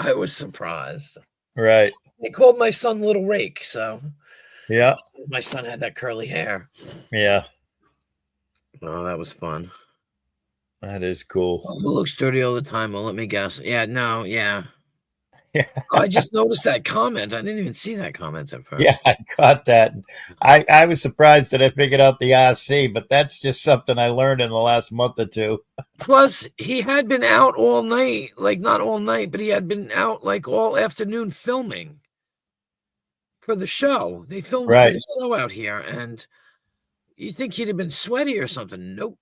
I was surprised. Right. They called my son Little Rake, so Yeah. my son had that curly hair. Yeah. Oh, that was fun. That is cool. Who looks dirty all the time? Well, let me guess. Yeah. Yeah. I just noticed that comment. I didn't even see that comment at first. Yeah, I got that. I was surprised that I figured out the RC, but that's just something I learned in the last month or two. Plus, he had been out all night, like not all night, but he had been out like all afternoon filming for the show. They filmed for Right. the show out here, and you think he'd have been sweaty or something? Nope.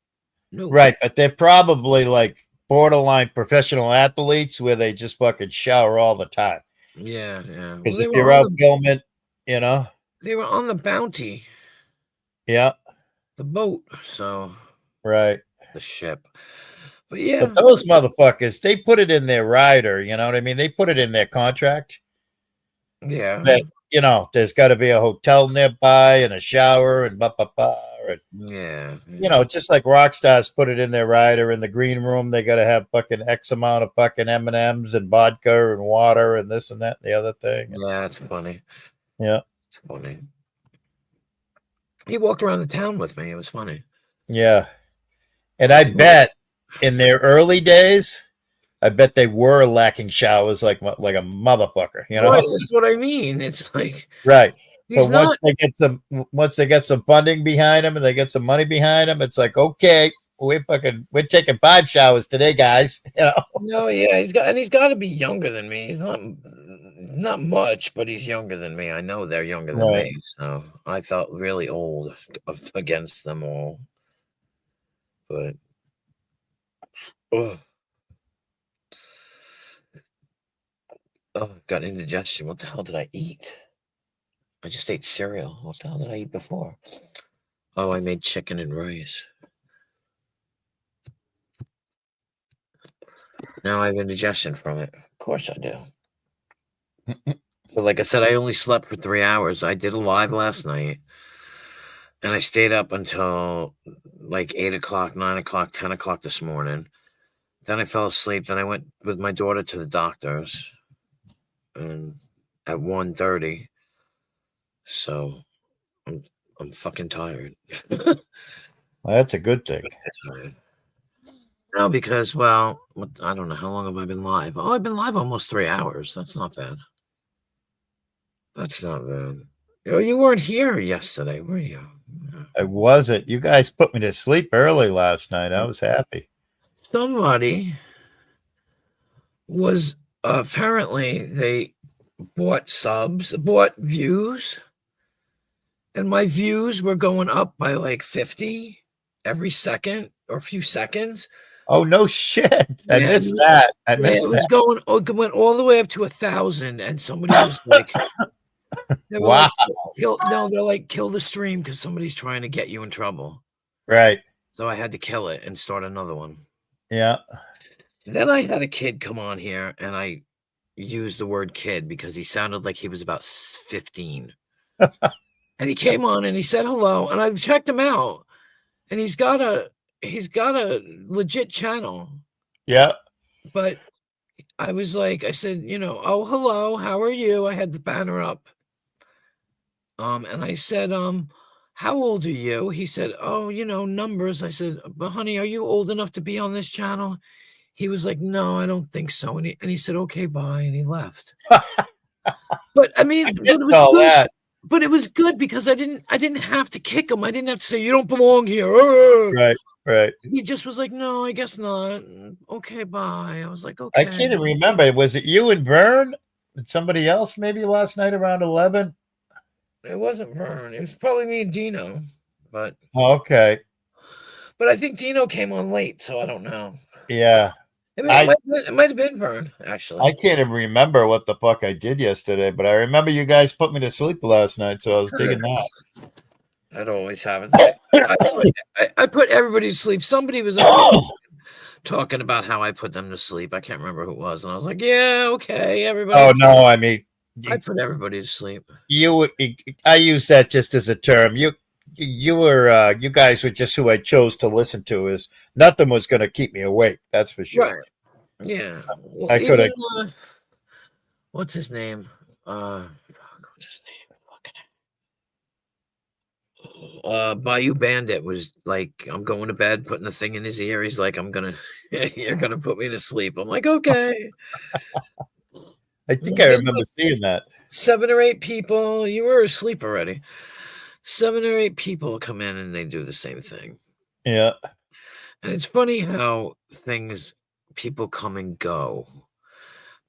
Right, but they're probably like borderline professional athletes where they just fucking shower all the time. Yeah. Because Well, if you're out filming, you know, they were on the Bounty, yeah, the boat, so right. the ship. But yeah, But those motherfuckers, they put it in their rider, you know what I mean? They put it in their contract yeah. that, you know, there's got to be a hotel nearby and a shower and blah, blah, blah. And, Yeah. you know, just like rock stars put it in their rider in the green room, they got to have fucking X amount of fucking M&Ms and vodka and water and this and that and the other thing. Yeah, it's funny. Yeah. It's funny. He walked around the town with me. It was funny. Yeah. And I bet in their early days, I bet they were lacking showers like a motherfucker, you know? Right, that's what I mean. It's like Right. he's But not. once they get some funding behind them and they get some money behind them, it's like, okay, we're taking 5 showers today, guys. You know? No, yeah, he's got to be younger than me. He's not much, but he's younger than me. I know they're younger than Right. me, so I felt really old against them all. But oh, got indigestion. What the hell did I eat? I just ate cereal. What the hell did I eat before? Oh, I made chicken and rice. Now I have indigestion from it. Of course I do. But like I said, I only slept for 3 hours. I did a live last night, and I stayed up until like 8 o'clock, 9 o'clock, 10 o'clock this morning. Then I fell asleep. Then I went with my daughter to the doctor's, and at 1:30. So I'm fucking tired. Well, that's a good thing. Tired. No, because I don't know how long have I been live. Oh, I've been live almost 3 hours. That's not bad. That's not bad. You weren't here yesterday, were you? I wasn't. You guys put me to sleep early last night. I was happy. Somebody was apparently they bought views, and my views were going up by like 50 every second or a few seconds. Oh, no shit. I Yeah, missed that. I It missed was that. went all the way up to 1,000, and somebody was like, they were Wow. like, they're like, kill the stream because somebody's trying to get you in trouble. Right. So I had to kill it and start another one. Yeah. Then I had a kid come on here, and I used the word kid because he sounded like he was about 15. And he came on and he said hello, and I checked him out, and he's got a legit channel. Yeah. But I said, oh, hello, how are you? I had the banner up. And I said, how old are you? He said, oh, numbers. I said, but honey, are you old enough to be on this channel? He was like, no, I don't think so. And he said, okay, bye. And he left. But I mean, I but missed it was all good. that. But it was good because I didn't have to kick him. I didn't have to say, you don't belong here. Right. Right. He just was like, no, I guess not. Okay, bye. I was like, okay. I can't even remember. Was it you and Vern? And somebody else maybe last night around 11? It wasn't Vern. It was probably me and Dino. But Okay. I think Dino came on late, so I don't know. Yeah. It might have been Vern, actually. I can't even remember what the fuck I did yesterday, but I remember you guys put me to sleep last night, so I was digging that. That always happens. I put everybody to sleep. Somebody was talking about how I put them to sleep. I can't remember who it was, and I was like, "Yeah, okay, everybody." Oh no, I mean, I put everybody to sleep. I use that just as a term. You guys were just who I chose to listen to. Is nothing was going to keep me awake. That's for sure. Right. Yeah. Well, I could have. What's his name? What's his name? Bayou Bandit was like, I'm going to bed, putting the thing in his ear. He's like, you're gonna put me to sleep. I'm like, okay. I think I remember seeing that. 7 or 8 people. You were asleep already. 7 or 8 people come in and they do the same thing. Yeah. And it's funny how people come and go.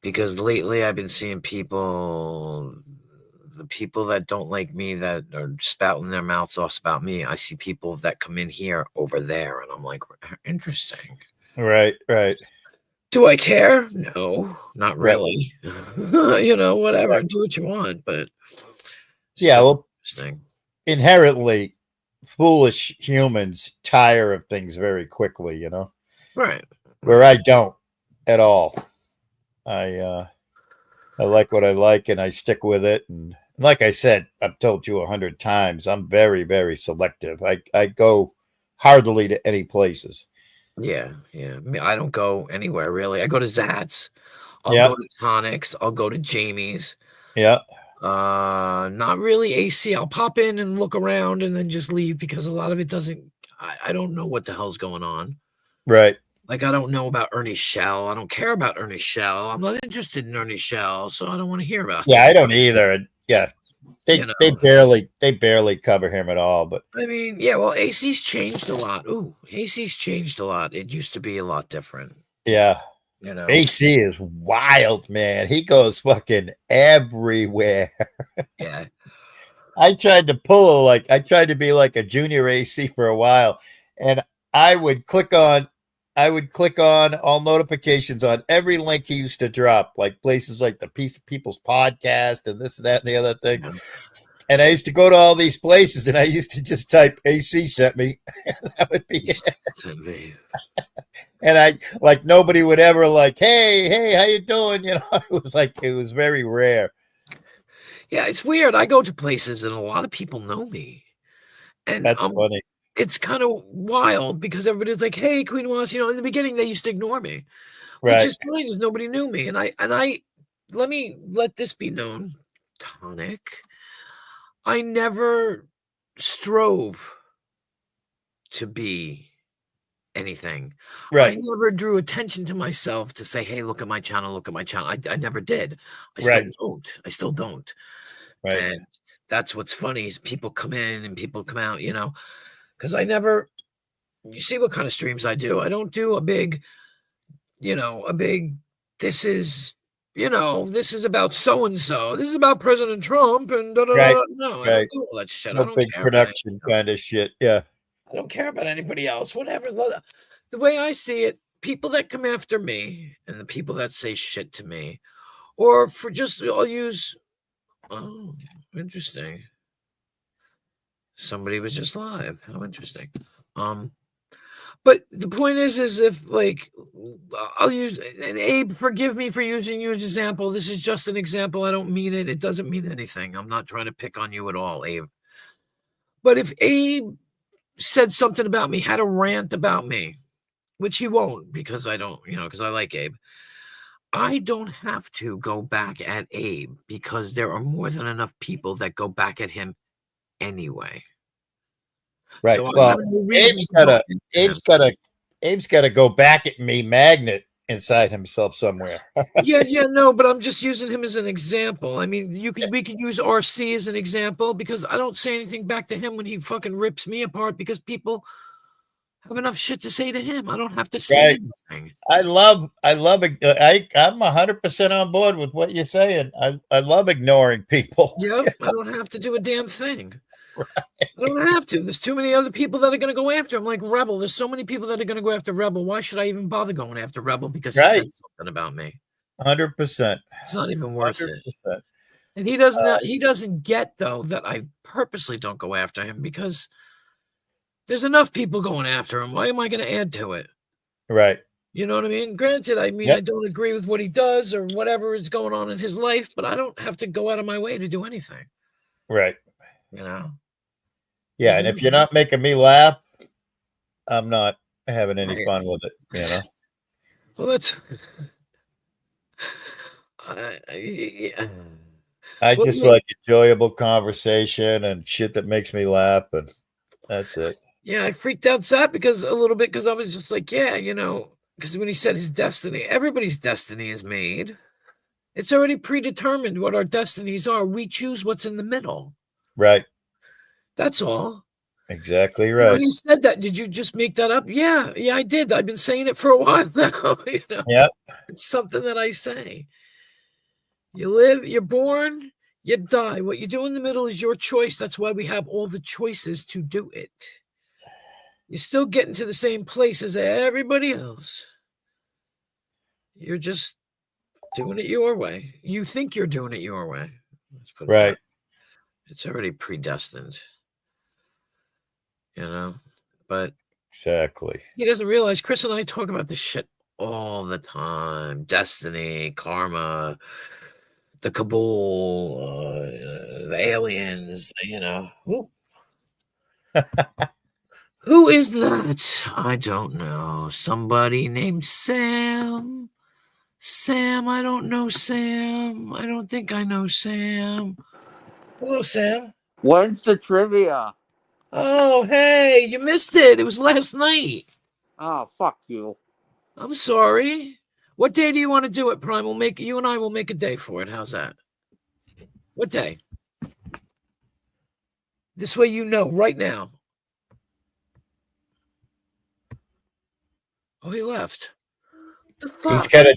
Because lately I've been seeing the people that don't like me, that are spouting their mouths off about me. I see people that come in here over there, and I'm like, interesting. Right. Right. Do I care? No, not really. Whatever. Right. Do what you want, but yeah, well, interesting. Inherently, foolish humans tire of things very quickly, Right. Where I don't at all. I like what I like, and I stick with it. And like I said, I've told you 100 times, I'm very, very selective. I go hardly to any places. Yeah. I mean, I don't go anywhere really. I go to Zat's. I'll go to Tonics. I'll go to Jamie's. Yeah. Not really AC. I'll pop in and look around and then just leave because a lot of it doesn't. I don't know what the hell's going on. Right. Like, I don't know about Ernie Shell. I don't care about Ernie Shell. I'm not interested in Ernie Shell, so I don't want to hear about Yeah, him. I don't either. And yeah, they You know. they barely cover him at all. But I mean, yeah, well, AC's changed a lot. Ooh, AC's changed a lot. It used to be a lot different. yeah, You know. AC is wild, man. He goes fucking everywhere. Yeah. I tried to be like a junior AC for a while, and I would click on all notifications on every link he used to drop, like places like the Piece of People's podcast and this, that, and the other thing. Yeah. And I used to go to all these places, and I used to just type AC sent me. And that would be it. Sent me. And I like nobody would ever like, hey, how you doing? You know, it was very rare. Yeah, it's weird. I go to places and a lot of people know me. And That's funny. it's kind of wild because everybody's like, hey, Queen Was, you know, in the beginning they used to ignore me. Right. Which is fine because nobody knew me. And I let this be known, Tonic. I never strove to be anything. Right. I never drew attention to myself to say, hey, look at my channel, look at my channel. I never did. I still don't. Right. And that's what's funny is people come in and people come out, you know, because you see what kind of streams I do. I don't do a big, this is about so-and-so. This is about President Trump and Right. No, I Right. don't do all that shit. I No don't big care production kind of shit. Yeah. I don't care about anybody else. Whatever. The way I see it, people that come after me and the people that say shit to me, or I'll use. Oh, interesting. Somebody was just live. How interesting. But the point is if like I'll use and Abe, forgive me for using you as an example. This is just an example. I don't mean it. It doesn't mean anything. I'm not trying to pick on you at all, Abe. But if Abe said something about me, had a rant about me, which he won't because I don't, because I like Abe. I don't have to go back at Abe because there are more than enough people that go back at him anyway. Right. So well, Abe's got to go back at me magnet inside himself somewhere. No, but I'm just using him as an example. I mean, we could use RC as an example because I don't say anything back to him when he fucking rips me apart because people have enough shit to say to him. I don't have to say anything. I'm 100% on board with what you're saying. I love ignoring people. Yep. I don't have to do a damn thing. Right. I don't have to. There's too many other people that are going to go after him, like Rebel. There's so many people that are going to go after Rebel. Why should I even bother going after Rebel? Because he said something about me. 100%. It's not even worth 100%. it. And he doesn't. He doesn't get though that I purposely don't go after him because there's enough people going after him. Why am I going to add to it? Right. You know what I mean? Granted, I don't agree with what he does or whatever is going on in his life, but I don't have to go out of my way to do anything. Right. You know. Yeah, and if you're not making me laugh, I'm not having any fun with it, you know. Well, that's I just like enjoyable conversation and shit that makes me laugh, and that's it. Yeah, I freaked out Zap because I was just like, because when he said his destiny, everybody's destiny is made. It's already predetermined what our destinies are. We choose what's in the middle. Right. That's all. Exactly right. When he said that, did you just make that up? Yeah, I did. I've been saying it for a while now. Yeah. It's something that I say. You live, you're born, you die. What you do in the middle is your choice. That's why we have all the choices to do it. You're still getting to the same place as everybody else. You're just doing it your way. You think you're doing it your way. Right. It's already predestined. But exactly. He doesn't realize Chris and I talk about this shit all the time. Destiny, karma, the cabal, the aliens, Who is that? I don't know. Somebody named Sam. Sam, I don't know Sam. I don't think I know Sam. Hello, Sam. When's the trivia? Oh, hey, you missed it. It was last night. Oh, fuck you. I'm sorry. What day do you want to do it, Prime? You and I will make a day for it. How's that? What day? This way you know right now. Oh, he left. The fuck? He's got to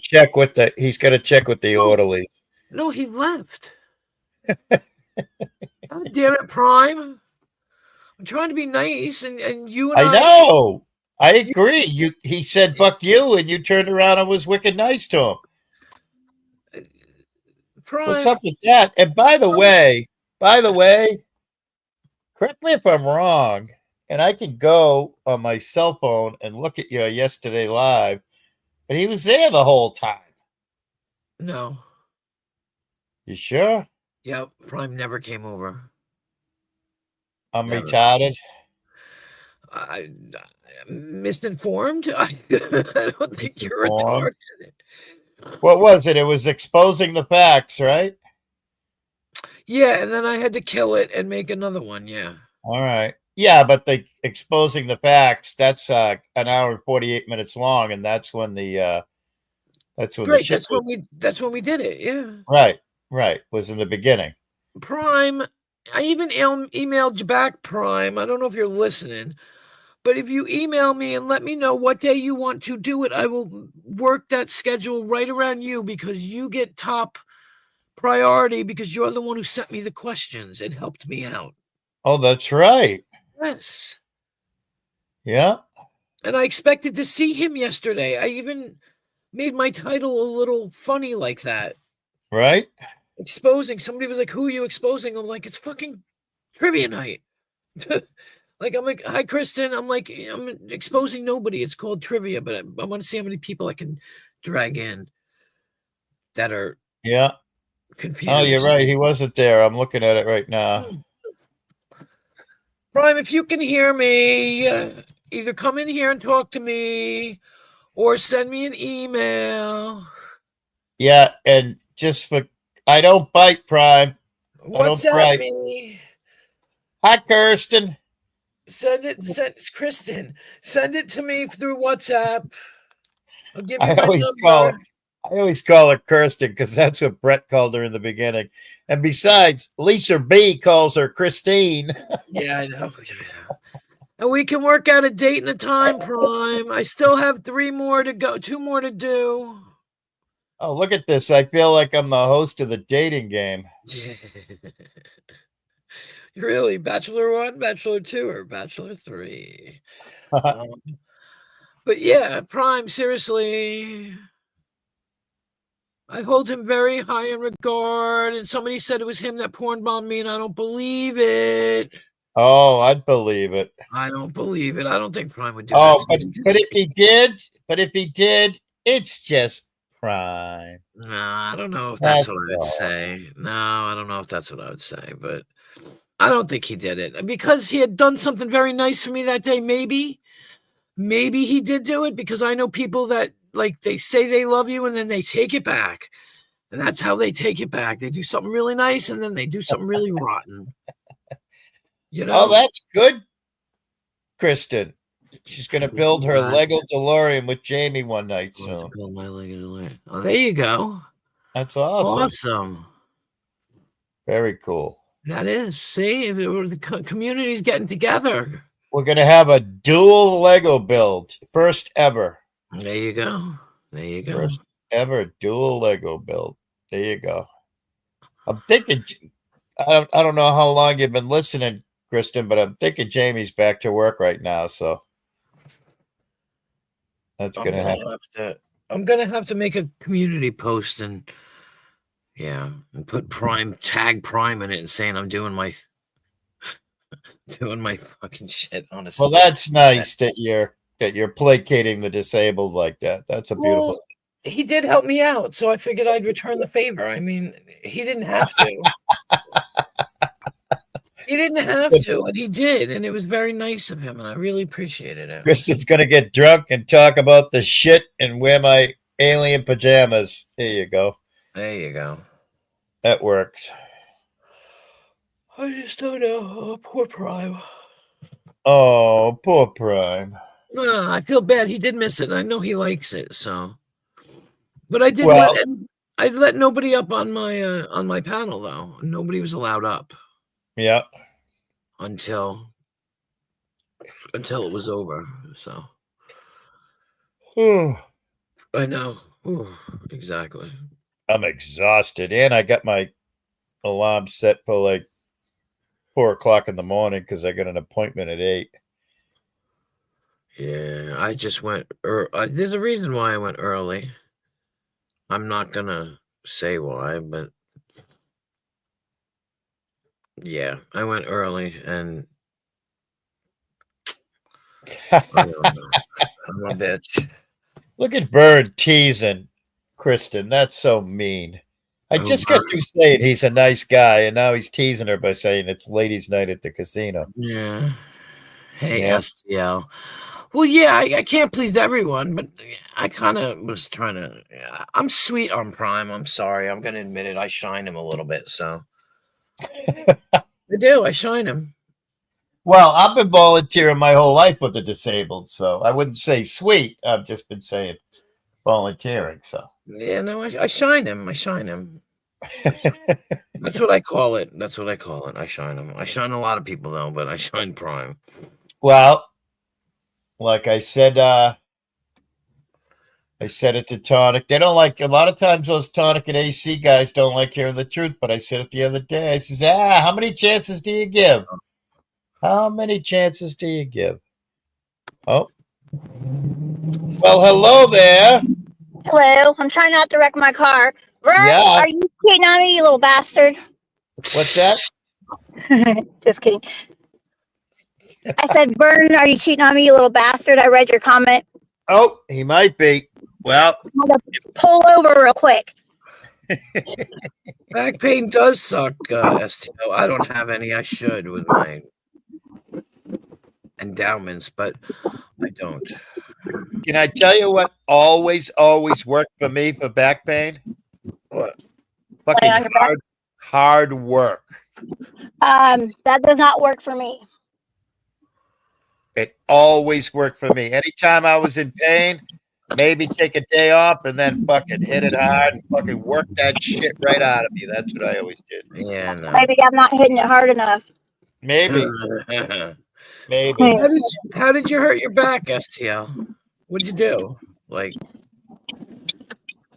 check with the orderly. No, he left. God damn it, Prime. I'm trying to be nice, and you and I know. I agree. He said fuck you, and you turned around and was wicked nice to him. Prime. What's up with that? And by the way, correct me if I'm wrong, and I can go on my cell phone and look at you yesterday live, and he was there the whole time. No. You sure? Yep. Prime never came over. I'm Never. retarded. I'm misinformed. I don't think you're retarded. What was it? It was exposing the facts, right? Yeah, and then I had to kill it and make another one. Yeah. All right. Yeah, but the exposing the facts, that's an hour and 48 minutes long, and that's when the Great. That's when we did it. Yeah. Right. Was in the beginning. Prime. I even emailed you back, Prime. I don't know if you're listening, but if you email me and let me know what day you want to do it, I will work that schedule right around you because you get top priority because you're the one who sent me the questions and helped me out. Oh, that's right. Yes. Yeah. And I expected to see him yesterday. I even made my title a little funny like that. Right. Exposing. Somebody was like, who are you exposing? I'm like, it's fucking trivia night. Like, I'm like, hi, Kristen. I'm like, I'm exposing nobody. It's called trivia, but I want to see how many people I can drag in that are confused. Oh, you're right. He wasn't there. I'm looking at it right now. Prime, if you can hear me, either come in here and talk to me or send me an email. Yeah, and I don't bite, Prime. WhatsApp me. Hi, Kirsten. Kristen. Send it to me through WhatsApp. I'll give you I my always call her Kirsten because that's what Brett called her in the beginning. And besides, Lisa B calls her Christine. Yeah, I know. And we can work out a date and a time, Prime. I still have 2 more to do. Oh, look at this. I feel like I'm the host of the dating game. Really? Bachelor 1, Bachelor 2, or Bachelor 3? But yeah, Prime, seriously. I hold him very high in regard, and somebody said it was him that porn bombed me, and I don't believe it. Oh, I'd believe it. I don't believe it. I don't think Prime would do that. Oh, but if he did, it's just Prime. No, I don't know if that's what I would say. No, I don't know if that's what I would say, but I don't think he did it. Because he had done something very nice for me that day, maybe he did do it because I know people that like they say they love you and then they take it back. And that's how they take it back. They do something really nice and then they do something really rotten. You know? Oh, that's good, Kristen. She's going to build her Lego DeLorean with Jamie one night soon. Build my Lego DeLorean. Oh, there you go. That's awesome. Awesome. Very cool. That is. See, the community's getting together. We're going to have a dual Lego build. First ever. There you go. First ever dual Lego build. There you go. I'm thinking, I don't know how long you've been listening, Kristen, but I'm thinking Jamie's back to work right now. So that's going to happen. I'm going to have to make a community post and put tag Prime in it and saying I'm doing my fucking shit on a Well, that's nice that you're placating the disabled like that. That's a beautiful. Well, he did help me out, so I figured I'd return the favor. I mean, he didn't have to. He didn't have to, and he did, and it was very nice of him, and I really appreciated it. Kristen's gonna get drunk and talk about the shit and wear my alien pajamas. There you go. That works. I just don't know. Oh, poor Prime. Oh, poor Prime. I feel bad. He did miss it. I know he likes it. So, but I did Well- let him. I let nobody up on my panel though. Nobody was allowed up Yeah. until it was over. So I know. Ooh, exactly. I'm exhausted, and I got my alarm set for like 4:00 in the morning because I got an appointment at 8. Yeah, I just went. There's a reason why I went early. I'm not gonna say why, but yeah, I went early, and I don't know. I'm a bitch. Look at Bird teasing Kristen. That's so mean. I Oh, just got Bird. through saying he's a nice guy, and now he's teasing her by saying it's ladies' night at the casino. Yeah. Hey, Yeah. STL. Well, yeah, I can't please everyone, but I kind of was trying to. Yeah, I'm sweet on Prime. I'm sorry. I'm gonna admit it. I shine him a little bit, so I do. I shine him. Well, I've been volunteering my whole life with the disabled, so I wouldn't say sweet. I've just been saying volunteering. So Yeah, no, I shine him. I shine him. That's what I call it. That's what I call it. I shine him. I shine a lot of people though, but I shine Prime. well, like I said it to Tonic. They don't like, a lot of times those Tonic and AC guys don't like hearing the truth, but I said it the other day. I says, how many chances do you give? How many chances do you give? Oh. Well, hello there. Hello, I'm trying not to wreck my car. Vern, Yeah. are you cheating on me, you little bastard? What's that? Just kidding. I said, Vern, are you cheating on me, you little bastard? I read your comment. Oh, he might be. Well, I'm gonna pull over real quick. Back pain does suck, STO. I don't have any. I should with my endowments, but I don't. can I tell you what always worked for me for back pain? What? Fucking Lay on your back. hard work. That does not work for me. It always worked for me. Anytime I was in pain, maybe take a day off and then fucking hit it hard and fucking work that shit right out of me. That's what I always did. Yeah, no. Maybe I'm not hitting it hard enough. Maybe. how Maybe. did you hurt your back, STL? What'd you do? Like,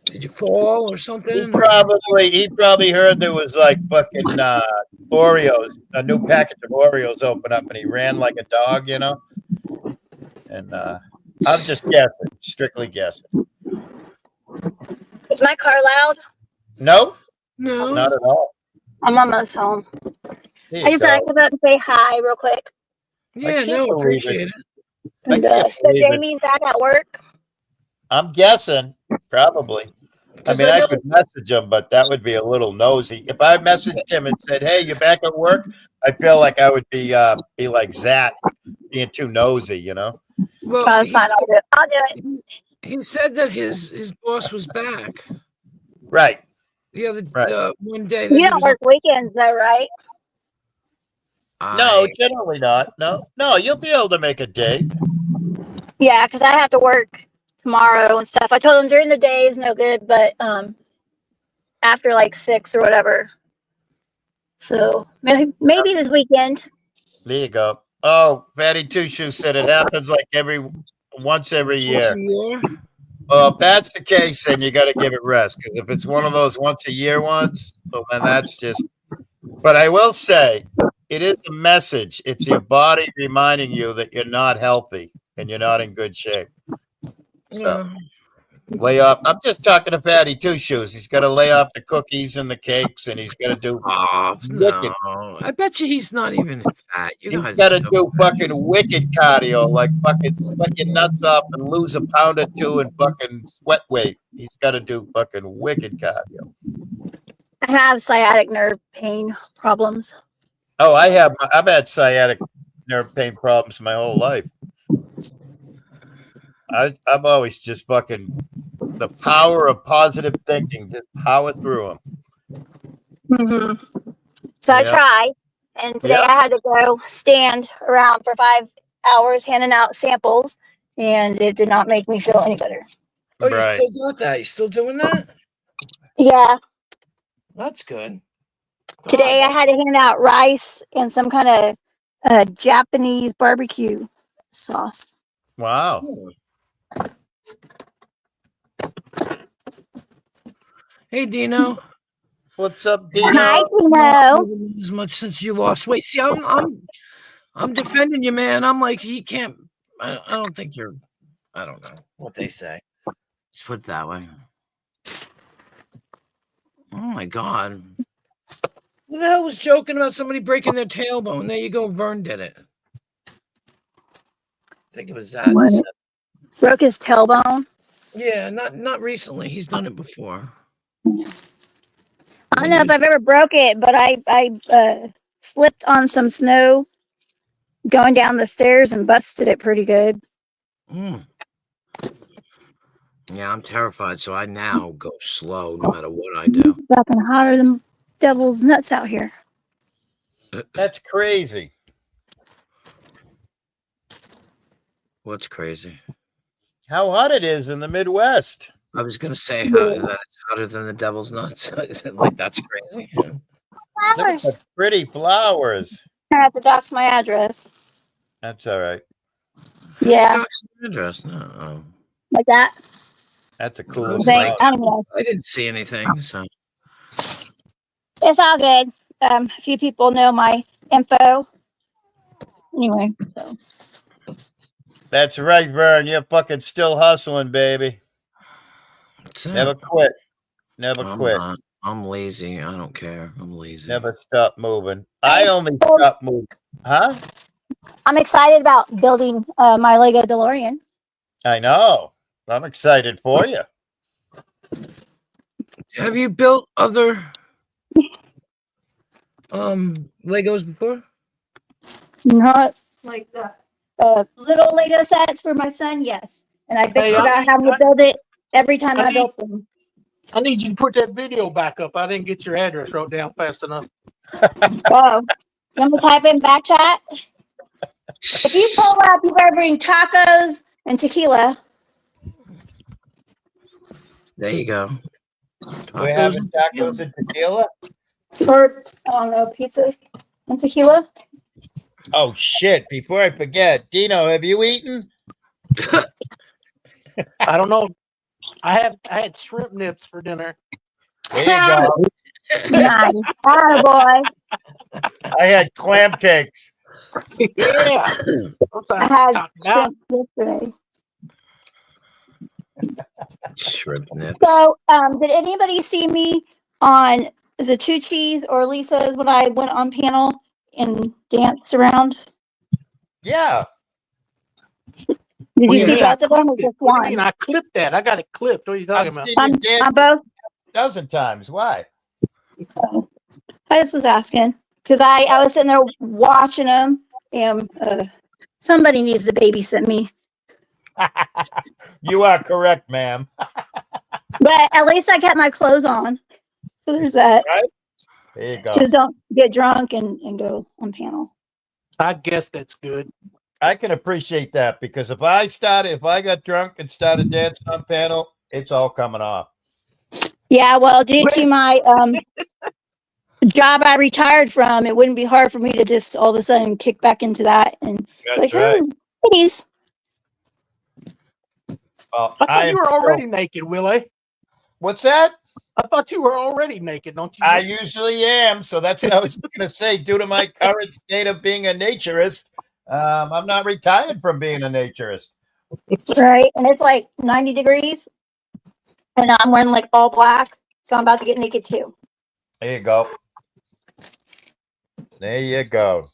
did you fall or something? He probably heard there was like fucking Oreos, a new package of Oreos open up, and he ran like a dog, you know. And I'm just guessing, strictly guessing. Is my car loud? No, No. not at all. I'm almost home. There I you just had to go. come up and say hi real quick. Yeah, can't no, believe appreciate it. it. I And, can't so believe it. Jamie's back at work. I'm guessing, probably. I 'Cause mean, I I know- could message him, but that would be a little nosy. If I messaged him and said, "Hey, you back at work?" I feel like I would be like Zach, being too nosy, you know. Well, Oh, that's fine. I'll do it. he said that his boss was back Right. the other Right. one day. That You he don't was work weekends though, right? No, I- generally not. No, you'll be able to make a date. Yeah, because I have to work tomorrow and stuff. I told him during the day is no good, but after like 6 or whatever. So maybe this weekend. There you go. Oh, Fatty Two Shoes said it happens like once every year. Well, if that's the case, then you got to give it rest. Because if it's one of those once a year ones, well, then that's just. But I will say, it is a message. It's your body reminding you that you're not healthy and you're not in good shape. So lay off. I'm just talking to Fatty Two Shoes. He's got to lay off the cookies and the cakes, and he's got to do. No, I bet you he's not even fat. You He's guys got to don't- do fucking wicked cardio, like fucking sweat your nuts up and lose a pound or two and fucking sweat weight. He's got to do fucking wicked cardio. I have sciatic nerve pain problems. Oh, I've had sciatic nerve pain problems my whole life. I've always just fucking the power of positive thinking, just power through them. Mm-hmm. So I Yeah. try, and today Yeah. I had to go stand around for 5 hours handing out samples, and it did not make me feel any better. Oh, Right. you still got that? You still doing that? Yeah. That's good. Today I God, had to hand out rice and some kind of Japanese barbecue sauce. Wow. Hey, Dino. What's up, Hi, Dino? Dino. As much since you lost weight. See, I'm defending you, man. I'm like, he can't. I don't think you're. I don't know what they say. Let's put it that way. Oh my God. Who the hell was joking about somebody breaking their tailbone? There you go. Vern did it. I think it was that. What? Broke his tailbone. Yeah, not recently. He's done it before. I don't know if I've ever broke it, but I slipped on some snow going down the stairs and busted it pretty good. Mm. Yeah, I'm terrified, so I now go slow no matter what I do. Fucking hotter than devil's nuts out here. That's crazy. What's crazy? How hot it is in the Midwest. I was gonna say that it's hotter than the devil's nuts. Like that's crazy. Look at Flowers. the pretty flowers. I have to dox my address. That's all right. Yeah, Address? No, like that. That's a cool. Looks Thank, like- I don't know. I didn't see anything. So It's all good. A few people know my info. Anyway, so That's right, Vern. You're fucking still hustling, baby. that's it. Never quit. Never I'm quit. not. I'm lazy. I don't care. I'm lazy. Never stop moving. I only stop moving. Huh? I'm excited about building my Lego DeLorean. I know. I'm excited for you. Have you built other Legos before? Not like the little Lego sets for my son, yes. And I bitched Hey, about having to build it every time I built them. I need you to put that video back up. I didn't get your address wrote down fast enough. Oh, you want me to type in back chat? If you pull up, you better bring tacos and tequila. There you go. We're having tacos and tequila. Or, I don't know, pizza and tequila. Oh shit! Before I forget, Dino, have you eaten? I don't know. I had shrimp nips for dinner. There you go. Nice. Oh, boy. I had clam cakes. Yeah. I had shrimp yesterday. Shrimp nips. So, did anybody see me on, is it Two Cheese or Lisa's when I went on panel and danced around? Yeah. Did you Yeah. see both of them or just What do you mean? one? I clipped that. I got it clipped. What are you talking I've about? seen you dance On both? a dozen times. Why? I just was asking because I was sitting there watching them, and somebody needs to babysit me. You are correct, ma'am. But at least I kept my clothes on, so there's that. There you go. Just don't get drunk and go on panel. I guess that's good. I can appreciate that because if I got drunk and started dancing on panel, it's all coming off. Yeah, well, due to my job I retired from, it wouldn't be hard for me to just all of a sudden kick back into that and That's right. ladies. Well, I thought you were already naked, Willie. What's that? I thought you were already naked, don't you? I usually am, so that's what I was going to say. Due to my current state of being a naturist, I'm not retired from being a naturist. Right, and it's like 90 degrees, and I'm wearing like all black, so I'm about to get naked too. There you go. There you go.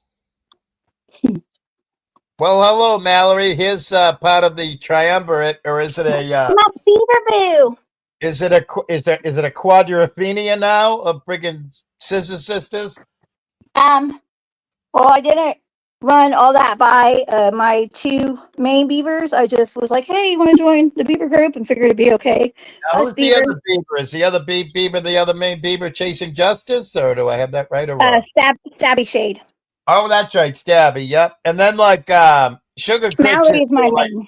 Well, hello, Mallory. Here's part of the triumvirate, or is it a? My beaver boo. Is it a quadrophenia now of friggin' Scissor Sisters? Well, I didn't run all that by my two main beavers. I just was like, hey, you want to join the beaver group? And figured it'd be okay. Now, Us who's the other beaver? Is the other beaver the other main beaver chasing justice, or do I have that right or wrong? Stabby Shade. Oh, that's right, Stabby. Yep. And then like Sugar Creek. Mallory is my name.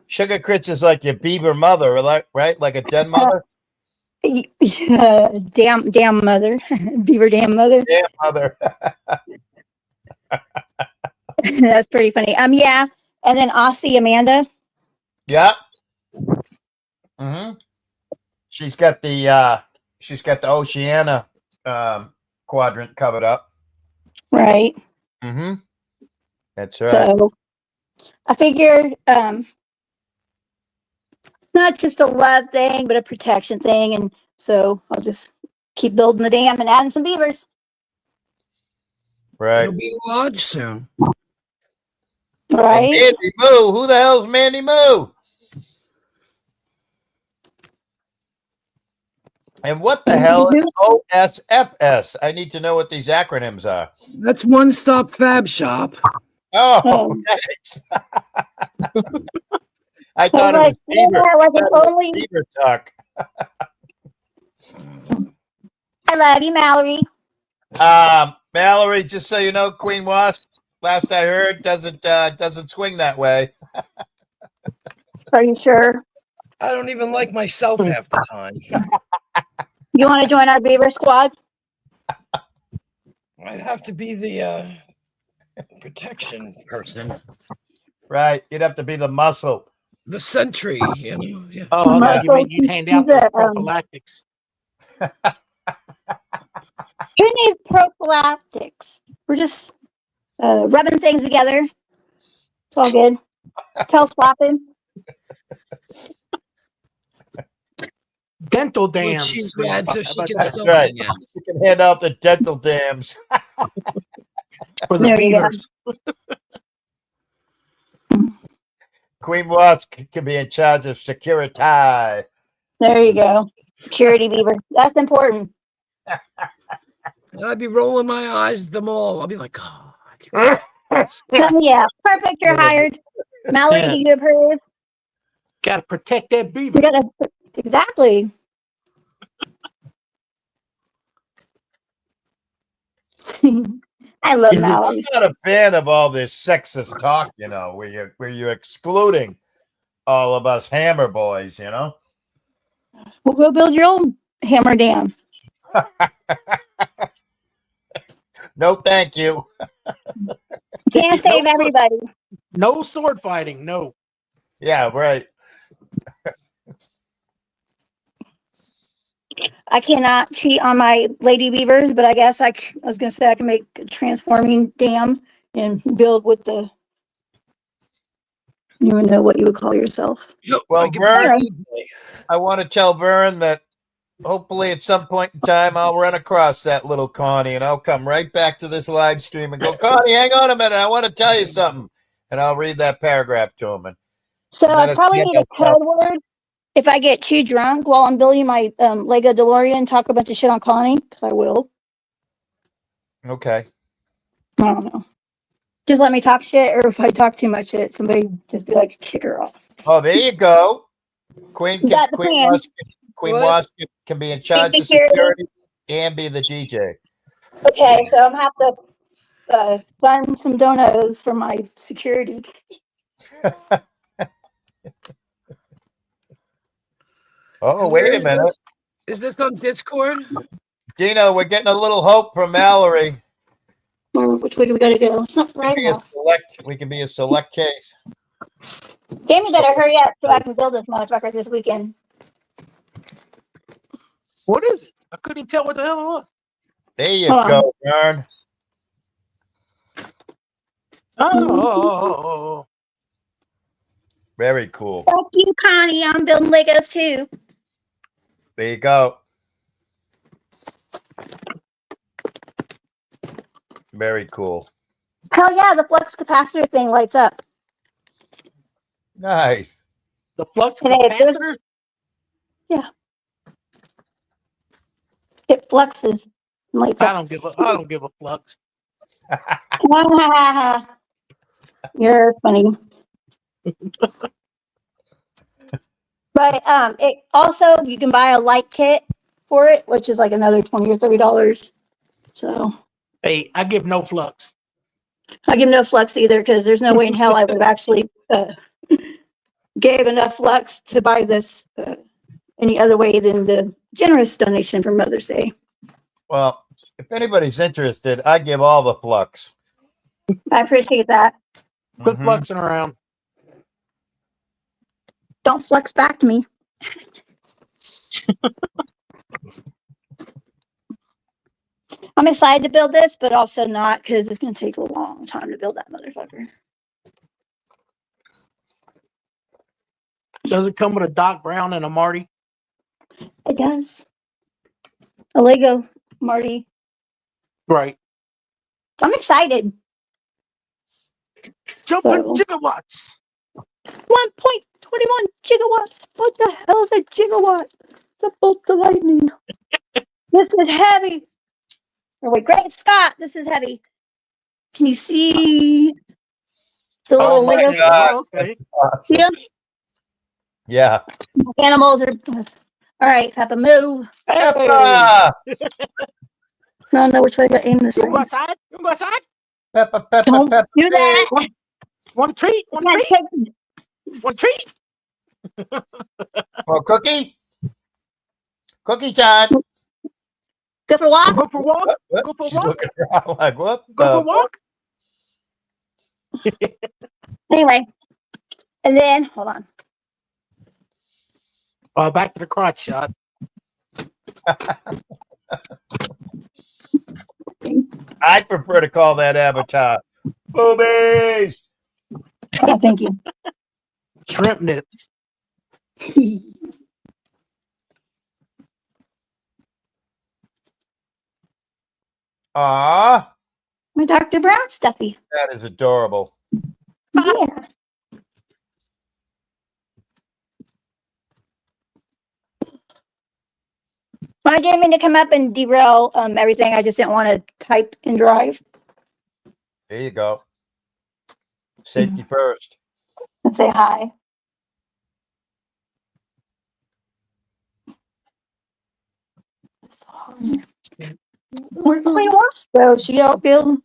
Sugar Grits is like your beaver mother, right? Like a den mother? Damn mother. Beaver damn mother. Yeah, mother. That's pretty funny. Yeah. And then Aussie Amanda. Yeah. Mm-hmm. She's got the Oceania quadrant covered up. Right. Mm-hmm. That's right. So I figured it's not just a love thing, but a protection thing. And so I'll just keep building the dam and adding some beavers. Right. It'll be large soon. Right. And Mandy Moo. Who the hell's Mandy Moo? And what the hell is OSFS? I need to know what these acronyms are. That's One Stop Fab Shop. Oh, thanks. I thought it was beaver. I wasn't only. Beaver talk. I love you, Mallory. Mallory, just so you know, Queen Wasp, last I heard, doesn't swing that way. Are you sure? I don't even like myself half the time. You want to join our beaver squad? I'd have to be the protection person, Right. You'd have to be the muscle. the sentry. You know. Yeah. Oh, I thought you meant you'd hand out the prophylactics. Who needs prophylactics? We're just rubbing things together. It's all good. Tail slapping. Dental Well, dams. she's glad so she can That's still right. hang out. You can hand out the dental dams. For the There you go. beavers. Queen Wasp can be in charge of security. There you go. Security beaver. That's important. And I'd be rolling my eyes at them all. I'll be like, oh. Yeah. Perfect. You're hired. Mallory, do you approve? Got to protect that beaver. We gotta, exactly. I love Is it- Mallory. I'm not a fan of all this sexist talk, you know, where you're excluding all of us hammer boys, you know. We'll go build your own hammer dam. No, thank you. Can't save No, everybody. No sword fighting. No. Yeah, right. I cannot cheat on my lady beavers, but I guess I was going to say I can make a transforming dam and build with the. You would know what you would call yourself. Well, Vern, I want to tell Vern that hopefully at some point in time I'll run across that little Connie and I'll come right back to this live stream and go, Connie, hang on a minute. I want to tell you something. And I'll read that paragraph to him. So I probably need a code word if I get too drunk while I'm building my Lego DeLorean, talk a bunch of shit on Connie, because I will. Okay. I don't know. Just let me talk shit, or if I talk too much shit, somebody just be like, kick her off. Oh, there you go. Queen Got the plan. Wasp can be in charge of security. security and be the DJ. Okay, so I'm gonna have to fund some donos for my security. Oh, wait a minute. Is this on Discord? Dino, we're getting a little hope from Mallory. Which way do we gotta go? It's not right now. We can be a select case. Jamie better hurry up so I can build this motherfucker this weekend. What is it? I couldn't tell what the hell it was. There you Hold go, Vern. Oh. Very cool. Thank you, Connie. I'm building Legos too. There you go. Very cool. Hell yeah, the flux capacitor thing lights up. Nice. The flux Hey, there's- capacitor? It fluxes and lights I up. don't give a flux. You're funny. But it also you can buy a light kit for it, which is like another $20 or $30. So Hey, I give no flux. I give no flux either because there's no way in hell I would actually gave enough Lux to buy this any other way than the generous donation for Mother's Day. Well, if anybody's interested, I give all the flux. I appreciate that. Quit Mhm. fluxing around. Don't flex back to me. I'm excited to build this, but also not because it's going to take a long time to build that motherfucker. Does it come with a Doc Brown and a Marty? It does. A Lego Marty. Right. I'm excited. Jumping So- gigawatts. 1.21 gigawatts. What the hell is a gigawatt? It's a bolt of lightning. This is heavy. Oh, wait, Great Scott, this is heavy. Can you see the little Oh my Lego God. Oh, okay. yeah, Yeah. animals are. All right, Peppa, move. Hey, Peppa, I don't know which way to aim this you thing. go outside? You go outside? Peppa, Peppa, Don't Peppa. do that. Want a treat? Want a Can't treat? take- Want a treat? Oh, cookie? Cookie time. Go for a walk. Go for a walk? What? Go for a She's walk? looking around like, what? Go for a the walk? Anyway, and then hold on. Back to the crotch shot. I prefer to call that avatar boobies. Oh, thank you. Shrimp nits. Ah, My Dr. Brown stuffy. that is adorable. Yeah. Well, I didn't mean to come up and derail everything. I just didn't want to type and drive. There you go. Safety first. And say hi. Where's my watch? So she out building,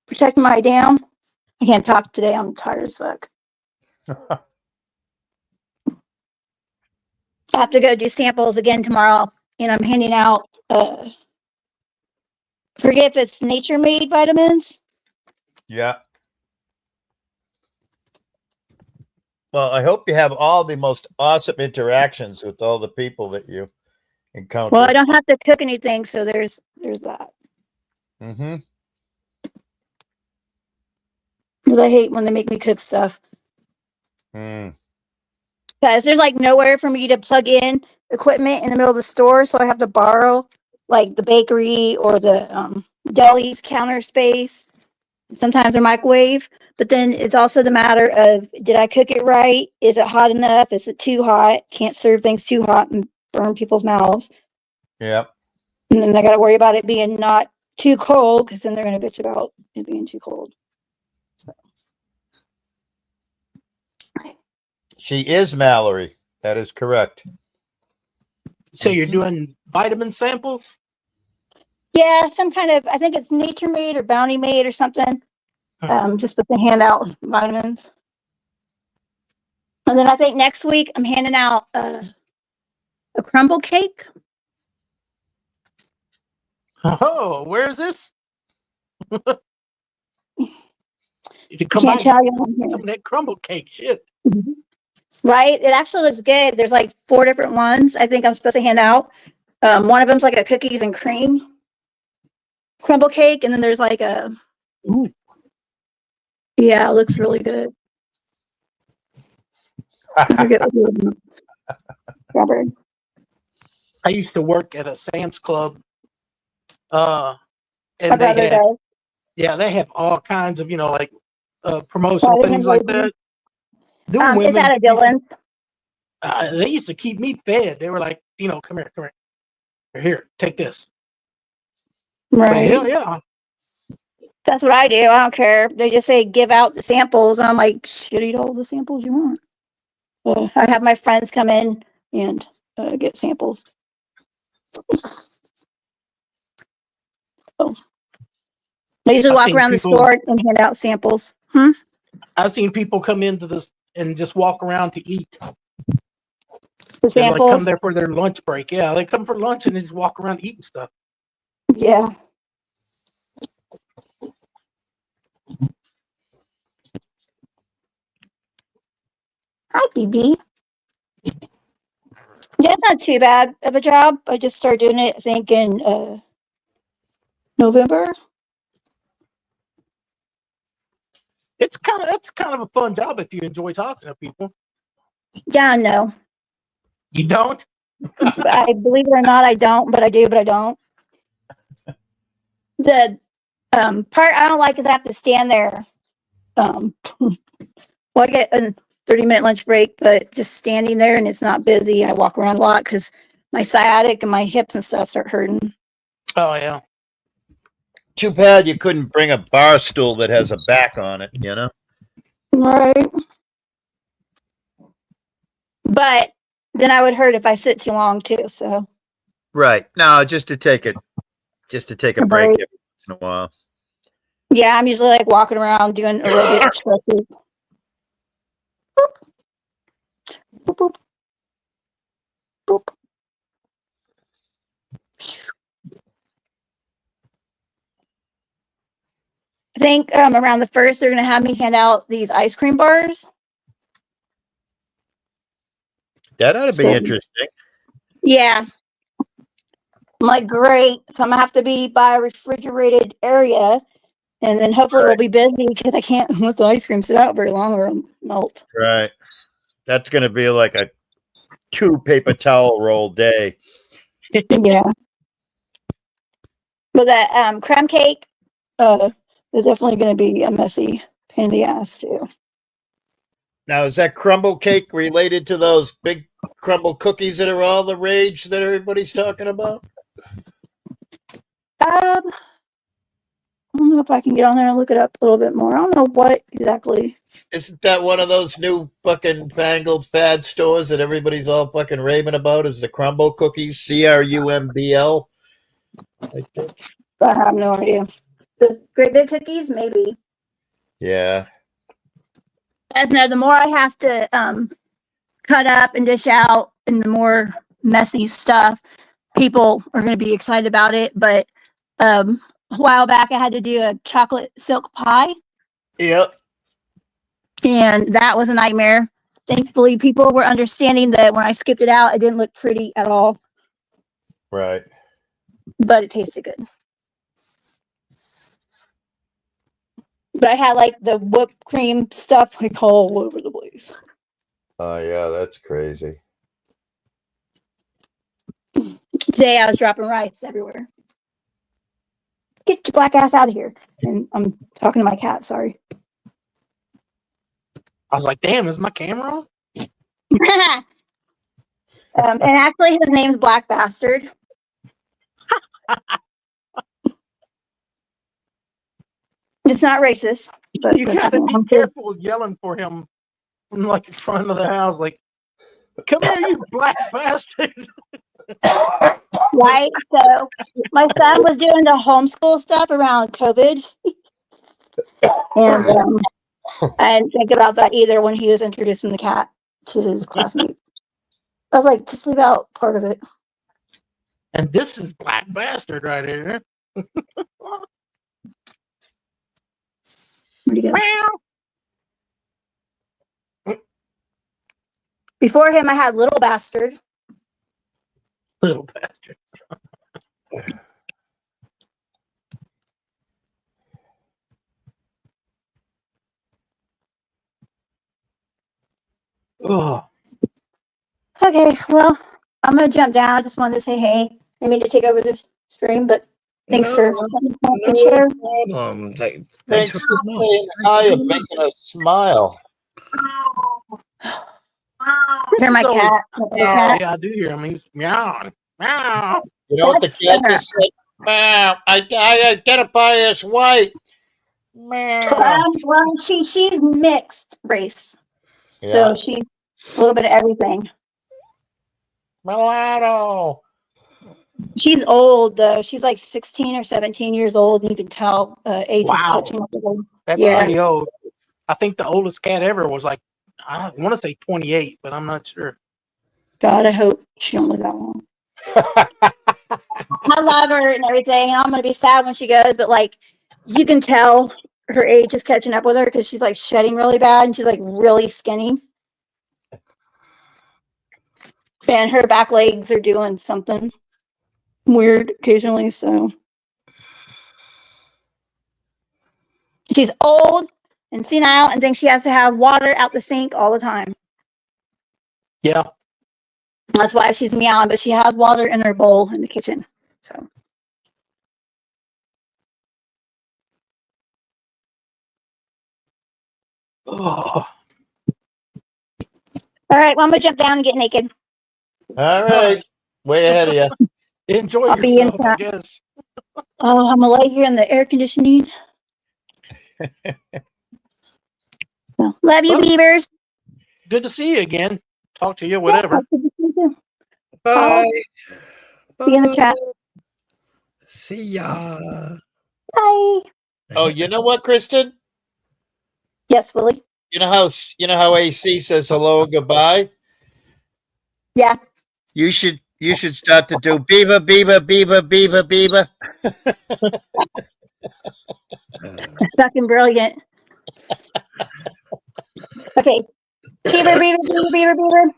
protect my dam. I can't talk today. I'm tired as fuck. I have to go do samples again tomorrow, and I'm handing out. Forget if it's nature made vitamins. Yeah. Well, I hope you have all the most awesome interactions with all the people that you encounter. Well, I don't have to cook anything, so there's that. Mm-hmm. Because I hate when they make me cook stuff. Mm. Guys, there's like nowhere for me to plug in equipment in the middle of the store, so I have to borrow like the bakery or the deli's counter space. Sometimes their microwave, but then it's also the matter of, did I cook it right? Is it hot enough? Is it too hot? Can't serve things too hot and burn people's mouths. Yep. And then I got to worry about it being not too cold, because then they're going to bitch about it being too cold. She is Mallory. That is correct. So you're doing vitamin samples? Yeah, some kind of, I think it's Nature Made or Bounty Made or something. Just with the handout vitamins. And then I think next week I'm handing out a crumble cake. Oh, where is this? You can come Can't by tell you on here. some of that crumble cake shit. Right? It actually looks good. There's like 4 different ones I think I'm supposed to hand out. One of them's like a cookies and cream crumble cake, and then there's like a. Ooh. Yeah, it looks really good. I forget what the Robert. I used to work at a Sam's Club. My And brother they had, does. yeah, they have all kinds of, like promotional Why things didn't like they- that. Them Is women that a used to- Dylan? they used to keep me fed. They were like, come here. Here, take this. Right. Hell yeah. That's what I do. I don't care. They just say give out the samples. And I'm like, shit, eat all the samples you want. I have my friends come in and get samples. So, I usually I've walk seen around the people- store and hand out samples. I've seen people come into this and just walk around to eat. The They like come samples. there for their lunch break. Yeah, they come for lunch and they just walk around eating stuff. Yeah. Hi, BB. Yeah, not too bad of a job. I just started doing it, I think, in November. That's kind of a fun job if you enjoy talking to people. Yeah, I know. You don't? I believe it or not, I don't, but I do, but I don't. The part I don't like is I have to stand there. Well, I get a 30-minute lunch break, but just standing there and it's not busy. I walk around a lot because my sciatic and my hips and stuff start hurting. Oh yeah. Too bad you couldn't bring a bar stool that has a back on it, you know? Right. But then I would hurt if I sit too long too. So Right. No, just to take a break Right. every once in a while. yeah, I'm usually like walking around doing aerobic stretches. Boop. Boop, boop. Boop. I think around the 1st, they're going to have me hand out these ice cream bars. That ought to be So- interesting. Yeah. I'm like, great. So I'm going to have to be by a refrigerated area. And then hopefully it'll be busy because I can't let the ice cream sit out very long or it'll melt. Right. That's going to be like a 2 paper towel roll day. Yeah. But that crumb cake, they're definitely going to be a messy pain in the ass too. Now, is that crumble cake related to those big crumble cookies that are all the rage that everybody's talking about? I don't know if I can get on there and look it up a little bit more. I don't know what exactly. Isn't that one of those new fucking fangled fad stores that everybody's all fucking raving about? Is the crumble cookies, CRUMBL? I think. I have no idea. The Great Big Cookies, maybe. Yeah. As no, the more I have to cut up and dish out and the more messy stuff, people are going to be excited about it. But a while back, I had to do a chocolate silk pie, Yep. and that was a nightmare. Thankfully, people were understanding that when I skipped it out, it didn't look pretty at all, Right. but it tasted good. But I had like the whipped cream stuff like all over the place. Oh, yeah, that's crazy. Today I was dropping rice everywhere. Get your black ass out of here. And I'm talking to my cat, sorry. I was like, damn, is my camera on? And actually his name's Black Bastard. It's not racist. But You that's gotta not be wrong. careful yelling for him from like the front of the house, like, come here, you black bastard. Right? So my son was doing the homeschool stuff around COVID. And I didn't think about that either when he was introducing the cat to his classmates. I was like, just leave out part of it. And this is black bastard right here. Where'd he go? Before him, I had Little Bastard. Little bastard. Oh, Okay, well, I'm gonna jump down. I just wanted to say hey. I mean to take over the stream, but thanks for letting me come and share. Thanks for saying hi and making us smile. Hear my So- cat. oh, yeah, I do hear him. He's meowing. Meow. You know what the cat just said? Meow. I identify as white. Meow. Well, she's mixed race, Yeah. so she's a little bit of everything. Mulatto. She's old though. She's like 16 or 17 years old, and you can tell age Wow. is catching up with her. That's Yeah. pretty old. I think the oldest cat ever was like I want to say 28, but I'm not sure. God, I hope she don't live that long. I love her and everything, and I'm gonna be sad when she goes. But like, you can tell her age is catching up with her because she's like shedding really bad, and she's like really skinny, and her back legs are doing something weird occasionally. So she's old and senile, and thinks she has to have water out the sink all the time. Yeah. That's why she's meowing, but she has water in her bowl in the kitchen. So. Oh. All right, well, I'm gonna jump down and get naked. All right. Way ahead of you. Enjoy I'll be yourself, I inside. guess. Oh, I'm gonna lay here in the air conditioning. So, love you, Well, beavers. Good to see you again. Talk to you, whatever. Yeah, good to see you. Bye. See you in the chat. See ya. Bye. Oh, you know what, Kristen? Yes, Willie. You know how AC says hello and goodbye? Yeah. You should start to do beaver, beaver, beaver, beaver, beaver. Fucking brilliant. Okay. Beaver, beaver, beaver, beaver, beaver.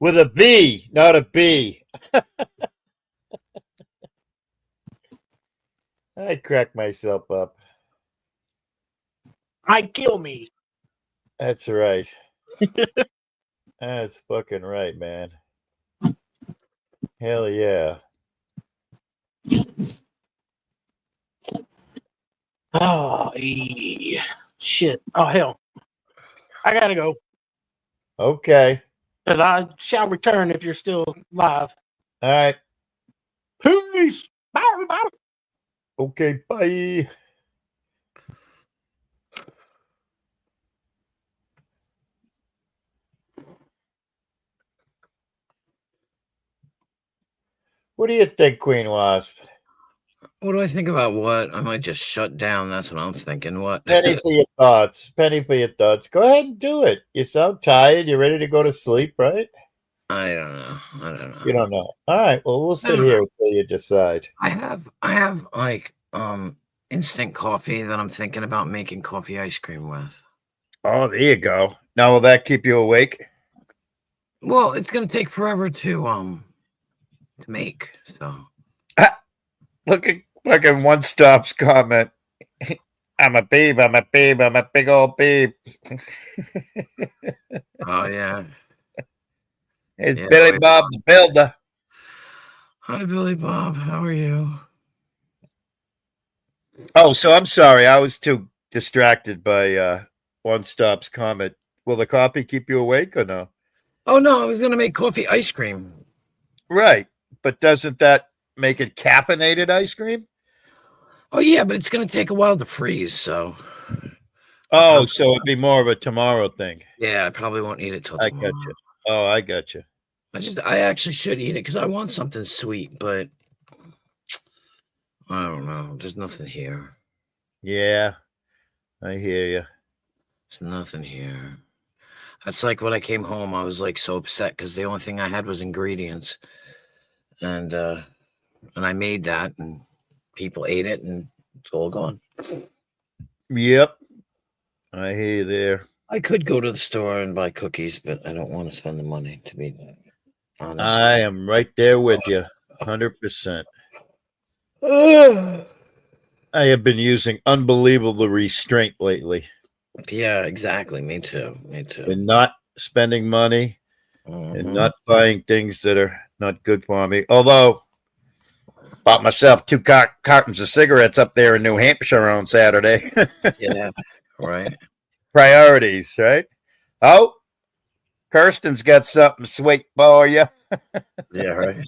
With a B, not a B. I crack myself up. I kill me. That's right. That's fucking right, man. Hell yeah. Oh, shit. Oh, hell. I gotta go. Okay. But I shall return if you're still live. All right. Peace. Bye, everybody. Okay, bye. What do you think, Queen Wasp? What do I think about what? I might just shut down. That's what I'm thinking. What? Penny for your thoughts. Penny for your thoughts. Go ahead and do it. You sound tired. You're ready to go to sleep, right? I don't know. I don't know. You don't know. All right. Well, we'll sit here until you decide. I have like instant coffee that I'm thinking about making coffee ice cream with. Oh, there you go. Now, will that keep you awake? Well, it's gonna take forever to make. So Look at One Stop's comment. I'm a babe. I'm a babe. I'm a big old babe. oh yeah. It's Yeah, Billy wait. Bob the Builder. Hi Billy Bob, how are you? Oh, so I'm sorry. I was too distracted by One Stop's comment. Will the coffee keep you awake or no? Oh no, I was gonna make coffee ice cream. Right. But doesn't that make it caffeinated ice cream? Oh yeah, but it's gonna take a while to freeze, so Oh, so it'd be more of a tomorrow thing. yeah, I probably won't eat it till I tomorrow. got you. Oh, I got you. I actually should eat it because I want something sweet, but I don't know. There's nothing here. Yeah, I hear you. There's nothing here. That's like when I came home, I was like so upset because the only thing I had was ingredients, and I made that, and people ate it, and it's all gone. Yep, I hear you there. I could go to the store and buy cookies, but I don't want to spend the money, to be honest. I am right there with you, 100%. I have been using unbelievable restraint lately. Yeah, exactly. Me too. Me too. And not spending money and not buying things that are not good for me. Although, bought myself 2 cartons of cigarettes up there in New Hampshire on Saturday. Yeah, right. Priorities, right? Oh, Kirsten's got something sweet for you. Yeah, right.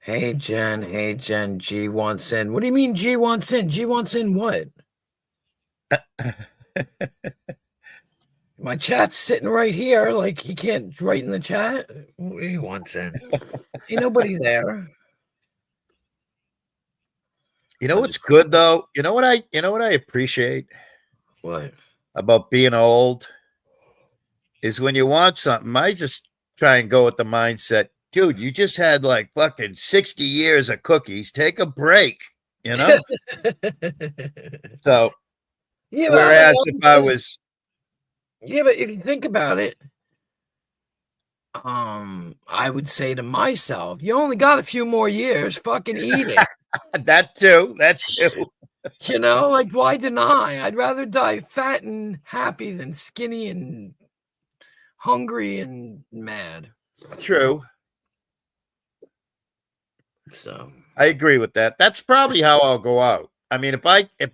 Hey, Jen. Hey, Jen. G wants in. What do you mean G wants in? G wants in what? My chat's sitting right here. Like, he can't write in the chat. What do you wants in? Ain't nobody there. You know I what's just- good though? You know what I appreciate What? about being old is when you want something, I just try and go with the mindset, dude, you just had like fucking 60 years of cookies. Take a break, you know? So Yeah, whereas if I listen, was yeah, but if you think about it, I would say to myself, you only got a few more years, fucking eat it. that too. You know, like why deny? I'd rather die fat and happy than skinny and hungry and mad. True. So I agree with that. That's probably how I'll go out. I mean, if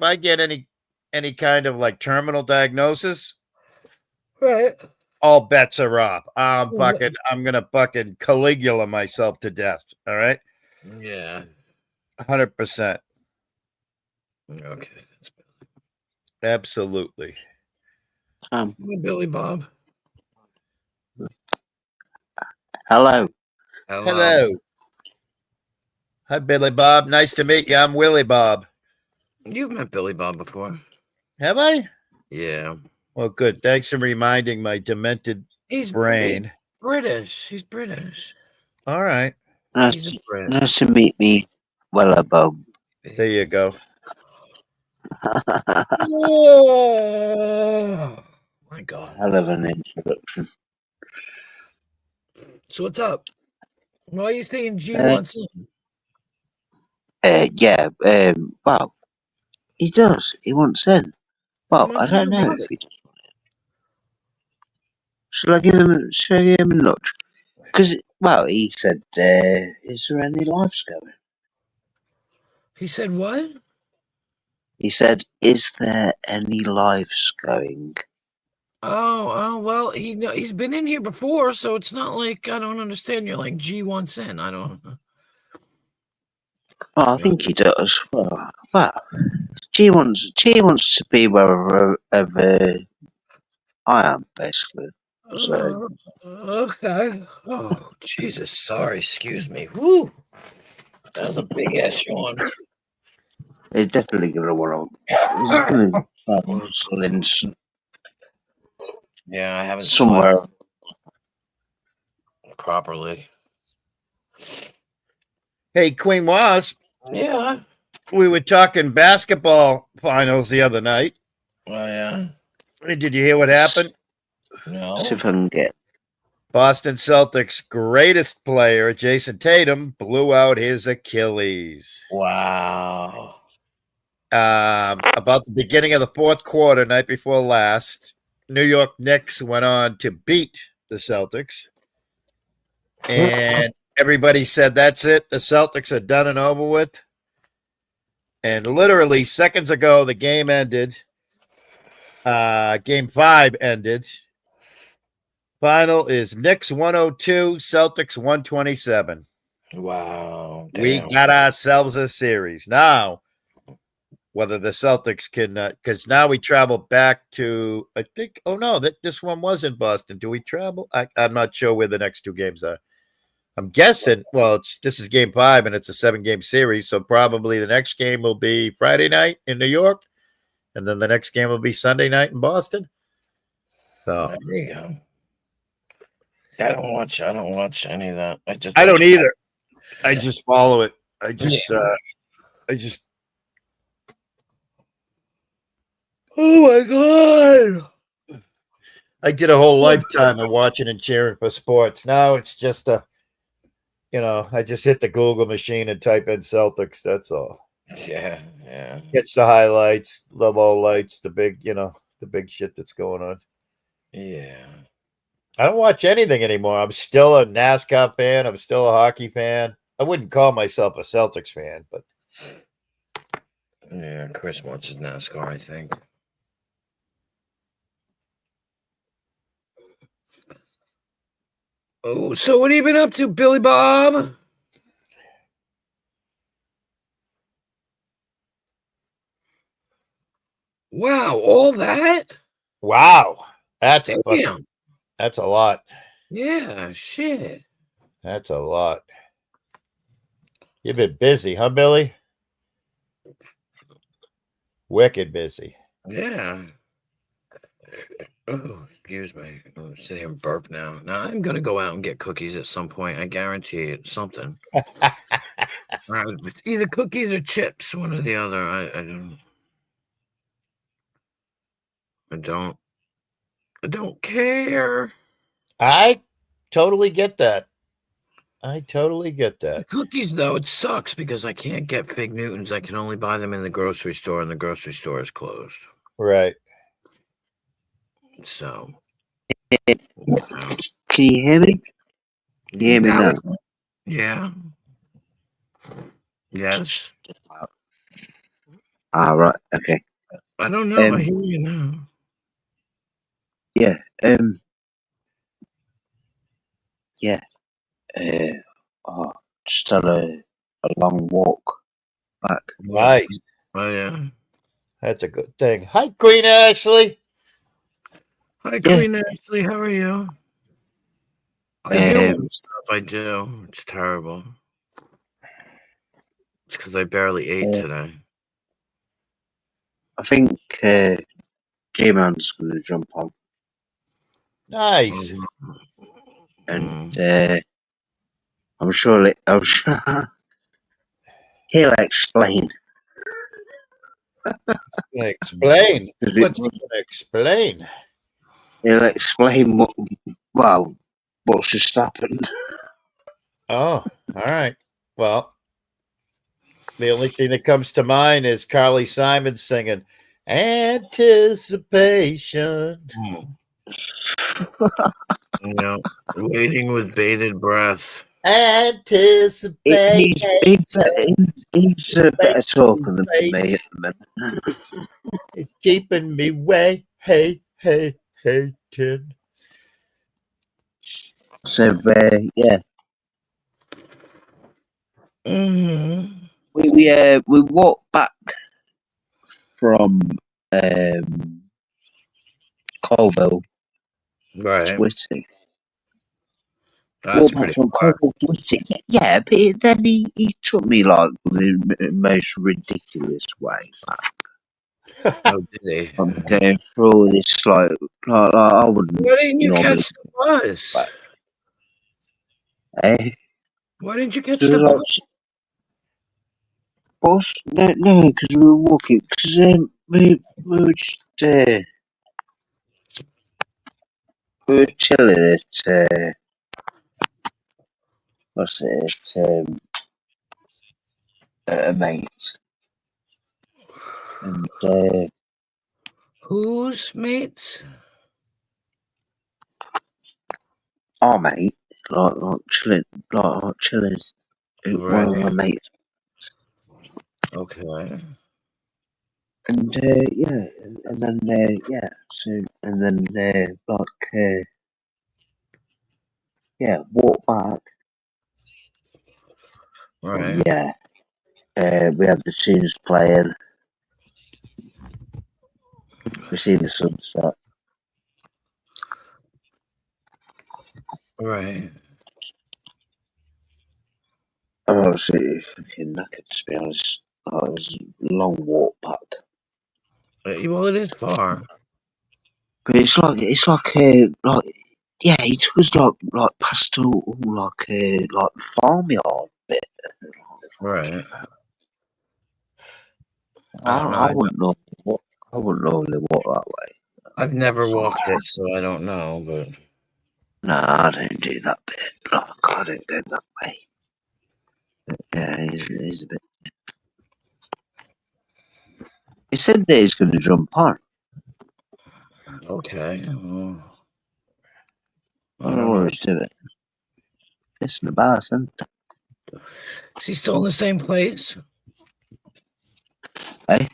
I get any kind of like terminal diagnosis, right. all bets are off. I'm gonna fucking Caligula myself to death. All right. Yeah. 100%. Okay. Absolutely. Billy Bob. Hello. Hello. Hi, Billy Bob. Nice to meet you. I'm Willie Bob. You've met Billy Bob before. Have I? Yeah. Well, good. Thanks for reminding my demented brain. He's British. He's British. All right. He's a Brit. Nice to meet me, Bob. There you go. Oh my God. Hell of an introduction. So what's up? Why are you saying G wants in? Yeah, well, he does. He wants in. Well, I Wants don't in know what? if he does. Shall I give him a nudge? Because, well, he said, is there any lives going? He said what? He said, is there any lives going? Oh, well, he's been in here before, so it's not like I don't understand. You're like G wants in. I don't. Well, I think he does. Well, G wants to be wherever I am, basically. So, Okay. Oh, Jesus. Sorry. Excuse me. Woo. That was a big ass yawn. he's definitely going to want to. He's going to try and hustle in Yeah, I haven't somewhere. slept properly. Hey, Queen Wasp. Yeah. We were talking basketball finals the other night. Oh, yeah. Did you hear what happened? No. See if I can get. Boston Celtics' greatest player, Jason Tatum, blew out his Achilles. Wow. About the beginning of the fourth quarter, night before last, New York Knicks went on to beat the Celtics. And everybody said, that's it. The Celtics are done and over with. And literally seconds ago, the game ended. Game 5 ended. Final is Knicks 102, Celtics 127. Wow. We Damn. got ourselves a series. Now, whether the Celtics can, because now we travel back to, I think, oh no, this one was in Boston. Do we travel? I'm not sure where the next two games are. I'm guessing, well, this is game 5 and it's a 7-game series. So probably the next game will be Friday night in New York. And then the next game will be Sunday night in Boston. So There you go. I don't watch any of that. I don't either. I just follow it. I just Oh my God. I did a whole lifetime of watching and cheering for sports. Now it's just I just hit the Google machine and type in Celtics. That's all. Yeah. Catch the highlights, the lowlights, the big shit that's going on. Yeah. I don't watch anything anymore. I'm still a NASCAR fan. I'm still a hockey fan. I wouldn't call myself a Celtics fan, but Yeah, Chris watches NASCAR, I think. Oh, so what have you been up to, Billy Bob? Wow, all that? wow, that's Damn. that's a lot. Yeah, shit. That's a lot. You've been busy, huh, Billy? Wicked busy. Yeah. Oh, excuse me. I'm sitting here and burp now. Now I'm gonna go out and get cookies at some point. I guarantee it's something. Either cookies or chips, one or the other. I don't care. I totally get that. I totally get that. Cookies, though, it sucks because I can't get Fig Newtons. I can only buy them in the grocery store, and the grocery store is closed. Right. So, Can you hear me? Can you hear me now? Yeah. Yes. Right. Okay. I don't know. I hear you now. Yeah. Yeah. Just had a long walk back. Nice. Oh yeah. That's a good thing. Hi, Queen Ashley. Hi, Queen Ashley. How are you? I do stuff. I do. It's terrible. It's because I barely ate today. I think J-Man's going to jump on. Nice. And I'm sure he'll explain. Explain. What's he going to explain? He'll explain what's just happened. Oh, all right. Well, the only thing that comes to mind is Carly Simon singing Anticipation. Waiting with bated breath. Anticipation. He's a better talker than me at the minute. It's keeping me hey, kid. So, yeah. Mm-hmm. We walked back from Colville Right. to Whitty. That's pretty far. Yeah, but then he took me like the most ridiculous way back. Oh, did he? I'm going through all this like I wouldn't. Why didn't you normally catch the bus? Why didn't you catch the bus? Bus? No, because we were walking. Because we were just we were chilling at what's it? At a mate's. And whose mates? Our mate, like chilling, chilling. One of my mates. Okay. And and then so and then walk back. Right. Yeah. We had the tunes playing. We see the sunset. Right. I was absolutely fucking knackered, to be honest. It was a long walk back. Well, it is far. But it's like yeah, he took us like past all like farmyard bit. Right. I wouldn't know. I wouldn't normally walk that way. I've never walked it, so I don't know. But no, I don't do that bit. Like, I don't go that way. Yeah, he's a bit. He said that he's going to jump on. Okay. Well, I don't know what he's doing. Pissing about, isn't it? Is he still in the same place? Hey?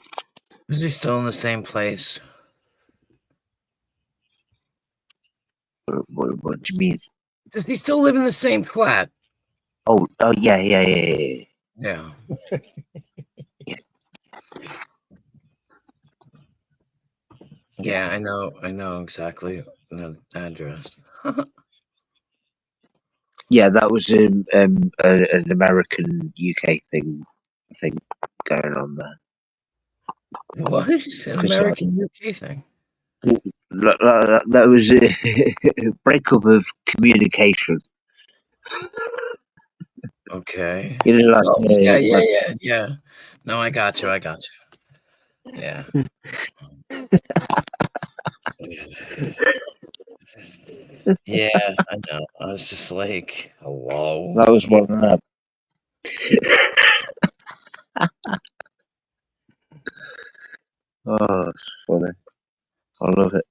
Is he still in the same place? What do you mean? Does he still live in the same flat? Oh yeah. Yeah. Yeah. Yeah, I know exactly the address. Yeah, that was an American UK thing, I think, going on there. What? It's an Because American UK thing. that was a breakup of communication. Okay. You know, Oh, yeah. No, I got you. Yeah. Yeah, I know. I was just like, hello. that was one of them. Oh, it's funny. I love it.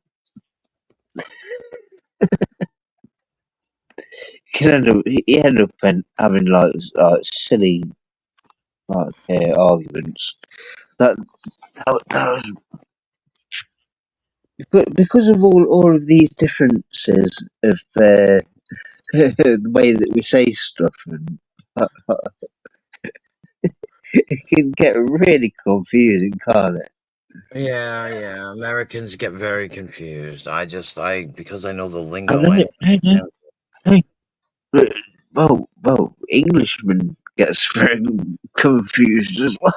He ended up having like silly arguments. That was because of all of these differences of the way that we say stuff, and it can get really confusing, can't it? Yeah. Americans get very confused. Because I know the lingo. Well, Englishman gets very confused as well.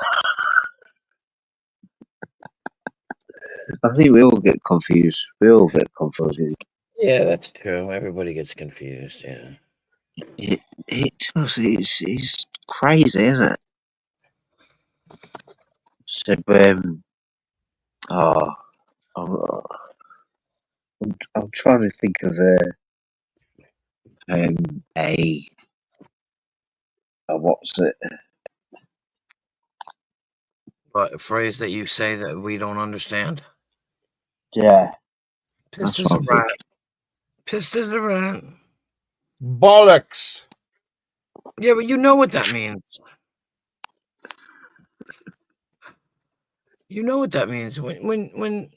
I think we all get confused. Yeah, that's true. Everybody gets confused. Yeah. It's crazy, isn't it? So, oh, I'm trying to think of what's it? But a phrase that you say that we don't understand. Yeah, Pissed as a rat. Pissed as a rat. Bollocks. Yeah, but you know what that means. You know what that means when.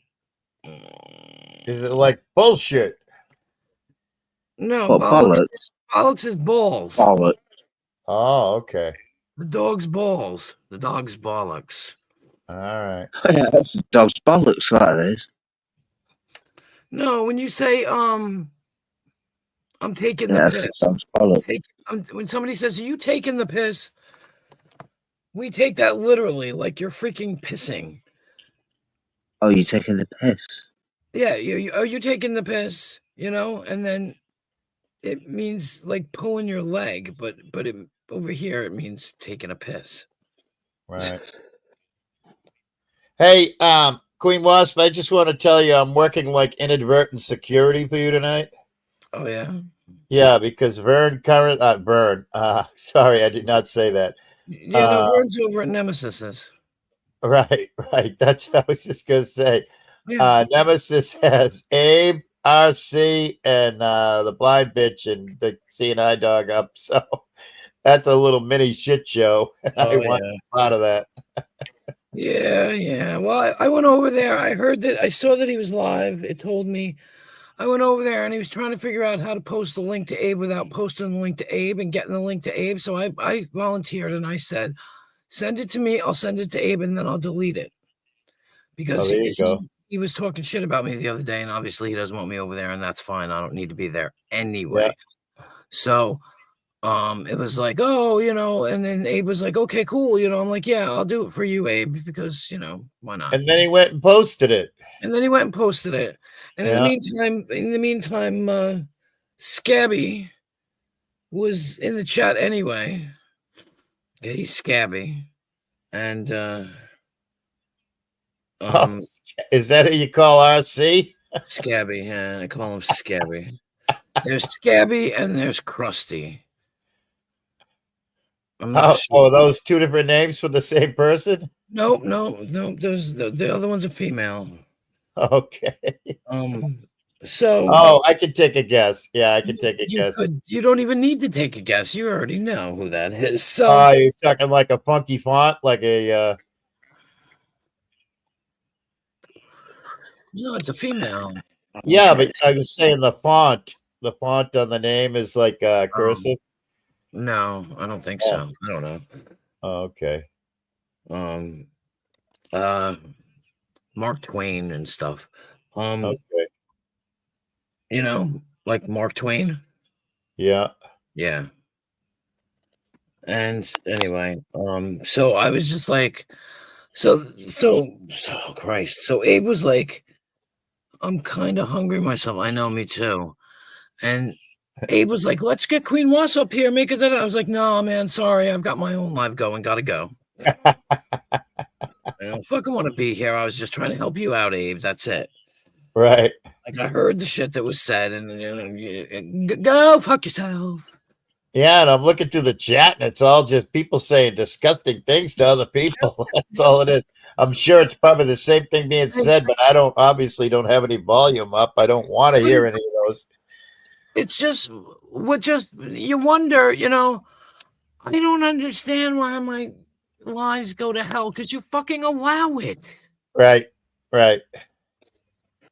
Is it like bullshit? No, What, bollocks is balls. Bollocks. Oh, okay. The dog's balls. The dog's bollocks. All right. Yeah, that's dog's bollocks. That is. No, when you say I'm taking the That's piss. dog's bollocks. When somebody says, "Are you taking the piss?" We take that literally, like you're freaking pissing. Oh, you taking the piss? Yeah, are you taking the piss? You know, and then it means like pulling your leg, but over here it means taking a piss. Right. Hey, Queen Wasp, I just want to tell you I'm working like inadvertent security for you tonight. Oh yeah? Yeah, because Vern, sorry, I did not say that. Yeah, no, Vern's over at Nemesis. Right. That's what I was just gonna say. Yeah. Nemesis has Abe, RC, and the blind bitch and the CNI dog up. So that's a little mini shit show. And I want a lot of that. Yeah. Well, I went over there. I saw that he was live. It told me. I went over there and he was trying to figure out how to post the link to Abe without posting the link to Abe and getting the link to Abe. So I volunteered and I said, send it to me. I'll send it to Abe and then I'll delete it. Because there you go. He was talking shit about me the other day, and obviously he doesn't want me over there, and that's fine. I don't need to be there anyway. Yeah. So it was like, oh, you know, and then Abe was like, okay, cool. You know, I'm like, yeah, I'll do it for you, Abe, because, you know, why not? And then he went and posted it. And in the meantime, Scabby was in the chat anyway. Okay, he's Scabby. And is that who you call RC? Scabby, yeah, I call him Scabby. There's Scabby and there's Krusty. Those two different names for the same person? No. There's the other one's a female. Okay. So. I can take a guess. Yeah, I can take a guess. You don't even need to take a guess. You already know who that is. So. You're talking like a funky font, like a. No, it's a female. Yeah, but I was saying the font on the name is like cursive. No, I don't think so. I don't know. Okay. Mark Twain and stuff. Okay. You know, like Mark Twain. Yeah. Yeah. And anyway, so I was just like, So Christ. So Abe was like, I'm kind of hungry myself. I know, me too. And Abe was like, let's get Queen Was up here, make it that. I was like, no, man, sorry, I've got my own life going, gotta go. I don't fucking want to be here. I was just trying to help you out, Abe. That's it. Right. Like I heard the shit that was said, and go fuck yourself. Yeah, and I'm looking through the chat, and it's all just people saying disgusting things to other people. That's all it is. I'm sure it's probably the same thing being said, but I don't have any volume up. I don't want to hear any of those. It's just you wonder, I don't understand why my lives go to hell because you fucking allow it. Right. Right.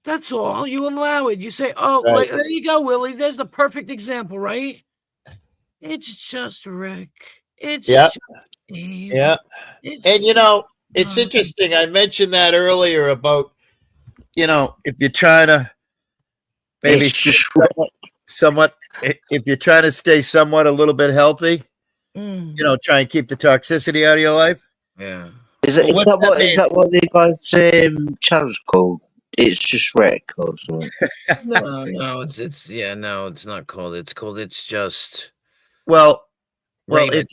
That's all. You allow it. You say, oh, Right. there you go, Willie. There's the perfect example, right? It's just Rick. It's just Abe. Yeah. It's And it's interesting. I mentioned that earlier about, if you're trying to maybe It's just somewhat, if you're trying to stay somewhat a little bit healthy, try and keep the toxicity out of your life. Yeah. Is that what the guy's channel's called? It's just Rick or something. No, it's not called. It's just. Well, Raymond.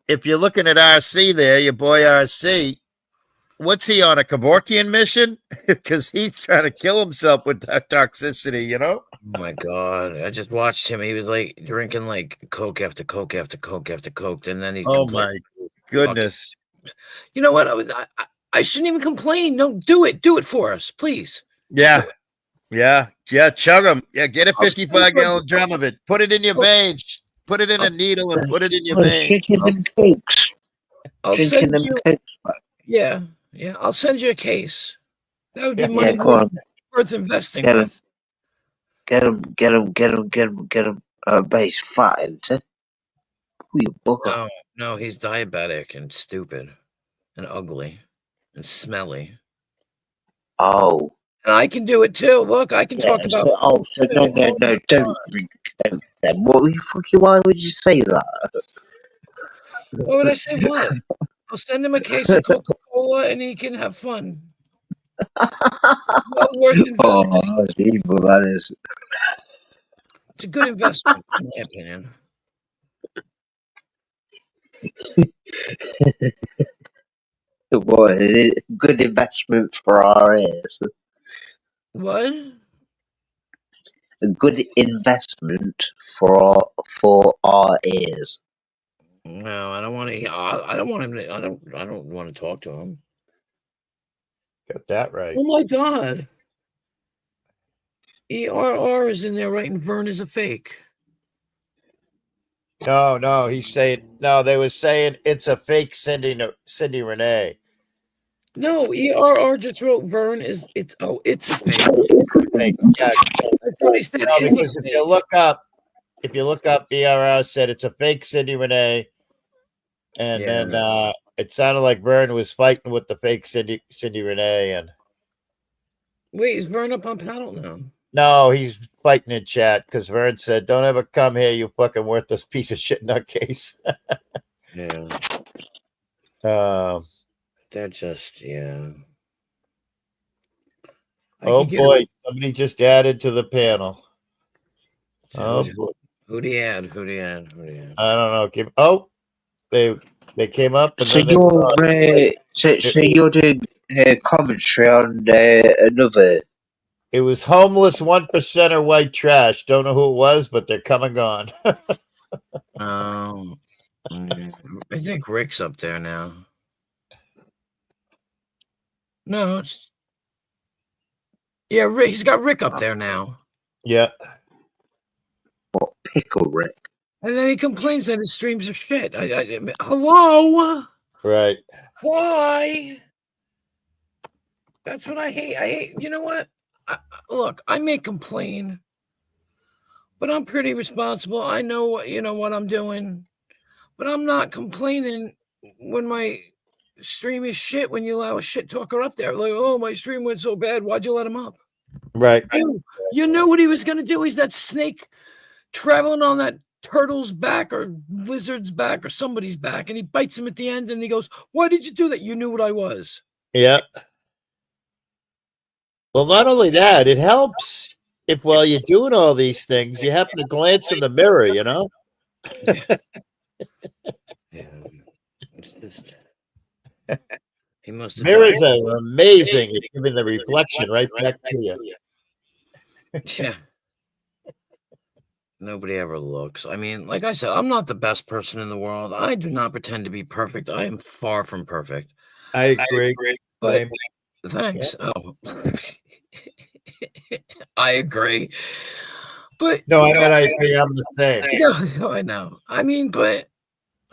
if you're looking at RC there, your boy RC, what's he on, a Kevorkian mission? Because he's trying to kill himself with that toxicity, Oh my God. I just watched him. He was like drinking like Coke after Coke after Coke after Coke. And then he. Oh my goodness. You know what? I shouldn't even complain. No, do it. Do it for us, please. Yeah. Yeah. Yeah. Chug them. Yeah. Get a 55-gallon drum of it. Put it in your veins. Put it in a needle and put it in your veins. Drinking them cakes. I'll Drinking send them you. cakes. Yeah. I'll send you a case. That would be money go on. worth investing Get 'em. with. Get him. But he's fat, isn't he? Who you bugger? No, he's diabetic and stupid and ugly and smelly. Oh. And I can do it too. Look, I can talk about. So no, don't drink them. Why would you say that? Why would I say what? I'll send him a case of Coca-Cola and he can have fun. Well worth investing. That's evil, that is. It's a good investment, in my opinion. What? Good investment for our ears. What? A good investment for our ears. No, I don't want to. I don't want him to. I don't want to talk to him. Got that right. Oh my God. ERR is in there writing Vern is a fake. No, he's saying no. They were saying it's a fake Cindy Renee. No, ERR just wrote Vern is it's a fake. Fake. Yeah. That's what he said. No, because if you look up, ERR said it's a fake Cindy Renee, and then it sounded like Vern was fighting with the fake Cindy Renee. And wait, is Vern up on panel now? no, he's fighting in chat because Vern said, "Don't ever come here, you fucking worthless piece of shit nutcase." Yeah. They're just Oh boy, somebody just added to the panel. Oh boy. Who'd he add? I don't know. They came up. And So you're doing commentary on another. It was homeless 1%er white trash. Don't know who it was, but they're come and gone. I think Rick's up there now. No, Rick. He's got Rick up there now. Yeah. What, Pickle Rick? And then he complains that his streams are shit. Hello? Right. Why? That's what I hate. I hate. You know what? Look, I may complain, but I'm pretty responsible. I know what I'm doing, but I'm not complaining when my stream is shit. When you allow a shit talker up there, like, oh, my stream went so bad. Why'd you let him up? Right. You know what he was gonna do? He's that snake traveling on that turtle's back or lizard's back or somebody's back, and he bites him at the end, and he goes, "Why did you do that? You knew what I was." Yeah. Well, not only that, it helps if while you're doing all these things, you happen to glance in the mirror, you know? Yeah. It's just he must have Mirrors died. are amazing at giving the reflection right back to you. Yeah. Nobody ever looks. I mean, like I said, I'm not the best person in the world. I do not pretend to be perfect. I am far from perfect. I agree. But Same. thanks. Oh. I agree. But No, I bet I agree. I'm the same. no, I know. I mean, but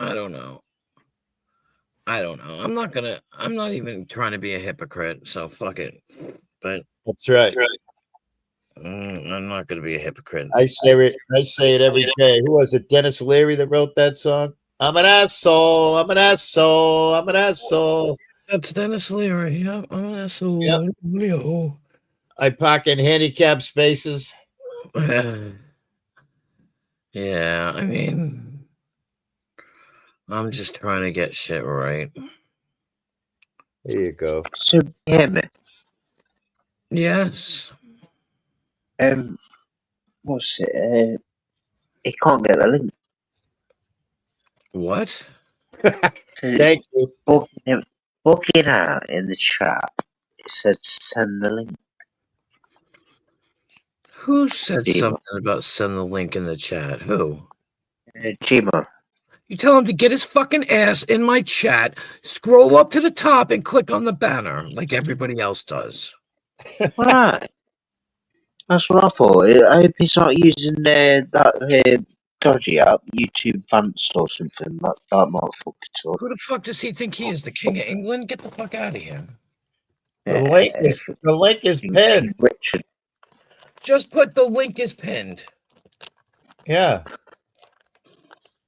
I don't know. I'm not even trying to be a hypocrite. So fuck it. But That's right. I'm not going to be a hypocrite. I say it every day. Who was it? Dennis Leary that wrote that song? I'm an asshole. I'm an asshole. I'm an asshole. That's Dennis Leary. Yeah, I'm an asshole. Yep. I park in handicapped spaces. Yeah, I mean, I'm just trying to get shit right. There you go. So, hear me. Yes. What's it? He can't get the link. What? Thank you. Booking out in the chat. It said send the link. Who said Gmail. something about send the link in the chat? Who? Gmail. You tell him to get his fucking ass in my chat, scroll up to the top, and click on the banner like everybody else does. Right. That's what I thought. I hope he's not using that dodgy app, YouTube Advanced or something. That might fuck it up. Who the fuck does he think he is? The King of England? Get the fuck out of here. The link is pinned. Richard. Just put the link is pinned. Yeah.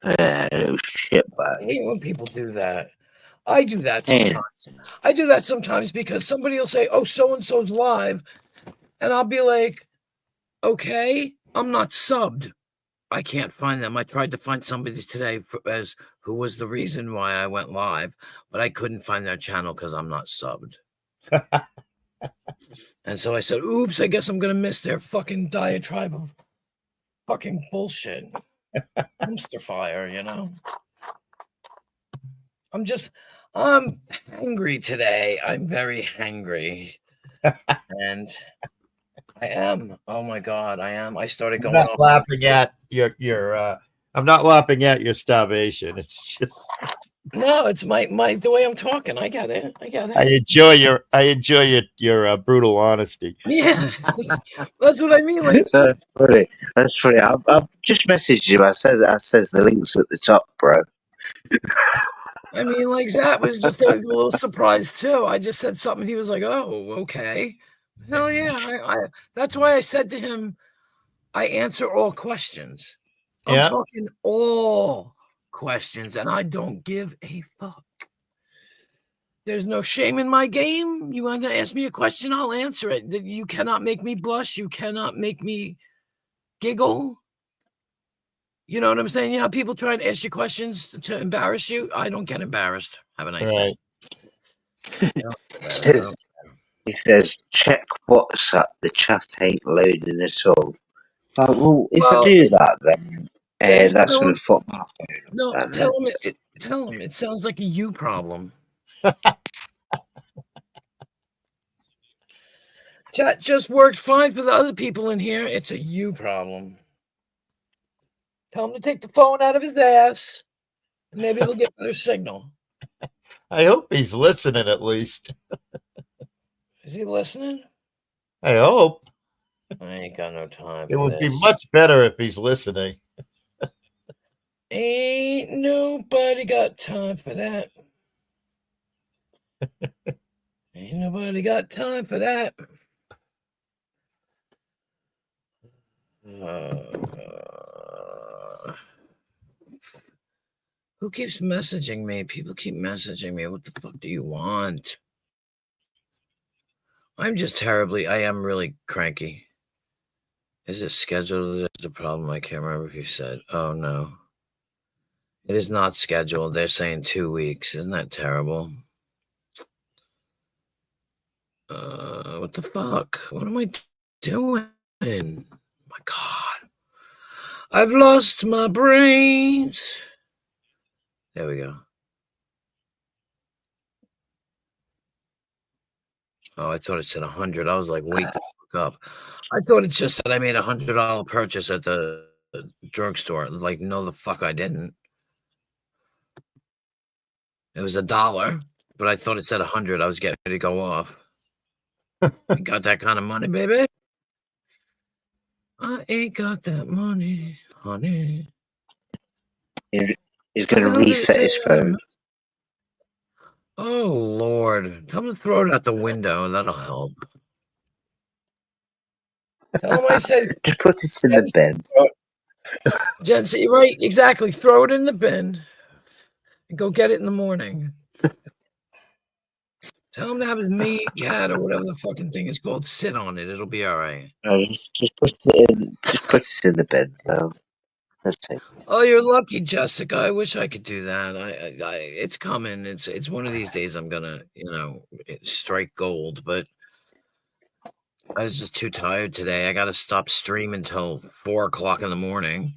Oh shit, I man. hate when people do that. I do that sometimes. I do that sometimes because somebody will say, oh, so-and-so's live. And I'll be like, okay, I'm not subbed. I can't find them. I tried to find somebody today as who was the reason why I went live, but I couldn't find their channel because I'm not subbed. And so I said, oops, I guess I'm going to miss their fucking diatribe of fucking bullshit. Dumpster fire, you know? I'm hangry today. I'm very hangry. And I am. Oh my God, I am. I started going I'm not off. laughing at your I'm not laughing at your starvation. It's just No, it's my the way I'm talking. I get it. I enjoy your brutal honesty. Yeah, that's what I mean. Like, That's funny. That's funny. I've just messaged you. I says the link's at the top, bro. I mean, like Zach was just a little surprised too. I just said something. He was like, "Oh, okay." Hell yeah! I that's why I said to him, "I answer all questions. I'm Yeah. talking all questions, and I don't give a fuck. There's no shame in my game. You want to ask me a question, I'll answer it. You cannot make me blush. You cannot make me giggle. You know what I'm saying? You know, people try to ask you questions to embarrass you. I don't get embarrassed. Have a nice day. He says, check WhatsApp. The chat ain't loading at all. Well, if I do that, then that's going to fuck my phone. No, tell him it sounds like a you problem. Chat just worked fine for the other people in here. It's a you problem. Tell him to take the phone out of his ass. Maybe he'll get better signal. I hope he's listening at least. Is he listening? I hope. I ain't got no time. It would be much better if he's listening. Ain't nobody got time for that. Ain't nobody got time for that. Who keeps messaging me? People keep messaging me. What the fuck do you want? I am really cranky. Is it scheduled? There's a problem. I can't remember if you said. Oh, no. It is not scheduled. They're saying 2 weeks. Isn't that terrible? What the fuck? What am I doing? My God. I've lost my brains. There we go. Oh, I thought it said 100. I was like, wake the fuck up. I thought it just said I made $100 purchase at the drugstore. Like, no, the fuck I didn't. It was $1, but I thought it said 100. I was getting ready to go off. You got that kind of money, baby? I ain't got that money, honey. He's going to reset his phone. Oh, Lord. Tell him to throw it out the window. That'll help. Tell him I said... Just put it in the bin. Jency, right? Exactly. Throw it in the bin. And go get it in the morning. Tell him to have his meat cat or whatever the fucking thing is called sit on it. It'll be all right. No, just put it in. Just put it in the bin. That's it. Oh, you're lucky, Jessica. I wish I could do that. It's coming. It's one of these days I'm gonna, strike gold. But I was just too tired today. I got to stop streaming till 4 o'clock in the morning.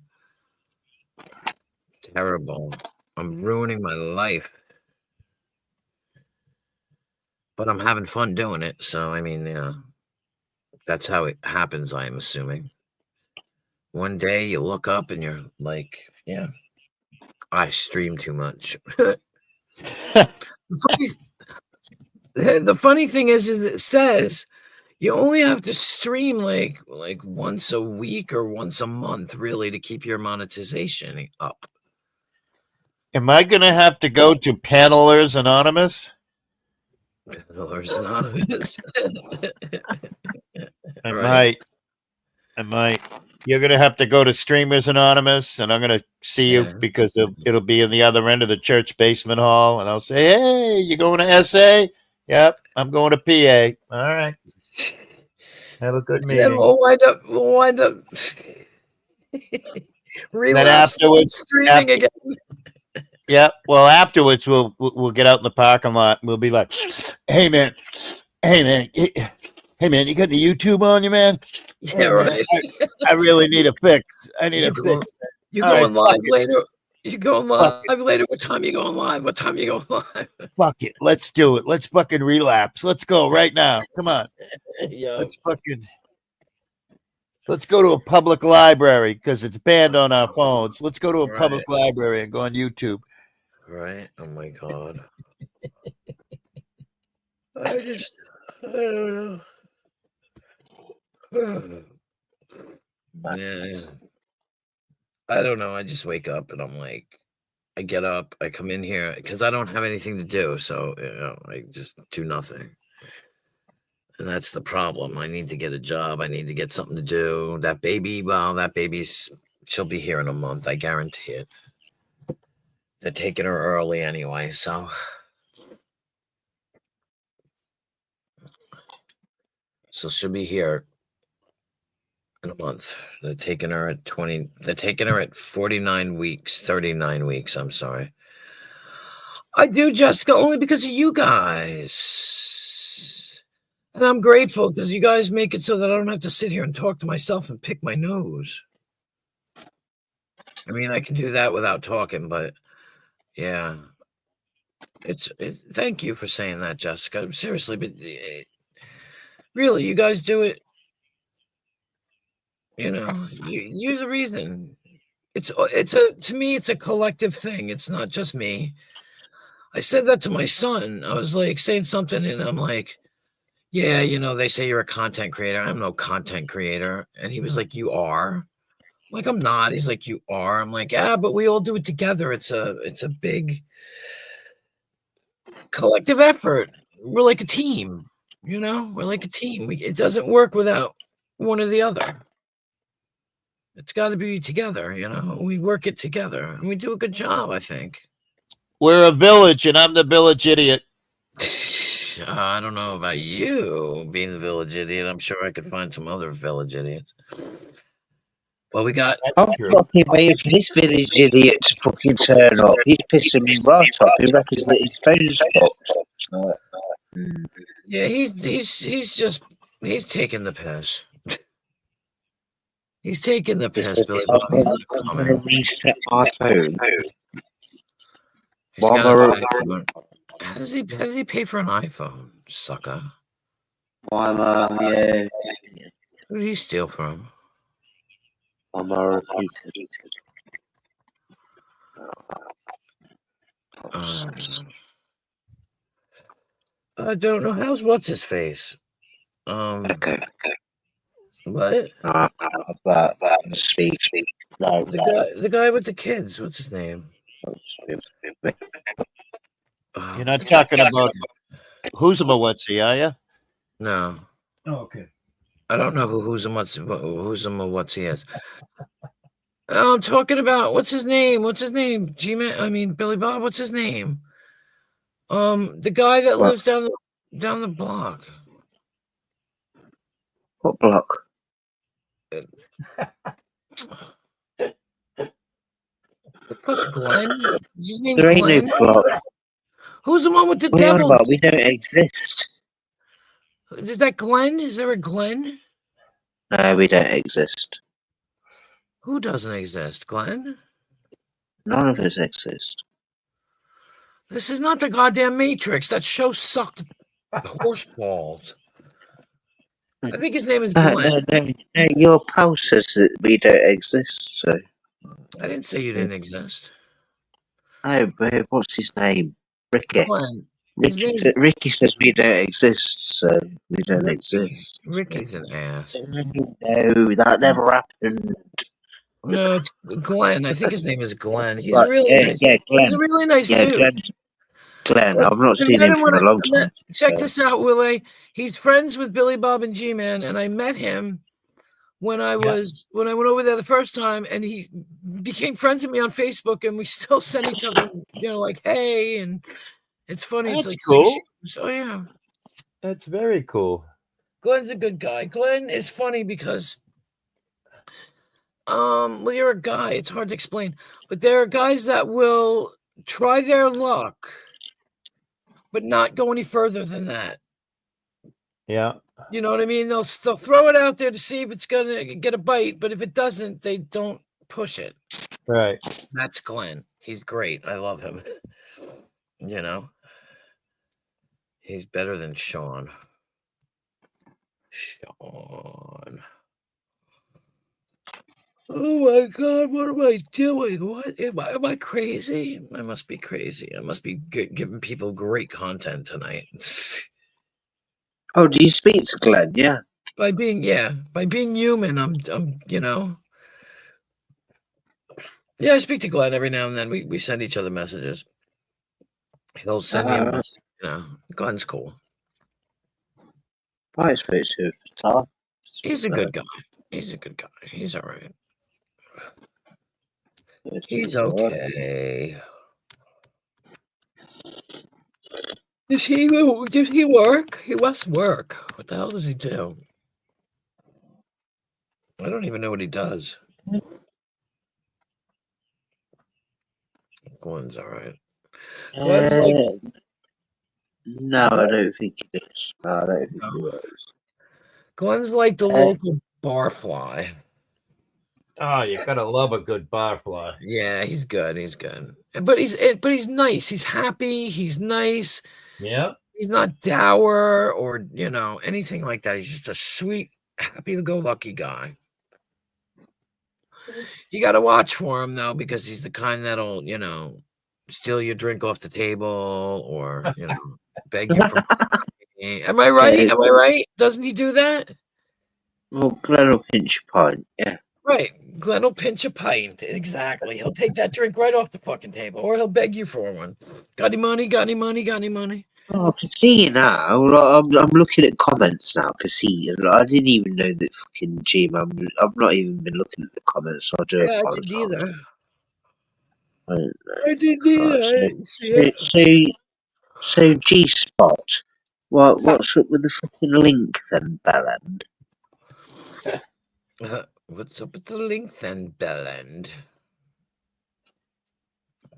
Terrible. I'm ruining my life. But I'm having fun doing it. So, I mean, that's how it happens, I am assuming. One day you look up and you're like, yeah, I stream too much. The funny thing is it says you only have to stream like once a week or once a month, really, to keep your monetization up. Am I going to have to go to Panelers Anonymous? Panelers Anonymous. I might. You're going to have to go to Streamers Anonymous, and I'm going to see you because it'll be in the other end of the church basement hall, and I'll say, hey, you going to SA? Yep, I'm going to PA. All right. Have a good meeting. Then we'll wind up then afterwards, streaming again. Yeah, well, afterwards we'll get out in the parking lot and we'll be like, hey man, you got the YouTube on you, man? Yeah, right. I really need a fix. I need a fix. You going live later? You going live later? What time you going live? What time you going live? Fuck it. Let's do it. Let's fucking relapse. Let's go right now. Come on. Yeah. Let's go to a public library because it's banned on our phones. Let's go to a public library and go on YouTube. Right? Oh my God. I don't know. Yeah. I don't know. I just wake up and I'm like, I get up, I come in here because I don't have anything to do. So, I just do nothing. And that's the problem. I need to get a job. I need to get something to do. That baby's, she'll be here in a month. I guarantee it. They're taking her early anyway. So she'll be here in a month. They're taking her at 49 weeks, 39 weeks. I'm sorry. I do, Jessica, only because of you guys. And I'm grateful because you guys make it so that I don't have to sit here and talk to myself and pick my nose. I mean, I can do that without talking, but yeah. Thank you for saying that, Jessica. Seriously, but really, you guys do it. You're the reason. To me, it's a collective thing. It's not just me. I said that to my son. I was like saying something and I'm like, yeah, they say you're a content creator. I'm no content creator. And he was like, you are? I'm like, I'm not. He's like, you are. I'm like, yeah, but we all do it together. It's a big collective effort. We're like a team, we're like a team. It doesn't work without one or the other. It's got to be together, we work it together and we do a good job, I think. We're a village and I'm the village idiot. I don't know about you being the village idiot. I'm sure I could find some other village idiots. Well, we got. I'm fucking waiting for this village idiot to fucking turn up. He's pissing me right off. He reckons that his phone's fucked. Yeah, he's taking the piss. He's taking the piss, Billy Bob. He's not I'm coming. gonna reset my phone. He's Why got am I an iPhone. How does he pay for an iPhone, sucker? yeah, Who did he steal from? I'm a repeater. I don't know. How's what's his face? Okay. What? That speak. No, The guy with the kids. What's his name? You're not talking about Who's-a-What's-he, are you? No. Oh, okay. I don't know who's what's he is. I'm talking about what's his name? What's his name? G-Man. I mean Billy Bob. What's his name? The guy that lives down the block. What block? Fuck Glenn. Is his name There ain't Glenn? no block. Who's the one with the What are you on devil? about? We don't exist. Is that Glenn? Is there a Glenn? No, we don't exist. Who doesn't exist? Glenn? None of us exist. This is not the goddamn Matrix. That show sucked horse balls. I think his name is Glenn. No, your pal says that we don't exist, so. I didn't say you didn't exist. Oh, but what's his name? Ricky. Glenn. Ricky says we don't exist, so we don't exist. Ricky's an ass. No, that never happened. No, it's Glenn. I think his name is Glenn. He's Right, really yeah, nice. yeah, Glenn. He's a really nice Yeah, dude. Glenn, I've not I seen met him for a long I met- time. Check so. this out, Willie. He's friends with Billy Bob and G-Man, and I met him when I went over there the first time, and he became friends with me on Facebook, and we still send each other, like, hey, and it's funny. That's it's like cool. 6 years. Oh yeah, That's very cool. Glenn's a good guy. Glenn is funny because, well, you're a guy. It's hard to explain, but there are guys that will try their luck, but not go any further than that. Yeah. You know what I mean? They'll throw it out there to see if it's gonna get a bite, but if it doesn't, they don't push it. Right. That's Glenn. He's great. I love him. He's better than Sean. Sean. Oh my God! What am I doing? What am I crazy? I must be crazy. I must be giving people great content tonight. Oh, do you speak to Glenn? Yeah. By being human, I'm Yeah, I speak to Glenn every now and then. We send each other messages. He'll send me a message. Glenn's cool. I spoke to him for time. He's a good guy. He's a good guy. He's all right. He's okay. Does he work? He must work. What the hell does he do? I don't even know what he does. Glenn's all right. Glenn's like, no, I don't think it is. No, I don't think it is. Glenn's like the local barfly. Oh, you gotta love a good barfly. Yeah, he's good. He's good. But he's nice. He's happy. He's nice. Yeah. He's not dour or anything like that. He's just a sweet, happy-go-lucky guy. You got to watch for him though, because he's the kind that'll steal your drink off the table or beg you for money. Am I right? Am I right? Doesn't he do that? Well, Glenn will pinch a pint. Yeah. Right. Glenn will pinch a pint. Exactly. He'll take that drink right off the fucking table, or he'll beg you for one. Got any money? Got any money? Got any money? Oh, I can see you now. I'm looking at comments now. I can see. I didn't even know that fucking G-Man. I've not even been looking at the comments. So I do Yeah, apologize. I didn't either. I didn't either. I didn't see it. So G-Spot. What's up with the fucking link then, Bellend? What's up with the link then, Bellend?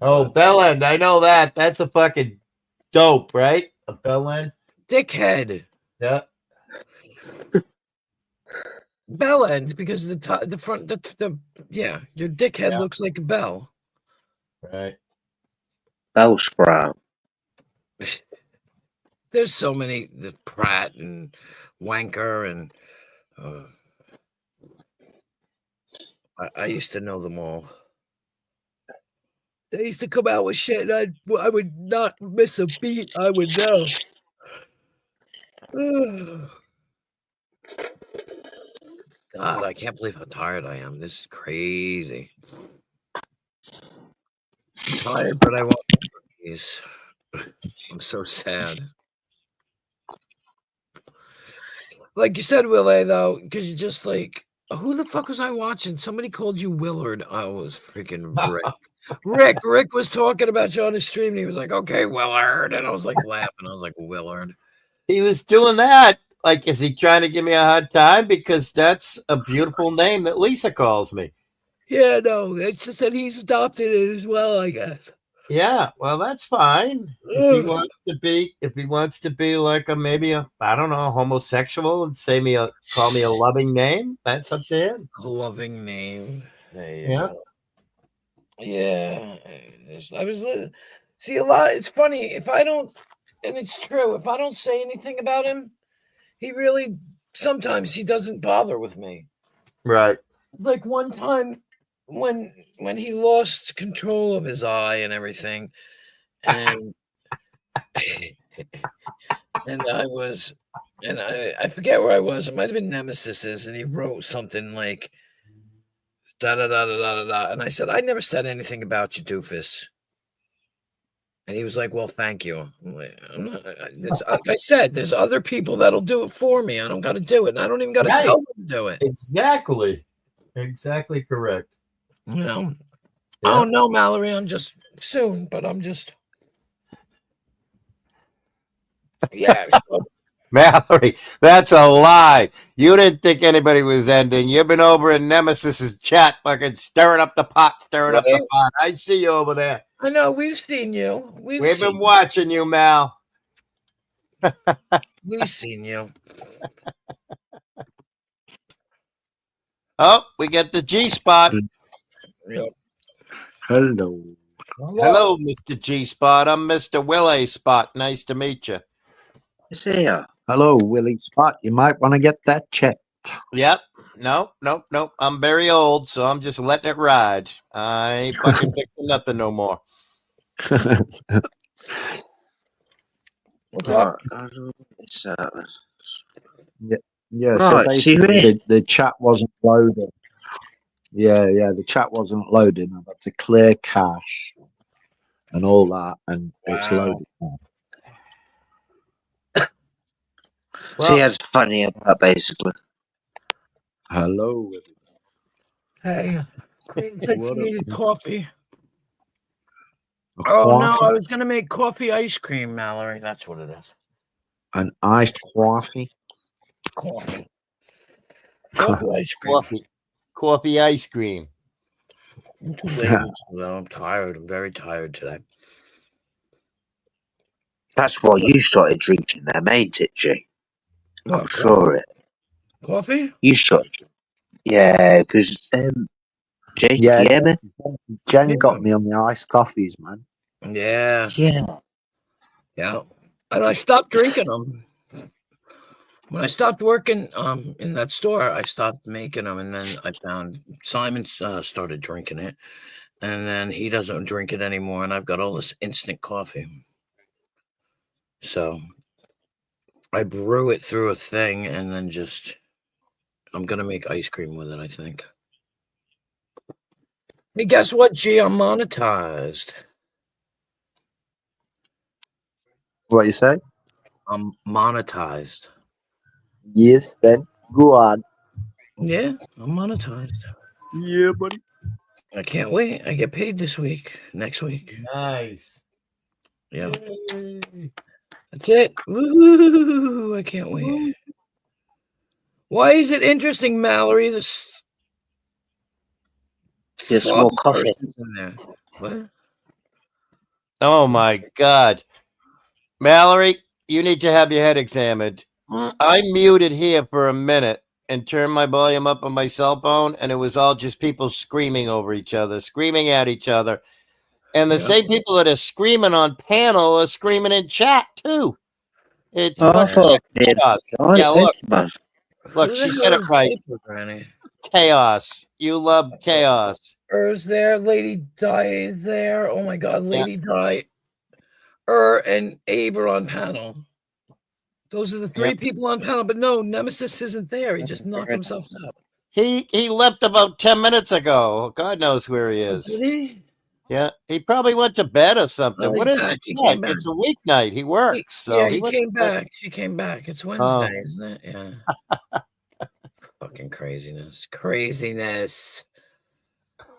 Oh, Bellend. I know that. That's a fucking dope, right? A Bellend. dickhead. Yeah. Bell end because the front the yeah, your dickhead looks like a bell. Right. Bell sprout. There's so many, the Pratt and Wanker and I used to know them all. They used to come out with shit, and I would not miss a beat. I would know. God, I can't believe how tired I am. This is crazy. I'm tired, but I want these. I'm so sad. Like you said, Willie, though, because you're just like, who the fuck was I watching? Somebody called you Willard. I was freaking Rick. Rick was talking about you on his stream, and he was like, okay, Willard. And I was like laughing. I was like, Willard. He was doing that. Like, is he trying to give me a hard time? Because that's a beautiful name that Lisa calls me. Yeah, no, it's just that he's adopted it as well, I guess. Yeah, well, that's fine. If he wants to be like I don't know, homosexual and call me a loving name, that's up to him. A loving name. Yeah. Yeah. I was see a lot. It's funny if I don't, and it's true. If I don't say anything about him, he really sometimes he doesn't bother with me. Right. Like one time when he lost control of his eye and everything, and and I forget where I was. It might have been Nemesis's, and he wrote something like da da da da da da. And I said, I never said anything about you, doofus. And he was like, well, thank you. I'm like, like I said, there's other people that'll do it for me. I don't got to do it. And I don't even got to tell them to do it. Exactly. Exactly correct. You know? Yeah. Oh, no, Mallory, I'm just soon, but I'm just. Yeah. Mallory, that's a lie. You didn't think anybody was ending. You've been over in Nemesis's chat, fucking stirring up the pot. I see you over there. I know, we've seen you. We've been watching you, Mal. We've seen you. Oh, we get the G-spot. Yep. Hello. Hello, Mr. G-spot. I'm Mr. Willie Spot. Nice to meet you. Yeah. Hello, Willie Spot. You might want to get that checked. Yep. Nope. I'm very old, so I'm just letting it ride. I ain't fucking fixing nothing no more. What's up? Yeah, right, so basically the chat wasn't loading. Yeah, the chat wasn't loading. I've had to clear cache and all that, and it's loaded now. See, that's funny about basically. Hello. Hey, you needed coffee. Coffee? No, I was gonna make coffee ice cream, Mallory. That's what it is. An iced coffee. Coffee ice cream. Coffee ice cream. I'm too lazy, though. I'm tired. I'm very tired today. That's why you started drinking them, ain't it, G? I'm sure it. Coffee? You started. Yeah, because Jay, yeah, man. Jen got me on the iced coffees, man. Yeah. Yeah. And I stopped drinking them. When I stopped working in that store, I stopped making them, and then I found Simon started drinking it, and then he doesn't drink it anymore, and I've got all this instant coffee. So I brew it through a thing, and then I'm gonna make ice cream with it, I think. Hey, guess what, G? I'm monetized. What you say? I'm monetized. Yes, then go on. Yeah, I'm monetized. Yeah, buddy. I can't wait. I get paid this week, next week. Nice. Yeah. That's it. Woo! I can't wait. Why is it interesting, Mallory? There's more coffee in there. What? Oh my God. Mallory, you need to have your head examined. I muted here for a minute and turned my volume up on my cell phone, and it was all just people screaming over each other, screaming at each other. And the same people that are screaming on panel are screaming in chat too. It's I thought chaos. I Yeah, look, man. look, she said it right. Granny. Chaos. You love chaos. Er's there, Lady Di there. Oh my God, Lady Di. And Abe are on panel. Those are the three people on panel, but no, Nemesis isn't there. He just knocked himself out. He left about 10 minutes ago. God knows where he is. Did he? Yeah, he probably went to bed or something. Well, What he's is back. it? He Yeah, came back. it's a weeknight. He works. So Yeah, he went came to bed. back. He came back. It's Wednesday, isn't it? Yeah. Fucking craziness. Craziness.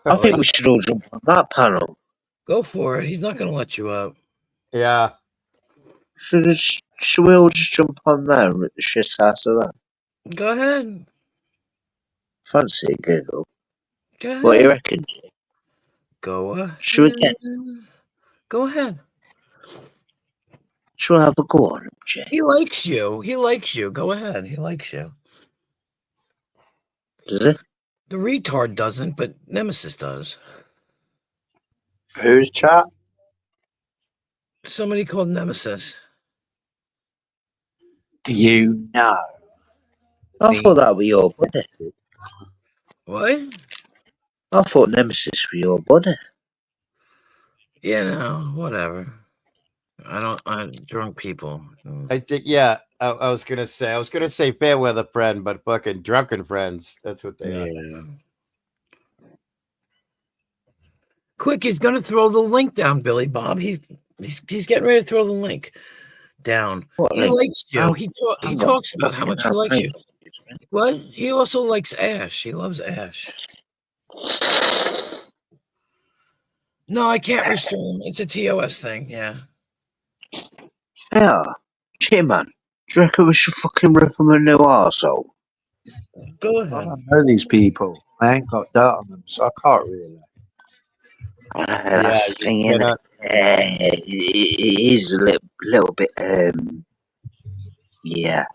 I think we should all jump on that panel. Go for it. He's not going to let you up. Yeah. Should we all just jump on there and rip the shit out of that? Go ahead. Fancy a giggle. Go ahead. What do you reckon? Go ahead. Should we get? Go ahead. Should we have a go on him, Jay? He likes you. He likes you. Go ahead. He likes you. Does it? The retard doesn't, but Nemesis does. Who's chat? Somebody called Nemesis. Do you know? I thought that was your buddy. What? I thought Nemesis was your buddy. Yeah, no, whatever. I'm drunk people. I think, yeah, I was going to say fair weather friend, but fucking drunken friends. That's what they are. Quick, he's gonna throw the link down, Billy Bob. He's getting ready to throw the link down. What He link? likes you. He talks about how much he likes you. What? He also likes Ash. He loves Ash. No, I can't restrain him. It's a TOS thing. Yeah. Yeah. J-Man, do you reckon we should fucking rip him a new arsehole? Go I ahead. don't know these people. I ain't got dirt on them, so I can't really. That's the thing, innit? It is a little bit, yeah.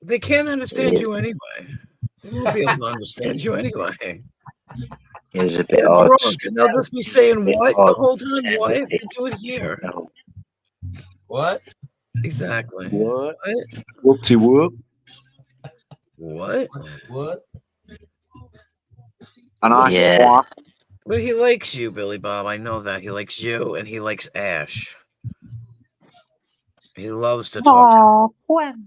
They can't understand you anyway. They won't be able to understand you anyway. It was a bit They're odd. drunk, and they'll just be saying what the whole time. What? They do it here. What? Exactly. What? What? Whoopty whoop. What? What? And I Yeah. squawk. But he likes you, Billy Bob. I know that. He likes you, and he likes Ash. He loves to talk to him.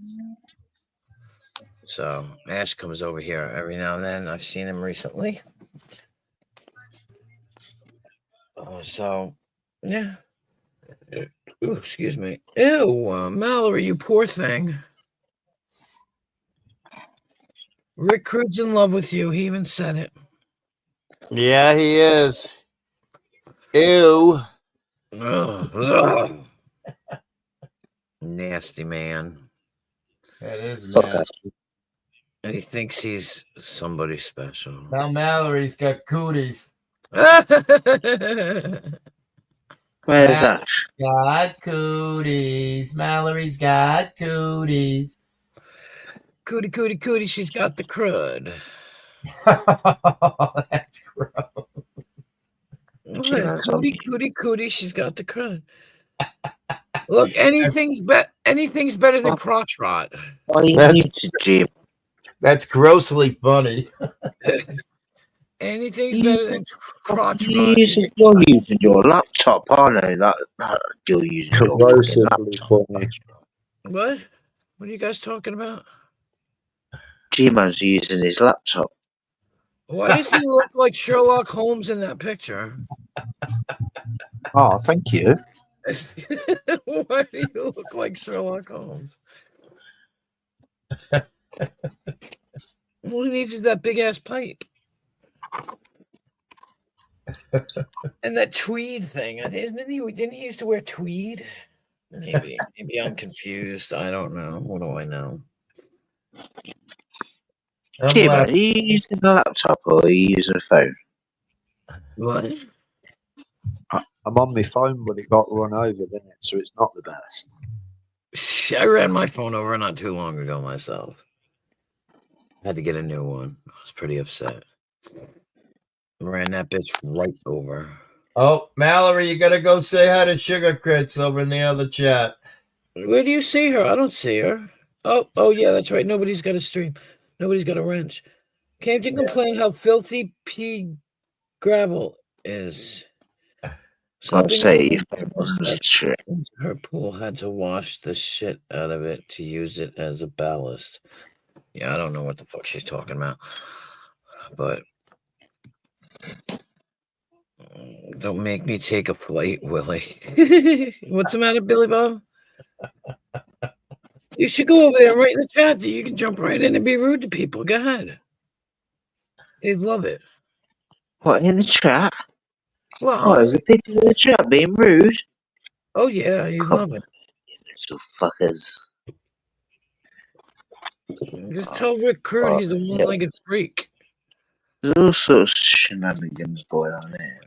So Ash comes over here every now and then. I've seen him recently. So, yeah. Ooh, excuse me. Ew, Mallory, you poor thing. Rick Crude's in love with you. He even said it. Yeah, he is. Ew. Ugh. Nasty man. That is Okay. nasty. And he thinks he's somebody special. Now Mallory's got cooties. Where's Ash? Got cooties. Mallory's got cooties. Cootie, cootie, cootie, she's got the crud. That's gross. What? Cootie, cootie, cootie, she's got the crud. Look, anything's better than crotch rot. Why you That's- muted, Jim? That's grossly funny. Anything's better than crotch rot. You're using your laptop. I know that you're using your fucking laptop. What? What are you guys talking about? G-Man's using his laptop. Why does he look like Sherlock Holmes in that picture? Oh, thank you. Why do you look like Sherlock Holmes? All he needs is that big ass pipe. And that tweed thing. Didn't he used to wear tweed? Maybe I'm confused. I don't know. What do I know? G-Man, are you using a laptop or are you using a phone? What? I'm on my phone, but it got run over, didn't it? So it's not the best. I ran my phone over not too long ago myself. Had to get a new one. I was pretty upset. Ran that bitch right over. Oh, Mallory, you gotta go say hi to Sugar Crits over in the other chat. Where do you see her? I don't see her. Oh yeah, that's right. Nobody's got a stream. Nobody's got a wrench. Came to complain how filthy pea gravel is. Something say her pool had to wash the shit out of it to use it as a ballast. Yeah, I don't know what the fuck she's talking about. But don't make me take a flight, Willie. What's the matter, Billy Bob? You should go over there and write in the chat. You can jump right in and be rude to people. Go ahead. They'd love it. What, in the chat? Well, is the people in the chat being rude? Oh yeah, you love it. Little fuckers. Just tell Rick Crude he's a one-legged freak. There's all sorts of shenanigans going on there.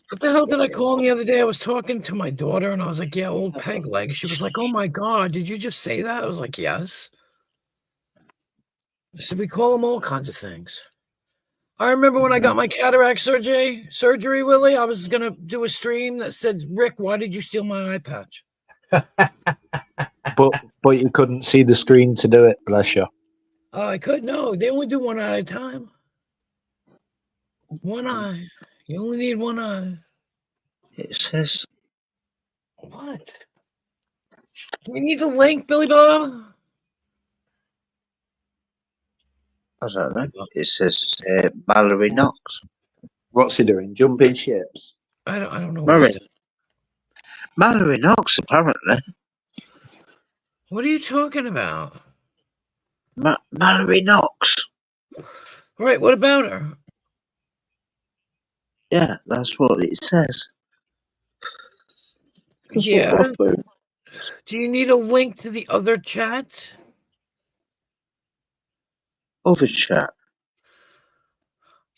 What the hell did I call him the other day? I was talking to my daughter and I was like, yeah, old peg leg. She was like, oh my God, did you just say that? I was like, yes. I said, we call him all kinds of things. I remember when I got my cataract surgery, Willie, I was going to do a stream that said, Rick, why did you steal my eye patch? But you couldn't see the screen to do it, bless you. Oh, I could. No, they only do one eye at a time. One eye. You only need one eye. It says. What? We need the link, Billy Bob. I don't know. It says Mallory Knox. What's he doing? Jumping ships? I don't know. Mallory Knox, apparently. What are you talking about? Mallory Knox. Right, what about her? Yeah, that's what it says. Yeah. Do you need a link to the other chat? Other chat?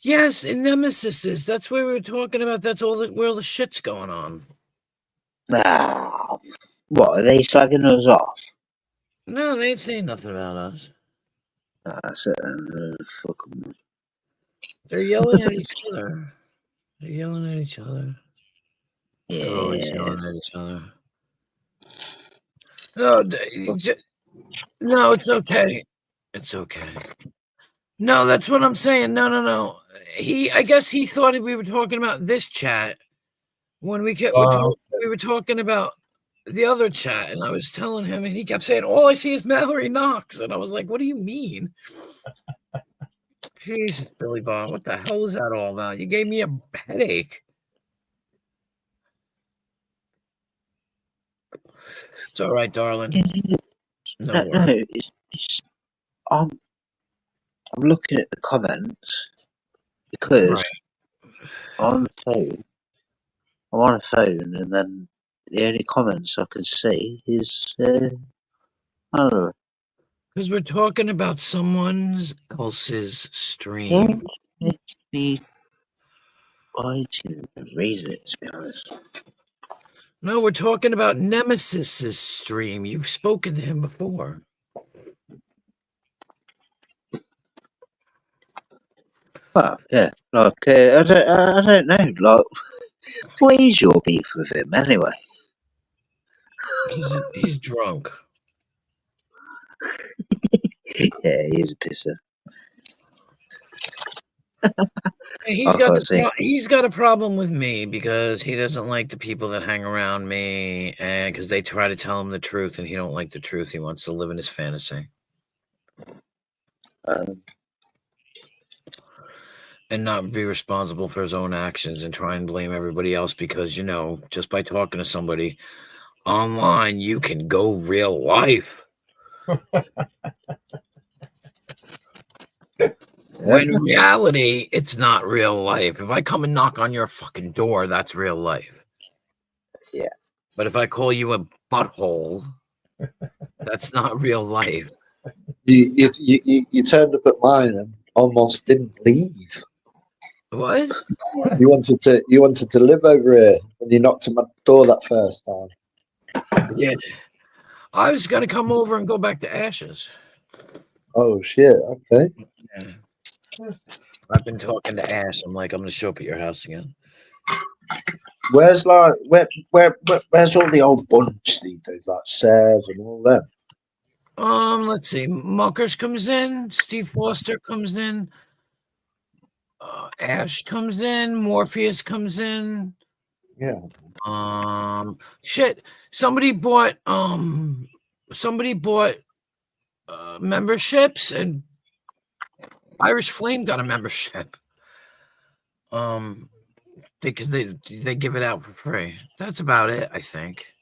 Yes, in Nemesis is. That's where we were talking about. That's where all the shit's going on. What, are they slagging us off? No, they ain't saying nothing about us. That's it. Fuck them. They're yelling at each other. They're yelling at each other. Yeah. They're always yelling at each other. No, it's okay. It's okay. No, that's what I'm saying. No. I guess he thought we were talking about this chat when we were talking about the other chat, and I was telling him, and he kept saying, all I see is Mallory Knox. And I was like, what do you mean? Jesus, Billy Bob, what the hell is that all about? You gave me a headache. It's all right, darling. No, I'm looking at the comments because I'm on a phone, and then the only comments I can see is Mallory. Because we're talking about someone else's stream. Let me read it, to be honest. No, we're talking about Nemesis's stream. You've spoken to him before. Well, yeah, like I don't know, like what is your beef with him anyway? He's drunk. Yeah, he's a pisser. And he's got a problem with me because he doesn't like the people that hang around me, and because they try to tell him the truth, and he don't like the truth. He wants to live in his fantasy. And not be responsible for his own actions and try and blame everybody else because, just by talking to somebody online, you can go real life. When in reality, it's not real life. If I come and knock on your fucking door, that's real life. Yeah. But if I call you a butthole, that's not real life. You turned up at mine and almost didn't leave. What? You wanted to live over here when you knocked on my door that first time. Yeah. I was gonna come over and go back to Ashes. Oh shit. Okay. Yeah. I've been talking to Ash. I'm like, I'm gonna show up at your house again. Where's where's all the old bunch these days, like Sev and all them? Let's see. Muckers comes in. Steve Foster comes in. Ash comes in. Morpheus comes in. Yeah. Shit. Somebody bought memberships, and Irish Flame got a membership. Because they give it out for free. That's about it, I think.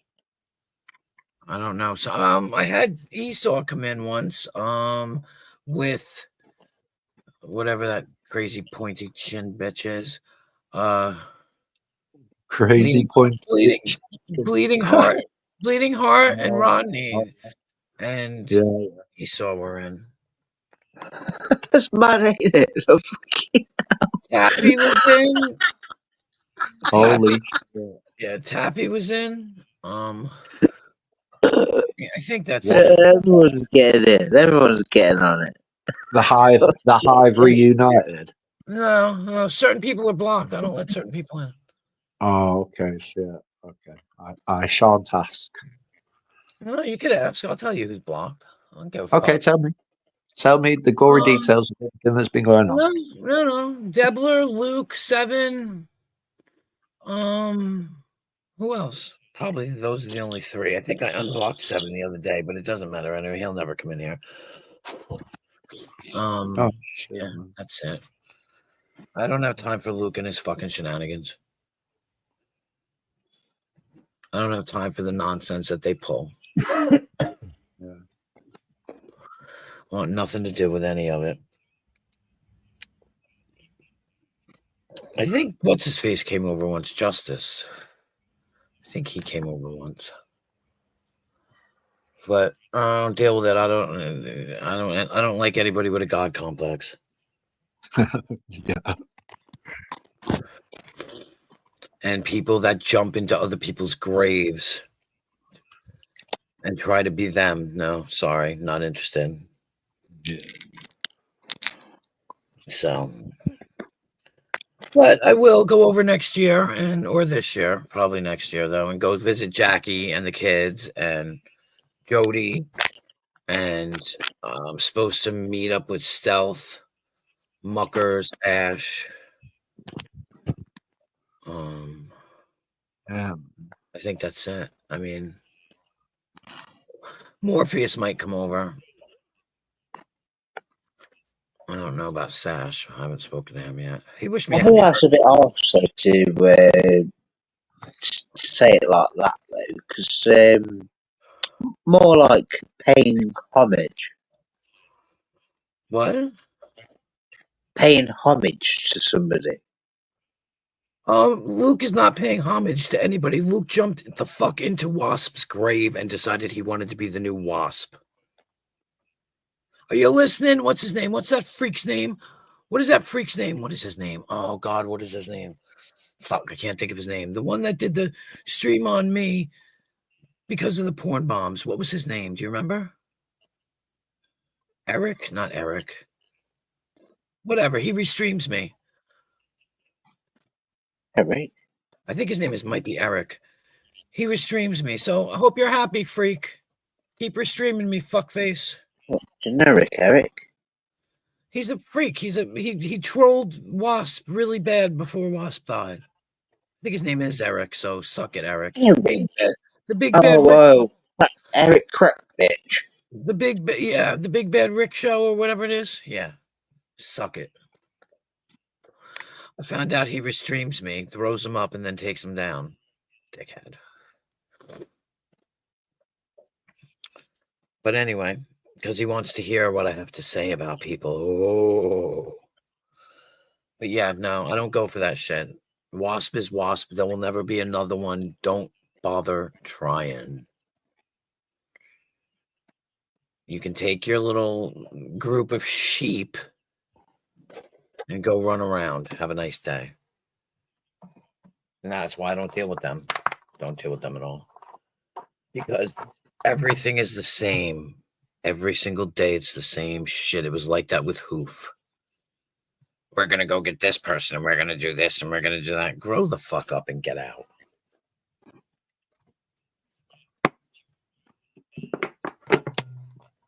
I don't know. So I had Esau come in once with whatever that crazy pointy chin bitch is. Crazy bleeding heart and Rodney and Esau were in. That's mad, ain't it? Taffy was in. Holy shit. Yeah, Taffy was in. I think that's it. Everyone's getting in. Everyone's getting on it. The hive reunited. No, certain people are blocked. I don't let certain people in. Oh, okay, shit. Okay. I shan't ask. No, you could ask. I'll tell you who's blocked. I don't give a Okay, fuck. tell me. Tell me the gory details of everything that's been going on. No. Debler, Luke, Seven. Who else? Probably those are the only three. I think I unblocked Seven the other day, but it doesn't matter anyway. He'll never come in here. Yeah, that's it. I don't have time for Luke and his fucking shenanigans. I don't have time for the nonsense that they pull. Want nothing to do with any of it. I think what's his face came over once. Justice. I think he came over once. But I don't deal with it. I don't like anybody with a god complex. Yeah. And people that jump into other people's graves and try to be them. No, sorry, not interested. Yeah. So, but I will go over next year or this year, probably next year though, and go visit Jackie and the kids and Jody, and I'm supposed to meet up with Stealth, Muckers, Ash. I think that's it. I mean, Morpheus might come over. I don't know about Sash. I haven't spoken to him yet. He wished me I think that's a bit harsh to say it like that, though, because more like paying homage. What? Paying homage to somebody. Luke is not paying homage to anybody. Luke jumped the fuck into Wasp's grave and decided he wanted to be the new Wasp. Are you listening? What's his name? What's that freak's name? What is that freak's name? What is his name? Oh, God, what is his name? Fuck, I can't think of his name. The one that did the stream on me because of the porn bombs. What was his name? Do you remember? Eric? Not Eric. Whatever. He restreams me. Eric? I think his name might be Eric. He restreams me. So I hope you're happy, freak. Keep restreaming me, fuckface. What, generic Eric? He's a freak. He trolled Wasp really bad before Wasp died. I think his name is Eric, so suck it, Eric. Eric. The big bad whoa. Eric Crack bitch. The big bad Rick show or whatever it is. Yeah. Suck it. I found out he restreams me, throws him up, and then takes him down. Dickhead. But anyway, because he wants to hear what I have to say about people. Oh. But yeah, no, I don't go for that shit. Wasp is Wasp. There will never be another one. Don't bother trying. You can take your little group of sheep and go run around. Have a nice day. And that's why I don't deal with them. Don't deal with them at all. Because Everything is the same. Every single day, it's the same shit. It was like that with Hoof. We're going to go get this person, and we're going to do this, and we're going to do that. Grow the fuck up and get out.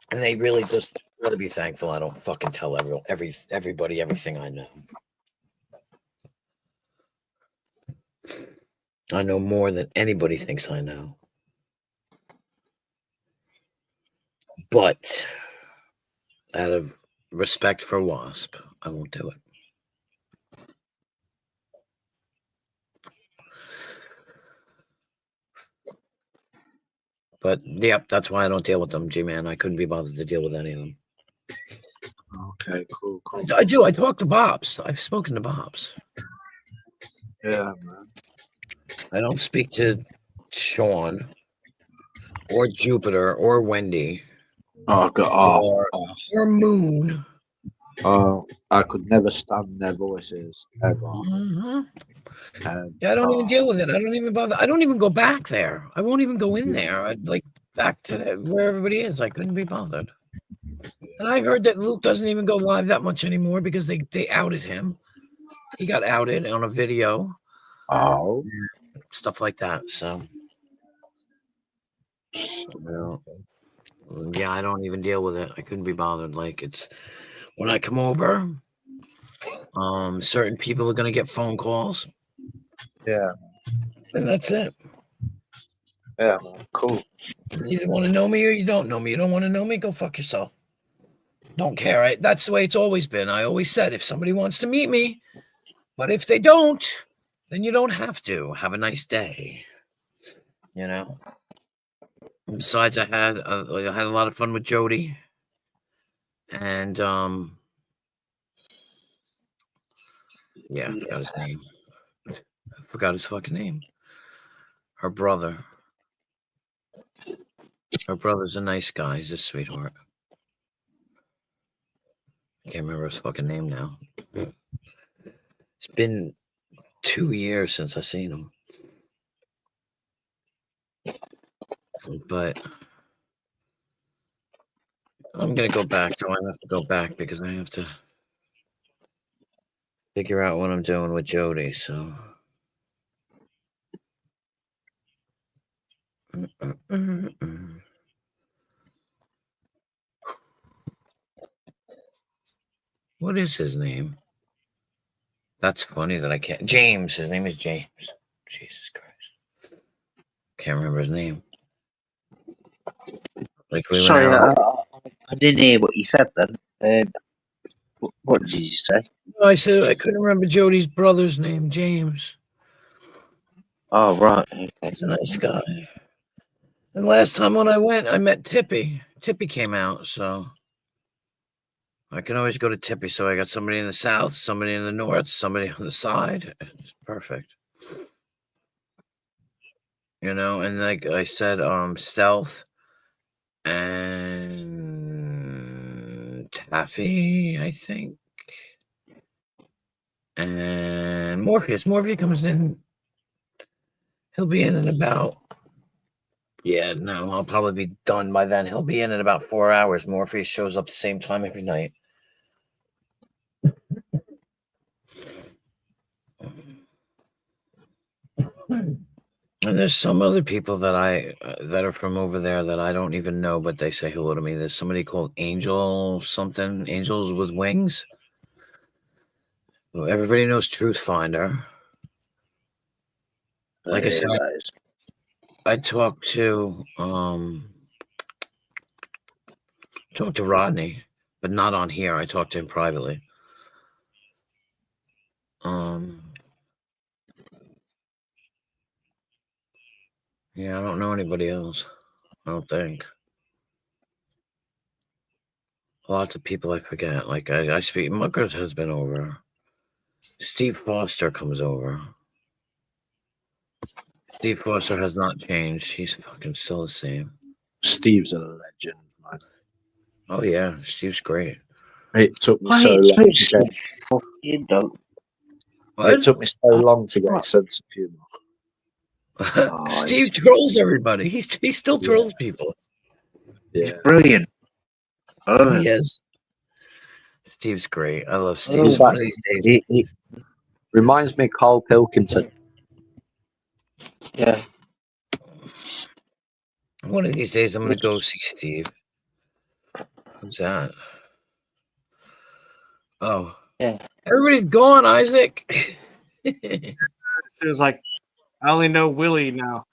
And they really just really be thankful I don't fucking tell everybody everything I know. I know more than anybody thinks I know. But out of respect for Wasp, I won't do it. But yep, that's why I don't deal with them, G-Man. I couldn't be bothered to deal with any of them. Okay, cool. I do. I talk to Bobs. I've spoken to Bobs. Yeah, man. I don't speak to Sean or Jupiter or Wendy. Oh, God. Or Moon. I could never stand their voices ever. Mm-hmm. Yeah, I don't even deal with it. I don't even bother. I don't even go back there. I won't even go in there. I'd like back to where everybody is. I couldn't be bothered. And I heard that Luke doesn't even go live that much anymore because they outed him. He got outed on a video. Oh. Stuff like that. So, yeah, I don't even deal with it. I couldn't be bothered. Like, it's when I come over, certain people are going to get phone calls. Yeah. And that's it. Yeah, man. Cool. You either want to know me or you don't know me. You don't want to know me, go fuck yourself. Don't care. That's the way it's always been. I always said if somebody wants to meet me, but if they don't, then you don't have to. Have a nice day. You know? Besides, I had a lot of fun with Jody. And, yeah, I forgot his name. I forgot his fucking name. Her brother. Her brother's a nice guy. He's a sweetheart. I can't remember his fucking name now. It's been 2 years since I've seen him. But I'm going to go back. I have to go back because I have to figure out what I'm doing with Jody. So. What is his name? That's funny that I can't. James. His name is James. Jesus Christ. Can't remember his name. Like we Sorry, went out. I didn't hear what you said then. What did you say? I said I couldn't remember Jody's brother's name, James. Oh, right. Okay. He's a nice guy. And last time when I went, I met Tippy. Tippy came out, so I can always go to Tippy. So I got somebody in the south, somebody in the north, somebody on the side. It's perfect. You know, and like I said, Stealth and Taffy, I think. And Morpheus. Morpheus comes in. He'll be in about. Yeah, no, I'll probably be done by then. He'll be in about 4 hours. Morpheus shows up the same time every night. And there's some other people that that are from over there that I don't even know, but they say hello to me. There's somebody called Angel something, Angels with Wings. Well, everybody knows Truth Finder. Like I said, I talked to Rodney, but not on here. I talked to him privately. Yeah, I don't know anybody else. I don't think. Lots of people I forget. Like I speak. Muckers has been over. Steve Foster comes over. Steve Foster has not changed. He's fucking still the same. Steve's a legend, man. Oh yeah, Steve's great. It took me so long to get. You don't. It took me so long to get a sense of humor. Steve trolls everybody. He still trolls people. He's brilliant. I love him. He is. Steve's great. I love Steve. In One fact, of these days. he reminds me of Carl Pilkington. Yeah. One of these days, I'm gonna go see Steve. Who's that? Oh, Yeah. Everybody's gone, Isaac. It was like, I only know Willie now.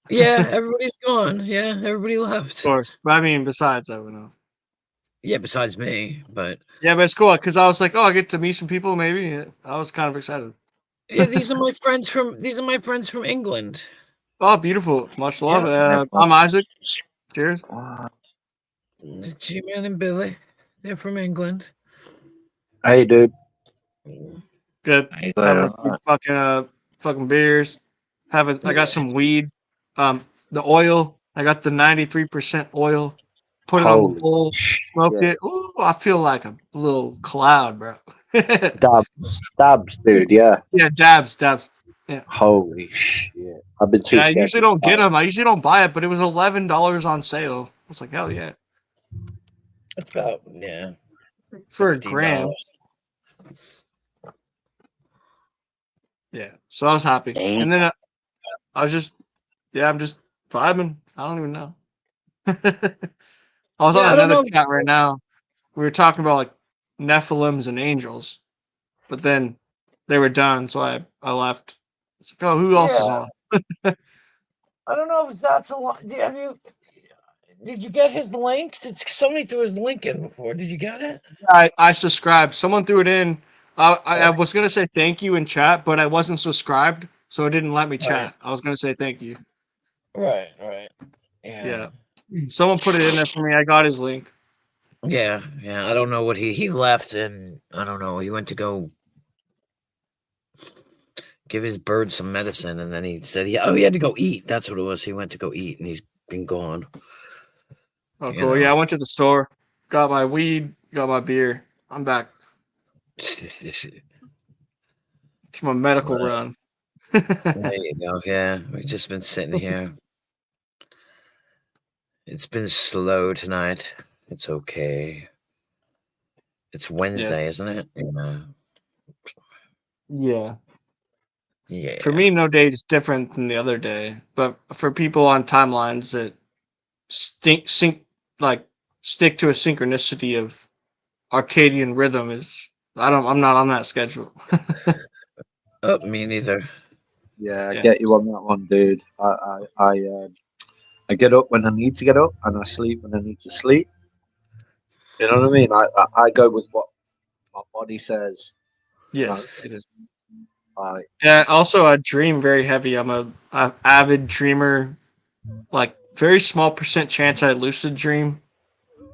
Yeah, everybody's gone. Yeah, everybody Of left. course. But I mean, besides everyone else. yeah. Besides me, but Yeah, but it's cool because I was like, oh, I get to meet some people. Maybe I was kind of excited. Yeah, these are my friends from England. Oh, beautiful. Much love. Yeah. I'm Isaac. Cheers. G-Man and Billy. They're from England. Hey, dude. Good. Hey, Having well, a few fucking beers. I got some weed. The oil. I got the 93% oil. Put it on the Holy bowl. Smoked it. Ooh, I feel like a little cloud, bro. Dabs, dude. Yeah. Yeah, dabs. Yeah. Holy shit! I've been too Yeah, I scared. usually don't get them. I usually don't buy it, but it was $11 on sale. I was like, hell yeah. It's about For $15. a gram. Yeah. So I was happy. And then I was just, I'm just vibing. I don't even know. I was Yeah, I on don't another know. chat right now. We were talking about like Nephilims and angels, but then they were done, so I left. It's like, oh, who else is on? I don't know if that's a lot. Did you get his link? Somebody threw his link in before. Did you get it? I subscribed. Someone threw it in. I was gonna say thank you in chat, but I wasn't subscribed, so it didn't let me chat. I was gonna say thank you. Right. Yeah. Someone put it in there for me. I got his link. yeah. I don't know what he left, and I don't know. He went to go give his bird some medicine, and then he said he had to go eat. That's what it was. He went to go eat, and he's been gone. Oh, cool. Yeah, I went to the store, got my weed, got my beer. I'm back. It's my medical run. There you go. Yeah, we've just been sitting here. It's been slow tonight. It's okay. It's Wednesday, isn't it? Yeah. Yeah. For me, no day is different than the other day. But for people on timelines that stick to a synchronicity of Arcadian rhythm I'm not on that schedule. Oh, me neither. Yeah, I get you on that one, dude. I get up when I need to get up, and I sleep when I need to sleep. You know what I mean? I go with what my body says. Yes, it is. Yeah. Also, I dream very heavy. I'm an avid dreamer. Like very small % chance I lucid dream,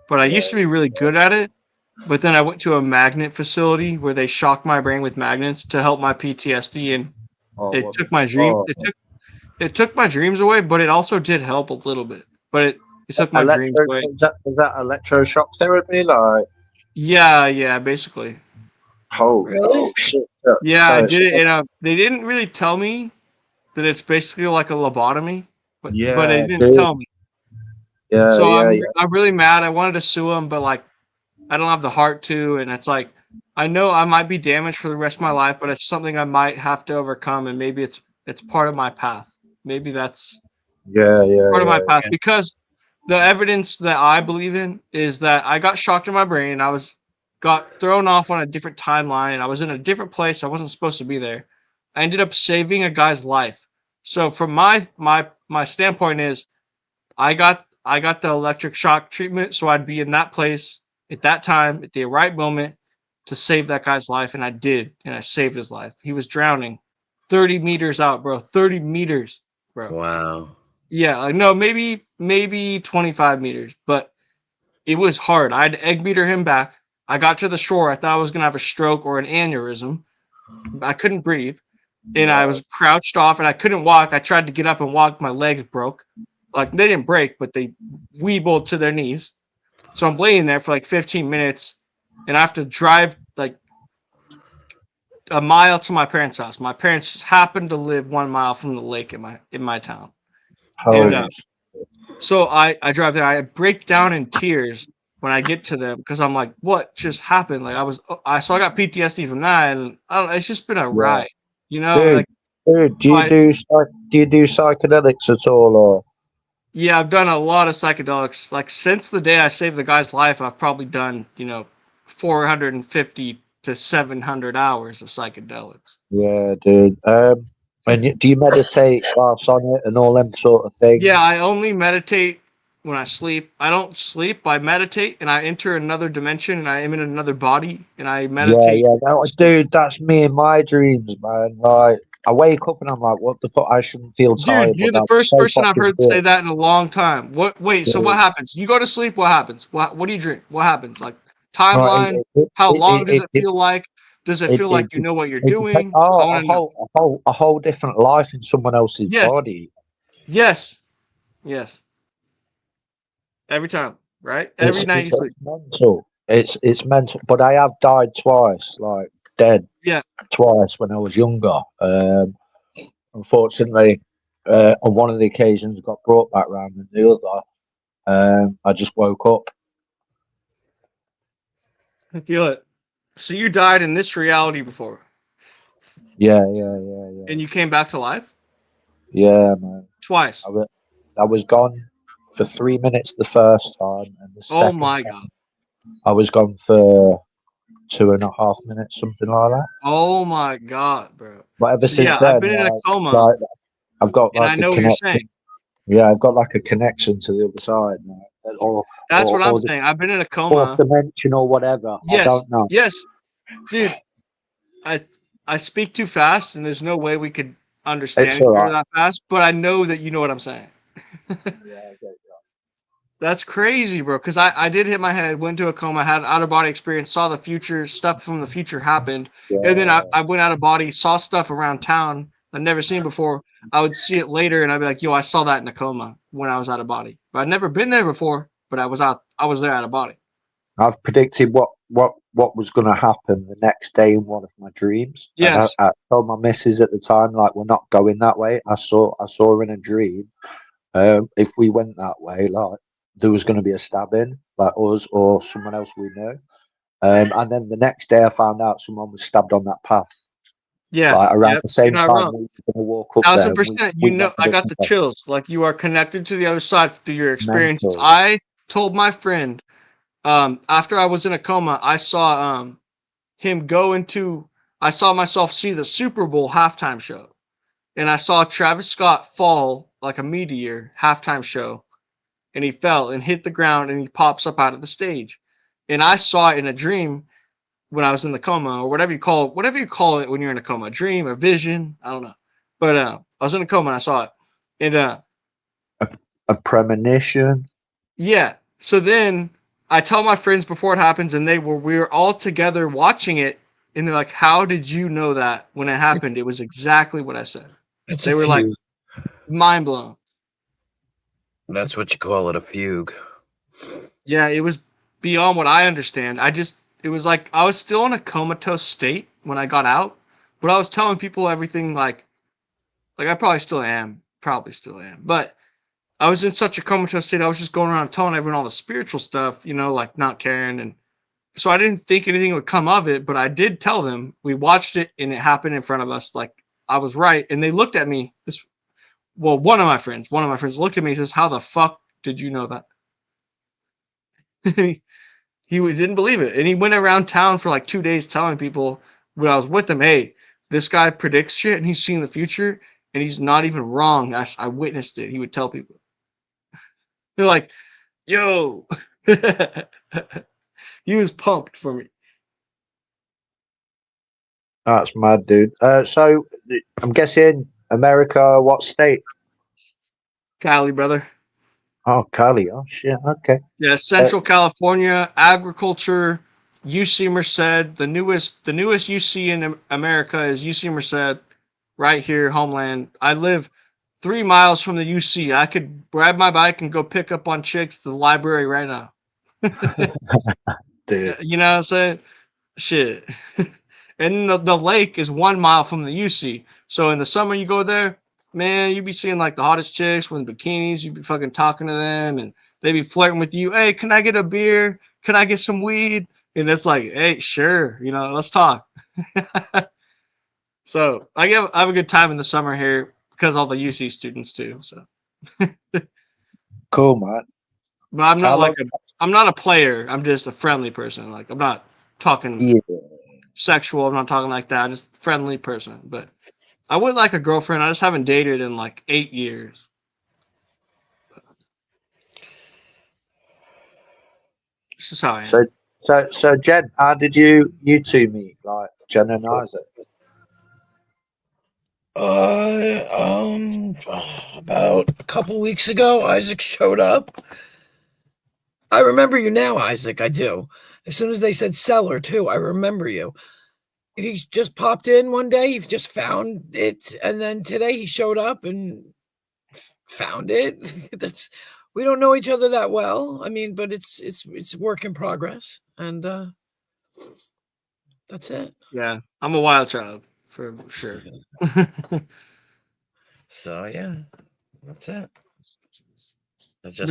but I used to be really good at it. But then I went to a magnet facility where they shocked my brain with magnets to help my PTSD, and it took my dream. It took my dreams away, but it also did help a little bit. But it took my dreams away. Is that electroshock therapy? Like, yeah, basically. Oh shit! Yeah, I did it, and they didn't really tell me that it's basically like a lobotomy, but they didn't tell me. Yeah, so I'm really mad. I wanted to sue them, but like I don't have the heart to, and it's like I know I might be damaged for the rest of my life, but it's something I might have to overcome, and maybe it's part of my path. Maybe that's part of my path because the evidence that I believe in is that I got shocked in my brain. I got thrown off on a different timeline, and I was in a different place. I wasn't supposed to be there. I ended up saving a guy's life. So from my standpoint is I got the electric shock treatment, so I'd be in that place at that time at the right moment to save that guy's life, and I did, and I saved his life. He was drowning 30 meters out, bro. 30 meters, bro. Wow. Yeah, like no, maybe 25 meters, but it was hard. I had to egg beater him back. I got to the shore. I thought I was going to have a stroke or an aneurysm. I couldn't breathe. And I was crouched off and I couldn't walk. I tried to get up and walk. My legs broke. Like they didn't break, but they weebled to their knees. So I'm laying there for like 15 minutes and I have to drive like a mile to my parents' house. My parents happened to live 1 mile from the lake in my town. And So I drive there. I break down in tears when I get to them because I'm like, what just happened? Like I got PTSD from that, and I don't know, it's just been a ride, you know. Dude, Like, dude, do you do psychedelics at all, or? yeah, I've done a lot of psychedelics. Like since the day I saved the guy's life, I've probably done 450 to 700 hours of psychedelics. Yeah, dude. Do you meditate whilst on it and all them sort of things? Yeah, I only meditate when I sleep. I don't sleep. I meditate and I enter another dimension and I am in another body and I meditate. Dude, that's me in my dreams, man. Like, I wake up and I'm like, what the fuck? I shouldn't feel tired. Dude, you're but the I'm first so person I've fucking heard say good. that in a long time. Wait, so Yeah. what happens? You go to sleep, what happens? What do you drink? What happens? Like Right, timeline? How long does it feel like? Does it feel like you know what you're doing? I want to know. a whole different life in someone else's Yes. body. Yes. Every time, right? Every night you sleep. Mental. It's mental. But I have died twice, like dead. Yeah. Twice when I was younger. Unfortunately, on one of the occasions, got brought back round, and the other, I just woke up. I feel it. So you died in this reality before, Yeah. and you came back to life Yeah, man. twice. I was gone for 3 minutes the first time, and the Oh second my time god. I was gone for 2.5 minutes, something like that. Oh my god, bro. But ever So, since yeah, then, I've been in a coma, like, I've got and like I know a what you're connection. saying. Yeah, I've got like a connection to the other side, man. That's what I'm or the saying. I've been in a fourth coma. dimension or whatever. I Yes, don't know. yes, dude. I speak too fast, and there's no way we could understand It's each other alright. that fast. But I know that you know what I'm saying. That's crazy, bro. Because I did hit my head, went to a coma, had an out of body experience, saw the future, stuff from the future happened, and then I went out of body, saw stuff around town I'd never seen before. I would see it later, and I'd be like, "Yo, I saw that in a coma when I was out of body." But I'd never been there before. But I was there out of body. I've predicted what was going to happen the next day in one of my dreams. Yes. And I told my missus at the time, like, we're not going that way. I saw her in a dream. If we went that way, like, there was going to be a stabbing, like us or someone else we knew. And then the next day, I found out someone was stabbed on that path. Yeah, like around the same you're not time wrong. we were going to walk up there. 1000%. You know, I got the chills. Like you are connected to the other side through your experiences. Mental. I told my friend, after I was in a coma, I saw him go into. I saw myself see the Super Bowl halftime show, and I saw Travis Scott fall like a meteor halftime show, and he fell and hit the ground, and he pops up out of the stage, and I saw it in a dream when I was in the coma, or whatever you call it when you're in a coma, a dream, a vision, I don't know. But I was in a coma and I saw it. And a premonition. Yeah. So then I tell my friends before it happens, and we were all together watching it, and they're like, "How did you know that when it happened? It was exactly what I said." They were like mind blown. That's what you call it, a fugue. Yeah, it was beyond what I understand. It was like I was still in a comatose state when I got out, but I was telling people everything like I probably still am, but I was in such a comatose state. I was just going around telling everyone all the spiritual stuff, like not caring, and so I didn't think anything would come of it. But I did tell them. We watched it, and it happened in front of us. Like I was right, and they looked at me. One of my friends looked at me and says, "How the fuck did you know that?" He didn't believe it, and he went around town for like 2 days telling people when I was with him, "Hey, this guy predicts shit, and he's seeing the future, and he's not even wrong. I witnessed it." He would tell people. They're like, "Yo," he was pumped for me. That's mad, dude. So I'm guessing America. What state? Cali, brother. Oh, Cali. Oh shit. Okay. Yeah, Central California, agriculture, UC Merced. The newest UC in America is UC Merced, right here, homeland. I live 3 miles from the UC. I could grab my bike and go pick up on chicks at the library right now. Dude. You know what I'm saying? Shit. And the lake is 1 mile from the UC. So in the summer you go there, man, you be seeing like the hottest chicks with bikinis. You be fucking talking to them, and they be flirting with you. Hey, can I get a beer? Can I get some weed? And it's like, hey, sure, let's talk. So I have a good time in the summer here because all the UC students too. So Cool, man. but I'm How not long? I'm not a player. I'm just a friendly person. Like I'm not talking Yeah. sexual. I'm not talking like that. I'm just a friendly person. But I would like a girlfriend. I just haven't dated in like 8 years. This is how I am. So Jen, how did you two meet? Like Jen and Isaac? About a couple weeks ago, Isaac showed up. I remember you now, Isaac. I do. As soon as they said seller too, I remember you. He just popped in one day. He just found it, and then today he showed up and found it. We don't know each other that well. I mean, but it's work in progress, and that's it. Yeah, I'm a wild child for sure. So yeah, that's it.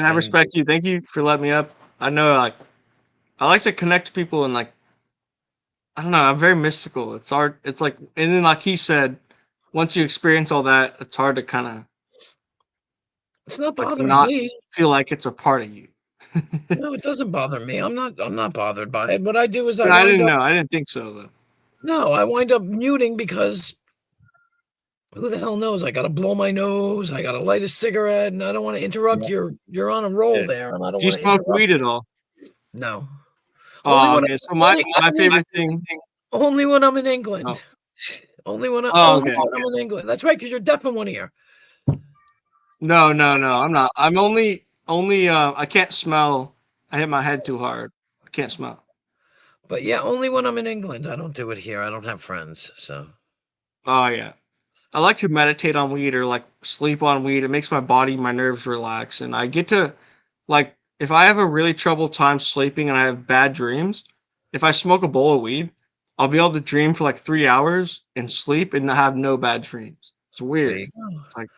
I respect you. Thank you for letting me up. I know, I like to connect to people, and I don't know. I'm very mystical. It's hard. It's like, and then like he said, once you experience all that, it's hard to kind of. It's not like bothering not me. feel like it's a part of you. No, it doesn't bother me. I'm not bothered by it. What I do is I didn't know. I didn't think so though. No, I wind up muting because who the hell knows? I gotta blow my nose. I gotta light a cigarette, and I don't want to interrupt. You're on a roll there, and I don't Do you want to smoke interrupt. weed at all? No. Oh, okay. So my favorite thing. Only when I'm in England. Only when I'm in England. That's right, because you're deaf in one ear. No, I'm not. I'm only I can't smell. I hit my head too hard. I can't smell. But yeah, only when I'm in England. I don't do it here. I don't have friends, so. Oh yeah. I like to meditate on weed or like sleep on weed. It makes my body, my nerves relax, and I get to like if I have a really troubled time sleeping and I have bad dreams, if I smoke a bowl of weed, I'll be able to dream for like 3 hours and sleep and have no bad dreams. It's weird. It's like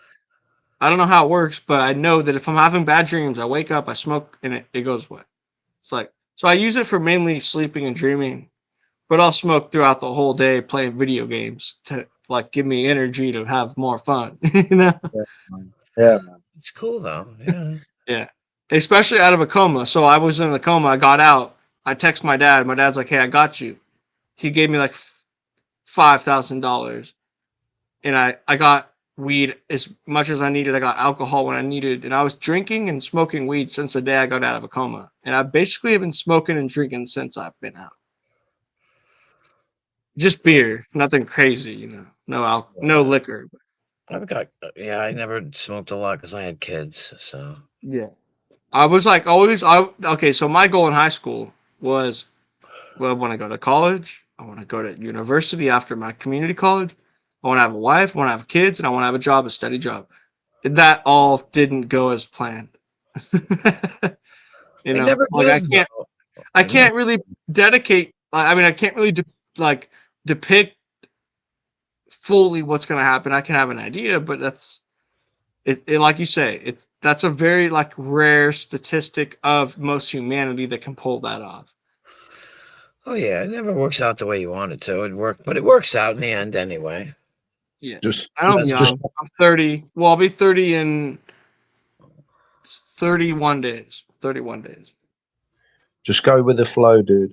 I don't know how it works, but I know that if I'm having bad dreams, I wake up, I smoke, and it goes away. It's like so I use it for mainly sleeping and dreaming, but I'll smoke throughout the whole day playing video games to like give me energy to have more fun. Yeah, man. It's cool though. Yeah. Yeah. Especially out of a coma. So I was in the coma. I got out. I text my dad. My dad's like, "Hey, I got you." He gave me like $5,000, and I got weed as much as I needed. I got alcohol when I needed, and I was drinking and smoking weed since the day I got out of a coma. And I basically have been smoking and drinking since I've been out. Just beer, nothing crazy, no liquor. I never smoked a lot because I had kids. So yeah, I was like always. Okay, so my goal in high school was, well, I want to go to college. I want to go to university after my community college. I want to have a wife. I want to have kids, and I want to have a job, a steady job. That all didn't go as planned. I can't really dedicate. I mean, I can't really depict fully what's going to happen. I can have an idea, but that's it. Like you say, that's a very like rare statistic of most humanity that can pull that off. Oh yeah, it never works out the way you want it to. But it works out in the end anyway. Yeah, I'm young. I'm 30. Well, I'll be 30 in 31 days. 31 days. Just go with the flow, dude.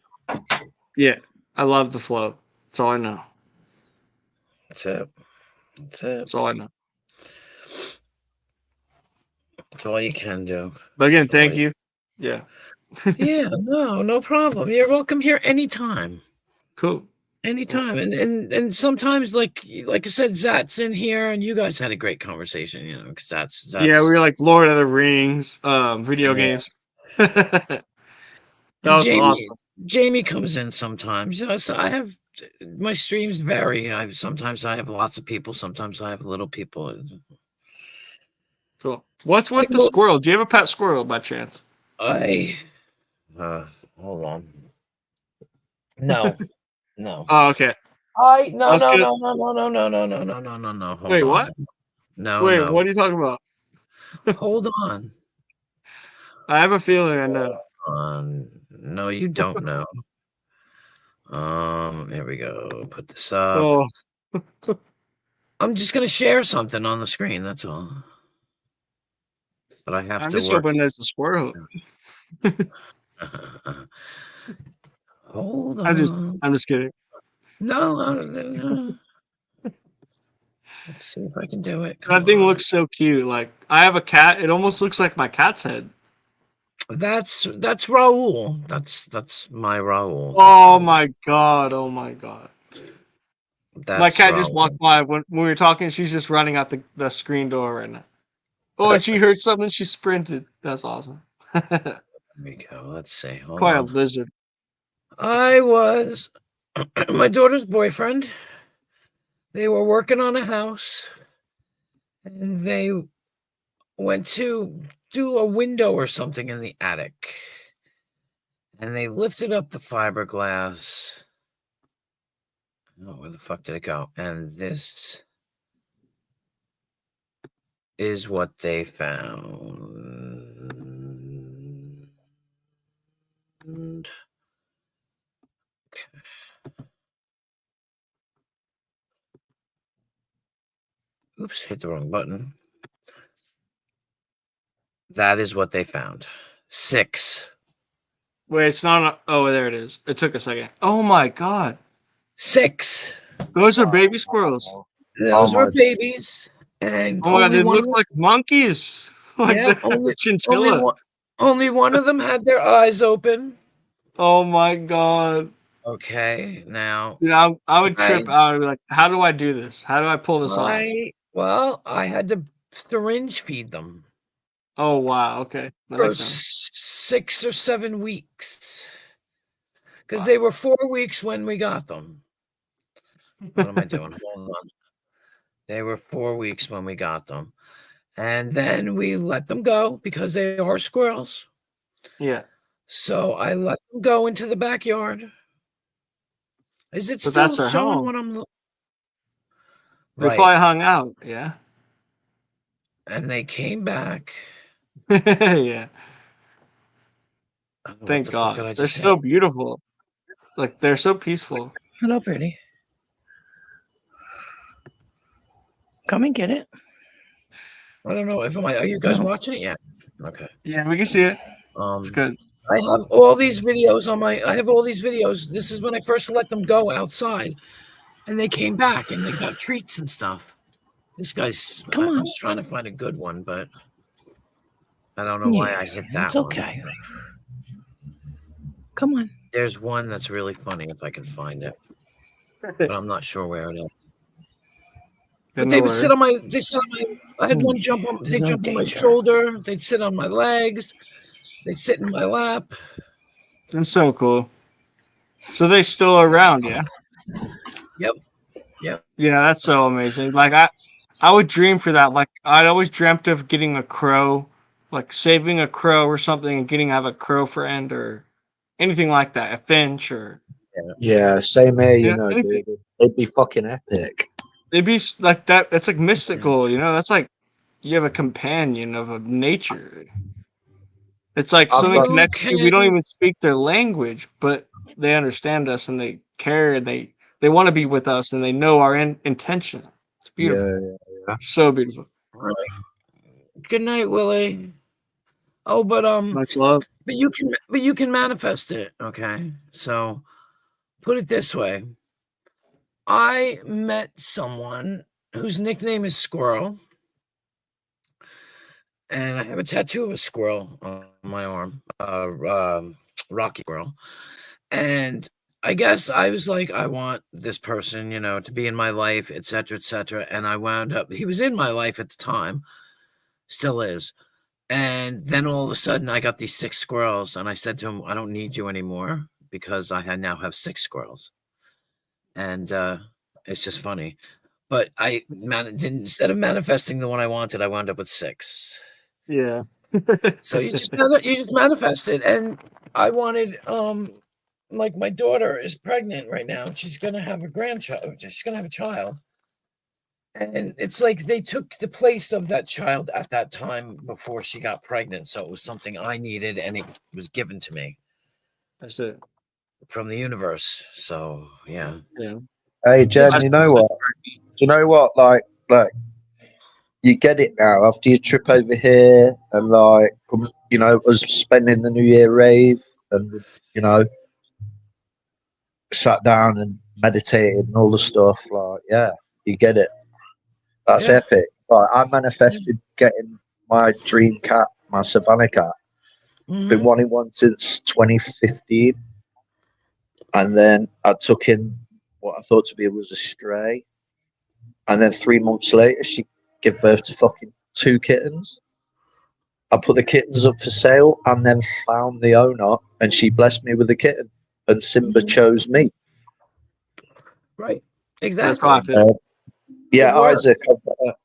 Yeah, I love the flow. That's all I know. That's it. That's all I know. That's all you can do. But again, thank you. Yeah. Yeah, no problem. You're welcome here anytime. Cool. Anytime. And sometimes like I said, Zat's in here and you guys had a great conversation, because that's yeah, we were like Lord of the Rings, video games. That was awesome. Jamie comes in sometimes. So I have my streams vary. Sometimes I have lots of people, sometimes I have little people. Cool. What's with the squirrel? Do you have a pet squirrel by chance? Hold on. No. No. Oh, okay. No. Hold Wait, what? No, Wait, no. what are you talking about? Hold on. I have a feeling I know. No, you don't know. Here we go. Put this up. Oh, I'm just gonna share something on the screen. That's all. But I have I'm to just work. hoping there's a squirrel. Hold on. I'm just kidding. No. Let's see if I can do it. That thing looks so cute. Like I have a cat. It almost looks like my cat's head. That's Raul. That's my Raul. Oh my god! Oh my god! My cat just Raul. walked by when we were talking. She's just running out the screen door right now. Oh, and she heard something. She sprinted. That's awesome. There we go. Let's see. Hold Quite a on. lizard. I was my daughter's boyfriend. They were working on a house, and they went to do a window or something in the attic, and they lifted up the fiberglass. Oh, where the fuck did it go? And this is what they found. Okay. Oops, hit the wrong button. That is what they found. 6. Wait, it's not. Oh, there it is. It took a second. Oh my god! 6. Those are baby squirrels. Those were babies, and Oh my god, only they one look like monkeys. Like yeah, the chinchilla. only one of them had their eyes open. Oh my god. Okay, now Dude, I would trip out and be like, how do I do this? How do I pull this off? I had to syringe feed them Oh wow, okay. That for makes sense. 6 or 7 weeks because they were 4 weeks when we got them. What am I doing? Hold on. They were 4 weeks when we got them. And then we let them go because they are squirrels. Yeah. So I let them go into the backyard. Is it But still that's their showing home. what I'm looking? They probably hung out, yeah. And they came back. Yeah. What Thank the fuck did God. I They're just so say? beautiful. Like they're so peaceful. Hello, pretty. Come and get it. I don't know if are you guys watching it yet? Okay. Yeah, we can see it. It's good. I have all these videos on my. I have all these videos. This is when I first let them go outside, and they came back and they got treats and stuff. This guy's. I was trying to find a good one, but I don't know why I hit that It's one. okay. Come on. There's one that's really funny if I can find it, but I'm not sure where it is. But they would sit on my. They sit on my. I had one jump on. They jump on my shoulder. They'd sit on my legs. They'd sit in my lap. That's so cool. So they still around, yeah? Yep. Yeah, that's so amazing. Like I would dream for that. Like I'd always dreamt of getting a crow, like saving a crow or something and getting to have a crow friend or anything like that, a finch or Yeah, same here, you Yeah, know, anything. dude. It'd be fucking epic. They'd be like that. That's like mystical, you know. That's like you have a companion of nature. It's like something You connected to. We don't can- even speak their language, but they understand us and they care and they want to be with us and they know our intention. It's beautiful. Yeah. So beautiful. Right. Good night, Willie. Oh, but Much love. But you can manifest it. Okay, so put it this way: I met someone whose nickname is Squirrel, and I have a tattoo of a squirrel on my arm, Rocky Squirrel, and I guess I was like, I want this person, you know, to be in my life, etc., etc. And I wound up. He was in my life at the time, still is. And then all of a sudden, I got these 6 squirrels, and I said to him, "I don't need you anymore because I now have 6 squirrels." And it's just funny, but instead of manifesting the one I wanted, I wound up with 6. Yeah. So you just manifest it, and I wanted like my daughter is pregnant right now. She's gonna have a grandchild. She's gonna have a child, And it's like they took the place of that child at that time before she got pregnant. So it was something I needed, and it was given to me. That's it. From the universe. So yeah. Yeah. Hey Jen, you know what? You know what? Like you get it now after your trip over here, and like us spending the New Year rave, and sat down and meditated and all the stuff. Like, yeah, you get it. That's epic. Like, I manifested getting my dream cat, my Savannah cat. Been wanting one since 2015, and then I took in what I thought to be was a stray, and then 3 months later she gave birth to fucking 2 kittens. I put the kittens up for sale and then found the owner, and she blessed me with a kitten, and Simba chose me. Right. That's Exactly. how I feel. Yeah, Isaac,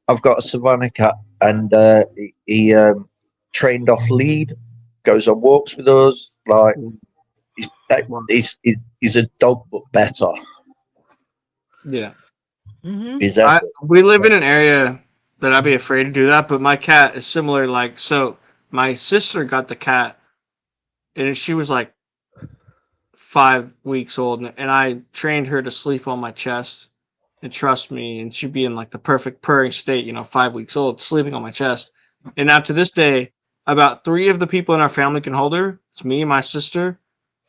I've got a Savannah cat, and he trained off lead, goes on walks with us. Like he's a dog, but better. Yeah. He's epic. We live in an area that I'd be afraid to do that, but my cat is similar. Like, so my sister got the cat, and she was like 5 weeks old, and I trained her to sleep on my chest and trust me, and she'd be in like the perfect purring state, 5 weeks old, sleeping on my chest. And now to this day, about 3 of the people in our family can hold her. It's me, my sister,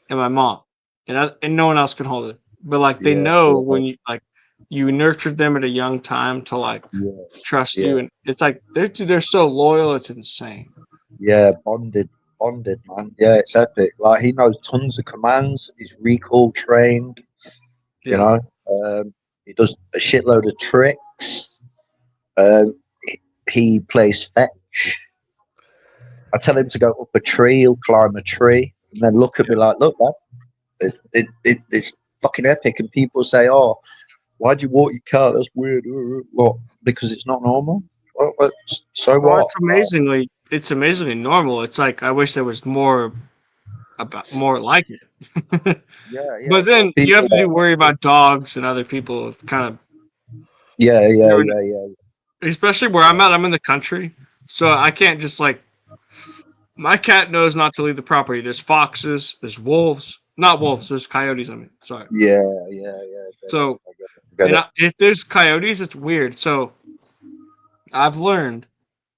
and my mom, and no one else can hold it. But like they know when you nurtured them at a young time to like trust you, and it's like they're so loyal, it's insane. Yeah, bonded, man. Yeah, it's epic. Like he knows tons of commands. He's recall trained. He does a shitload of tricks. He plays fetch. I tell him to go up a tree, he'll climb a tree, and then look at me like, "Look, man, it's fucking epic." And people say, "Oh, why'd you walk your car? That's weird." What? Because it's not normal. Well, so Well, what? it's amazingly normal. It's like I wish there was more like it. Yeah. But then you have to worry about dogs and other people. Kind of. Yeah. Especially where I'm at, I'm in the country, so I can't just like. My cat knows not to leave the property. There's foxes, there's wolves, not wolves. There's coyotes. I mean, sorry. Yeah. So, if there's coyotes, it's weird. So, I've learned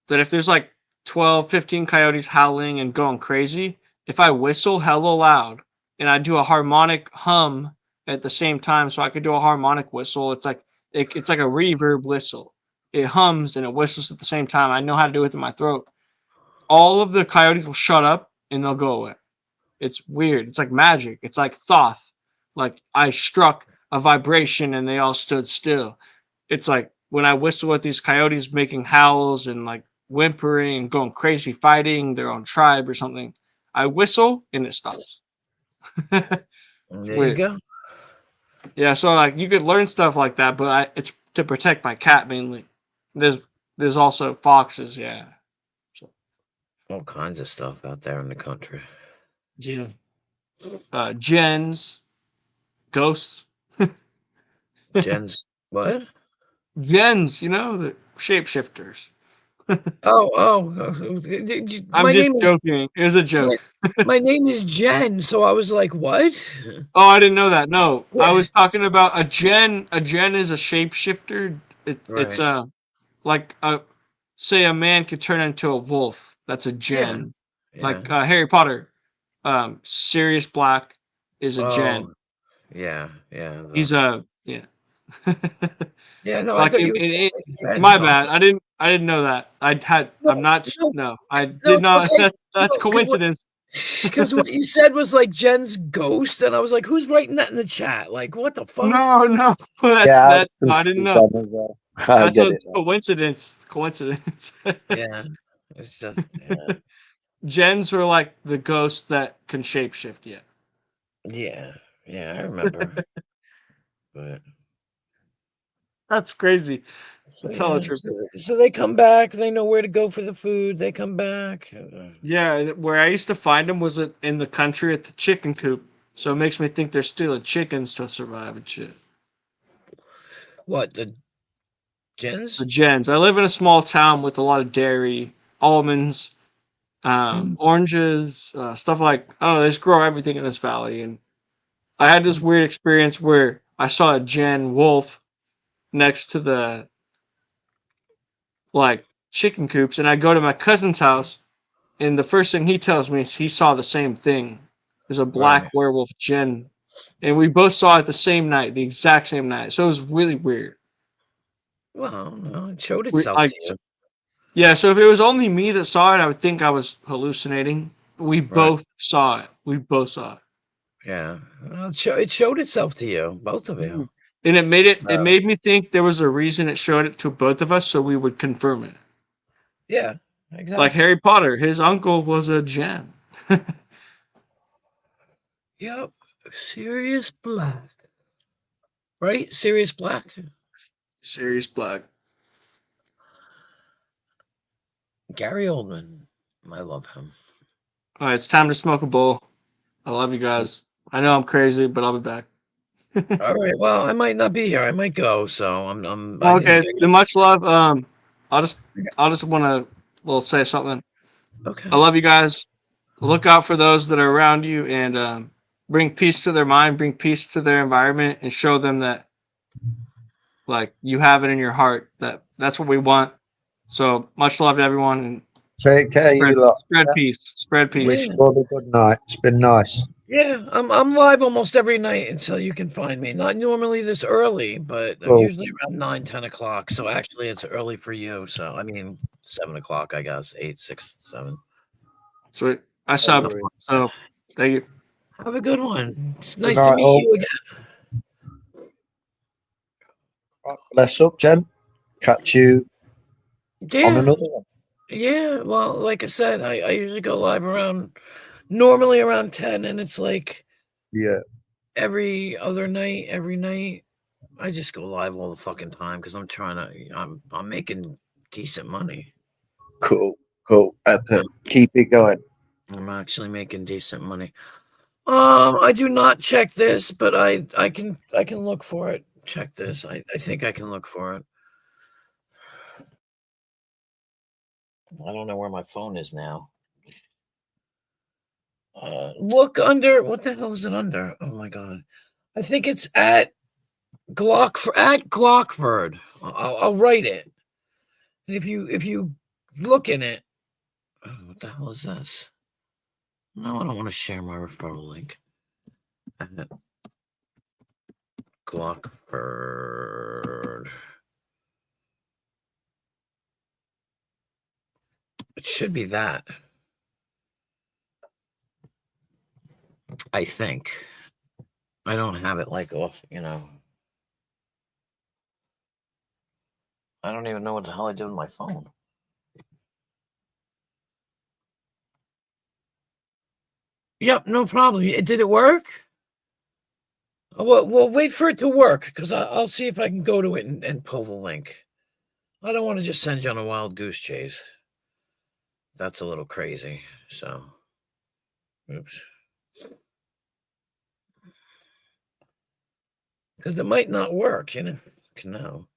that if there's like 12, 15 coyotes howling and going crazy, if I whistle hella loud and I do a harmonic hum at the same time, so I could do a harmonic whistle, it's like a reverb whistle. It hums and it whistles at the same time. I know how to do it in my throat. All of the coyotes will shut up and they'll go away. It's weird. It's like magic. It's like Thoth. Like I struck a vibration and they all stood still. It's like when I whistle at these coyotes making howls and like whimpering and going crazy, fighting their own tribe or something. I whistle and it stops. There weird. you go. Yeah, so like you could learn stuff like that, but it's to protect my cat mainly. There's also foxes, yeah. So. All kinds of stuff out there in the country. Yeah. Gens, ghosts. Gens, what? Gens, the shapeshifters. I'm just joking. It was a joke. My name is Jen, so I was like, "What?" Oh, I didn't know that. No, I was talking about a gen. A gen is a shapeshifter. It's like say a man could turn into a wolf. That's a gen. Yeah. Like Harry Potter. Sirius Black is a gen. Yeah. He's a Yeah, no, like I thought my bad. I didn't know that. I did not. Okay, that's coincidence. Because what you said was like Jen's ghost, and I was like, "Who's writing that in the chat? Like, what the fuck?" No, that's I didn't know. That's a coincidence. Coincidence. Yeah, it's just Gens were like the ghosts that can shapeshift. Yeah, I remember. But that's crazy. So they come back. They know where to go for the food. They come back. Yeah, where I used to find them was in the country at the chicken coop. So it makes me think they're stealing chickens to survive and shit. What the Gens? The gens. I live in a small town with a lot of dairy, almonds, oranges, stuff like, I don't know, they just grow everything in this valley. And I had this weird experience where I saw a gen wolf next to the like chicken coops, and I go to my cousin's house, and the first thing he tells me is he saw the same thing. There's a black Right. werewolf gen, and we both saw it the same night, the exact same night. So it was really weird. Well, no, it showed We, itself like, to you. yeah, so if it was only me that saw it, I would think I was hallucinating. But we both saw it. We both saw it. Yeah. Well, it showed itself to you, both of you. And it made me think there was a reason it showed it to both of us so we would confirm it. Yeah, exactly. Like Harry Potter, his uncle was a gen. Yep. Sirius Black. Right? Sirius Black. Sirius Black. Gary Oldman. I love him. All right, it's time to smoke a bowl. I love you guys. I know I'm crazy, but I'll be back. All right. Well, I might not be here. I might go. So I'm Okay. Then much love. I'll just want to say something. Okay. I love you guys. Look out for those that are around you, and bring peace to their mind, bring peace to their environment, and show them that like you have it in your heart. That's what we want. So much love to everyone, and Take care, you lot. spread peace. Spread peace. Wish you all a good night. It's been nice. Yeah, I'm live almost every night until you can find me. Not normally this early, but I'm Cool. usually around 9-10 o'clock. So actually, it's early for you. So I mean, 7 o'clock, I guess. 8, 6, 7. Sweet. I subbed. So thank you. Have a good one. It's Good nice to night, meet all. you again. Right, bless up, Jem. Catch you Yeah. on another one. Yeah, well, like I said, I usually go live normally around 10, and it's like Yeah. every other night, every night. I just go live all the fucking time because I'm making decent money. Cool. Epic. Keep it going. I'm actually making decent money. I do not check this, but I can look for it. Check this. I think I can look for it. I don't know where my phone is now. Look under. What the hell is it under? Oh my god! I think it's at Glockford. I'll write it. And if you look in it, what the hell is this? No, I don't want to share my referral link. At Glockford. It should be that. I think. I don't have it like off, I don't even know what the hell I did with my phone. Yep, no problem. Did it work? Well, wait for it to work because I'll see if I can go to it and pull the link. I don't want to just send you on a wild goose chase. That's a little crazy. So, oops. Because it might not work, No.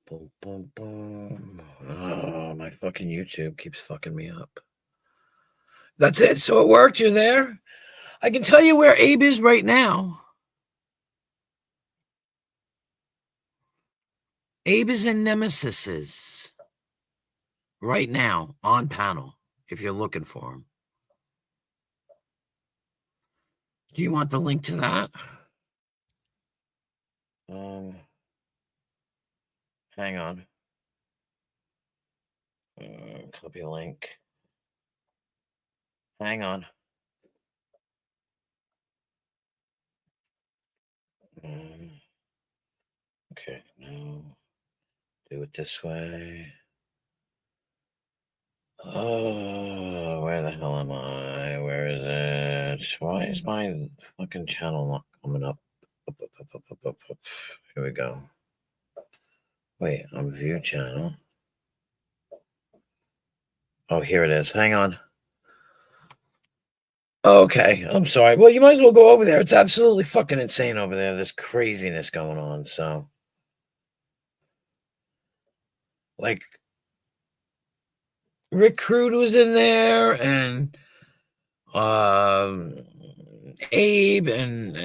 Boom, boom, boom. Oh, my fucking YouTube keeps fucking me up. That's it. So it worked. You're there. I can tell you where Abe is right now. Abe is in Nemesis's right now on panel if you're looking for him. Do you want the link to that? Hang on. Copy link. Hang on. Okay, now do it this way. Oh, where the hell am I? Where is it? Why is my fucking channel not coming up? Up. Here we go. Wait, I'm view channel. Oh, here it is. Hang on. Okay, I'm sorry. Well, you might as well go over there. It's absolutely fucking insane over there. There's craziness going on. So, like, Rick Crude was in there, and Abe, and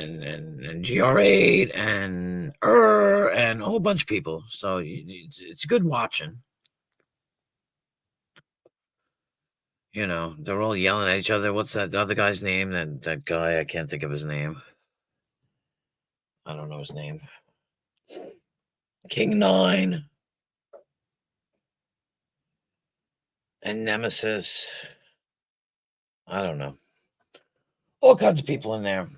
GR8, and and a whole bunch of people. So it's good watching. You know, they're all yelling at each other. What's that other guy's name? That guy, I can't think of his name. I don't know his name. King 9 and Nemesis. I don't know. All kinds of people in there.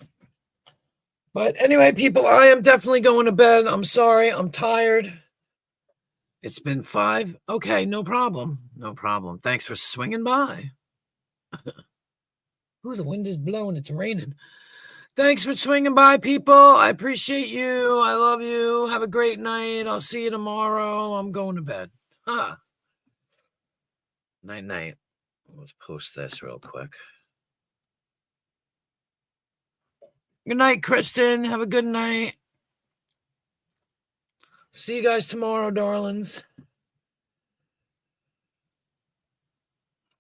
But anyway, people, I am definitely going to bed. I'm sorry. I'm tired. It's been 5. Okay, no problem. No problem. Thanks for swinging by. Ooh, the wind is blowing. It's raining. Thanks for swinging by, people. I appreciate you. I love you. Have a great night. I'll see you tomorrow. I'm going to bed. Night, night. Let's post this real quick. Good night, Kristen. Have a good night. See you guys tomorrow, darlings.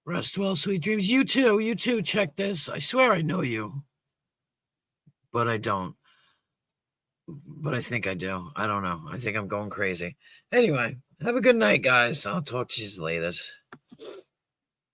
Rest well, sweet dreams. You too. You too. Check this. I swear I know you. But I don't. But I think I do. I don't know. I think I'm going crazy. Anyway, have a good night, guys. I'll talk to you later.